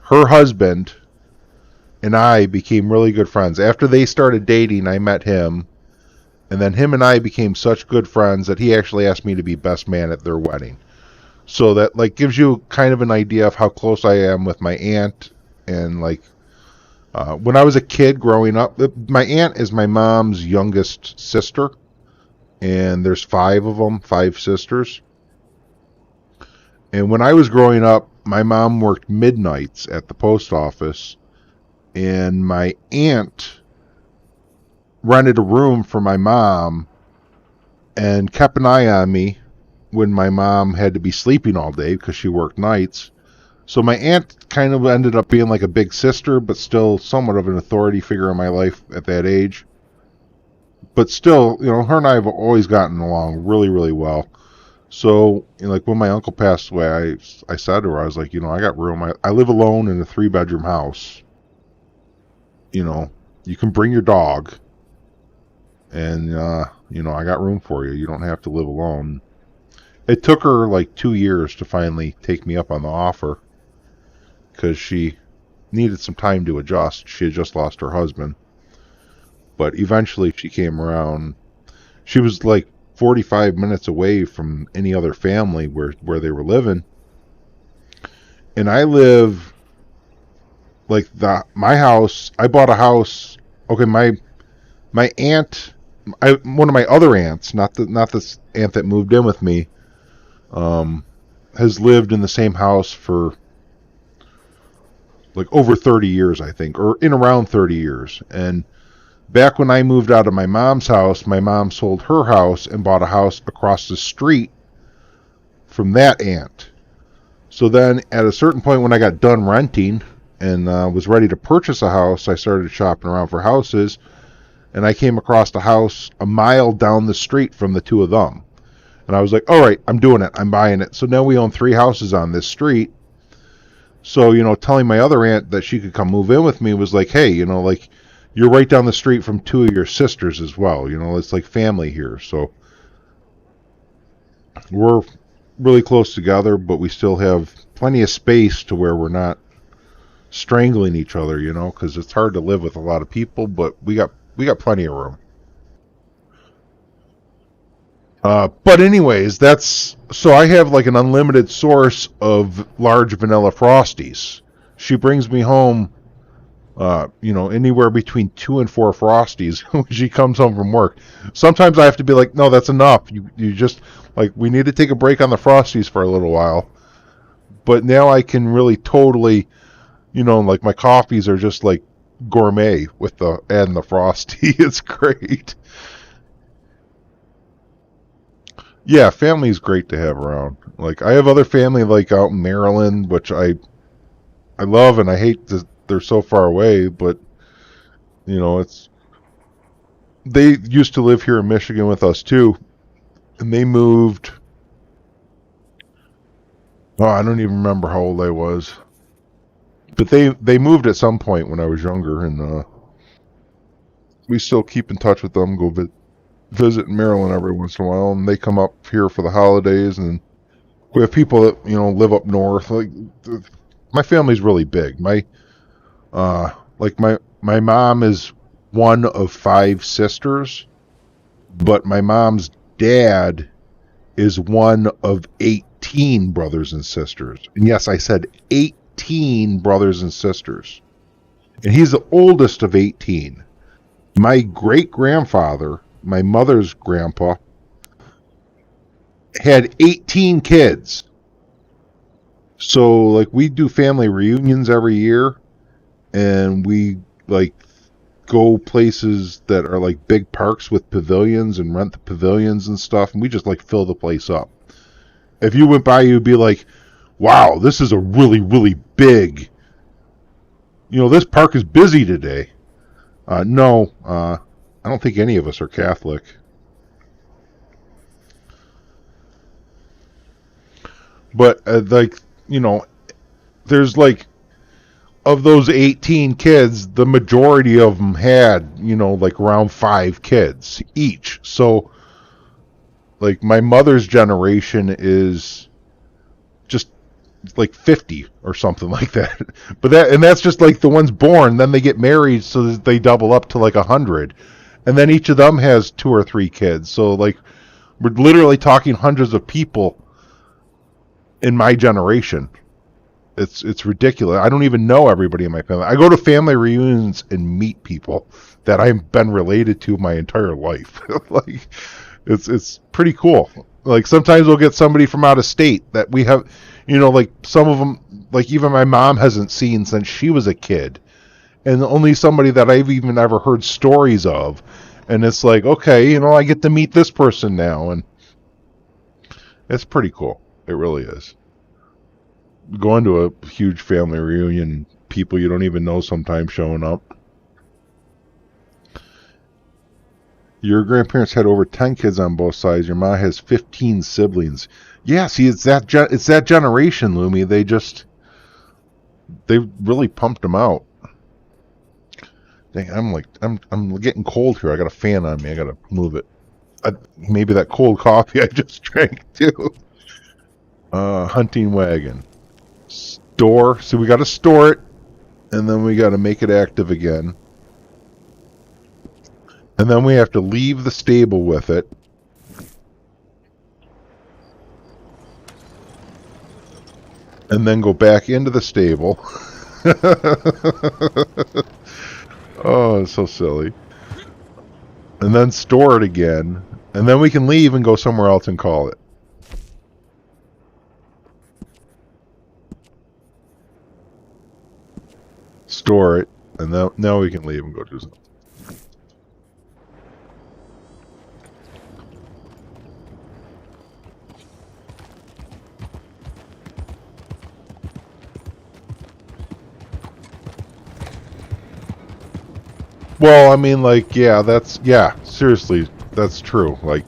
her husband and I became really good friends. After they started dating, I met him. And then him and I became such good friends that he actually asked me to be best man at their wedding. So that, like, gives you kind of an idea of how close I am with my aunt. And, like, when I was a kid growing up, my aunt is my mom's youngest sister. And there's 5 of them, 5 sisters. And when I was growing up, my mom worked midnights at the post office. And my aunt rented a room for my mom and kept an eye on me when my mom had to be sleeping all day because she worked nights. So my aunt kind of ended up being like a big sister, but still somewhat of an authority figure in my life at that age. But still, you know, her and I have always gotten along really, really well. So, you know, like when my uncle passed away, I said to her, I was like, you know, I got room. I live alone in a 3-bedroom house. You know, you can bring your dog. And, you know, I got room for you. You don't have to live alone. it took her like 2 years to finally take me up on the offer because she needed some time to adjust. She had just lost her husband. But eventually she came around. She was like 45 minutes away from any other family where they were living. And I live like my house. I bought a house. Okay, my aunt, one of my other aunts, not this aunt that moved in with me, has lived in the same house for like over 30 years, I think, or in around 30 years. And back when I moved out of my mom's house, my mom sold her house and bought a house across the street from that aunt. So then at a certain point when I got done renting and was ready to purchase a house, I started shopping around for houses, and I came across a house a mile down the street from the two of them. And I was like, all right, I'm doing it. I'm buying it. So now we own 3 houses on this street. So, telling my other aunt that she could come move in with me was like, hey, like, you're right down the street from 2 of your sisters as well. It's like family here. So we're really close together, but we still have plenty of space to where we're not strangling each other, because it's hard to live with a lot of people, but we got plenty of room. But anyways, so I have like an unlimited source of large vanilla Frosties. She brings me home, anywhere between 2 and 4 Frosties when she comes home from work. Sometimes I have to be like, no, that's enough. You just, like, we need to take a break on the Frosties for a little while. But now I can really totally, like my coffees are just like gourmet with the Frosty. It's great. Yeah, family's great to have around. Like, I have other family like out in Maryland, which I love, and I hate that they're so far away, but they used to live here in Michigan with us too, and they moved. Oh, I don't even remember how old I was, but they moved at some point when I was younger, and we still keep in touch with them. Go visit in Maryland every once in a while, and they come up here for the holidays, and we have people that live up north. Like, my family's really big. My mom is one of 5 sisters, but my mom's dad is one of 18 brothers and sisters. And yes, I said 18 brothers and sisters. And he's the oldest of 18. My great-grandfather, my mother's grandpa, had 18 kids. So, like, we do family reunions every year, and we, like, go places that are, like, big parks with pavilions and rent the pavilions and stuff, and we just, like, fill the place up. If you went by, you'd be like, wow, this is a really, really big, this park is busy today. No, I don't think any of us are Catholic. But, there's, like, of those 18 kids, the majority of them had, like, around 5 kids each. So, like, my mother's generation is just, like, 50 or something like that. But that's just, like, the ones born. Then they get married, so that they double up to, like, 100. And then each of them has 2 or 3 kids. So, like, we're literally talking hundreds of people in my generation. It's ridiculous. I don't even know everybody in my family. I go to family reunions and meet people that I've been related to my entire life. Like, it's pretty cool. Like, sometimes we'll get somebody from out of state that we have, like, some of them, like, even my mom hasn't seen since she was a kid. And only somebody that I've even ever heard stories of. And it's like, okay, I get to meet this person now. And it's pretty cool. It really is. Going to a huge family reunion, people you don't even know sometimes showing up. Your grandparents had over 10 kids on both sides. Your mom has 15 siblings. Yeah, see, it's that generation, Lumi. They really pumped them out. Dang, I'm getting cold here. I got a fan on me. I gotta move it. Maybe that cold coffee I just drank too. Hunting wagon. Store. So we got to store it, and then we got to make it active again. And then we have to leave the stable with it. And then go back into the stable. Oh, it's so silly. And then store it again. And then we can leave and go somewhere else and call it. Store it. And now we can leave and go do something. Well, I mean, like, yeah, seriously, that's true. Like,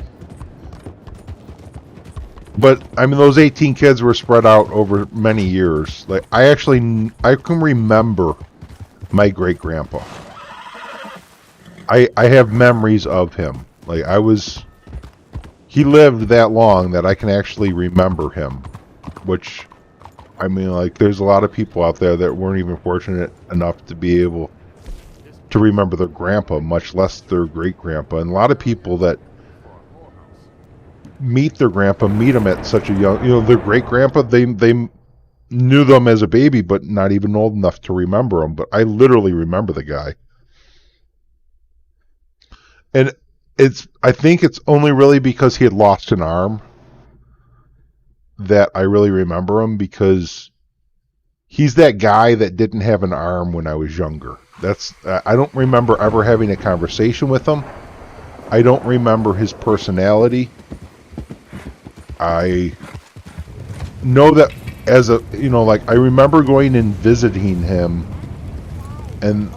but, I mean, those 18 kids were spread out over many years. Like, I can remember my great-grandpa. I have memories of him. Like, he lived that long that I can actually remember him. Which, I mean, like, there's a lot of people out there that weren't even fortunate enough to be able to remember their grandpa, much less their great-grandpa. And a lot of people that meet their grandpa, meet him at such a young, their great-grandpa, they knew them as a baby, but not even old enough to remember them. But I literally remember the guy. And I think it's only really because he had lost an arm that I really remember him, because he's that guy that didn't have an arm when I was younger. I don't remember ever having a conversation with him. I don't remember his personality. I know that I remember going and visiting him, and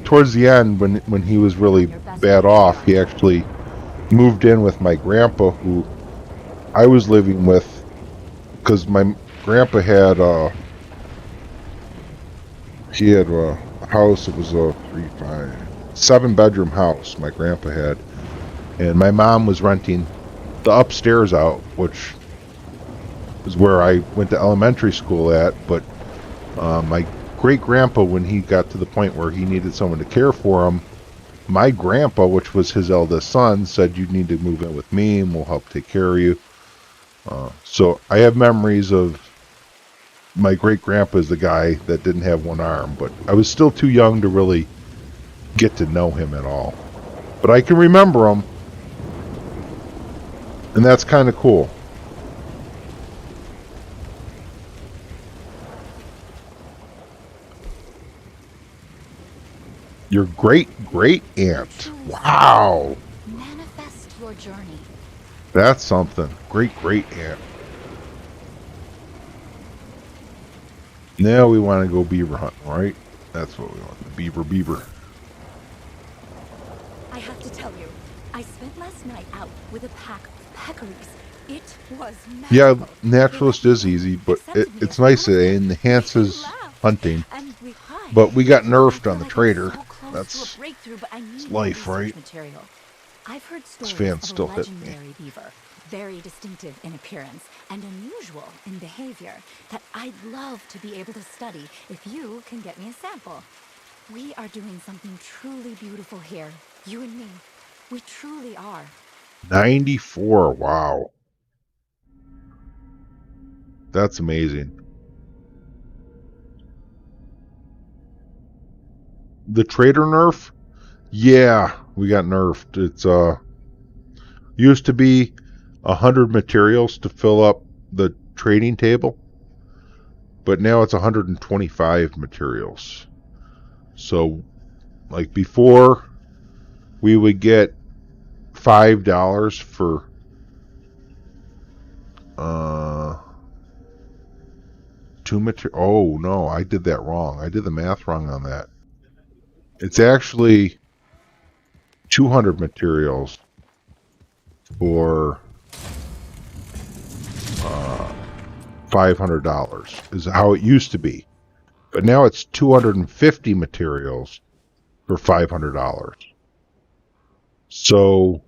towards the end, when he was really bad off, he actually moved in with my grandpa, who I was living with, because my grandpa had a house. It was a 7-bedroom house my grandpa had, and my mom was renting the upstairs out, which is where I went to elementary school at. But my great-grandpa, when he got to the point where he needed someone to care for him, my grandpa, which was his eldest son, said, "You need to move in with me and we'll help take care of you." So I have memories of my great-grandpa as the guy that didn't have one arm, but I was still too young to really get to know him at all. But I can remember him, and that's kind of cool. Your great-great-aunt. Wow. Manifest your journey. That's something. Great-great-aunt. Now we want to go beaver hunting, right? That's what we want. Beaver. I have to tell you, I spent last night out with a pack of peccaries. It was magical. Yeah, Naturalist is easy, but it's nice. It enhances hunting. But we got nerfed on the trader. That's life, right? I've heard stories fans of still a hit me. legendary beaver, very distinctive in appearance and unusual in behavior, that I'd love to be able to study if you can get me a sample. We are doing something truly beautiful here, you and me. We truly are. 94, wow. That's amazing. The trader nerf? Yeah, we got nerfed. It's used to be 100 materials to fill up the trading table, but now it's 125 materials. So, like before, we would get $5 for two material. Oh no, I did that wrong. I did the math wrong on that. It's actually 200 materials for $500 is how it used to be. But now it's 250 materials for $500. So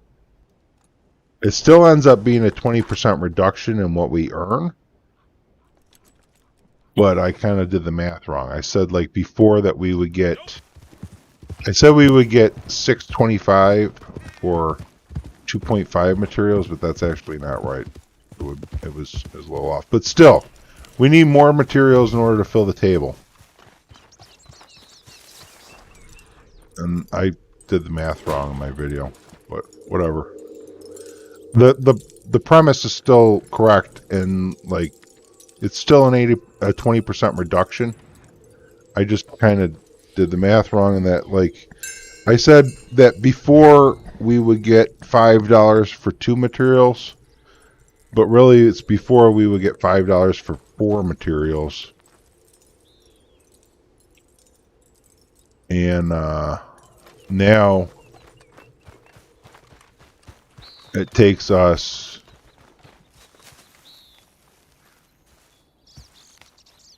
It still ends up being a 20% reduction in what we earn. But I kind of did the math wrong. I said like before that we would get... I said we would get $6.25 for 2.5 materials, but that's actually not right. It was a little off. But still, we need more materials in order to fill the table. And I did the math wrong in my video, but whatever. The premise is still correct, and like it's still a 20% reduction. I just kind of did the math wrong in that, like I said that before we would get $5 for 2 materials, but really it's before we would get $5 for 4 materials. And now it takes us,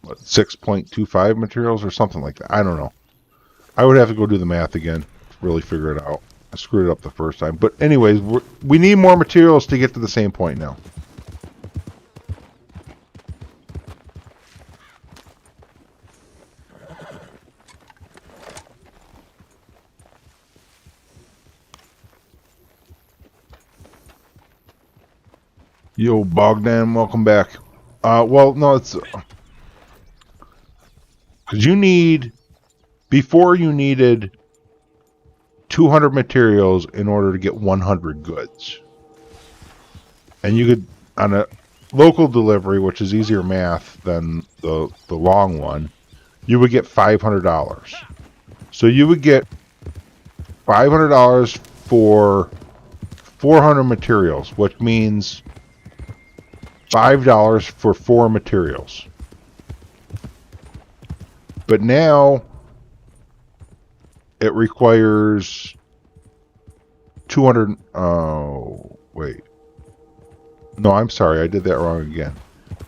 what, 6.25 materials or something like that. I don't know. I would have to go do the math again to really figure it out. I screwed it up the first time. But anyways, we need more materials to get to the same point now. Yo, Bogdan, welcome back. Well, no, it's... Because you need... Before you needed 200 materials in order to get 100 goods. And you could, on a local delivery, which is easier math than the long one, you would get $500. So you would get $500 for 400 materials, which means $5 for 4 materials. But now it requires 200. Oh, wait. No, I'm sorry. I did that wrong again.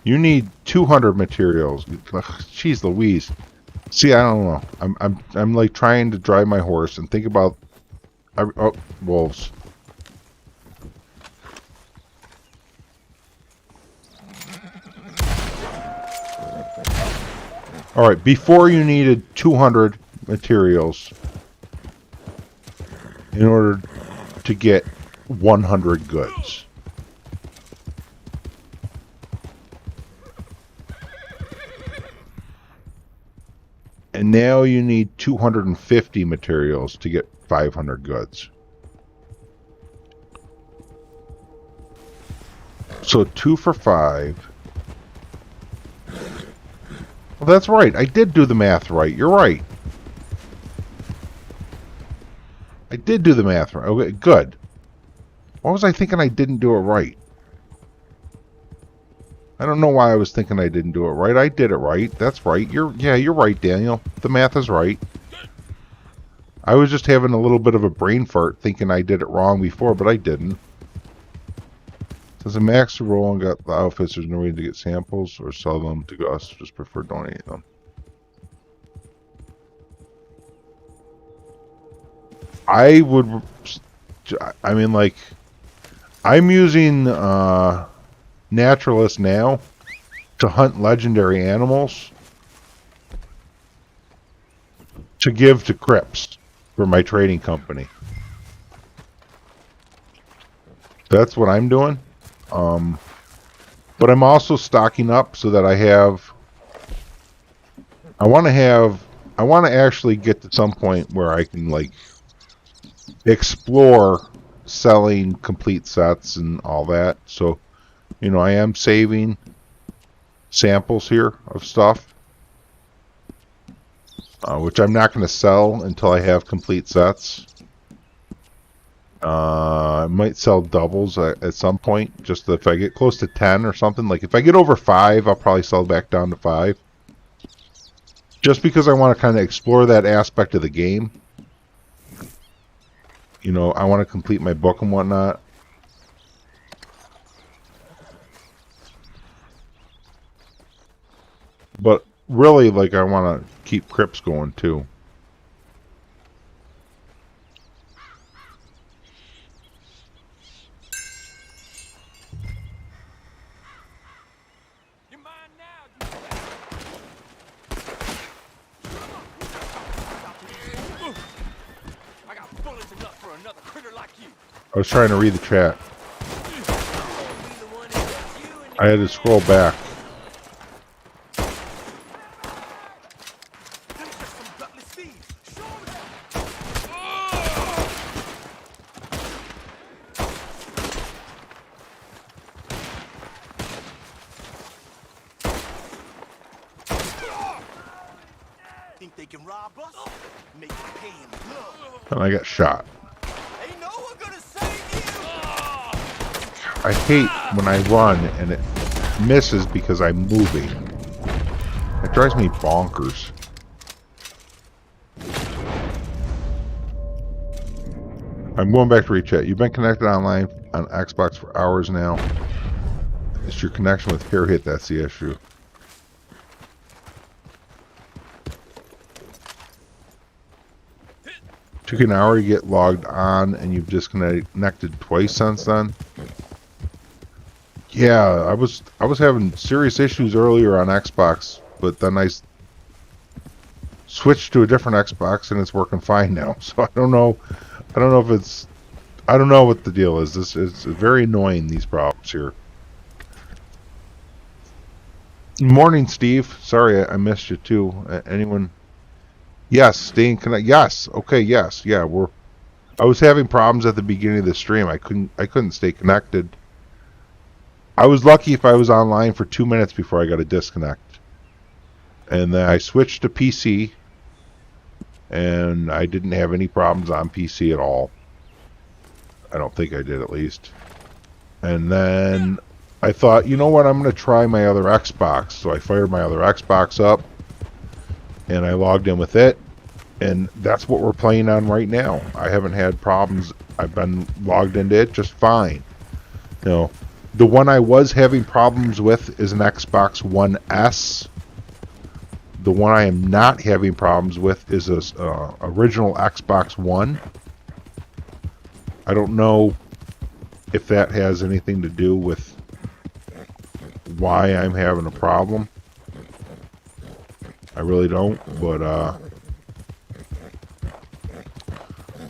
You need 200 materials. Jeez Louise. See, I don't know. I'm like trying to drive my horse and think about... Oh, wolves. Alright, before you needed 200 materials in order to get 100 goods. And now you need 250 materials to get 500 goods. So 2 for 5. Well, that's right. I did do the math right. You're right. I did do the math right. Okay, good. Why was I thinking I didn't do it right? I don't know why I was thinking I didn't do it right. I did it right. That's right. You're right, Daniel. The math is right. I was just having a little bit of a brain fart thinking I did it wrong before, but I didn't. Does a max roll and got the outfits, there's no way to get samples or sell them to us, just prefer donating them. I mean, like, I'm using Naturalist now to hunt legendary animals to give to Crips for my trading company. That's what I'm doing. But I'm also stocking up so that I want to actually get to some point where I can, like, explore selling complete sets and all that. So, you know, I am saving samples here of stuff, which I'm not going to sell until I have complete sets. I might sell doubles at some point, just if I get close to 10 or something. Like, if I get over 5, I'll probably sell back down to 5. Just because I want to kind of explore that aspect of the game. You know, I want to complete my book and whatnot. But really, like, I want to keep Crips going too. I was trying to read the chat. I'm gonna be the one that puts you in the I had to scroll back. Them just some gutless thieves. Show 'em that. Think they can rob us? Make them pay in blood. And I got shot. Ain't no one gonna save you. I hate when I run and it misses because I'm moving. It drives me bonkers. I'm going back to rechat. You've been connected online on Xbox for hours now. It's your connection with Harriet that's the issue. Took an hour to get logged on and you've disconnected twice since then. Yeah, I was having serious issues earlier on Xbox, but then I switched to a different Xbox and it's working fine now. So I don't know if it's, I don't know what the deal is. This is very annoying, these problems here. Morning, Steve. Sorry I missed you too. Anyone? Yes, staying connected. Yes. Okay. Yes. Yeah. I was having problems at the beginning of the stream. I couldn't stay connected. I was lucky if I was online for 2 minutes before I got a disconnect, and then I switched to PC, and I didn't have any problems on PC at all. I don't think I did, at least. And then I thought, you know what? I'm going to try my other Xbox. So I fired my other Xbox up, and I logged in with it, and that's what we're playing on right now. I haven't had problems. I've been logged into it just fine. You know, the one I was having problems with is an Xbox One S. The one I am not having problems with is a original Xbox One. I don't know if that has anything to do with why I'm having a problem. I really don't, but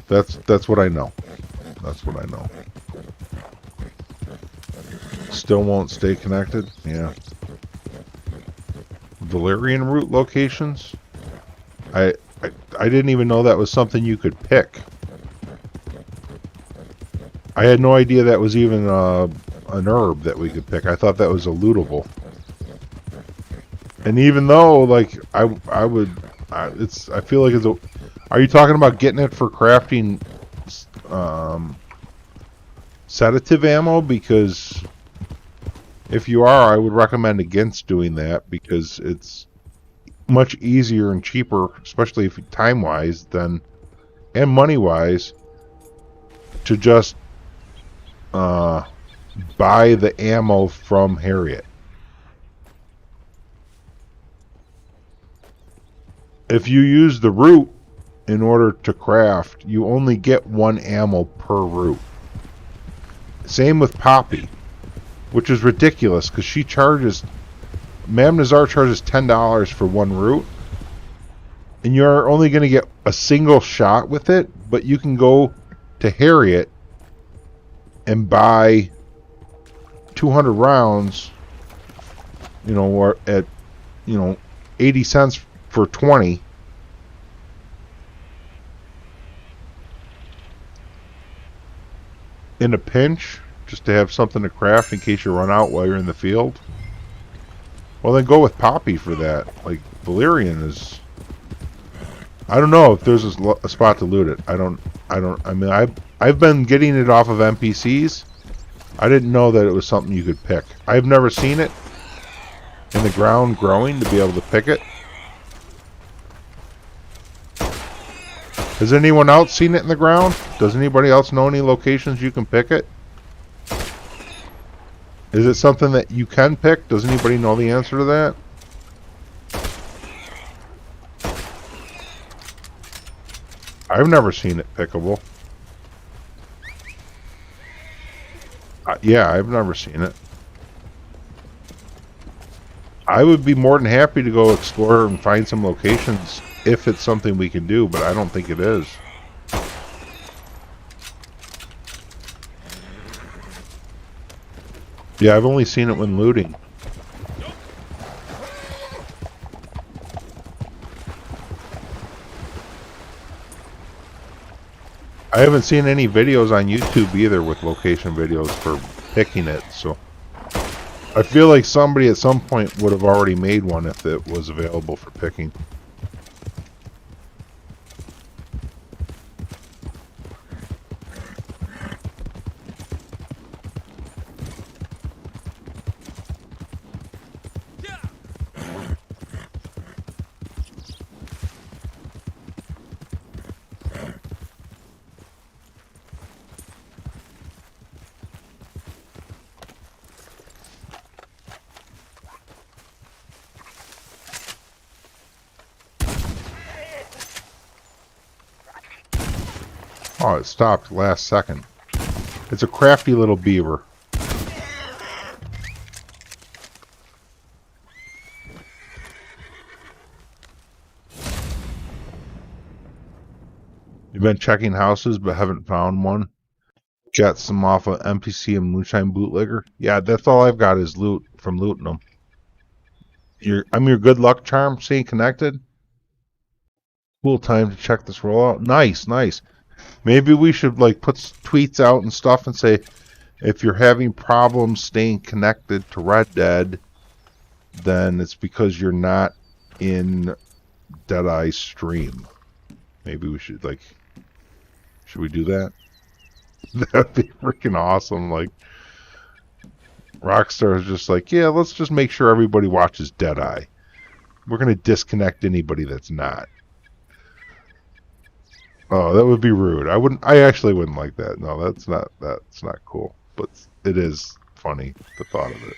that's what I know. That's what I know. Still won't stay connected. Yeah. Valerian route locations. I didn't even know that was something you could pick. I had no idea that was even an herb that we could pick. I thought that was a lootable. And even though, like, I feel like it's a. Are you talking about getting it for crafting sedative ammo? Because if you are, I would recommend against doing that because it's much easier and cheaper, especially if time-wise, and money-wise, to just buy the ammo from Harriet. If you use the root in order to craft, you only get one ammo per root. Same with Poppy, which is ridiculous because she charges, Mam Nazar charges $10 for one root, and you're only going to get a single shot with it, but you can go to Harriet and buy 200 rounds, you know, or at, 80 cents for 20. In a pinch, just to have something to craft in case you run out while you're in the field. Well, then go with Poppy for that. Like, Valerian is, I don't know if there's a spot to loot it. I mean, I've been getting it off of NPCs. I didn't know that it was something you could pick. I've never seen it in the ground growing to be able to pick it. Has anyone else seen it in the ground? Does anybody else know any locations you can pick it? Is it something that you can pick? Does anybody know the answer to that? I've never seen it pickable. Yeah, I've never seen it. I would be more than happy to go explore and find some locations if it's something we can do, but I don't think it is. Yeah, I've only seen it when looting. I haven't seen any videos on YouTube either with location videos for picking it, so I feel like somebody at some point would have already made one if it was available for picking. Oh, it stopped last second. It's a crafty little beaver. You've been checking houses but haven't found one? Got some off of NPC and Moonshine Bootlegger? Yeah, that's all I've got is loot from looting them. I'm your good luck charm, staying connected. Cool time to check this rollout. Nice, nice. Maybe we should like put tweets out and stuff and say, if you're having problems staying connected to Red Dead, then it's because you're not in Deadeye's stream. Maybe we should like, should we do that? That'd be freaking awesome. Like, Rockstar is just like, yeah, let's just make sure everybody watches Deadeye. We're gonna disconnect anybody that's not. Oh, that would be rude. I actually wouldn't like that. No, that's not cool. But it is funny, the thought of it.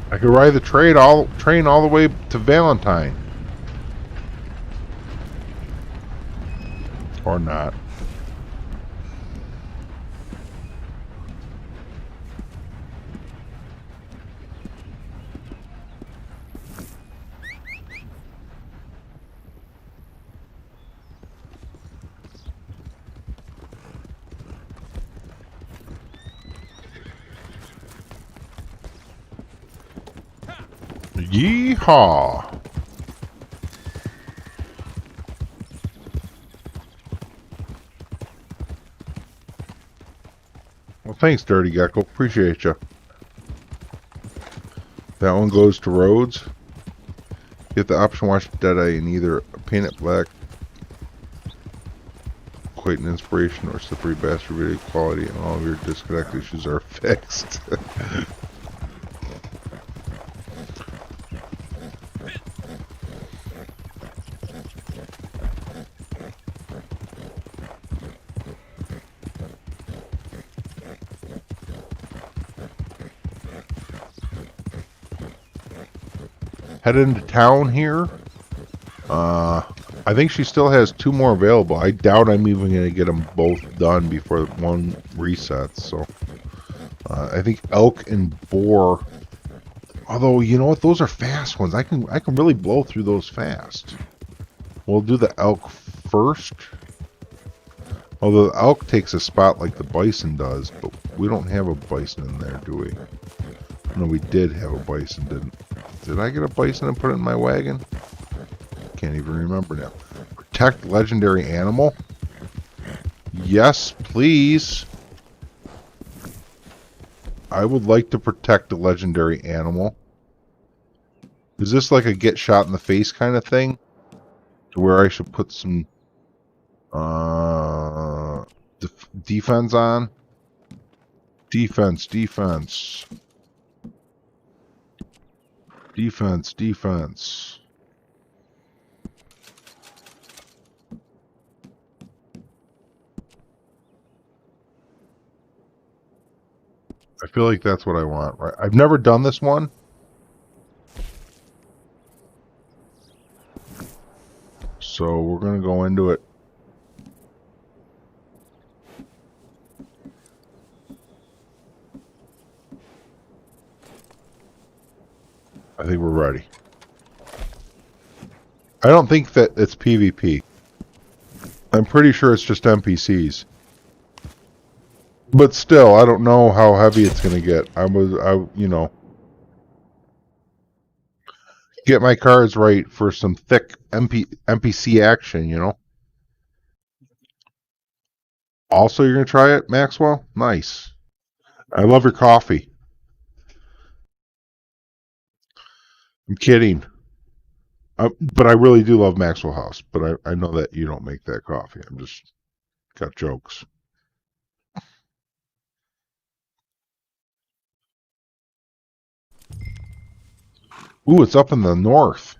I could ride the train all the way to Valentine. Or not. Yeehaw! Well, thanks, Dirty Gecko. Appreciate you. That one goes to Rhodes. You have the option to watch Deadeye in either paint it black, quite an inspiration, or slippery bastard video quality, and all of your disconnect issues are fixed. Head into town here. I think she still has 2 more available. I doubt I'm even going to get them both done before one resets. So I think elk and boar. Although, you know what? Those are fast ones. I can really blow through those fast. We'll do the elk first. Although the elk takes a spot like the bison does, but we don't have a bison in there, do we? No, we did have a bison, didn't? Did I get a bison and put it in my wagon? Can't even remember now. Protect legendary animal? Yes, please. I would like to protect a legendary animal. Is this like a get shot in the face kind of thing? To where I should put some defense on? Defense. I feel like that's what I want, right? I've never done this one. So we're going to go into it. I think we're ready. I don't think that it's PvP. I'm pretty sure it's just NPCs. But still, I don't know how heavy it's going to get. You know, get my cards right for some thick NPC action, you know. Also, you're going to try it, Maxwell? Nice. I love your coffee. I'm kidding. But I really do love Maxwell House. But I know that you don't make that coffee. I'm just got jokes. Ooh, it's up in the north.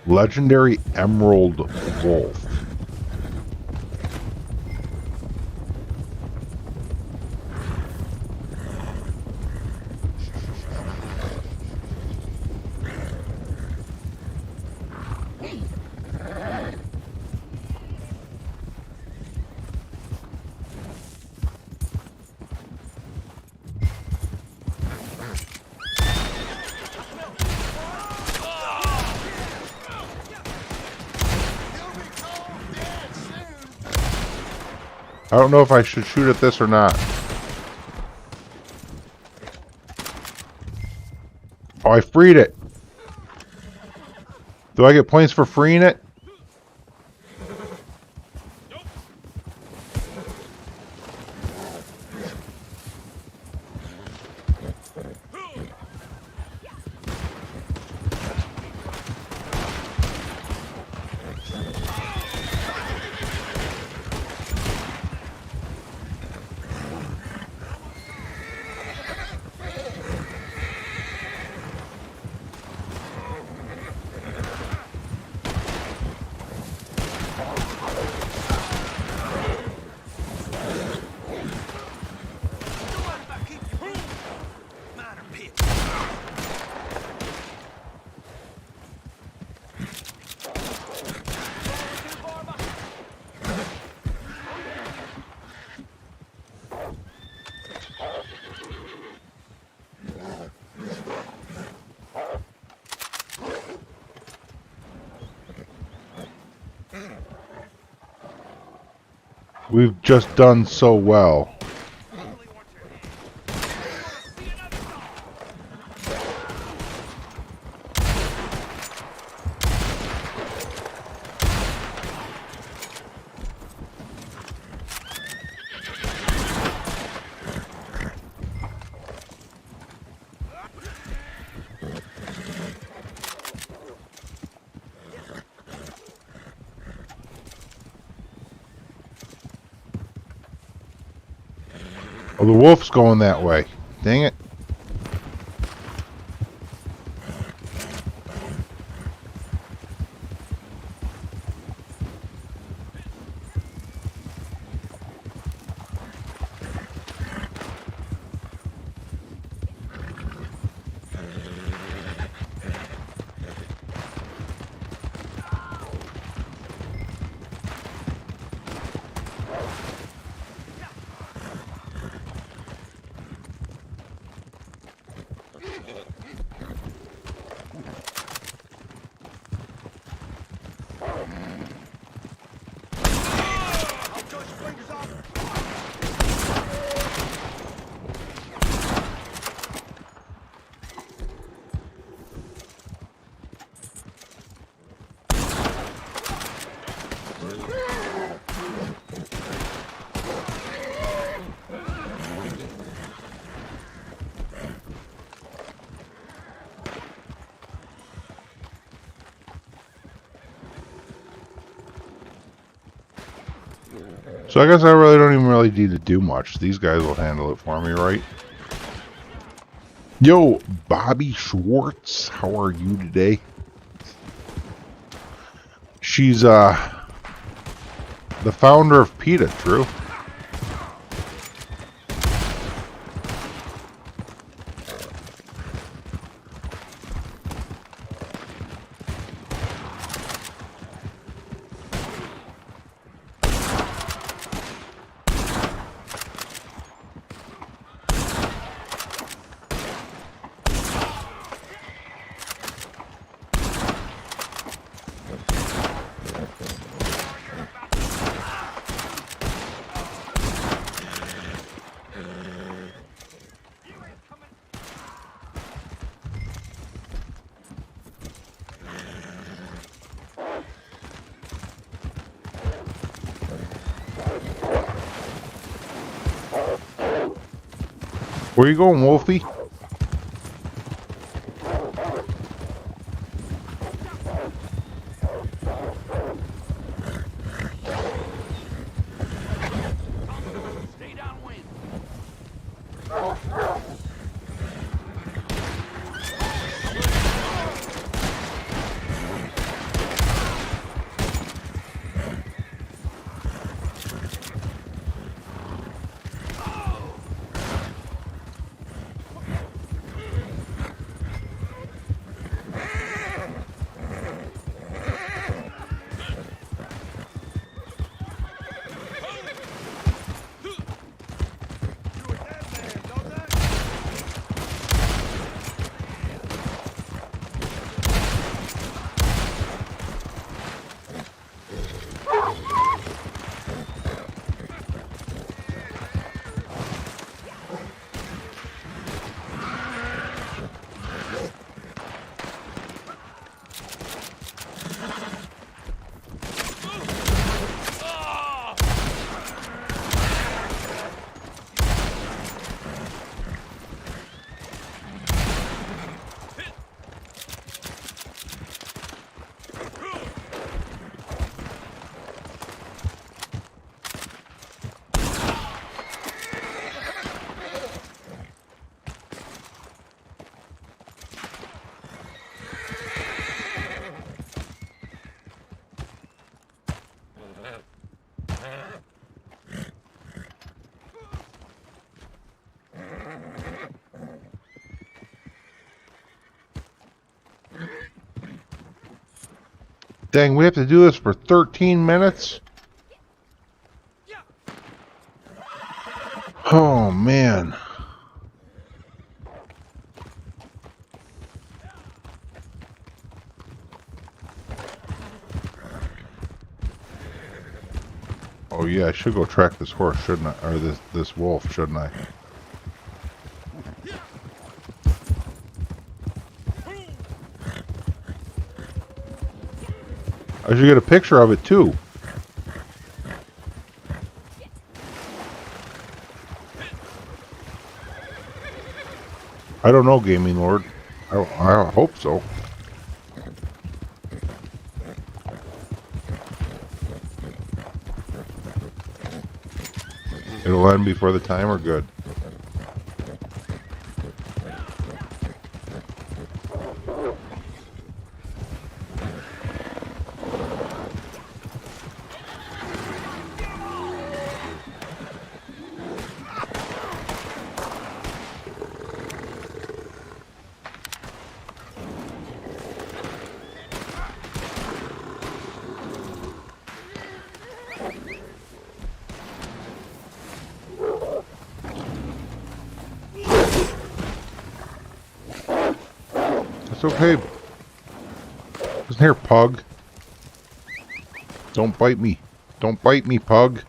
Legendary Emerald Wolf. I don't know if I should shoot at this or not. Oh, I freed it. Do I get points for freeing it? We've just done so well. Oh, the wolf's going that way. Dang it. So I guess I really don't even need to do much. These guys will handle it for me, right? Yo, Bobby Schwartz, how are you today? She's the founder of PETA, true? Where you going, Wolfie? Stay downwind. Dang, we have to do this for 13 minutes? Oh, man. Oh, yeah, I should go track this horse, shouldn't I? Or this wolf, shouldn't I? I should get a picture of it, too. I don't know, Gaming Lord. I hope so. It'll end before the timer, good. It's okay. Listen here, Pug. Don't bite me. Don't bite me, Pug.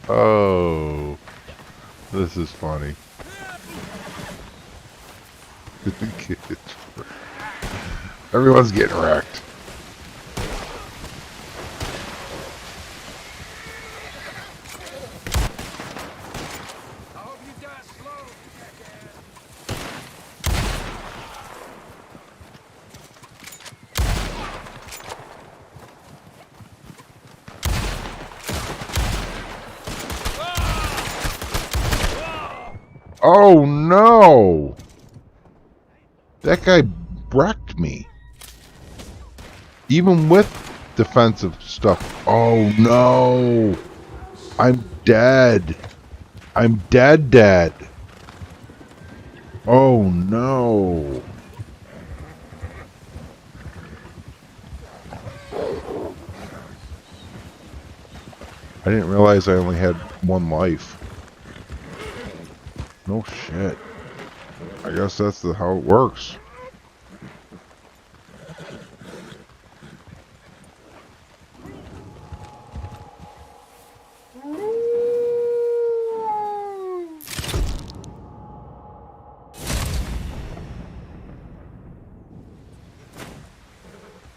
Oh, this is funny. Everyone's getting wrecked. Oh no! That guy wrecked me. Even with defensive stuff. Oh no! I'm dead. I'm dead. Oh no. I didn't realize I only had one life. No shit. I guess that's how it works.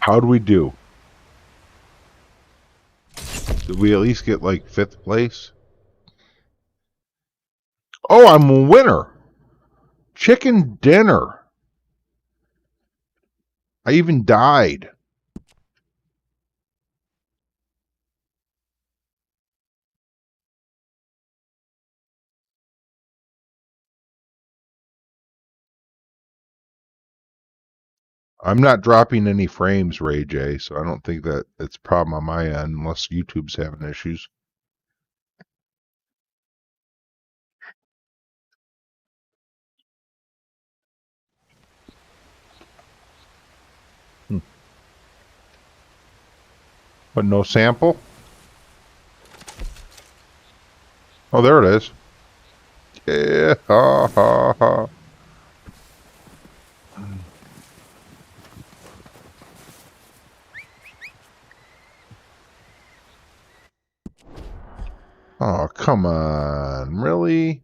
How'd we do? Did we at least get like 5th place? Oh, I'm a winner! Chicken dinner! I even died. I'm not dropping any frames, Ray J, so I don't think that it's a problem on my end, unless YouTube's having issues. But no sample? Oh, there it is. Yeah, ha ha ha. Oh, come on. Really?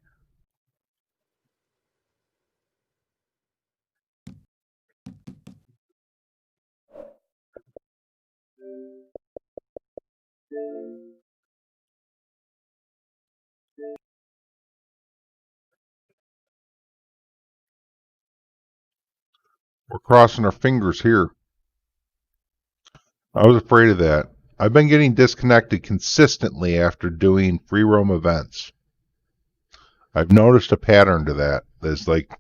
We're crossing our fingers here. I was afraid of that. I've been getting disconnected consistently after doing free roam events. I've noticed a pattern to that. There's like,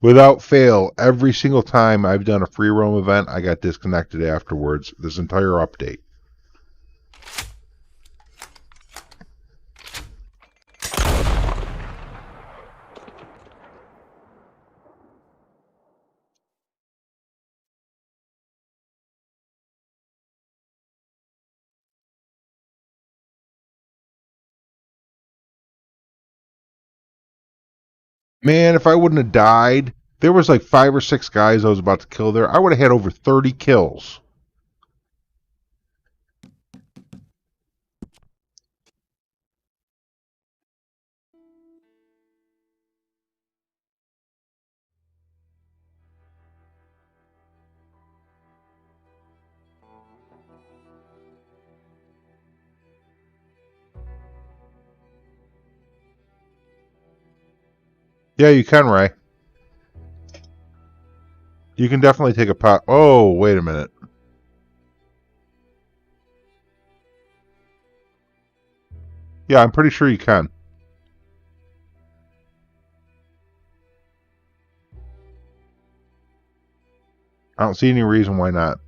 without fail, every single time I've done a free roam event, I got disconnected afterwards. This entire update. Man, if I wouldn't have died, there was like 5 or 6 guys I was about to kill there. I would have had over 30 kills. Yeah, you can, Ray. You can definitely take a pot. Oh, wait a minute. Yeah, I'm pretty sure you can. I don't see any reason why not.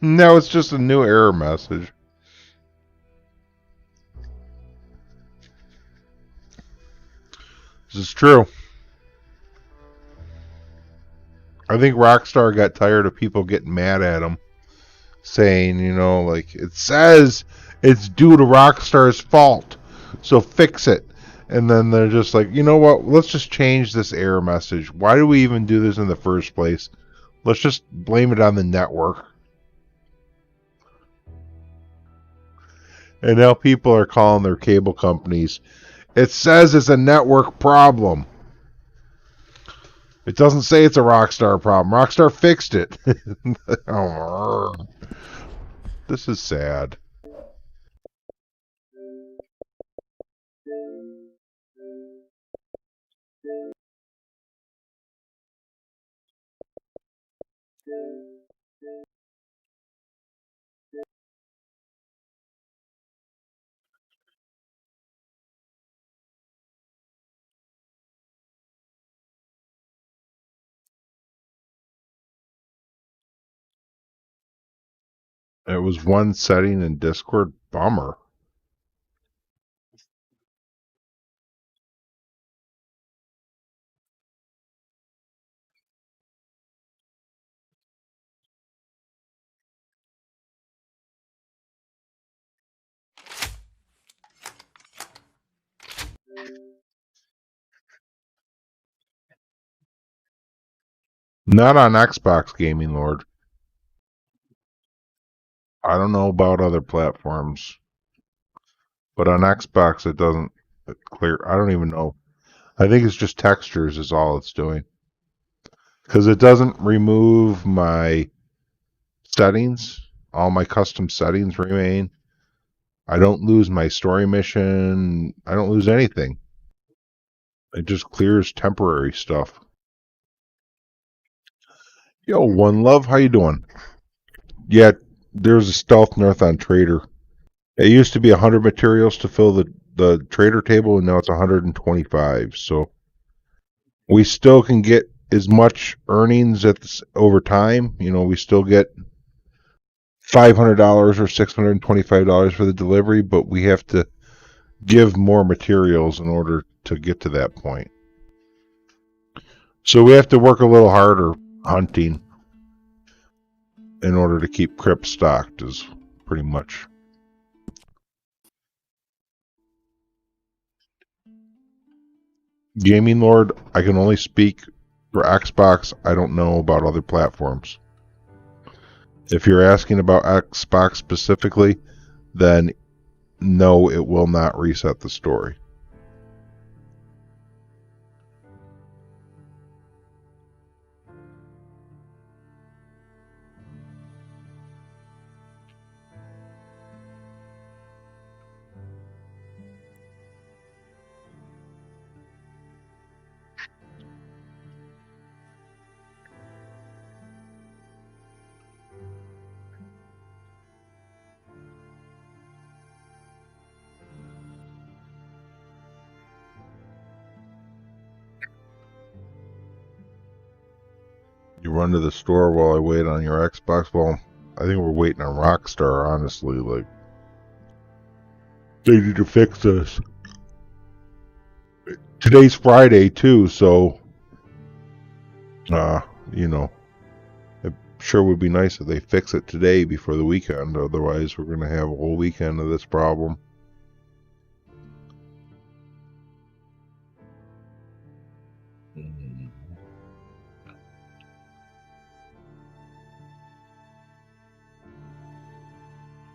No, it's just a new error message. This is true. I think Rockstar got tired of people getting mad at him, saying, you know, like, it says it's due to Rockstar's fault, so fix it. And then they're just like, you know what, let's just change this error message. Why do we even do this in the first place? Let's just blame it on the network. And now people are calling their cable companies. It says it's a network problem. It doesn't say it's a Rockstar problem. Rockstar fixed it. This is sad. It was one setting in Discord. Bummer. Not on Xbox, Gaming Lord. I don't know about other platforms, but on Xbox it doesn't clear. I don't even know. I think it's just textures is all it's doing. Because it doesn't remove my settings. All my custom settings remain. I don't lose my story mission. I don't lose anything. It just clears temporary stuff. Yo, One Love, how you doing? Yeah, there's a stealth nerf on Trader. It used to be 100 materials to fill the Trader table, and now it's 125. So we still can get as much earnings over time. You know, we still get $500 or $625 for the delivery, but we have to give more materials in order to get to that point. So we have to work a little harder hunting in order to keep crypt stocked, is pretty much. Gaming Lord, I can only speak for Xbox. I don't know about other platforms. If you're asking about Xbox specifically, then no, it will not reset the story. You run to the store while I wait on your Xbox. Well, I think we're waiting on Rockstar, honestly. Like, they need to fix this. Today's Friday, too, so, you know, it sure would be nice if they fix it today before the weekend. Otherwise, we're going to have a whole weekend of this problem.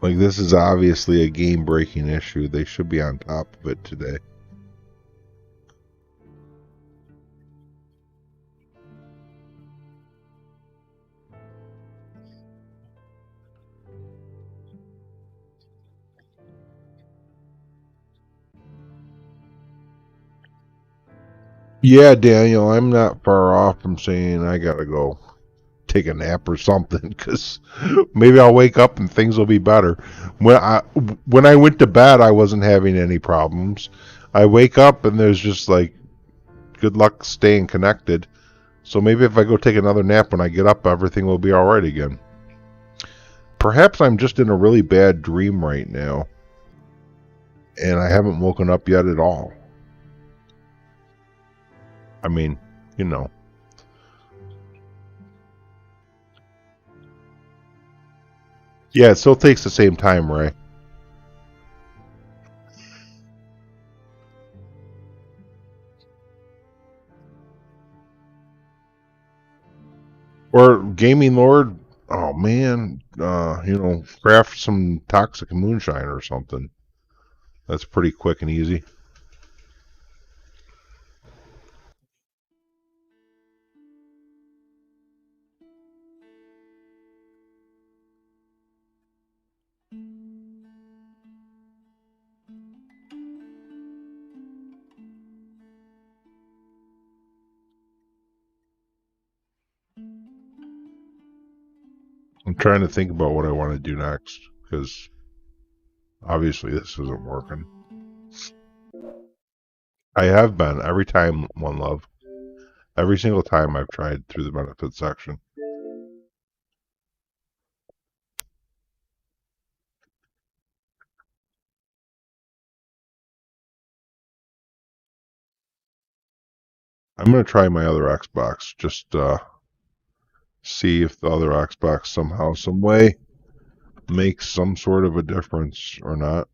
Like, this is obviously a game-breaking issue. They should be on top of it today. Yeah, Daniel, I'm not far off from saying I gotta go take a nap or something, because maybe I'll wake up and things will be better. When I went to bed, I wasn't having any problems. I wake up and there's just like, good luck staying connected. So maybe if I go take another nap when I get up, everything will be alright again. Perhaps I'm just in a really bad dream right now, and I haven't woken up yet at all. I mean, you know. Yeah, it still takes the same time, Ray. Or Gaming Lord, oh man, you know, craft some toxic moonshine or something. That's pretty quick and easy. I'm trying to think about what I want to do next, because obviously this isn't working. I have been every time, One Love. Every single time I've tried through the benefits section. I'm going to try my other Xbox, just see if the other Xbox somehow, some way makes some sort of a difference or not.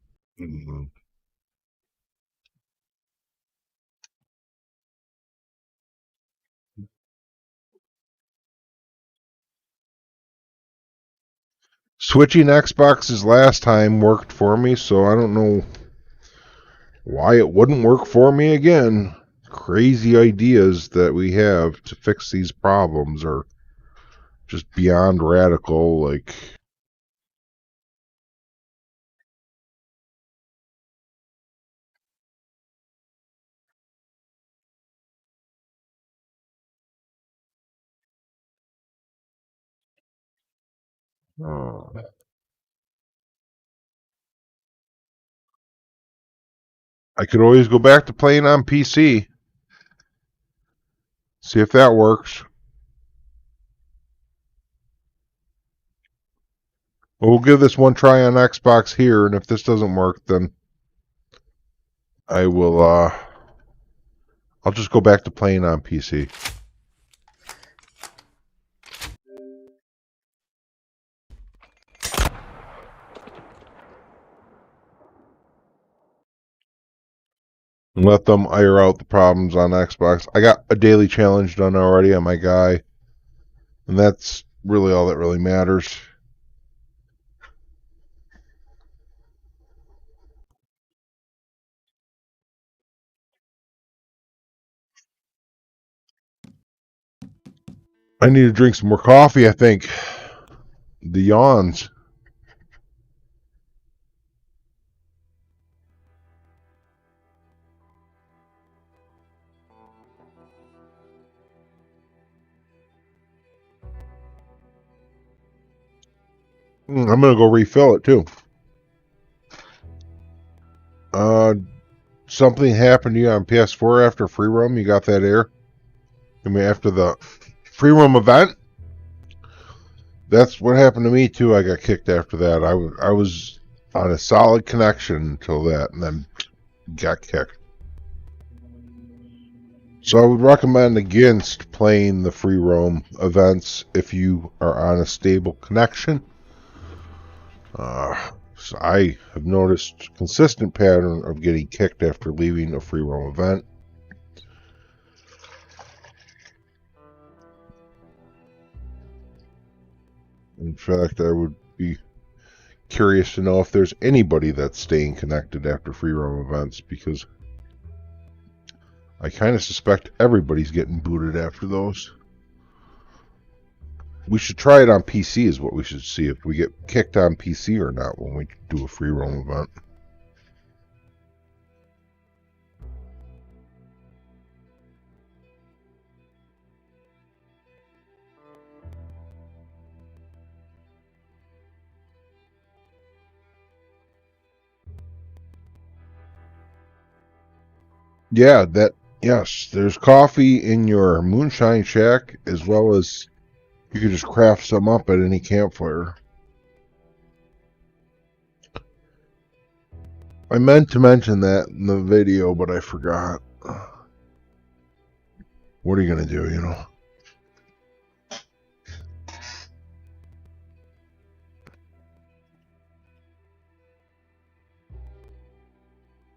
Switching Xboxes last time worked for me, so I don't know why it wouldn't work for me again. Crazy ideas that we have to fix these problems are just beyond radical, like... Oh. I could always go back to playing on PC. See if that works. Well, we'll give this one try on Xbox here, and if this doesn't work, then I will, I'll just go back to playing on PC. And let them iron out the problems on Xbox. I got a daily challenge done already on my guy, and that's really all that really matters. I need to drink some more coffee, I think. The yawns. I'm going to go refill it, too. Something happened to you on PS4 after free roam? You got that error? I mean, after the free roam event? That's what happened to me, too. I got kicked after that. I was on a solid connection until that, and then got kicked. So I would recommend against playing the free roam events if you are on a stable connection. So I have noticed a consistent pattern of getting kicked after leaving a free roam event. In fact, I would be curious to know if there's anybody that's staying connected after free roam events, because I kind of suspect everybody's getting booted after those. We should try it on PC is what we should see, if we get kicked on PC or not when we do a free roam event. Yeah, yes, there's coffee in your moonshine shack, as well as you can just craft some up at any campfire. I meant to mention that in the video, but I forgot. What are you going to do, you know?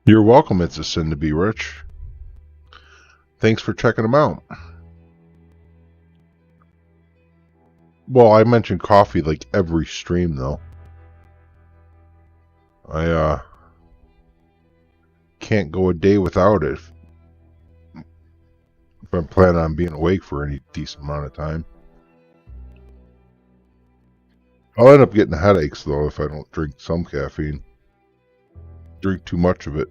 You're welcome. It's a sin to be rich. Thanks for checking them out. Well, I mentioned coffee like every stream, though. I can't go a day without it if I'm planning on being awake for any decent amount of time. I'll end up getting headaches, though, if I don't drink some caffeine. Drink too much of it.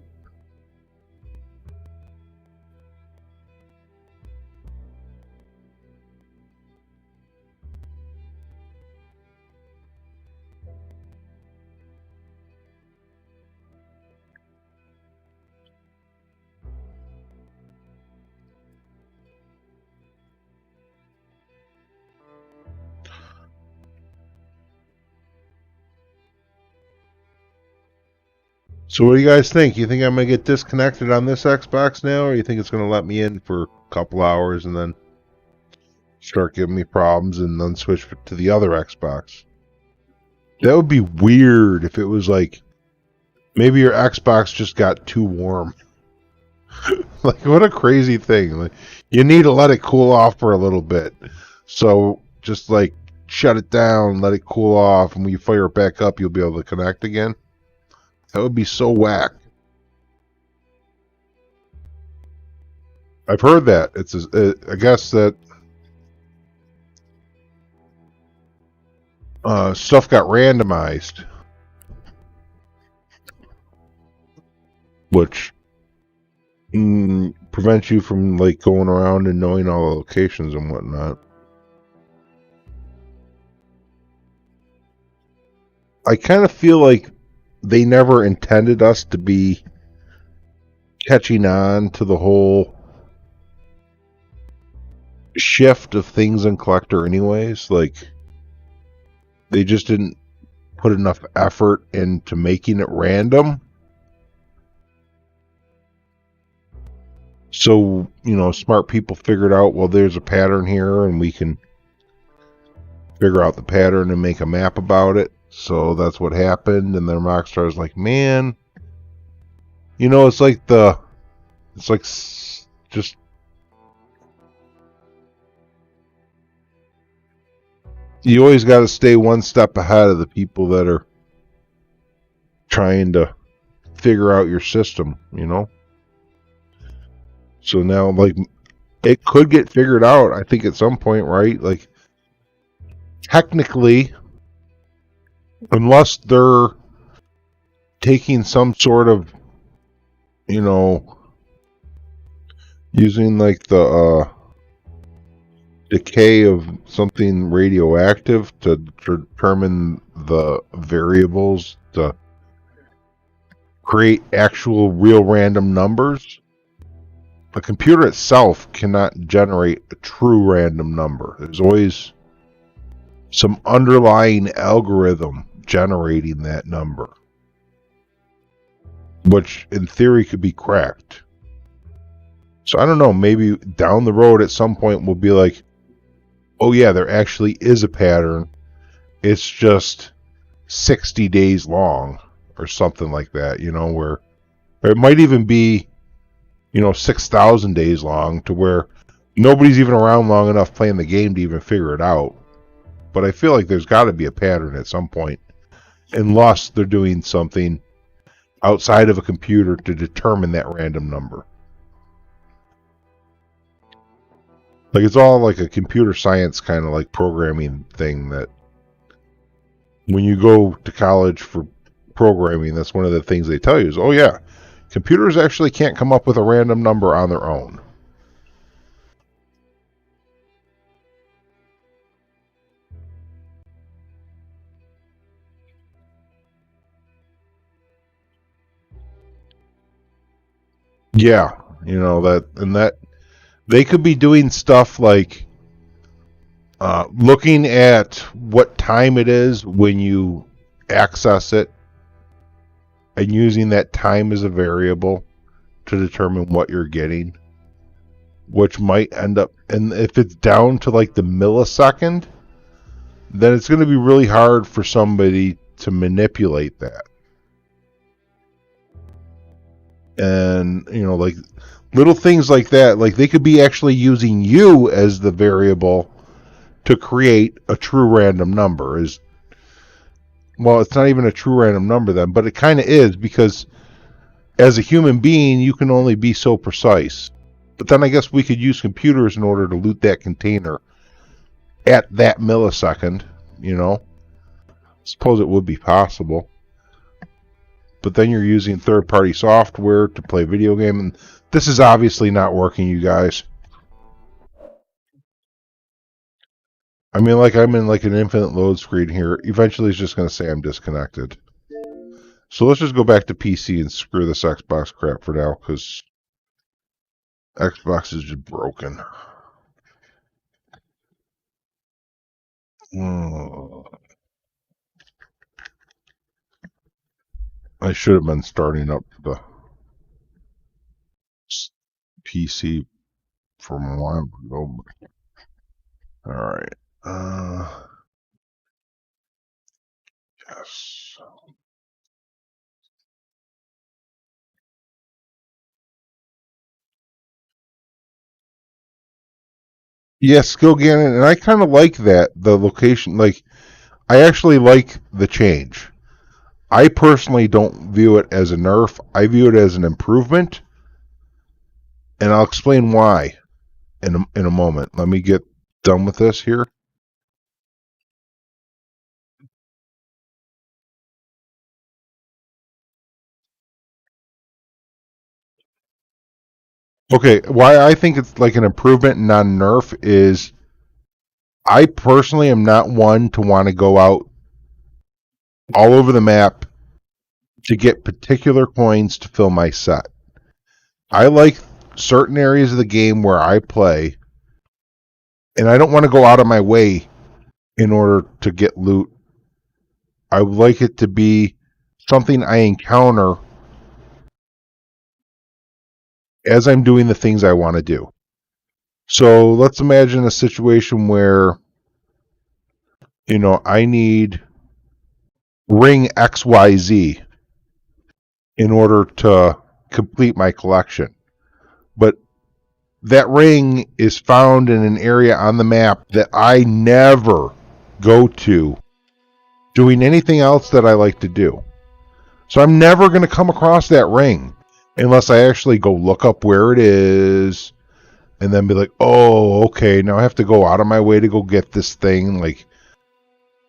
So what do you guys think? You think I'm going to get disconnected on this Xbox now, or you think it's going to let me in for a couple hours and then start giving me problems and then switch to the other Xbox? That would be weird if it was like, maybe your Xbox just got too warm. Like, what a crazy thing. Like, you need to let it cool off for a little bit. So just like shut it down, let it cool off, and when you fire it back up, you'll be able to connect again. That would be so whack. I've heard that. I guess that stuff got randomized, which prevents you from like going around and knowing all the locations and whatnot. I kind of feel like they never intended us to be catching on to the whole shift of things in Collector anyways. Like, they just didn't put enough effort into making it random. So, you know, smart people figured out, well, there's a pattern here and we can figure out the pattern and make a map about it. So that's what happened, and then Rockstar's like, man, you know, it's like just you always got to stay one step ahead of the people that are trying to figure out your system, you know? So now, like, it could get figured out, I think, at some point, right? Like, technically, unless they're taking some sort of, you know, using like the decay of something radioactive to determine the variables to create actual real random numbers, the computer itself cannot generate a true random number. There's always some underlying algorithm generating that number, which in theory could be cracked. So I don't know, maybe down the road at some point we'll be like, oh yeah, there actually is a pattern. It's just 60 days long or something like that, you know, where or it might even be, you know, 6,000 days long, to where nobody's even around long enough playing the game to even figure it out. But I feel like there's got to be a pattern at some point, unless they're doing something outside of a computer to determine that random number. Like, it's all like a computer science kind of like programming thing, that when you go to college for programming, that's one of the things they tell you is, oh yeah, computers actually can't come up with a random number on their own. Yeah, you know, that they could be doing stuff like looking at what time it is when you access it and using that time as a variable to determine what you're getting, which might end up, and if it's down to like the millisecond, then it's going to be really hard for somebody to manipulate that. And, you know, like little things like that, like they could be actually using you as the variable to create a true random number. Well, it's not even a true random number then, but it kind of is, because as a human being, you can only be so precise. But then I guess we could use computers in order to loot that container at that millisecond, you know. Suppose it would be possible. But then you're using third-party software to play video game, and this is obviously not working, you guys. I mean, like, I'm in like an infinite load screen here. Eventually it's just going to say I'm disconnected. So let's just go back to PC and screw this Xbox crap for now, because Xbox is just broken. I should have been starting up the PC from a while ago. Alright. Yes. Yes, Skill Gannon, and I kind of like that, the location. Like, I actually like the change. I personally don't view it as a nerf. I view it as an improvement, and I'll explain why in a moment. Let me get done with this here. Okay, why I think it's like an improvement and not a nerf is I personally am not one to want to go out all over the map to get particular coins to fill my set. I like certain areas of the game where I play, and I don't want to go out of my way in order to get loot. I would like it to be something I encounter as I'm doing the things I want to do. So let's imagine a situation where, you know, I need ring XYZ in order to complete my collection. But that ring is found in an area on the map that I never go to doing anything else that I like to do. So I'm never going to come across that ring unless I actually go look up where it is and then be like, oh, okay, now I have to go out of my way to go get this thing. Like,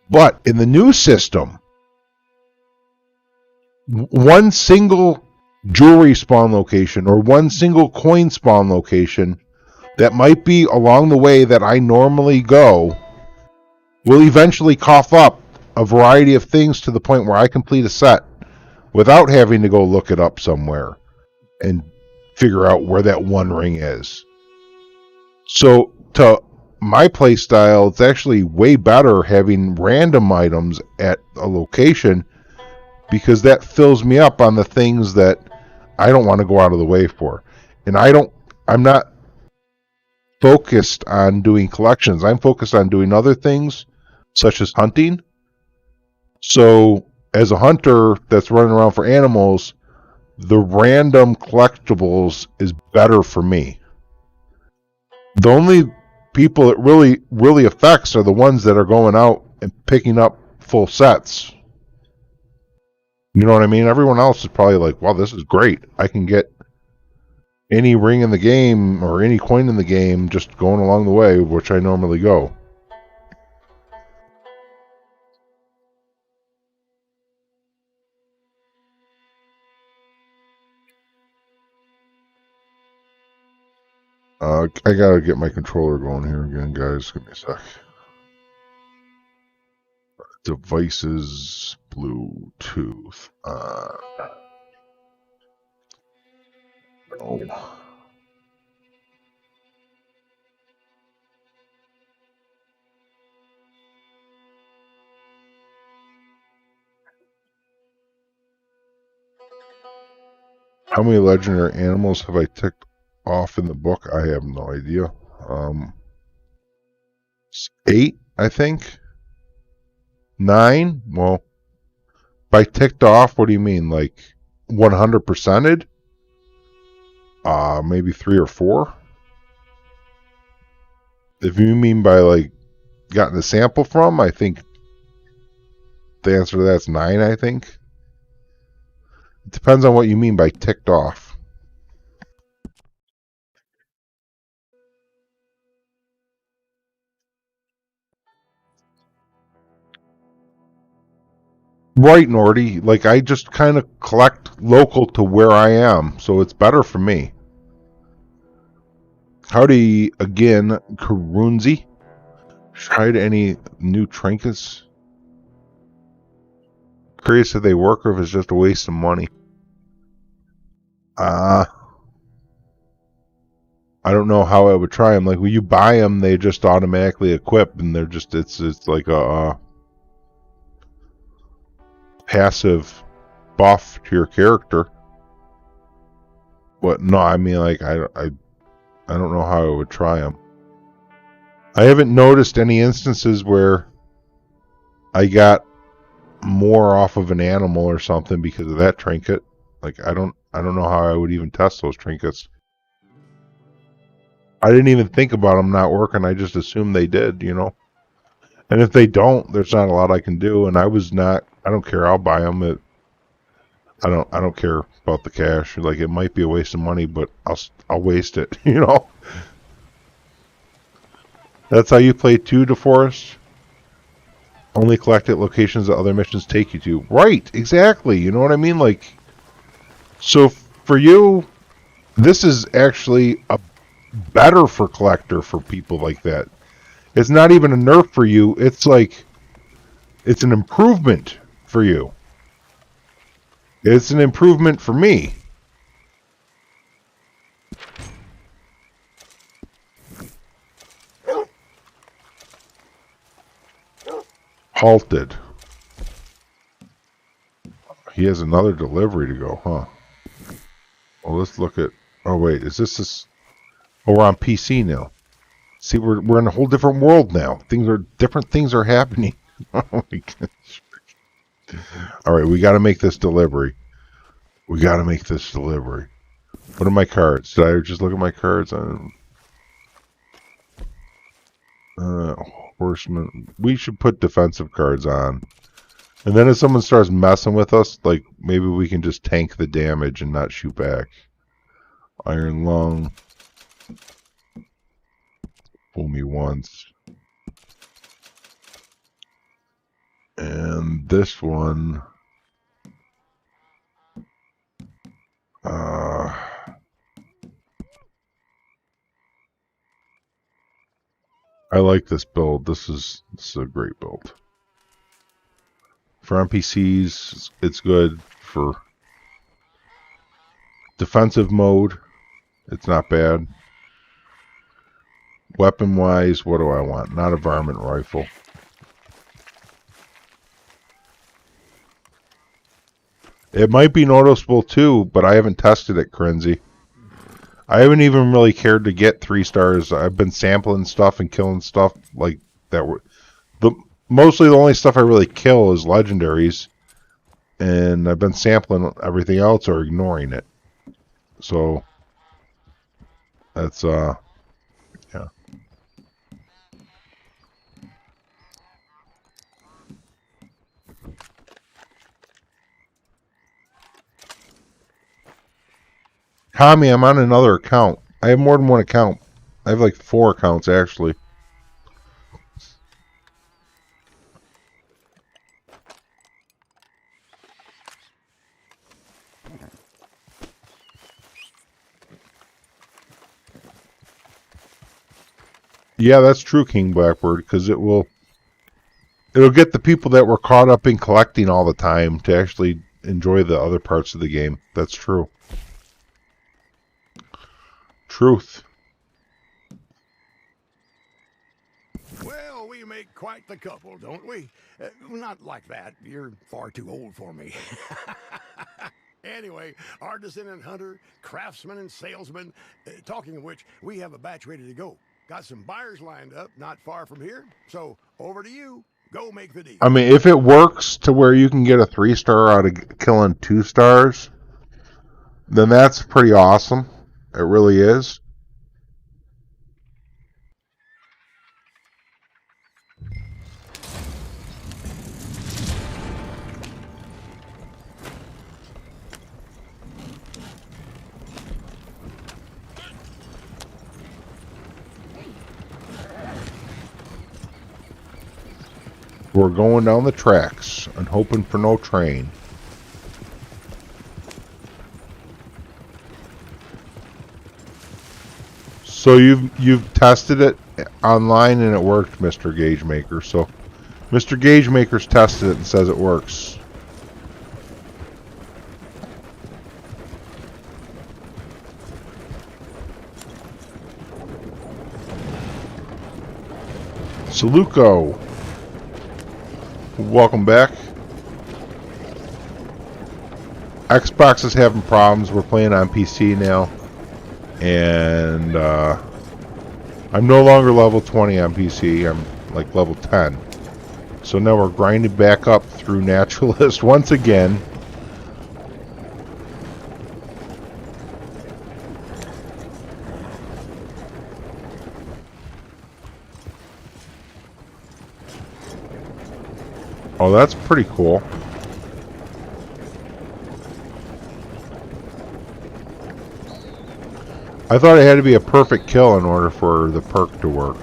but in the new system, one single jewelry spawn location or one single coin spawn location that might be along the way that I normally go will eventually cough up a variety of things to the point where I complete a set without having to go look it up somewhere and figure out where that one ring is. So to my play style, it's actually way better having random items at a location, because that fills me up on the things that I don't want to go out of the way for. And I'm not focused on doing collections. I'm focused on doing other things, such as hunting. So as a hunter that's running around for animals, the random collectibles is better for me. The only people it really affects are the ones that are going out and picking up full sets. You know what I mean? Everyone else is probably like, wow, this is great. I can get any ring in the game or any coin in the game just going along the way, which I normally go. I gotta get my controller going here again, guys. Give me a sec. Devices, Bluetooth. No. How many legendary animals have I ticked off in the book? I have no idea. 8, I think. 9? Well, by ticked off, what do you mean? Like 100%ed? Maybe 3 or 4. If you mean by like gotten a sample from. I think the answer to that's 9, I think. It depends on what you mean by ticked off. Right, Nordy. Like, I just kind of collect local to where I am, so it's better for me. Howdy again, Karunzi. Tried any new trinkets? Curious if they work or if it's just a waste of money. I don't know how I would try them. Like, when you buy them, they just automatically equip, and they're just, it's like a passive buff to your character. But no, I mean, like, I don't know how I would try them. I haven't noticed any instances where I got more off of an animal or something because of that trinket. Like, I don't know how I would even test those trinkets. I didn't even think about them not working. I just assumed they did, you know. And if they don't, there's not a lot I can do. And I don't care. I'll buy them. I don't care about the cash. Like, it might be a waste of money, but I'll waste it, you know. That's how you play too, DeForest? Only collect at locations that other missions take you to. Right, exactly. You know what I mean? Like, so for you, this is actually a better for collector for people like that. It's not even a nerf for you. It's like, it's an improvement for you. It's an improvement for me. Halted. He has another delivery to go, huh? Well, let's look at... Oh, wait. Is this... Oh, we're on PC now. See, we're in a whole different world now. Different things are happening. Oh, my gosh. Alright, we gotta make this delivery. What are my cards? Did I just look at my cards? Horseman. We should put defensive cards on. And then if someone starts messing with us, like, maybe we can just tank the damage and not shoot back. Iron Lung. Fool me once. And this one... I like this build. This is a great build. For NPCs, it's good. For defensive mode, it's not bad. Weapon-wise, what do I want? Not a varmint rifle. It might be noticeable too, but I haven't tested it, Crenzy. I haven't even really cared to get 3 stars. I've been sampling stuff and killing stuff like that. Mostly the only stuff I really kill is legendaries, and I've been sampling everything else or ignoring it. So that's yeah. Tommy, I'm on another account. I have more than one account. I have like 4 accounts, actually. Yeah, that's true, King Blackbird, because it'll get the people that were caught up in collecting all the time to actually enjoy the other parts of the game. That's true. Truth. Well, we make quite the couple, don't we? Not like that. You're far too old for me. Anyway, artisan and hunter, craftsman and salesman. Talking of which, we have a batch ready to go. Got some buyers lined up not far from here. So, over to you. Go make the deal. I mean, if it works to where you can get a 3-star out of killing 2 stars, then that's pretty awesome. It really is. We're going down the tracks and hoping for no train. So you've tested it online and it worked, Mr. Gauge Maker. So Mr. Gauge Maker's tested it and says it works. Saluko, welcome back. Xbox is having problems. We're playing on PC now, and I'm no longer level 20 on PC. I'm like level 10. So now we're grinding back up through Naturalist once again. Oh, that's pretty cool. I thought it had to be a perfect kill in order for the perk to work.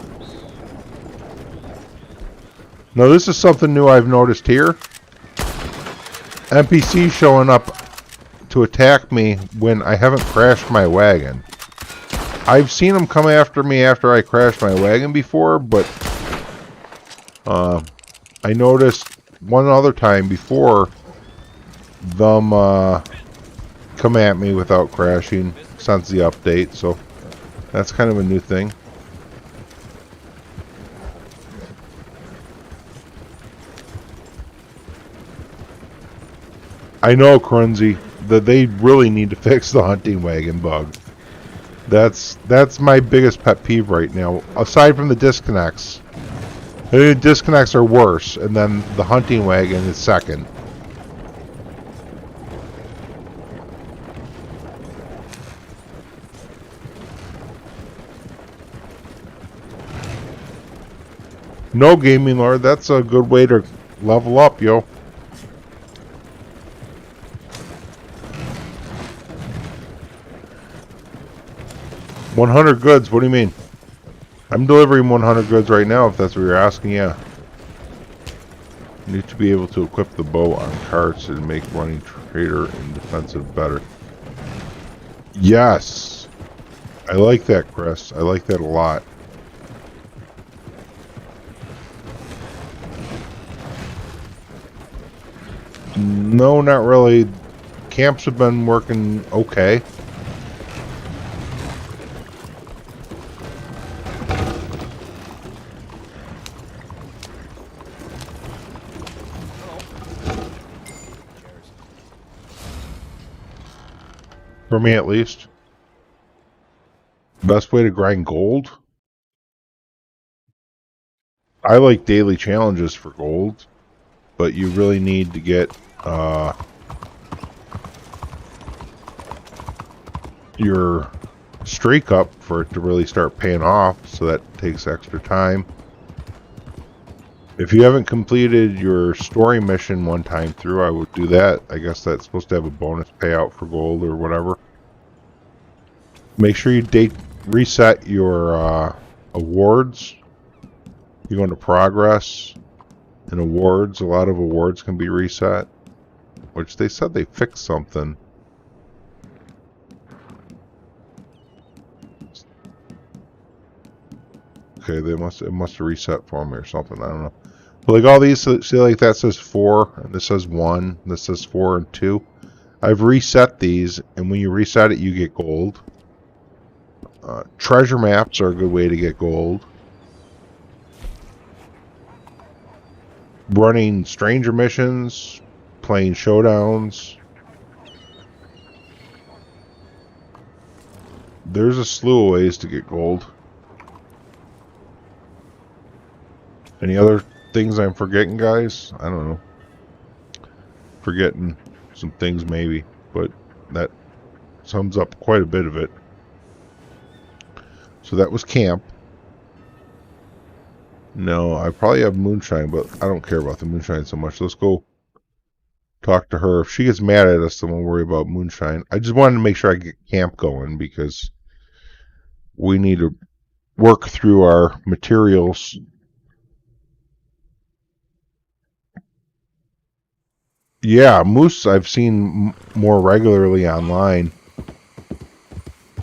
Now this is something new I've noticed here. NPCs showing up to attack me when I haven't crashed my wagon. I've seen them come after me after I crashed my wagon before, but I noticed one other time before them come at me without crashing since the update, so that's kind of a new thing. I know, Crunzy, that they really need to fix the hunting wagon bug. That's my biggest pet peeve right now, aside from the disconnects. The disconnects are worse, and then the hunting wagon is second. No, Gaming Lord, that's a good way to level up, yo. $100 goods, what do you mean? I'm delivering 100 goods right now, if that's what you're asking, yeah. You need to be able to equip the bow on carts and make running trader and defensive better. Yes! I like that, Chris. I like that a lot. No, not really. Camps have been working okay. For me, at least. Best way to grind gold? I like daily challenges for gold, but you really need to get your streak up for it to really start paying off, so that takes extra time. If you haven't completed your story mission one time through, I would do that. I guess that's supposed to have a bonus payout for gold or whatever. Make sure you reset your awards. You go into progress and awards. A lot of awards can be reset, which they said they fixed something. Okay, it must have reset for me or something. I don't know. But like all these, see, like that says 4, and this says 1, this says 4 and 2. I've reset these, and when you reset it, you get gold. Treasure maps are a good way to get gold. Running stranger missions, playing showdowns. There's a slew of ways to get gold. Any other things I'm forgetting, guys? I don't know. Forgetting some things maybe, but that sums up quite a bit of it. So that was camp. No, I probably have moonshine, but I don't care about the moonshine so much. Let's go talk to her. If she gets mad at us, then we'll worry about moonshine. I just wanted to make sure I get camp going because we need to work through our materials. Yeah, moose I've seen more regularly online.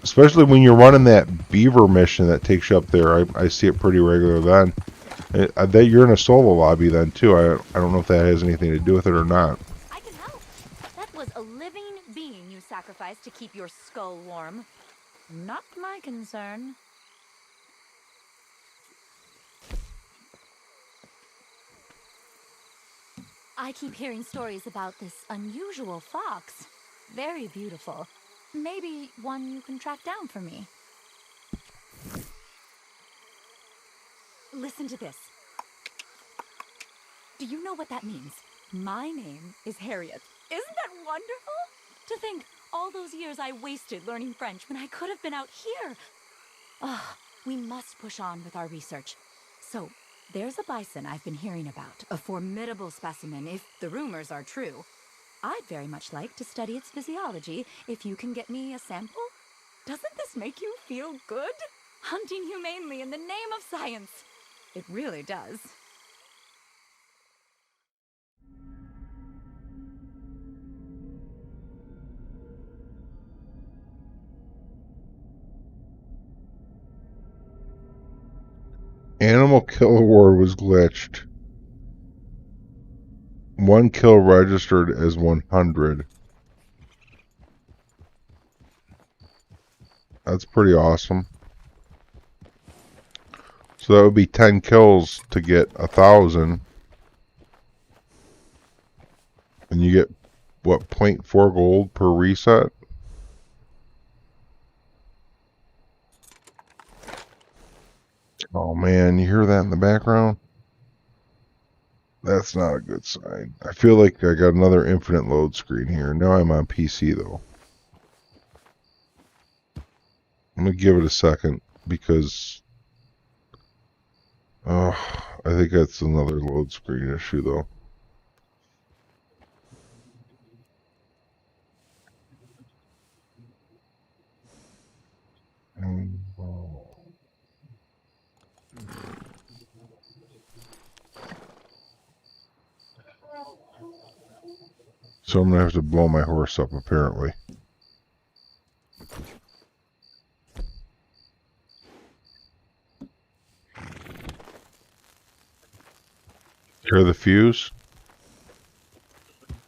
Especially when you're running that beaver mission that takes you up there. I see it pretty regular then. That you're in a solo lobby then too. I don't know if that has anything to do with it or not. I can help. That was a living being you sacrificed to keep your skull warm. Not my concern. I keep hearing stories about this unusual fox. Very beautiful. Maybe one you can track down for me. Listen to this. Do you know what that means? My name is Harriet. Isn't that wonderful? To think all those years I wasted learning French when I could have been out here. Ah, we must push on with our research. So, there's a bison I've been hearing about, a formidable specimen if the rumors are true. I'd very much like to study its physiology if you can get me a sample. Doesn't this make you feel good? Hunting humanely in the name of science. It really does. Animal kill award was glitched. 1 kill registered as 100. That's pretty awesome. So that would be 10 kills to get 1,000. And you get, what, 0.4 gold per reset? Oh man, you hear that in the background? That's not a good sign. I feel like I got another infinite load screen here. Now I'm on PC though. I'm gonna give it a second because I think that's another load screen issue though. So I'm gonna have to blow my horse up apparently. Hear the fuse?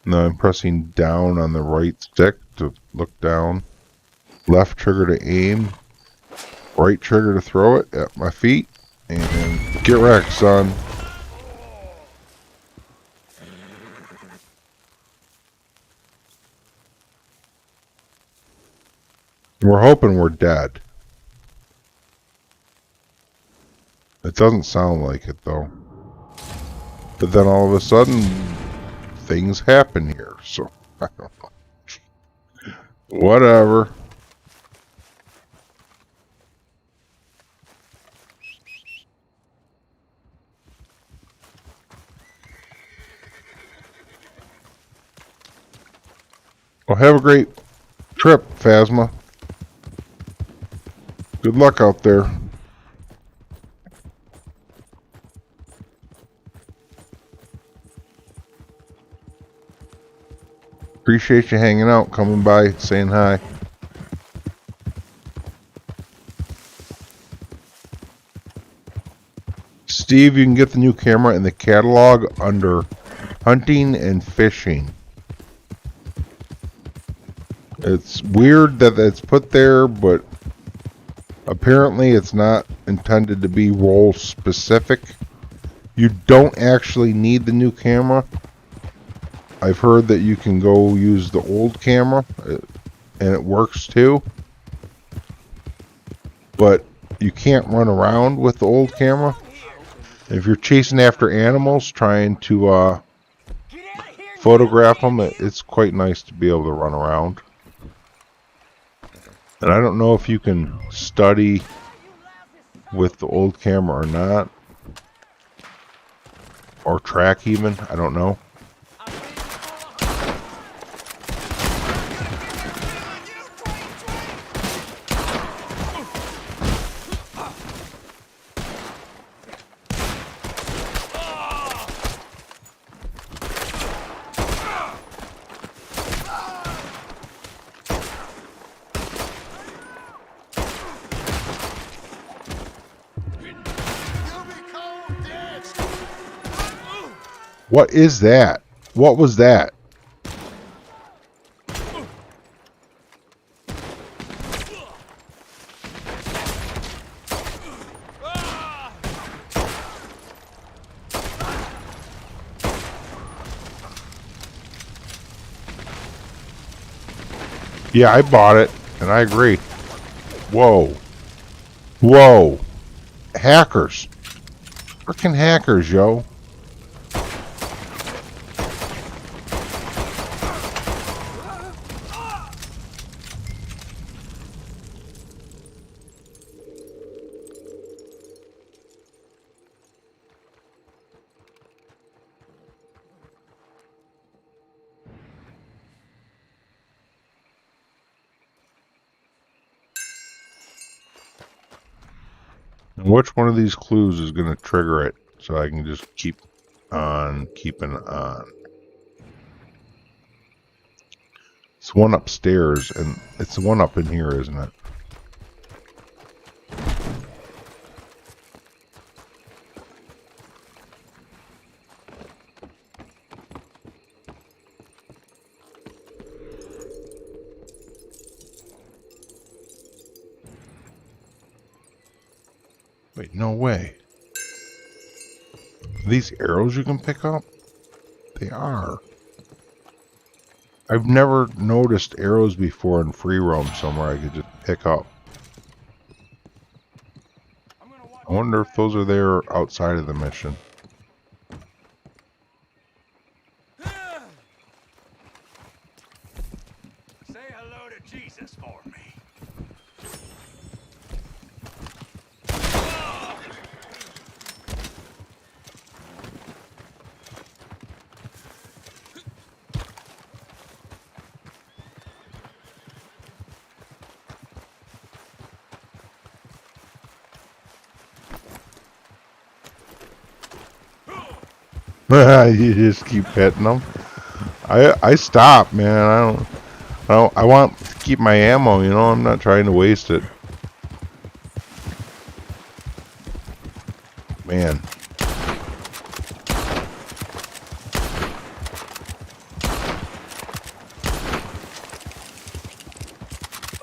Now I'm pressing down on the right stick to look down. Left trigger to aim. Right trigger to throw it at my feet. And get wrecked, son. We're hoping we're dead. It doesn't sound like it though. But then all of a sudden, things happen here, so I don't know. Whatever. Well, have a great trip, Phasma. Good luck out there. Appreciate you hanging out, coming by, saying hi. Steve, you can get the new camera in the catalog under hunting and fishing. It's weird that it's put there, but apparently it's not intended to be role specific. You don't actually need the new camera. I've heard that you can go use the old camera, and it works too. But you can't run around with the old camera. If you're chasing after animals, trying to photograph them, it's quite nice to be able to run around. And I don't know if you can study with the old camera or not. Or track even, I don't know. What is that? What was that? Yeah, I bought it, and I agree. Whoa. Whoa. Hackers. Frickin' hackers, yo. And which one of these clues is going to trigger it so I can just keep on keeping on? It's one upstairs, and it's the one up in here, isn't it? Wait, no way. Are these arrows you can pick up? They are. I've never noticed arrows before in free roam somewhere I could just pick up. I wonder if those are there outside of the mission. Say hello to Jesus for me. You just keep hitting them. I stop, man. I want to keep my ammo, you know. I'm not trying to waste it. Man.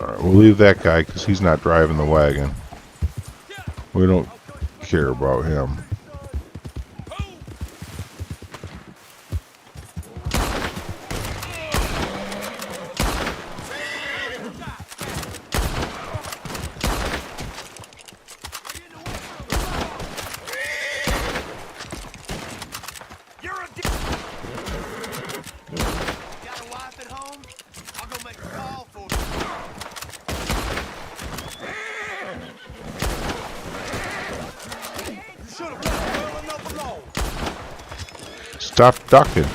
Alright, we'll leave that guy because he's not driving the wagon. We don't care about him. Stop ducking.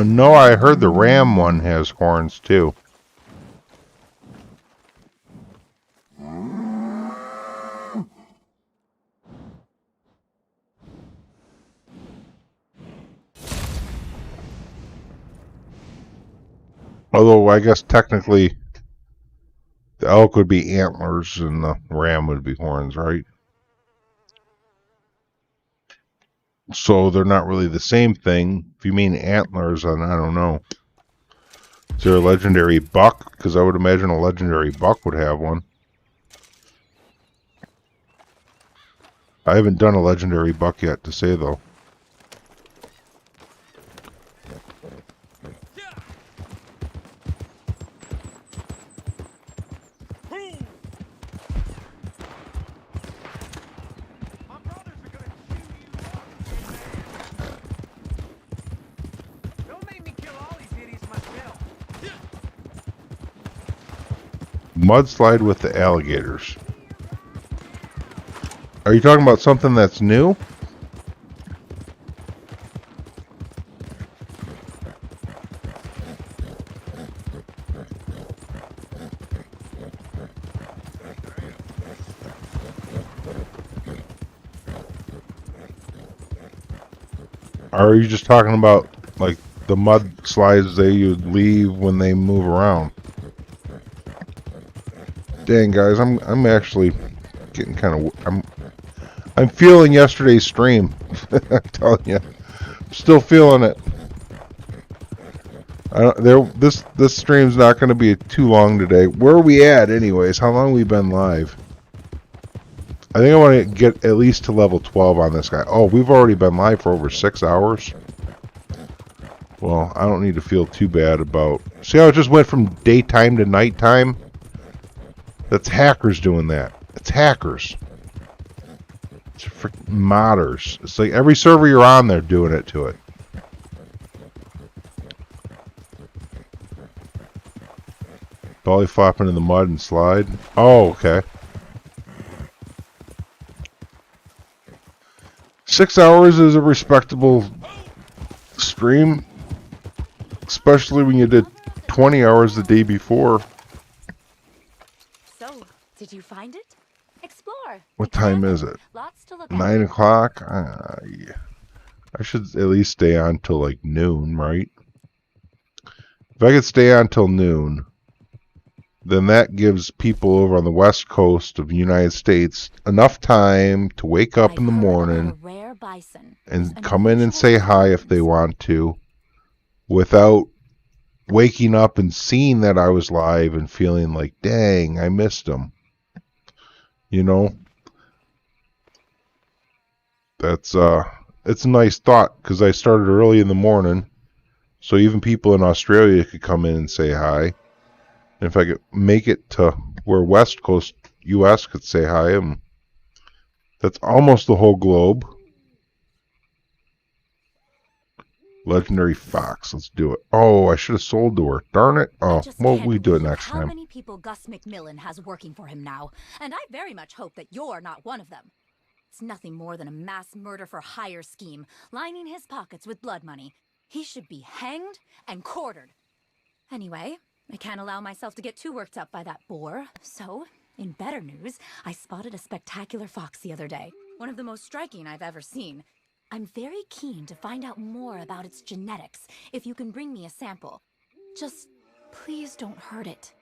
No, I heard the ram one has horns too. Although I guess technically the elk would be antlers and the ram would be horns, right? So they're not really the same thing. If you mean antlers, then I don't know. Is there a legendary buck? Because I would imagine a legendary buck would have one. I haven't done a legendary buck yet to say, though. Mudslide with the alligators. Are you talking about something that's new? Or are you just talking about like the mud slides they would leave when they move around? Dang guys, I'm actually getting kind of I'm feeling yesterday's stream. I'm telling you, I'm still feeling it. This stream's not going to be too long today. Where are we at, anyways? How long have we been live? I think I want to get at least to level 12 on this guy. Oh, we've already been live for over 6 hours. Well, I don't need to feel too bad about... See how it just went from daytime to nighttime? That's hackers doing that. It's hackers. It's freaking modders. It's like every server you're on, they're doing it to it. Belly flopping in the mud and slide. Oh, okay. 6 hours is a respectable stream, especially when you did 20 hours the day before. So, did you find it? Explore. What time is it? Lots to look 9 o'clock? Yeah. I should at least stay on till like noon, right? If I could stay on till noon, then that gives people over on the west coast of the United States enough time to wake up in the morning and come in and say hi if they want to, without waking up and seeing that I was live and feeling like, dang, I missed them. You know? That's, it's a nice thought, because I started early in the morning, so even people in Australia could come in and say hi. And if I could make it to where West Coast U.S. could say hi, that's almost the whole globe. Legendary Fox, let's do it. Oh, I should have sold to her. Darn it. Oh, well, we do it next time. How many people Gus McMillan has working for him now? And I very much hope that you're not one of them. It's nothing more than a mass murder for hire scheme, lining his pockets with blood money. He should be hanged and quartered. Anyway, I can't allow myself to get too worked up by that boar. So, in better news, I spotted a spectacular fox the other day. One of the most striking I've ever seen. I'm very keen to find out more about its genetics, if you can bring me a sample. Just, please don't hurt it.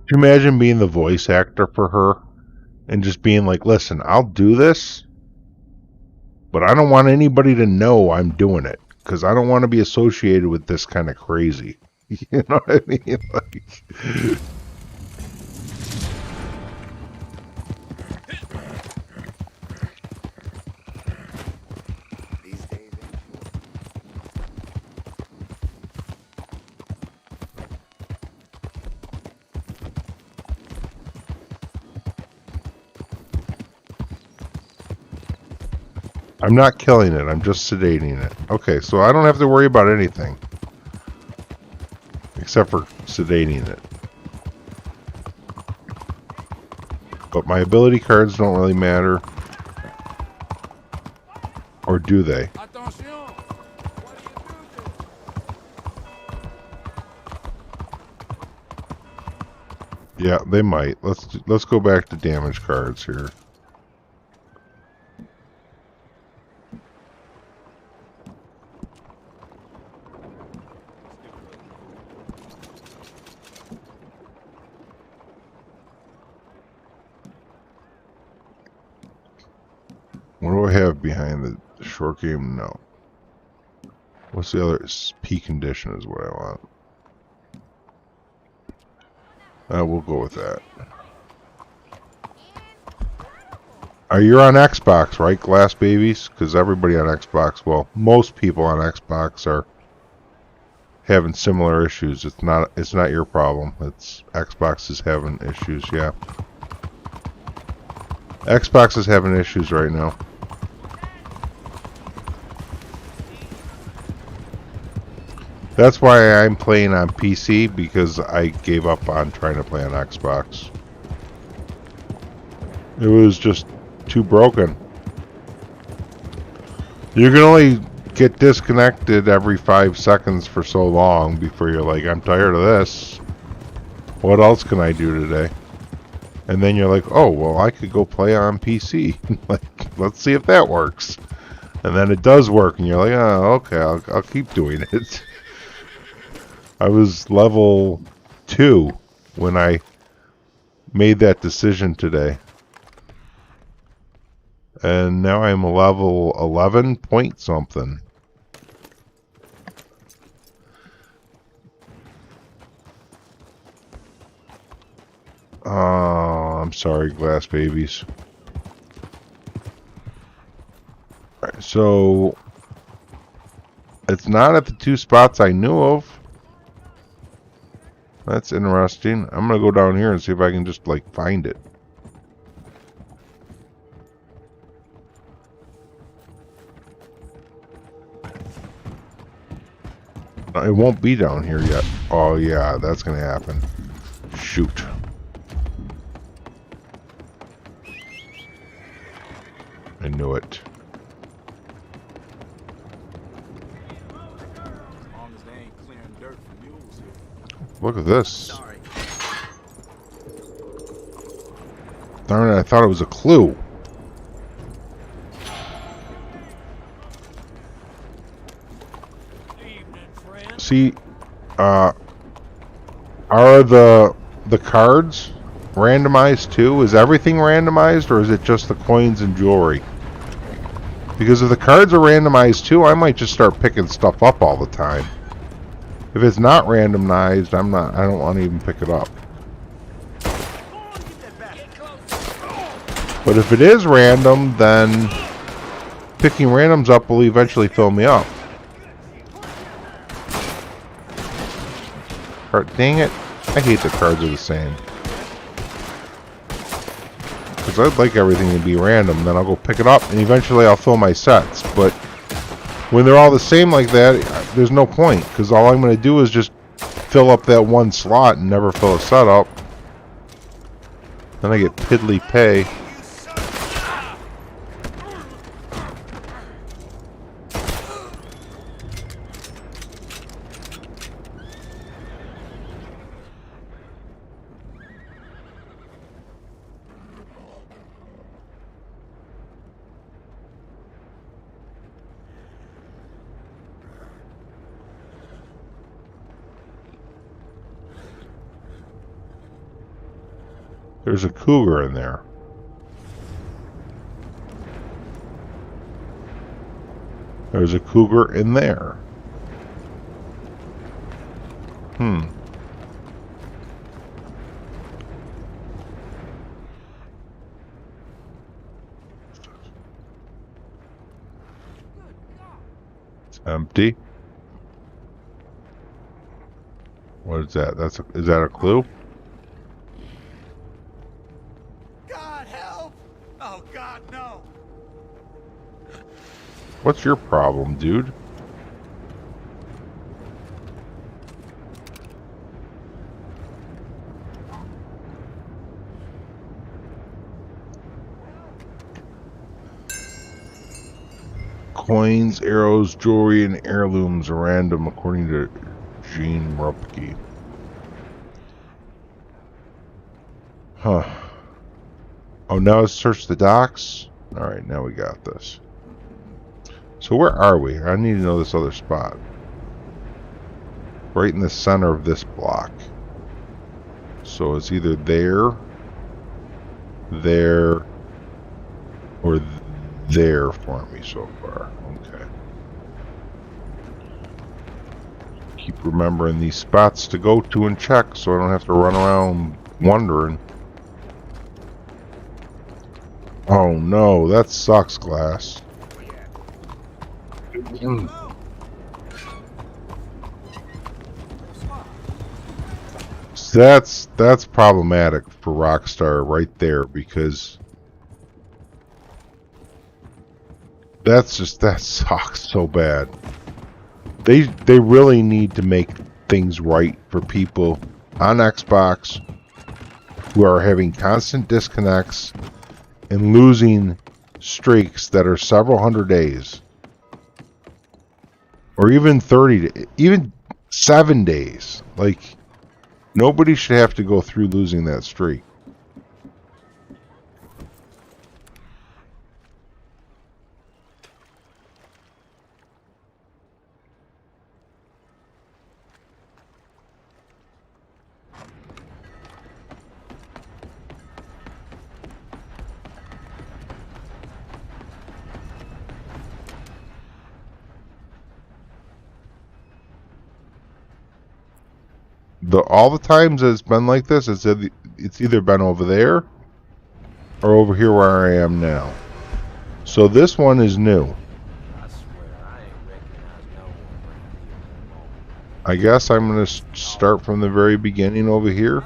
Could you imagine being the voice actor for her? And just being like, listen, I'll do this, but I don't want anybody to know I'm doing it, because I don't want to be associated with this kind of crazy. You know what I mean? Like... I'm not killing it, I'm just sedating it. Okay, so I don't have to worry about anything. Except for sedating it. But my ability cards don't really matter. Or do they? Yeah, they might. Let's go back to damage cards here. What do I have behind the short game? No. What's the other? P condition is what I want. We'll go with that. Are you on Xbox, right, Glass Babies? Because everybody on Xbox, well, most people on Xbox are having similar issues. It's not your problem. It's Xbox is having issues, yeah. Xbox is having issues right now. That's why I'm playing on PC, because I gave up on trying to play on Xbox. It was just too broken. You can only get disconnected every 5 seconds for so long before you're like, I'm tired of this. What else can I do today? And then you're like, oh, well, I could go play on PC. Like, let's see if that works. And then it does work, and you're like, oh, okay, I'll keep doing it. I was level 2 when I made that decision today. And now I'm a level 11 point something. Oh, I'm sorry, glass babies. Alright, so it's not at the 2 spots I knew of. That's interesting. I'm gonna go down here and see if I can just, like, find it. It won't be down here yet. Oh, yeah, that's gonna happen. Shoot. I knew it. Look at this. Darn it, I thought it was a clue. See, are the cards randomized too? Is everything randomized, or is it just the coins and jewelry? Because if the cards are randomized too, I might just start picking stuff up all the time. If it's not randomized, I don't want to even pick it up. But if it is random, then picking randoms up will eventually fill me up. Dang it. I hate the cards are the same. Because I'd like everything to be random, then I'll go pick it up, and eventually I'll fill my sets. But when they're all the same like that, there's no point, because all I'm going to do is just fill up that one slot and never fill a set up. Then I get piddly pay. There's a cougar in there. There's a cougar in there. It's empty. What is that? Is that a clue? What's your problem, dude? Coins, arrows, jewelry, and heirlooms are random according to Gene Rupke. Huh. Oh, now let's search the docks? Alright, now we got this. So where are we? I need to know this other spot. Right in the center of this block. So it's either there, or there for me so far. Okay. Keep remembering these spots to go to and check so I don't have to run around wondering. Oh no, that sucks, Glass. So that's problematic for Rockstar right there, because that sucks so bad. They really need to make things right for people on Xbox who are having constant disconnects and losing streaks that are several hundred days. Or even 30, even 7 days. Like, nobody should have to go through losing that streak. All the times that it's been like this, it's either been over there or over here where I am now. So this one is new. I swear I ain't recognized no one around here no more. I guess I'm going to start from the very beginning over here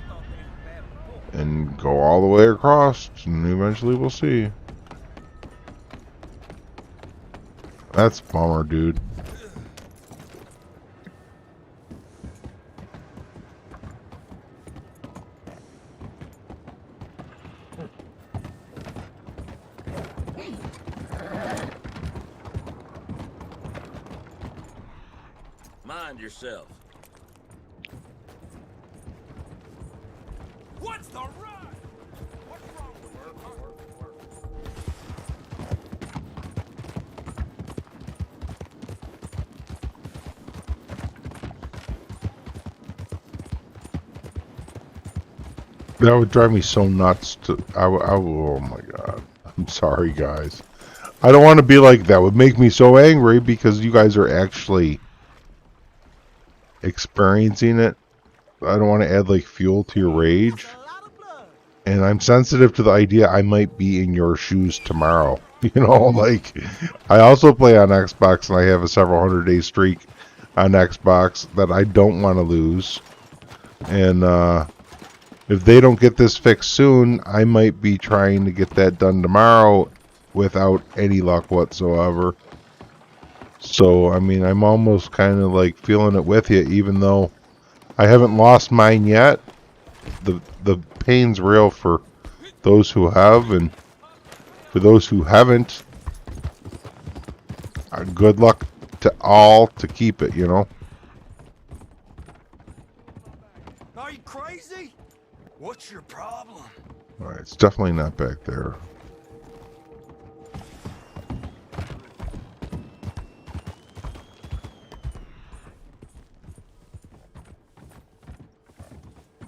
and go all the way across, and eventually we'll see. That's a bummer, dude. Mind yourself. What's the run? What's wrong with her? That would drive me so nuts to... oh my god. I'm sorry, guys. I don't want to be like that. Would make me so angry because you guys are actually experiencing it. I don't want to add like fuel to your rage. And I'm sensitive to the idea I might be in your shoes tomorrow. You know, like, I also play on Xbox and I have a several 100-day streak on Xbox that I don't want to lose. And if they don't get this fixed soon, I might be trying to get that done tomorrow without any luck whatsoever. So, I mean, I'm almost kind of like feeling it with you, even though I haven't lost mine yet. The pain's real for those who have, and for those who haven't, good luck to all to keep it, you know. Are you crazy? What's your problem? Alright, it's definitely not back there.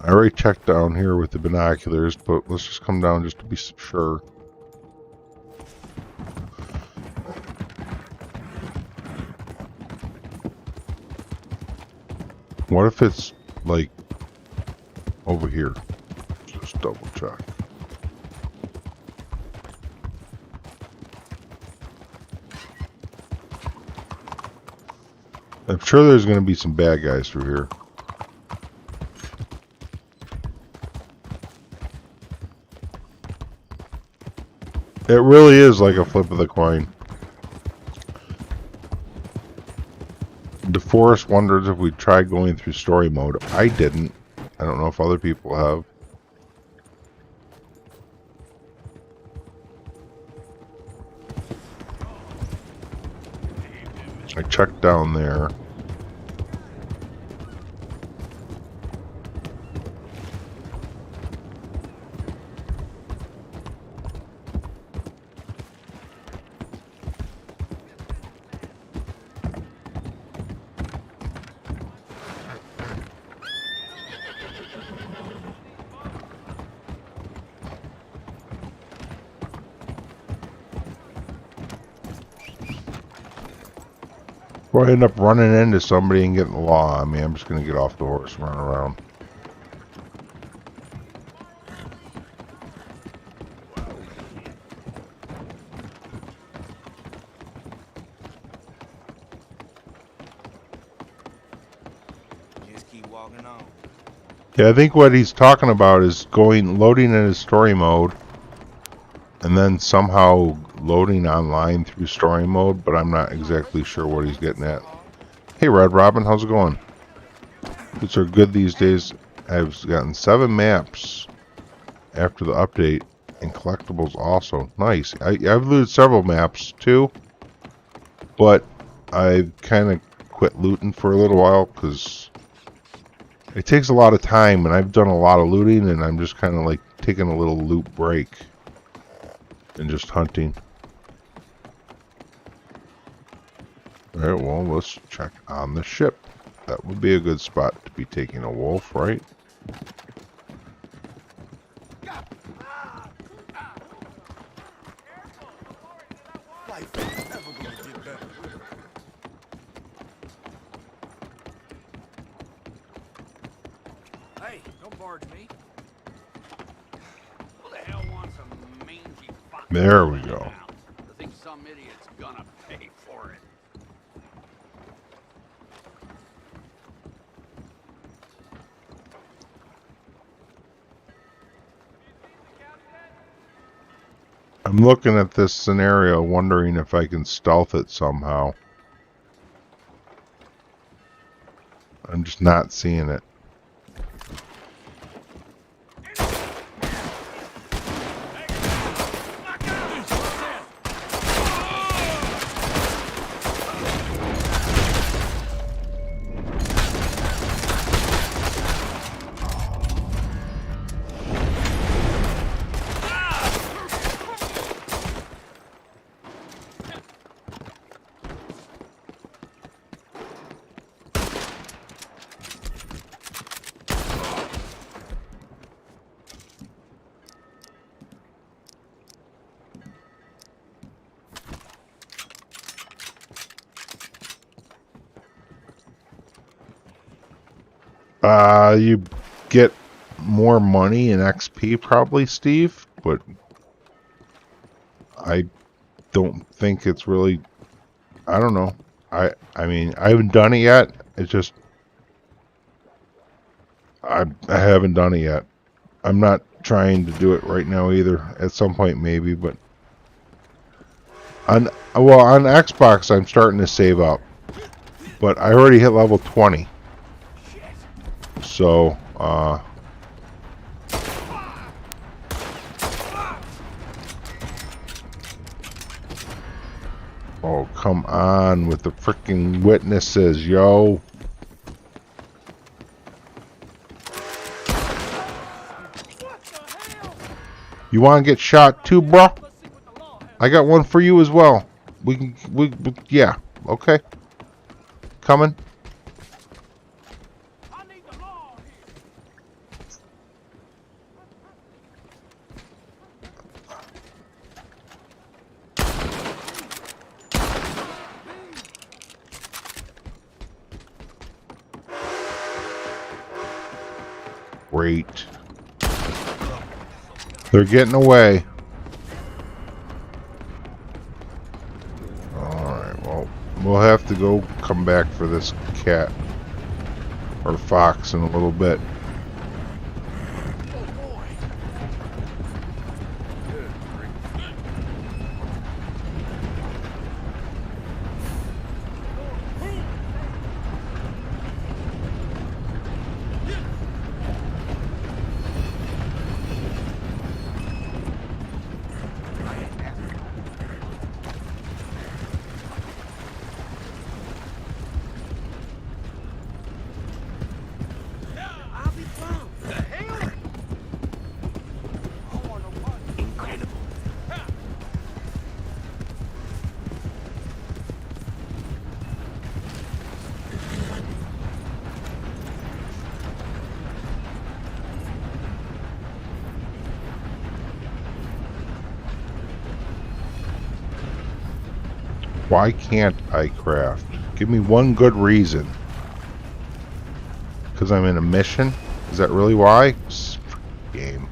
I already checked down here with the binoculars, but let's just come down just to be sure. What if it's, like, over here? Just double check. I'm sure there's going to be some bad guys through here. It really is like a flip of the coin. DeForest wonders if we tried going through story mode. I didn't. I don't know if other people have. I checked down there. Or I end up running into somebody and getting the law on me, I'm just going to get off the horse and run around. Just keep walking on. Yeah, I think what he's talking about is loading in his story mode, and then somehow loading online through story mode, but I'm not exactly sure what he's getting at. Hey, Red Robin, how's it going? These are good these days. I've gotten 7 maps after the update, and collectibles also. Nice. I've looted several maps too, but I kind of quit looting for a little while because it takes a lot of time, and I've done a lot of looting, and I'm just kind of like taking a little loot break and just hunting. Alright, well, let's check on the ship. That would be a good spot to be taking a wolf, right? Life ain't never gonna get better. Hey, don't barge me. Who the hell wants a mangy fox? There we go. I think some idiot's gonna pay for it. I'm looking at this scenario, wondering if I can stealth it somehow. I'm just not seeing it. You get more money and XP probably, Steve, but I don't think it's really, I don't know. I mean, I haven't done it yet. It's just I haven't done it yet. I'm not trying to do it right now either. At some point maybe, but on Xbox I'm starting to save up. But I already hit level 20. So, oh, come on with the freaking witnesses, yo. You want to get shot too, bro? I got one for you as well. Yeah, okay. Coming. Great. They're getting away. Alright, well, we'll have to go come back for this cat or fox in a little bit. Why can't I craft? Give me one good reason. Because I'm in a mission? Is that really why? Game.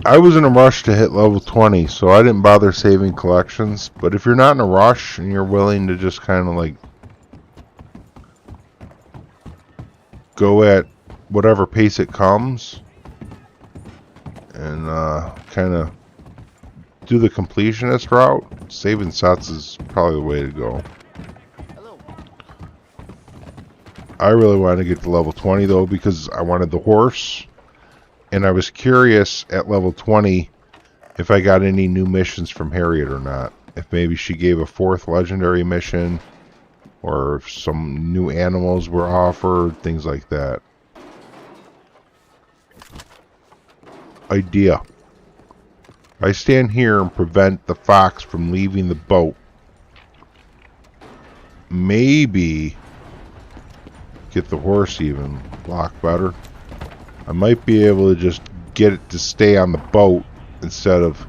I was in a rush to hit level 20, so I didn't bother saving collections. But if you're not in a rush and you're willing to just kind of like go at whatever pace it comes and kind of do the completionist route, saving sets is probably the way to go. I really wanted to get to level 20 though because I wanted the horse. And I was curious at level 20 if I got any new missions from Harriet or not. If maybe she gave a 4th legendary mission, or if some new animals were offered, things like that. Idea. I stand here and prevent the fox from leaving the boat. Maybe get the horse even block better. I might be able to just get it to stay on the boat instead of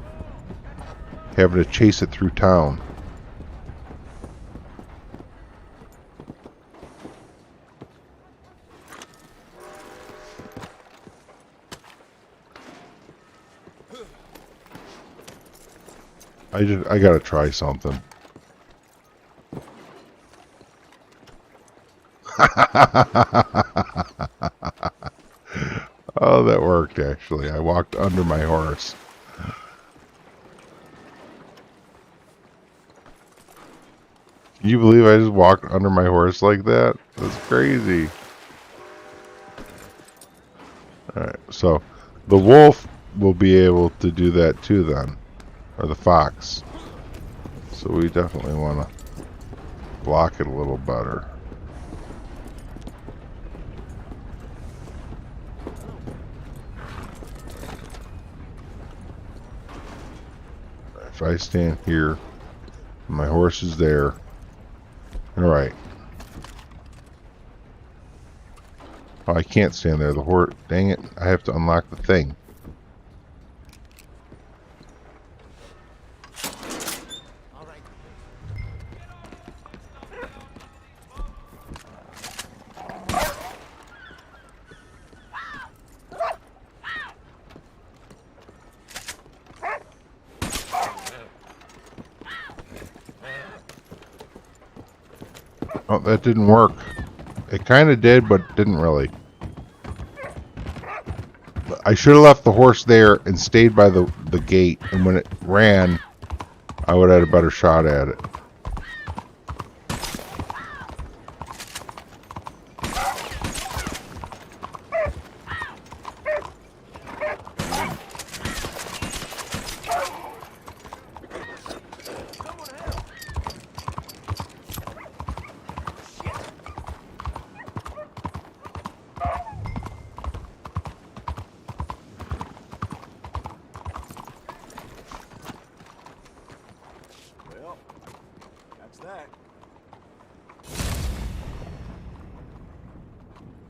having to chase it through town. I gotta try something. Oh, that worked actually. I walked under my horse. Can you believe I just walked under my horse like that? That's crazy. Alright, so the wolf will be able to do that too then. Or the fox. So we definitely want to block it a little better. If I stand here, my horse is there. Alright. Oh, I can't stand there. The horse, dang it, I have to unlock the thing. Oh, that didn't work. It kind of did, but didn't really. I should have left the horse there and stayed by the gate, and when it ran, I would have had a better shot at it.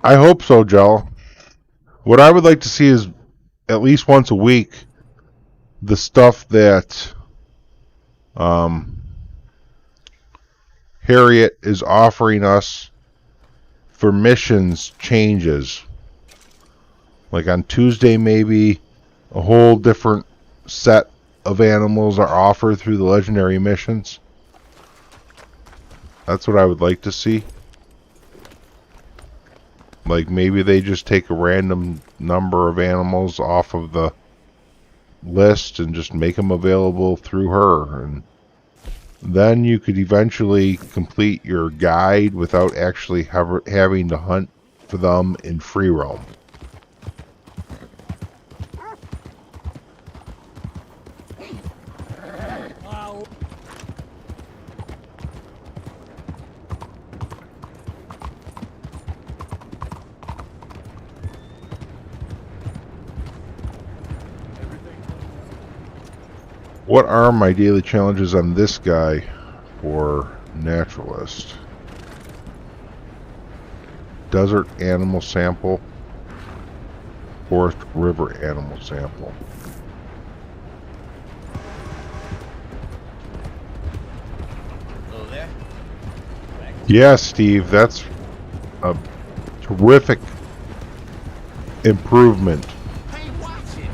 I hope so, Joe. What I would like to see is at least once a week the stuff that Harriet is offering us for missions changes. Like on Tuesday, maybe a whole different set of animals are offered through the legendary missions. That's what I would like to see. Like maybe they just take a random number of animals off of the list and just make them available through her, and then you could eventually complete your guide without actually having to hunt for them in free roam. What are my daily challenges on this guy for Naturalist? Desert animal sample, Forest river animal sample. Hello there. Yeah, Steve, that's a terrific improvement. Hey, watch it.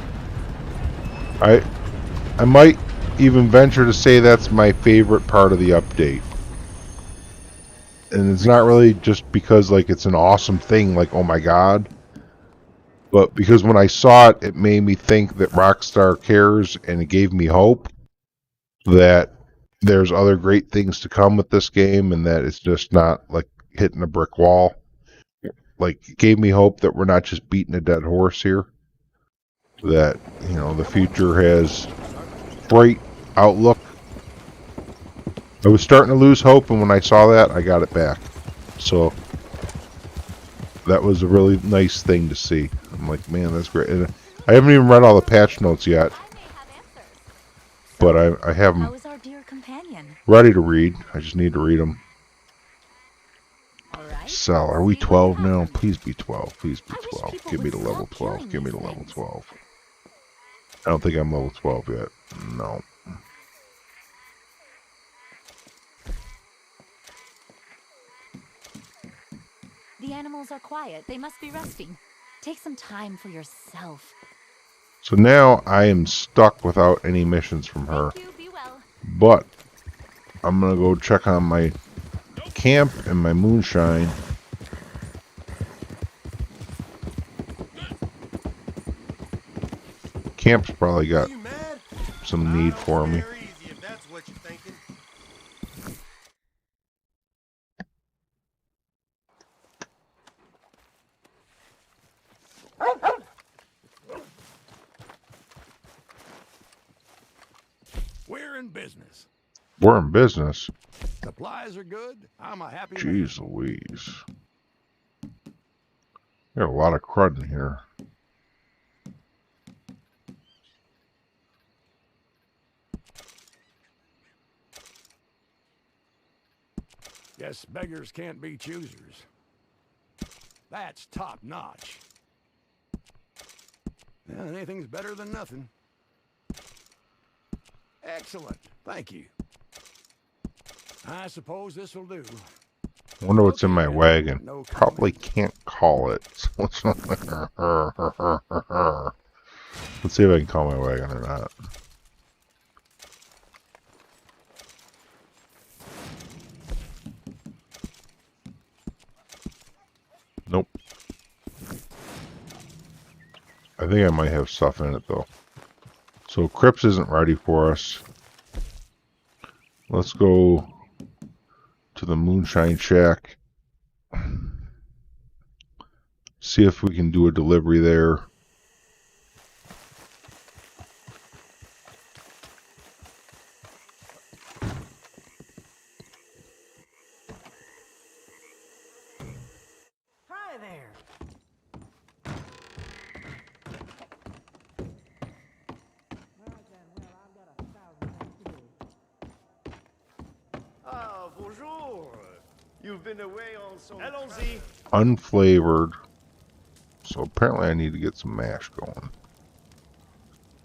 I might even venture to say that's my favorite part of the update. And it's not really just because like it's an awesome thing, like oh my god, but because when I saw it, it made me think that Rockstar cares, and it gave me hope that there's other great things to come with this game, and that it's just not like hitting a brick wall. Like it gave me hope that we're not just beating a dead horse here. That, you know, the future has bright outlook. I was starting to lose hope, and when I saw that, I got it back. So that was a really nice thing to see. I'm like, man, that's great. And I haven't even read all the patch notes yet, but I have them How is our dear companion? ready to read. I just need to read them. All right. Sell. Are we 12 now? Please be 12. Please be 12. Give me the level 12. Give me the level 12. I don't think I'm level 12 yet. No. The animals are quiet. They must be resting. Take some time for yourself. So now I am stuck without any missions from her. Thank you. Be well. But I'm going to go check on my camp and my moonshine. Camp's probably got You mad? some need for me. Fair easy if that's what you're thinking. We're in business. We're in business. Supplies are good. I'm a happy man. Jeez Louise. Got a lot of crud in here. Guess beggars can't be choosers. That's top notch. Yeah, anything's better than nothing. Excellent. Thank you. I suppose this will do. I wonder what's in my wagon. No Probably comment. can't call it. Let's see if I can call my wagon or not. Nope. I think I might have stuff in it though. So Crips isn't ready for us. Let's go to the Moonshine Shack. See if we can do a delivery there. Hi there. Ah, bonjour. You've been away on some... Allons-y. Unflavored. So apparently I need to get some mash going.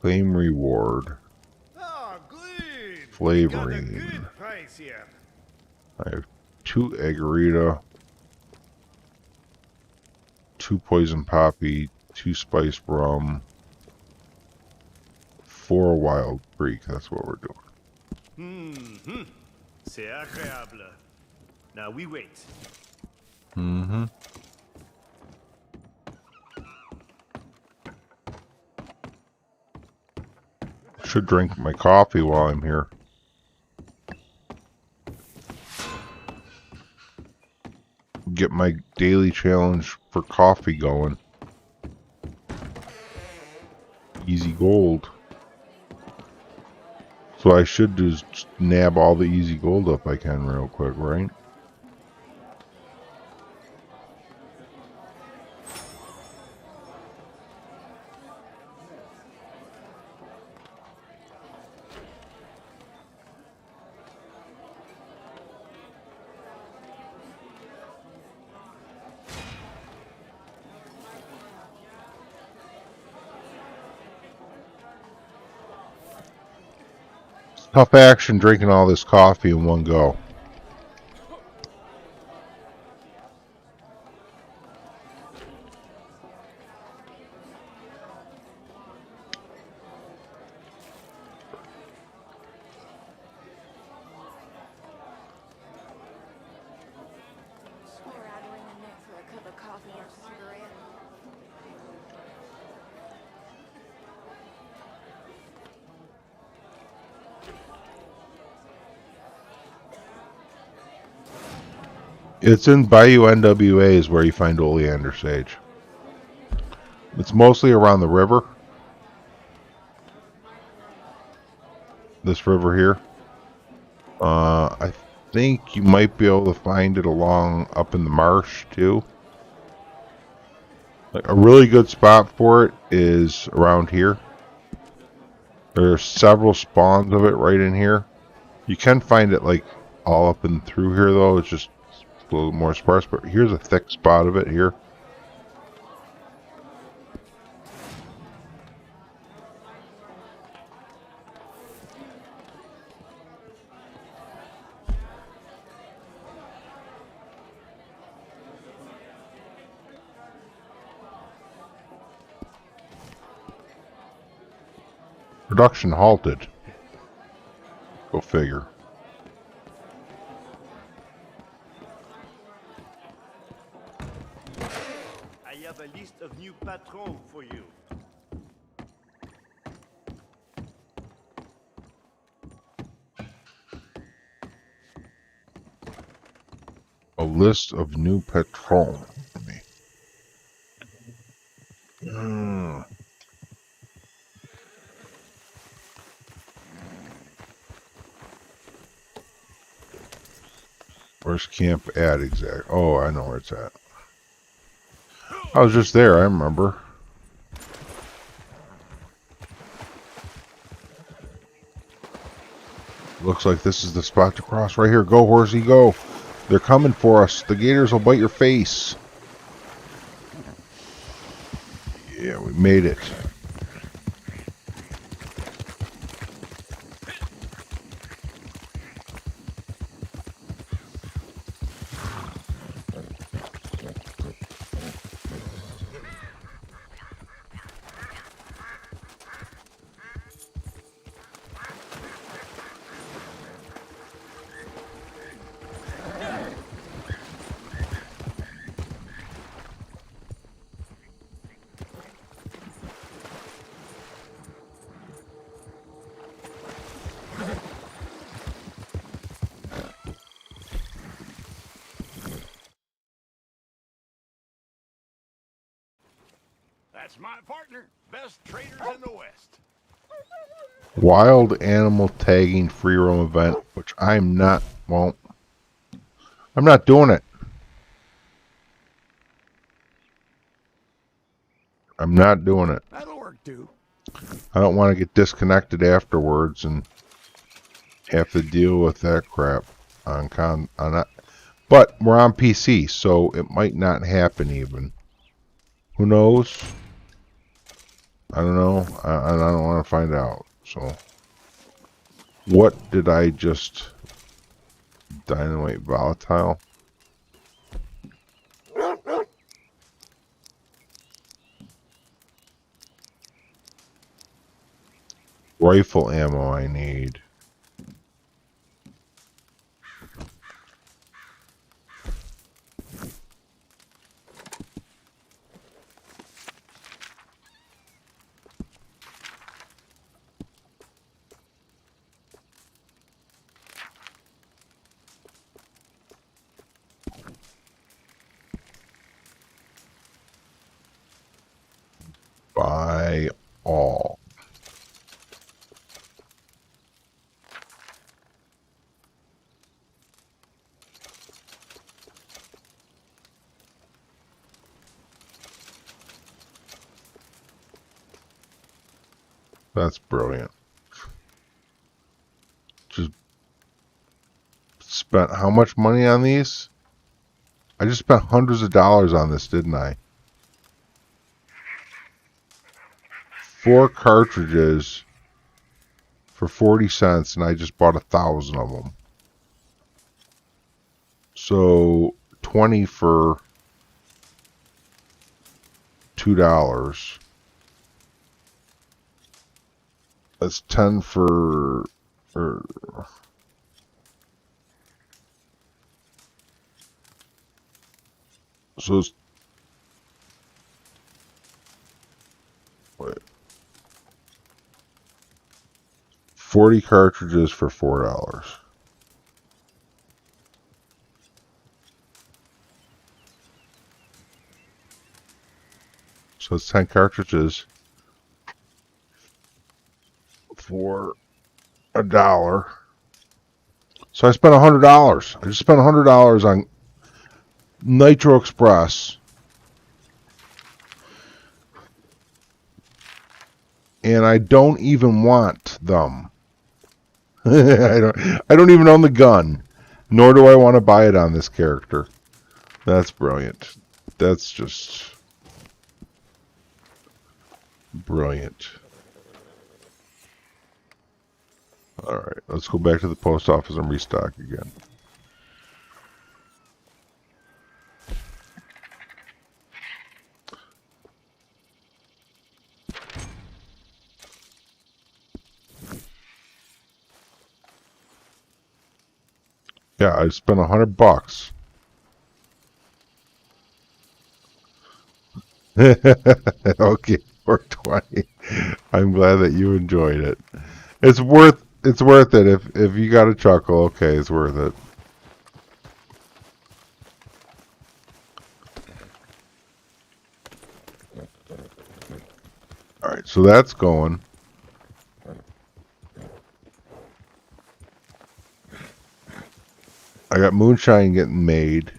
Claim reward. Ah, good. Flavoring. We got a good price here. I have 2 Egarita, 2 poison poppy, 2 spiced rum, 4 wild freak. That's what we're doing. Mm-hmm. C'est agréable. Now we wait. Mm-hmm. Should drink my coffee while I'm here. Get my daily challenge for coffee going. Easy gold. So I should just nab all the easy gold up I can real quick, right? Tough action drinking all this coffee in one go. It's in Bayou NWA is where you find oleander sage. It's mostly around the river. This river here. I think you might be able to find it along up in the marsh too. Like a really good spot for it is around here. There's several spawns of it right in here. You can find it like all up and through here though. It's just a little more sparse, but here's a thick spot of it here. Production halted. Go figure. I have a list of new patrons for you. A list of new patrons for me. Where's camp at exact? Oh, I know where it's at. I was just there, I remember. Looks like this is the spot to cross right here. Go, horsey, go. They're coming for us. The gators will bite your face. Yeah, we made it. That's my partner. Best traders in the West. Wild animal tagging free roam event, which I'm not, well, I'm not doing it. I'm not doing it. That'll work too. I don't want to get disconnected afterwards and have to deal with that crap on that. But we're on PC, so it might not happen even. Who knows? I don't know. I don't want to find out. So, what did I just dynamite volatile? Rifle ammo I need. Buy all. That's brilliant. Just spent how much money on these? I just spent hundreds of dollars on this, didn't I? 4 cartridges for 40 cents, and I just bought 1,000 of them. So 20 for $2. That's 10 for so it's, wait, 40 cartridges for $4. So it's 10 cartridges for $1. So I spent $100. I just spent $100 on Nitro Express. And I don't even want them. I don't even own the gun. Nor do I want to buy it on this character. That's brilliant. That's just brilliant. Alright, let's go back to the post office and restock again. Yeah, I spent $100. Okay, 420. I'm glad that you enjoyed it. It's worth it if you got a chuckle. Okay, it's worth it. All right, so that's going. I got moonshine getting made.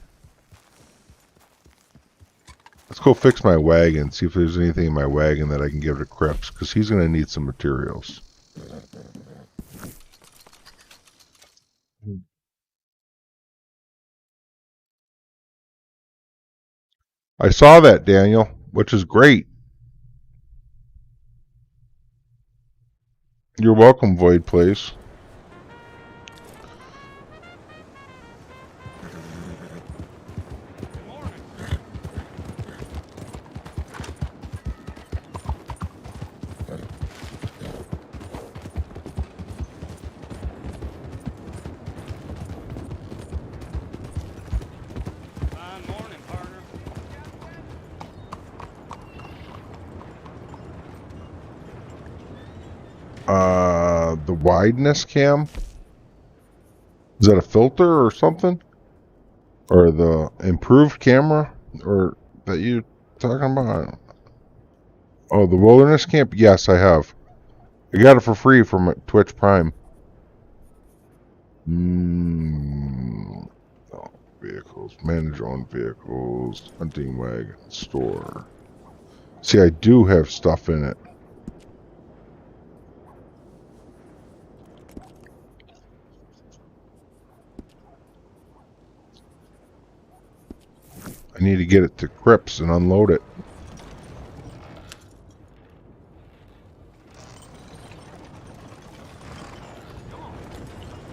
Let's go fix my wagon, see if there's anything in my wagon that I can give to Cripps, because he's going to need some materials. I saw that, Daniel, which is great. You're welcome, Void Place. The wideness cam? Is that a filter or something? Or the improved camera? Or that you talking about? Oh, the wilderness camp? Yes, I have. I got it for free from Twitch Prime. Oh, vehicles. Manage own vehicles. Hunting wagon. Store. See, I do have stuff in it. I need to get it to Cripps and unload it.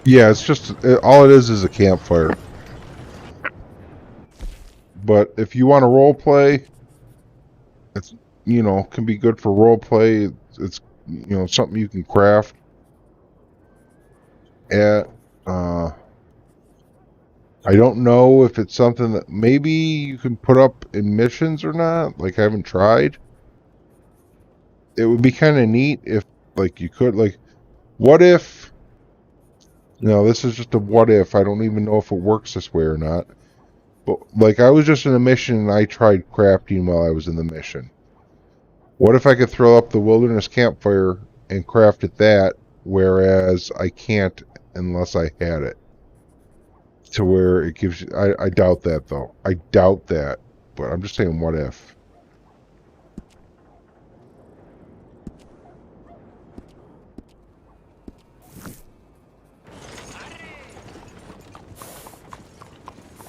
Yeah, it's just, all it is a campfire. But if you want to role play, it's, you know, can be good for role play. It's, you know, something you can craft at, I don't know if it's something that maybe you can put up in missions or not. Like, I haven't tried. It would be kind of neat if, like, you could, like, what if, you know, this is just a what if. I don't even know if it works this way or not. But, like, I was just in a mission and I tried crafting while I was in the mission. What if I could throw up the wilderness campfire and craft it that, whereas I can't unless I had it? To where it gives you... I doubt that, though. I doubt that. But I'm just saying, what if?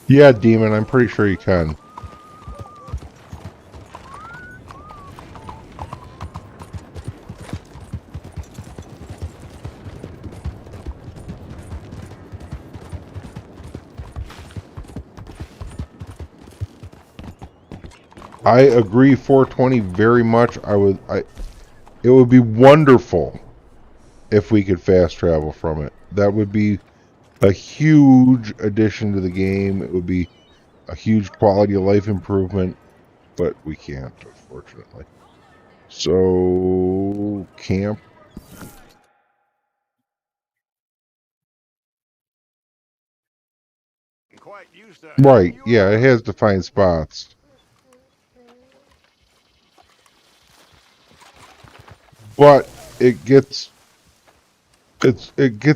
Yeah, Demon, I'm pretty sure you can. I agree 420 very much. It would be wonderful if we could fast travel from it. That would be a huge addition to the game. It would be a huge quality of life improvement, but we can't, unfortunately. So, camp. Right, yeah, it has defined spots. But it gets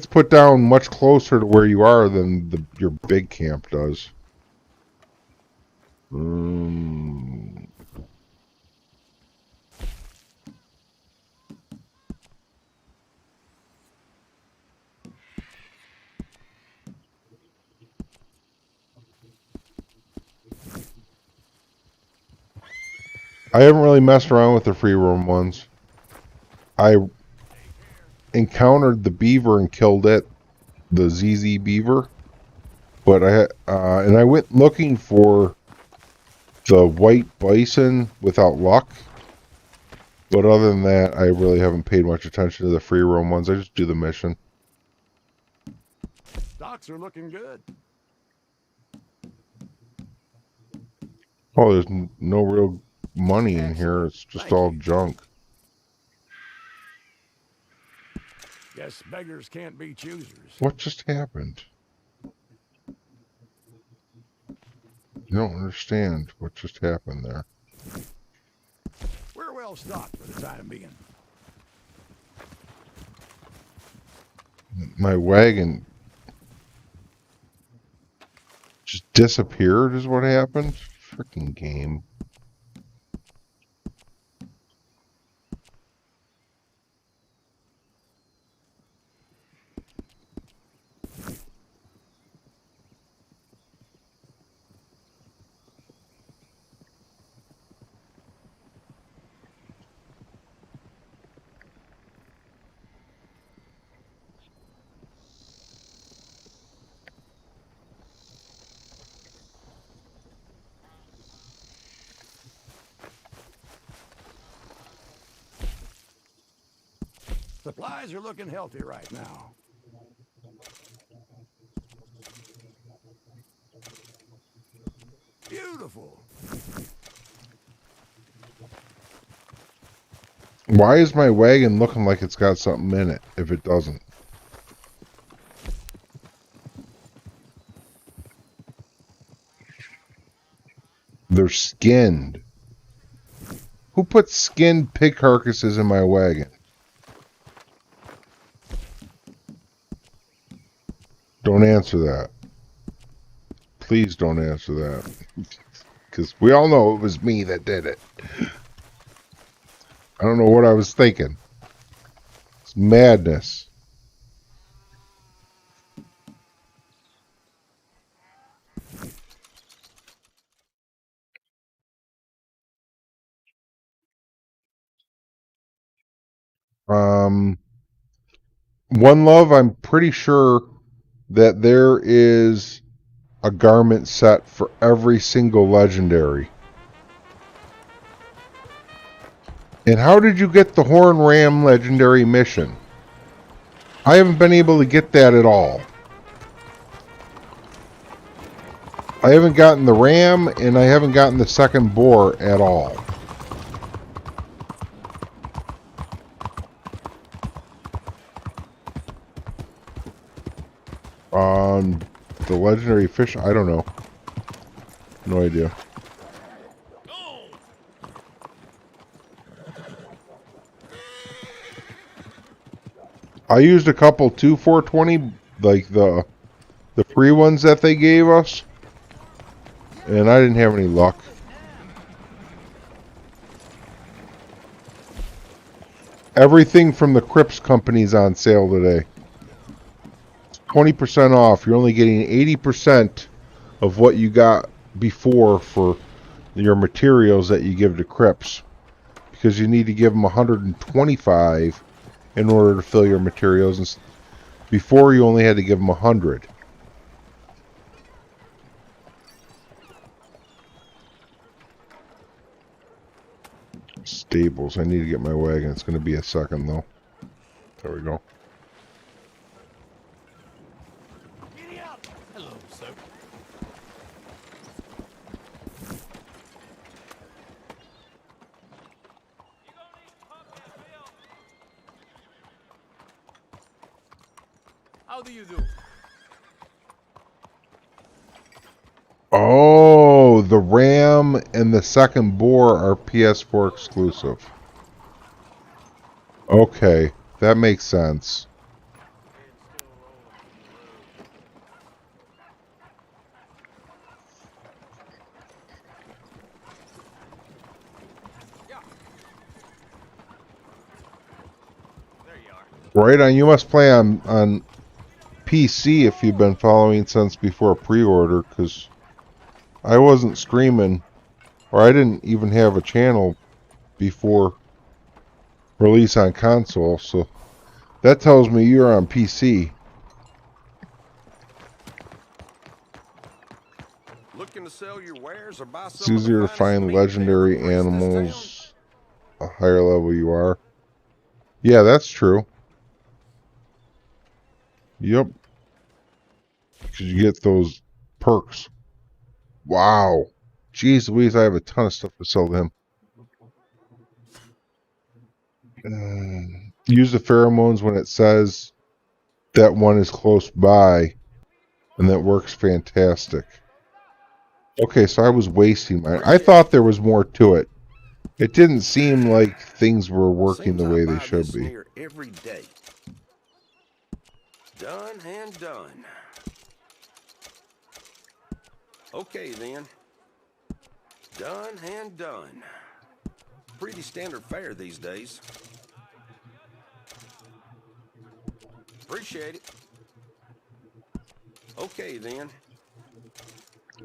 put down much closer to where you are than your big camp does. I haven't really messed around with the free roam ones. I encountered the beaver and killed it, the ZZ beaver, but I went looking for the white bison without luck. But other than that, I really haven't paid much attention to the free roam ones. I just do the mission. Stocks are looking good. Oh, there's no real money in here. It's just all junk. Guess beggars can't be choosers. What just happened? You don't understand what just happened there. We're well stocked for the time being. My wagon just disappeared is what happened. Freaking game. Supplies are looking healthy right now. Beautiful. Why is my wagon looking like it's got something in it if it doesn't? They're skinned. Who put skinned pig carcasses in my wagon? Don't answer that. Please don't answer that. Because we all know it was me that did it. I don't know what I was thinking. It's madness. One Love, I'm pretty sure that there is a garment set for every single legendary. And how did you get the Horn Ram legendary mission? I haven't been able to get that at all. I haven't gotten the ram, and I haven't gotten the second boar at all. The legendary fish, I don't know. No idea. I used a couple 420, like the free ones that they gave us, and I didn't have any luck. Everything from the Crips company's on sale today. 20% off. You're only getting 80% of what you got before for your materials that you give to Crips, because you need to give them 125 in order to fill your materials, and before you only had to give them 100. Stables. I need to get my wagon. It's going to be a second though. There we go. Hello, sir. How do you do? Oh, the ram and the second boar are PS4 exclusive. Okay, that makes sense. There you are. Right on. You must play on PC if you've been following since before pre-order, because I wasn't streaming, or I didn't even have a channel before release on console, so that tells me you're on PC. Looking to sell your wares or buy It's some of the easier to finest find meat to ever legendary grace this town? animals a higher level you are. Yeah, that's true. Yep, because you get those perks. Wow. Jeez Louise, I have a ton of stuff to sell to him. Use the pheromones when it says that one is close by, and that works fantastic. Okay, so I was wasting mine. I thought there was more to it. It didn't seem like things were working Seems the I way they buy should this be. near every day. Done and done. Okay then. Done and done. Pretty standard fare these days. Appreciate it. Okay then.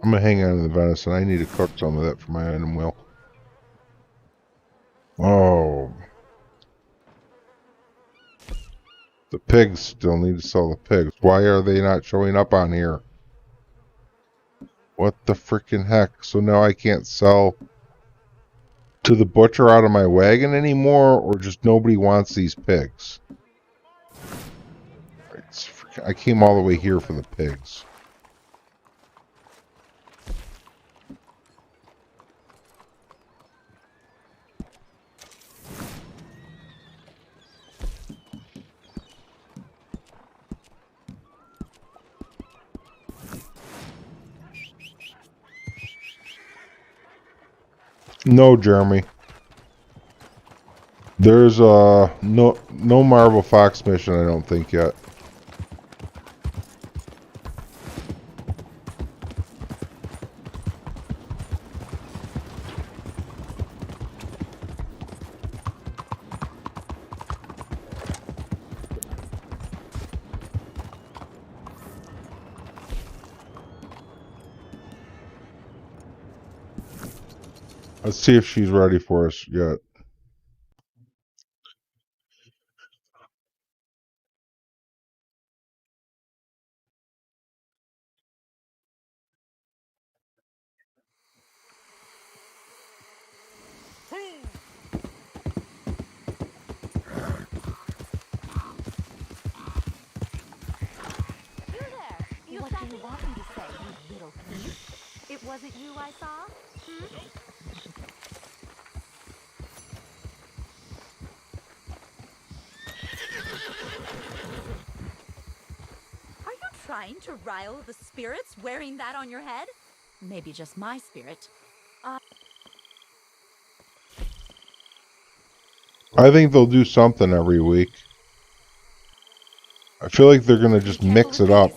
I'm gonna hang on to the venison. I need to cook some of that for my item wheel. Oh, the pigs still need to sell the pigs. Why are they not showing up on here? What the freaking heck? So now I can't sell to the butcher out of my wagon anymore, or just nobody wants these pigs? I came all the way here for the pigs. No, Jeremy. There's no Marble Fox mission, I don't think yet. Let's see if she's ready for us yet. What do you want me to say, you little thief? It wasn't you I saw? Are you trying to rile the spirits wearing that on your head? Maybe just my spirit. I think they'll do something every week. I feel like they're gonna just mix it up.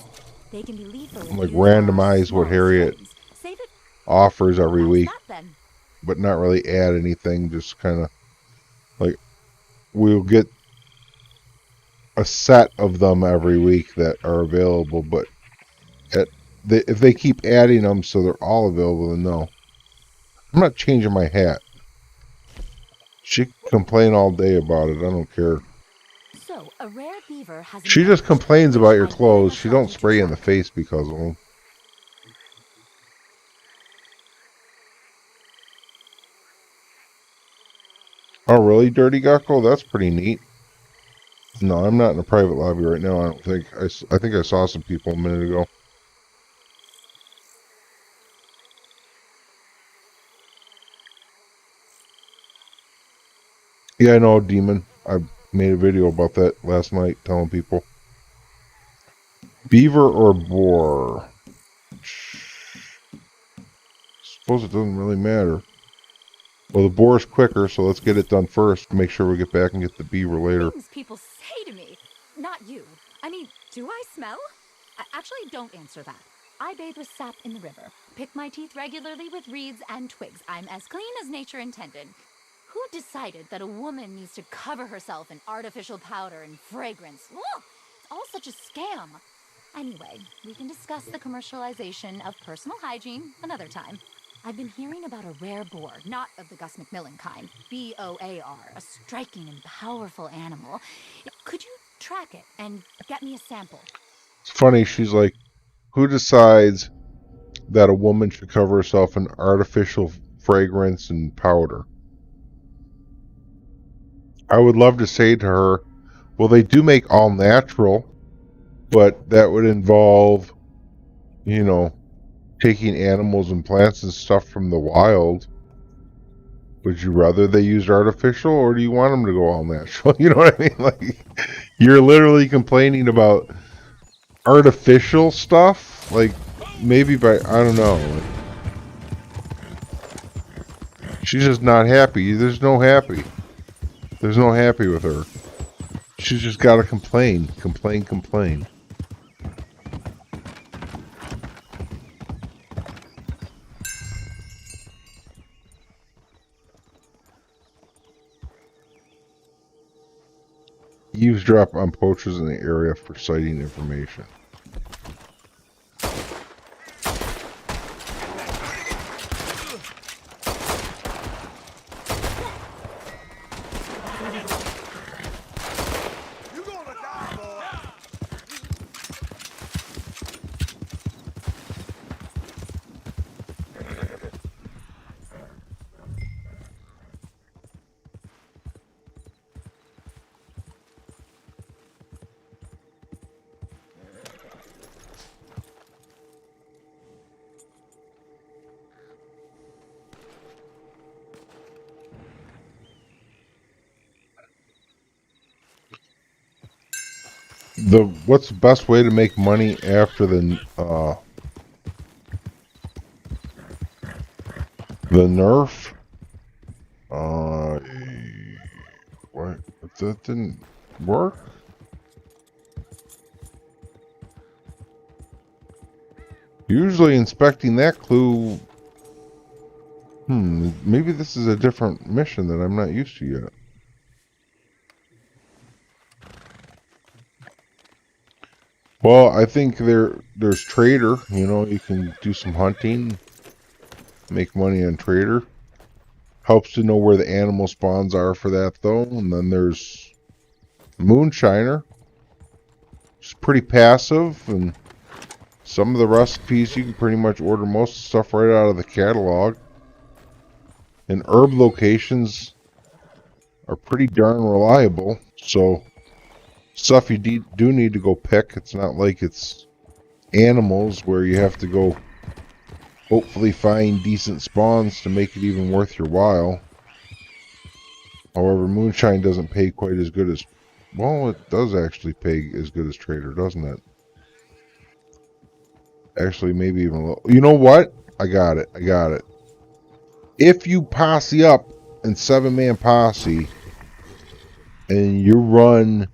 They can be lethal Like randomize what Harriet offers every week, but not really add anything. Just kind of like we'll get a set of them every week that are available, but if they keep adding them so they're all available, then no. I'm not changing my hat. She can complain all day about it. I don't care. So, a rare beaver has She just complains about your clothes. She don't spray you in the face because of them. Oh, really, Dirty Gecko? That's pretty neat. No, I'm not in a private lobby right now. I don't think. I think I saw some people a minute ago. Yeah, I know, Demon. I made a video about that last night, telling people. Beaver or boar? Suppose it doesn't really matter. Well, the boar's quicker, so let's get it done first. Make sure we get back and get the beaver later. Things people say to me. Not you. I mean, do I smell? Actually, don't answer that. I bathe with sap in the river. Pick my teeth regularly with reeds and twigs. I'm as clean as nature intended. Who decided that a woman needs to cover herself in artificial powder and fragrance? Ugh, it's all such a scam. Anyway, we can discuss the commercialization of personal hygiene another time. I've been hearing about a rare boar, not of the Gus McMillan kind. BOAR, a striking and powerful animal. Could you track it and get me a sample? It's funny, she's like, who decides that a woman should cover herself in artificial fragrance and powder? I would love to say to her, well, they do make all natural, but that would involve, you know, taking animals and plants and stuff from the wild. Would you rather they use artificial, or do you want them to go all natural? You know what I mean? Like, you're literally complaining about artificial stuff, like maybe by, I don't know. Like, she's just not happy. There's no happy with her. She's just got to complain. Eavesdrop on poachers in the area for sighting information. You gonna die, boy. What's the best way to make money after the nerf? What? That didn't work? Usually inspecting that clue. Maybe this is a different mission that I'm not used to yet. Well, I think there's trader, you know, you can do some hunting, make money on trader. Helps to know where the animal spawns are for that though. And then there's moonshiner. It's pretty passive, and some of the recipes you can pretty much order most of the stuff right out of the catalog. And herb locations are pretty darn reliable, so stuff you do need to go pick. It's not like it's animals where you have to go hopefully find decent spawns to make it even worth your while. However, moonshine doesn't pay quite as good as, well, it does actually pay as good as trader, doesn't it? Actually, maybe even a little. You know what? I got it. If you posse up in 7-man posse and you run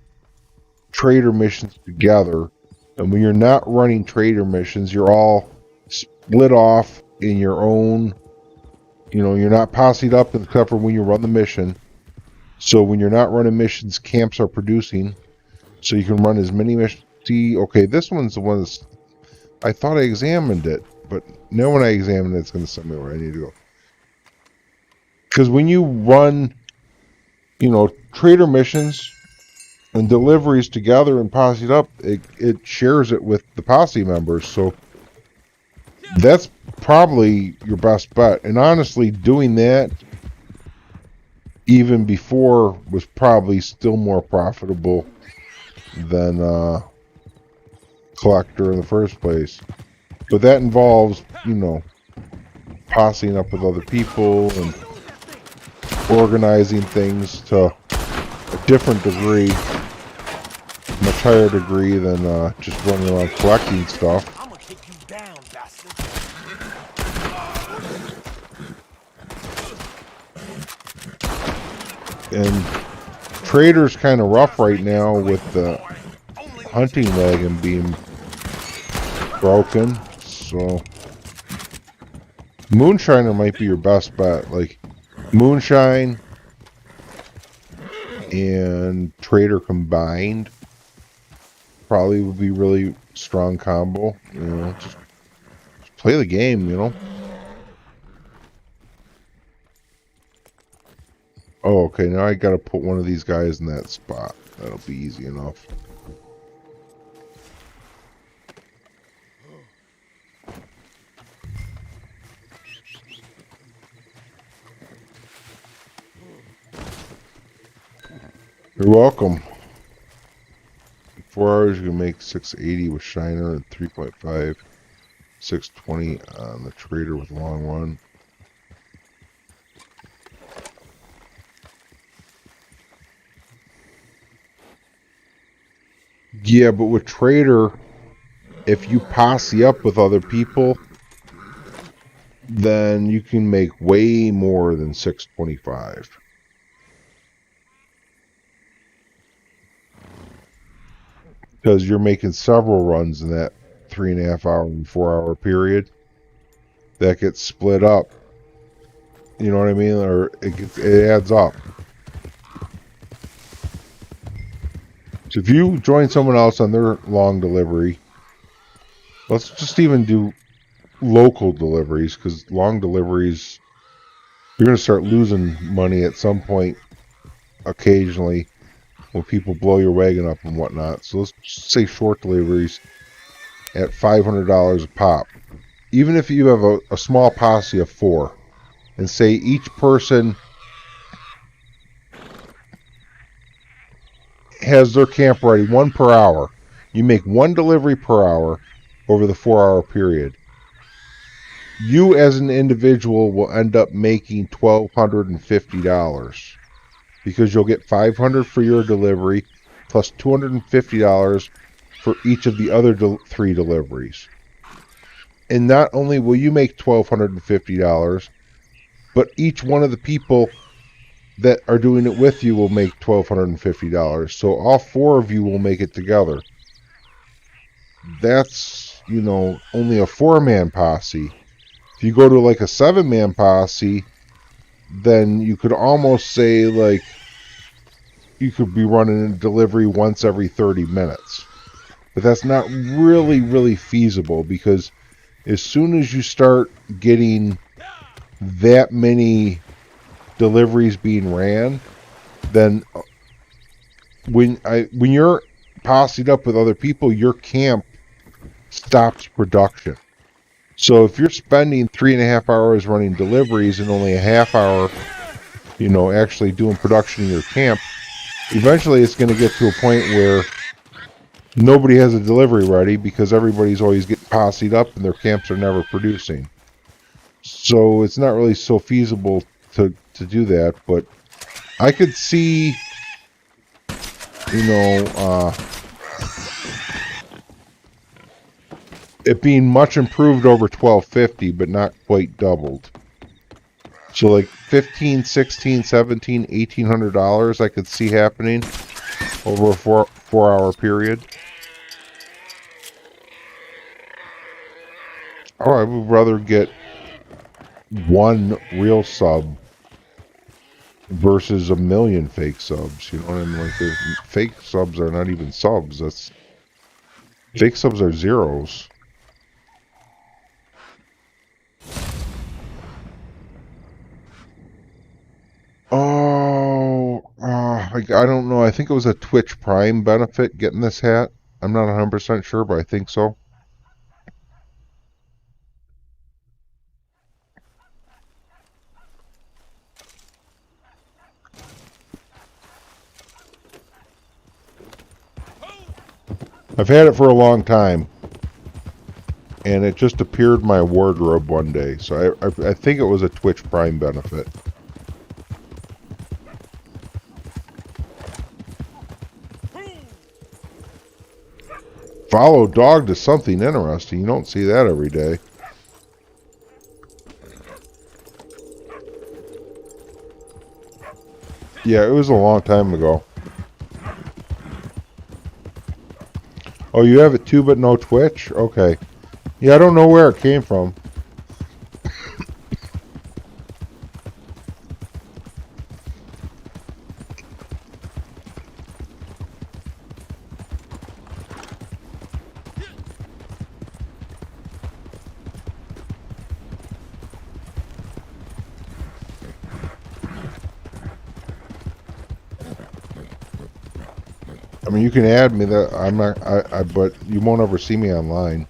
trader missions together, and when you're not running trader missions, you're all split off in your own, you know, you're not posseed up except for when you run the mission. So when you're not running missions, camps are producing, so you can run as many missions. See, okay, this one's the one that's, I thought I examined it, but now when I examine it, it's going to send me where I need to go. Because when you run, you know, trader missions and deliveries together and posseed up, it shares it with the posse members, so that's probably your best bet. And honestly, doing that even before was probably still more profitable than collector in the first place. But that involves, you know, posseing up with other people and organizing things to a different degree, much higher degree than just running around collecting stuff. I'm gonna kick you down, bastard. And Trader's kind of rough right now with the hunting wagon being broken, so Moonshiner might be your best bet. Like Moonshine and Trader combined probably would be really strong combo. You know, just play the game, you know. Oh, okay, now I gotta put one of these guys in that spot. That'll be easy enough. You're welcome. 4 hours, you can make 680 with Shiner and 3.5, 620 on the Trader with long run. Yeah, but with Trader, if you posse up with other people, then you can make way more than 625. Because you're making several runs in that 3.5 hour and 4 hour period that gets split up. You know what I mean? Or it adds up. So if you join someone else on their long delivery, let's just even do local deliveries, because long deliveries, you're going to start losing money at some point occasionally when people blow your wagon up and whatnot. So let's say short deliveries at $500 a pop. Even if you have a small posse of 4, and say each person has their camp ready, 1 per hour. You make 1 delivery per hour over the 4 hour period. You as an individual will end up making $1,250 because you'll get $500 for your delivery plus $250 for each of the other 3 deliveries. And not only will you make $1,250, but each one of the people that are doing it with you will make $1,250. So all 4 of you will make it together. That's, you know, only a 4-man posse. If you go to like a 7-man posse, then you could almost say like you could be running a delivery once every 30 minutes. But that's not really feasible, because as soon as you start getting that many deliveries being ran, then when you're posseed up with other people, your camp stops production. So if you're spending 3.5 hours running deliveries and only a half hour, you know, actually doing production in your camp, eventually it's going to get to a point where nobody has a delivery ready because everybody's always getting posseed up and their camps are never producing. So it's not really so feasible to do that, but I could see, you know, it being much improved over 1250, but not quite doubled. So like $1,500, $1,600, $1,700, $1,800 I could see happening over a 4 hour period. Oh, I would rather get 1 real sub versus 1 million fake subs. You know what I mean? Like, fake subs are not even subs. That's fake subs are zeros. Oh, I don't know. I think it was a Twitch Prime benefit getting this hat. I'm not 100% sure, but I think so. I've had it for a long time, and it just appeared in my wardrobe one day, so I think it was a Twitch Prime benefit. Follow dog to something interesting. You don't see that every day. Yeah, it was a long time ago. Oh, you have it too, but no Twitch? Okay. Yeah, I don't know where it came from. I mean, you can add me. That I'm not. But you won't ever see me online.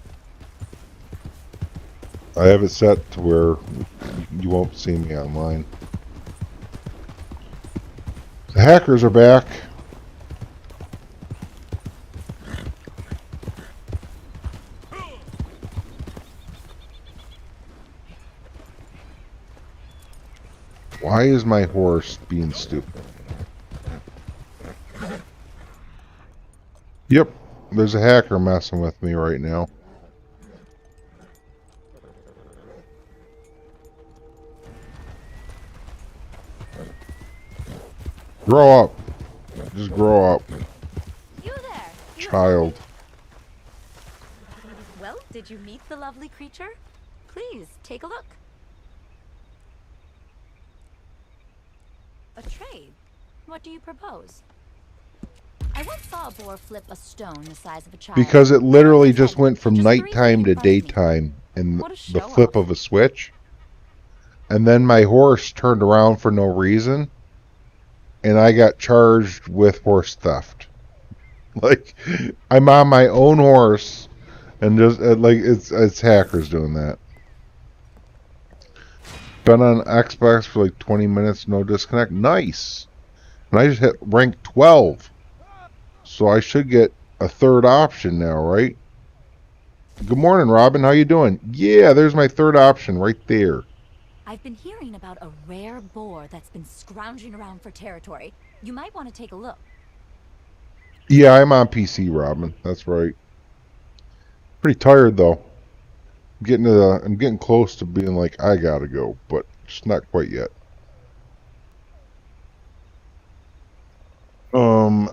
I have it set to where you won't see me online. The hackers are back. Why is my horse being stupid? Yep, there's a hacker messing with me right now. Grow up. Just grow up. You there. Child. Well, did you meet the lovely creature? Please, take a look. A trade? What do you propose? I once saw a boar flip a stone the size of a child. Because it literally just went from Just 3 feet nighttime to in front of me. daytime in What a the show flip off. of a switch. And then my horse turned around for no reason. And I got charged with horse theft. Like, I'm on my own horse. And just, like, it's hackers doing that. Been on Xbox for like 20 minutes, no disconnect. Nice. And I just hit rank 12. So I should get a third option now, right? Good morning, Robin. How you doing? Yeah, there's my third option right there. I've been hearing about a rare boar that's been scrounging around for territory. You might want to take a look. Yeah, I'm on PC, Robin. That's right. Pretty tired though. I'm getting close to being like I gotta go, but just not quite yet.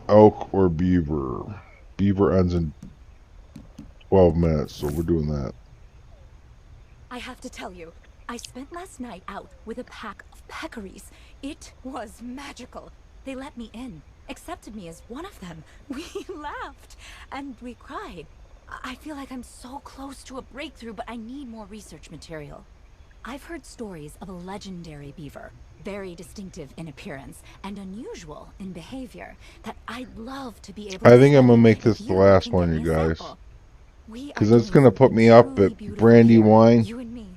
Elk or beaver. Beaver ends in 12 minutes, so we're doing that. I have to tell you, I spent last night out with a pack of peccaries. It was magical. They let me in, accepted me as one of them. We laughed and we cried. I feel like I'm so close to a breakthrough, but I need more research material. I've heard stories of a legendary beaver, very distinctive in appearance and unusual in behavior, that I'd love to be able to I think I'm gonna study make if this the you last can one, get you me a guys. sample. We are Because that's doing gonna put something me up truly at beautiful brandy here, wine. you and me.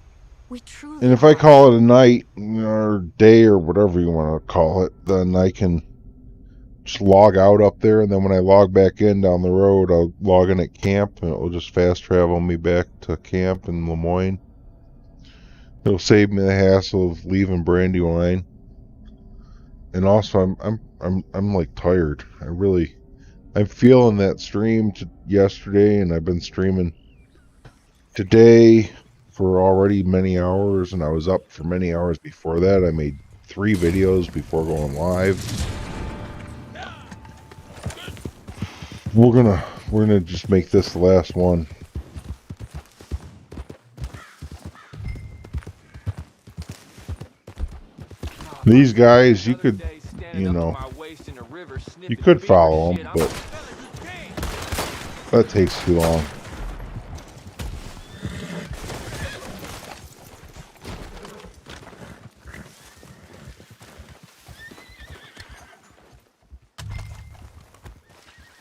We truly And if I are. call it a night or day or whatever you want to call it, then I can just log out up there, and then when I log back in down the road, I'll log in at camp, and it'll just fast travel me back to camp in Lemoyne. It'll save me the hassle of leaving Brandywine. And also, I'm like tired. I'm feeling that stream yesterday, and I've been streaming today for already many hours, and I was up for many hours before that. I made 3 videos before going live. We're gonna just make this the last one. These guys, you could, you know, you could follow them, but that takes too long.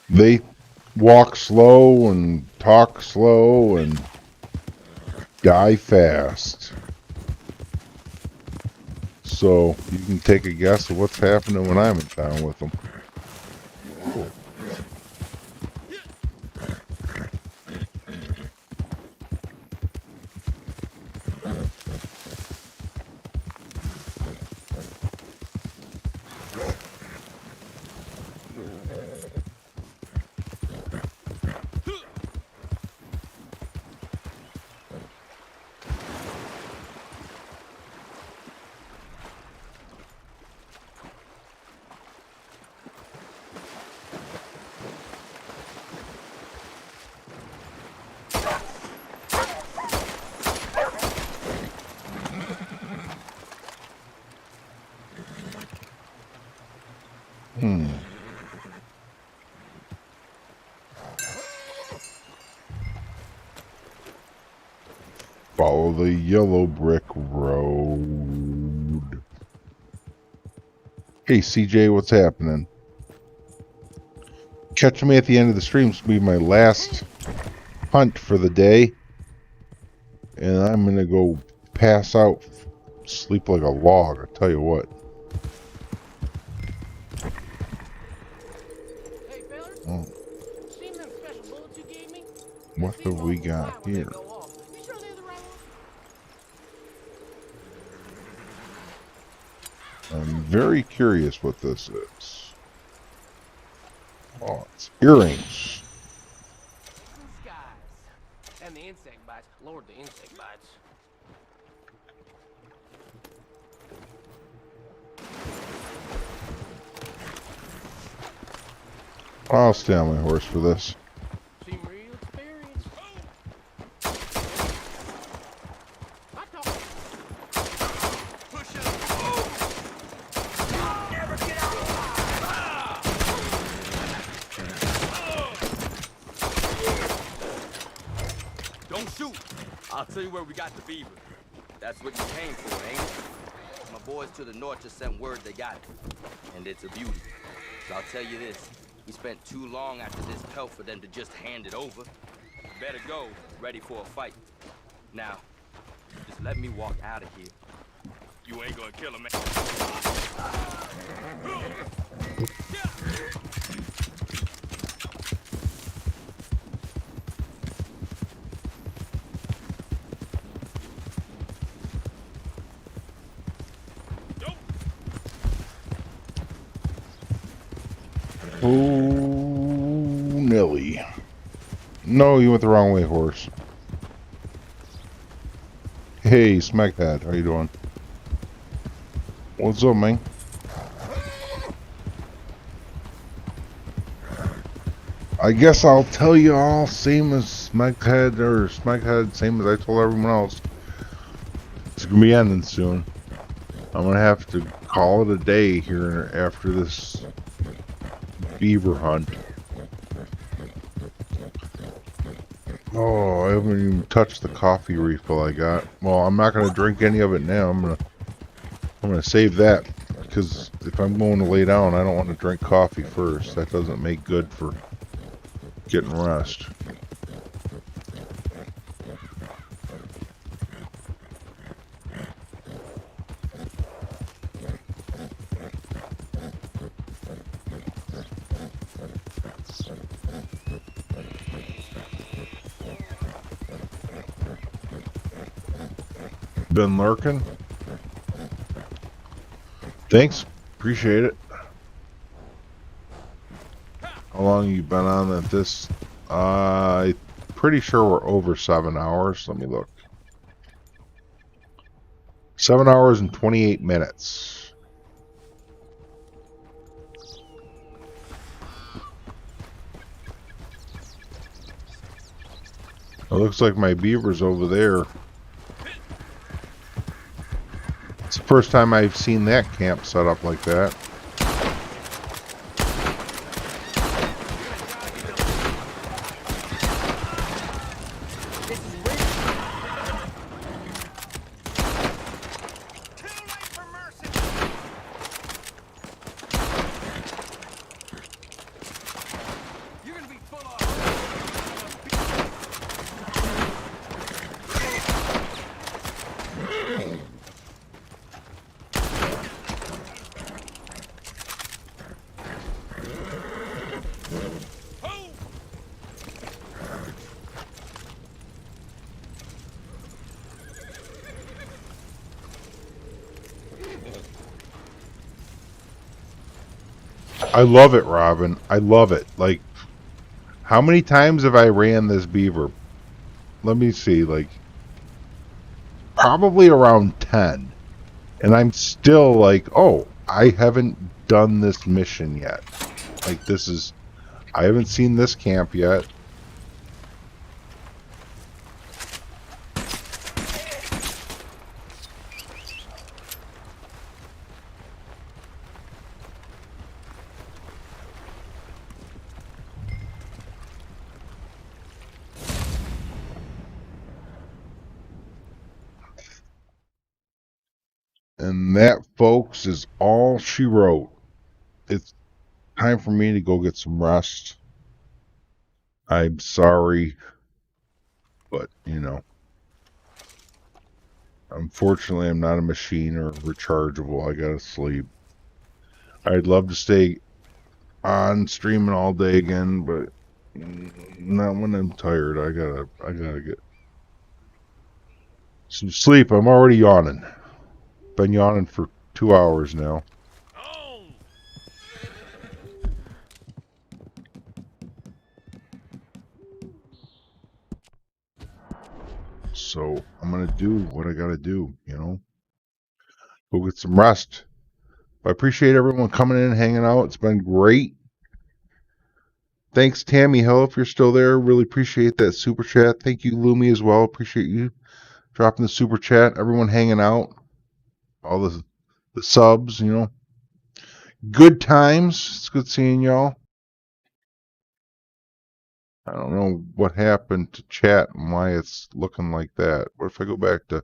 They walk slow and talk slow and die fast. So you can take a guess of what's happening when I'm in town with them. Follow the yellow brick road. Hey CJ, what's happening? Catch me at the end of the stream. This will be my last hunt for the day. And I'm gonna go pass out, sleep like a log, I tell you what. Hey, fellas. Oh, Seen them special bullets you gave me? what have we got here? You sure they're the right ones? I'm very curious what this is. Oh, it's earrings. Skies. And the insect bites. Lord, the insect bites. I'll stay on my horse for this. Seem real experienced. I talk. Push it. Never get out Don't shoot. I'll tell you where we got the beaver. That's what you came for, ain't it? My boys to the north just sent word they got it. And it's a beauty. So I'll tell you this. We spent too long after this pelt for them to just hand it over. Better go, ready for a fight. Now, just let me walk out of here. You ain't gonna kill him, man. Oh, Nelly. No, you went the wrong way, horse. Hey, Smackhead, how you doing? What's up, man? I guess I'll tell you all, same as Smackhead, same as I told everyone else. It's gonna be ending soon. I'm gonna have to call it a day here after this beaver hunt. Oh, I haven't even touched the coffee refill I got. Well, I'm not gonna drink any of it now. I'm gonna save that because if I'm going to lay down, I don't want to drink coffee first. That doesn't make good for getting rest. Been lurking? Thanks, appreciate it. How long you been on at this? I'm pretty sure we're over 7 hours. Let me look. 7 hours and 28 minutes. It looks like my beaver's over there. It's the first time I've seen that camp set up like that. I love it, Robin. I love it. Like, how many times have I ran this beaver? Let me see, like, probably around 10. And I'm still like, oh, I haven't done this mission yet. Like, I haven't seen this camp yet. And that, folks, is all she wrote. It's time for me to go get some rest. I'm sorry, but, you know, unfortunately, I'm not a machine or rechargeable. I gotta sleep. I'd love to stay on streaming all day again, but not when I'm tired. I gotta get some sleep. I'm already yawning. Been yawning for 2 hours now. So I'm gonna do what I gotta do, you know. Go get some rest. I appreciate everyone coming in and hanging out. It's been great. Thanks, Tammy Hill, if you're still there. Really appreciate that super chat. Thank you, Lumi, as well. Appreciate you dropping the super chat. Everyone hanging out. All the subs, you know. Good times. It's good seeing y'all. I don't know what happened to chat and why it's looking like that. What if I go back to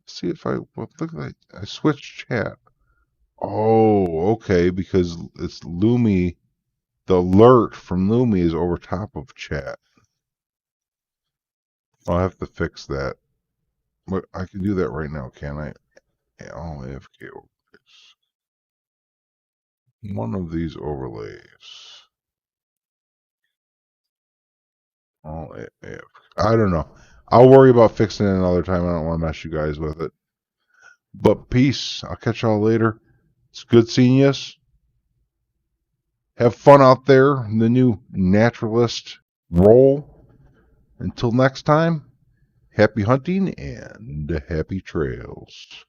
see if I look like I switched chat? Oh, okay, because it's Lumi. The alert from Lumi is over top of chat. I'll have to fix that. But I can do that right now, can I? All AFK overlays. One of these overlays. All AFK. I don't know. I'll worry about fixing it another time. I don't want to mess you guys with it. But peace. I'll catch y'all later. It's good seeing you. Have fun out there in the new Naturalist role. Until next time, happy hunting and happy trails.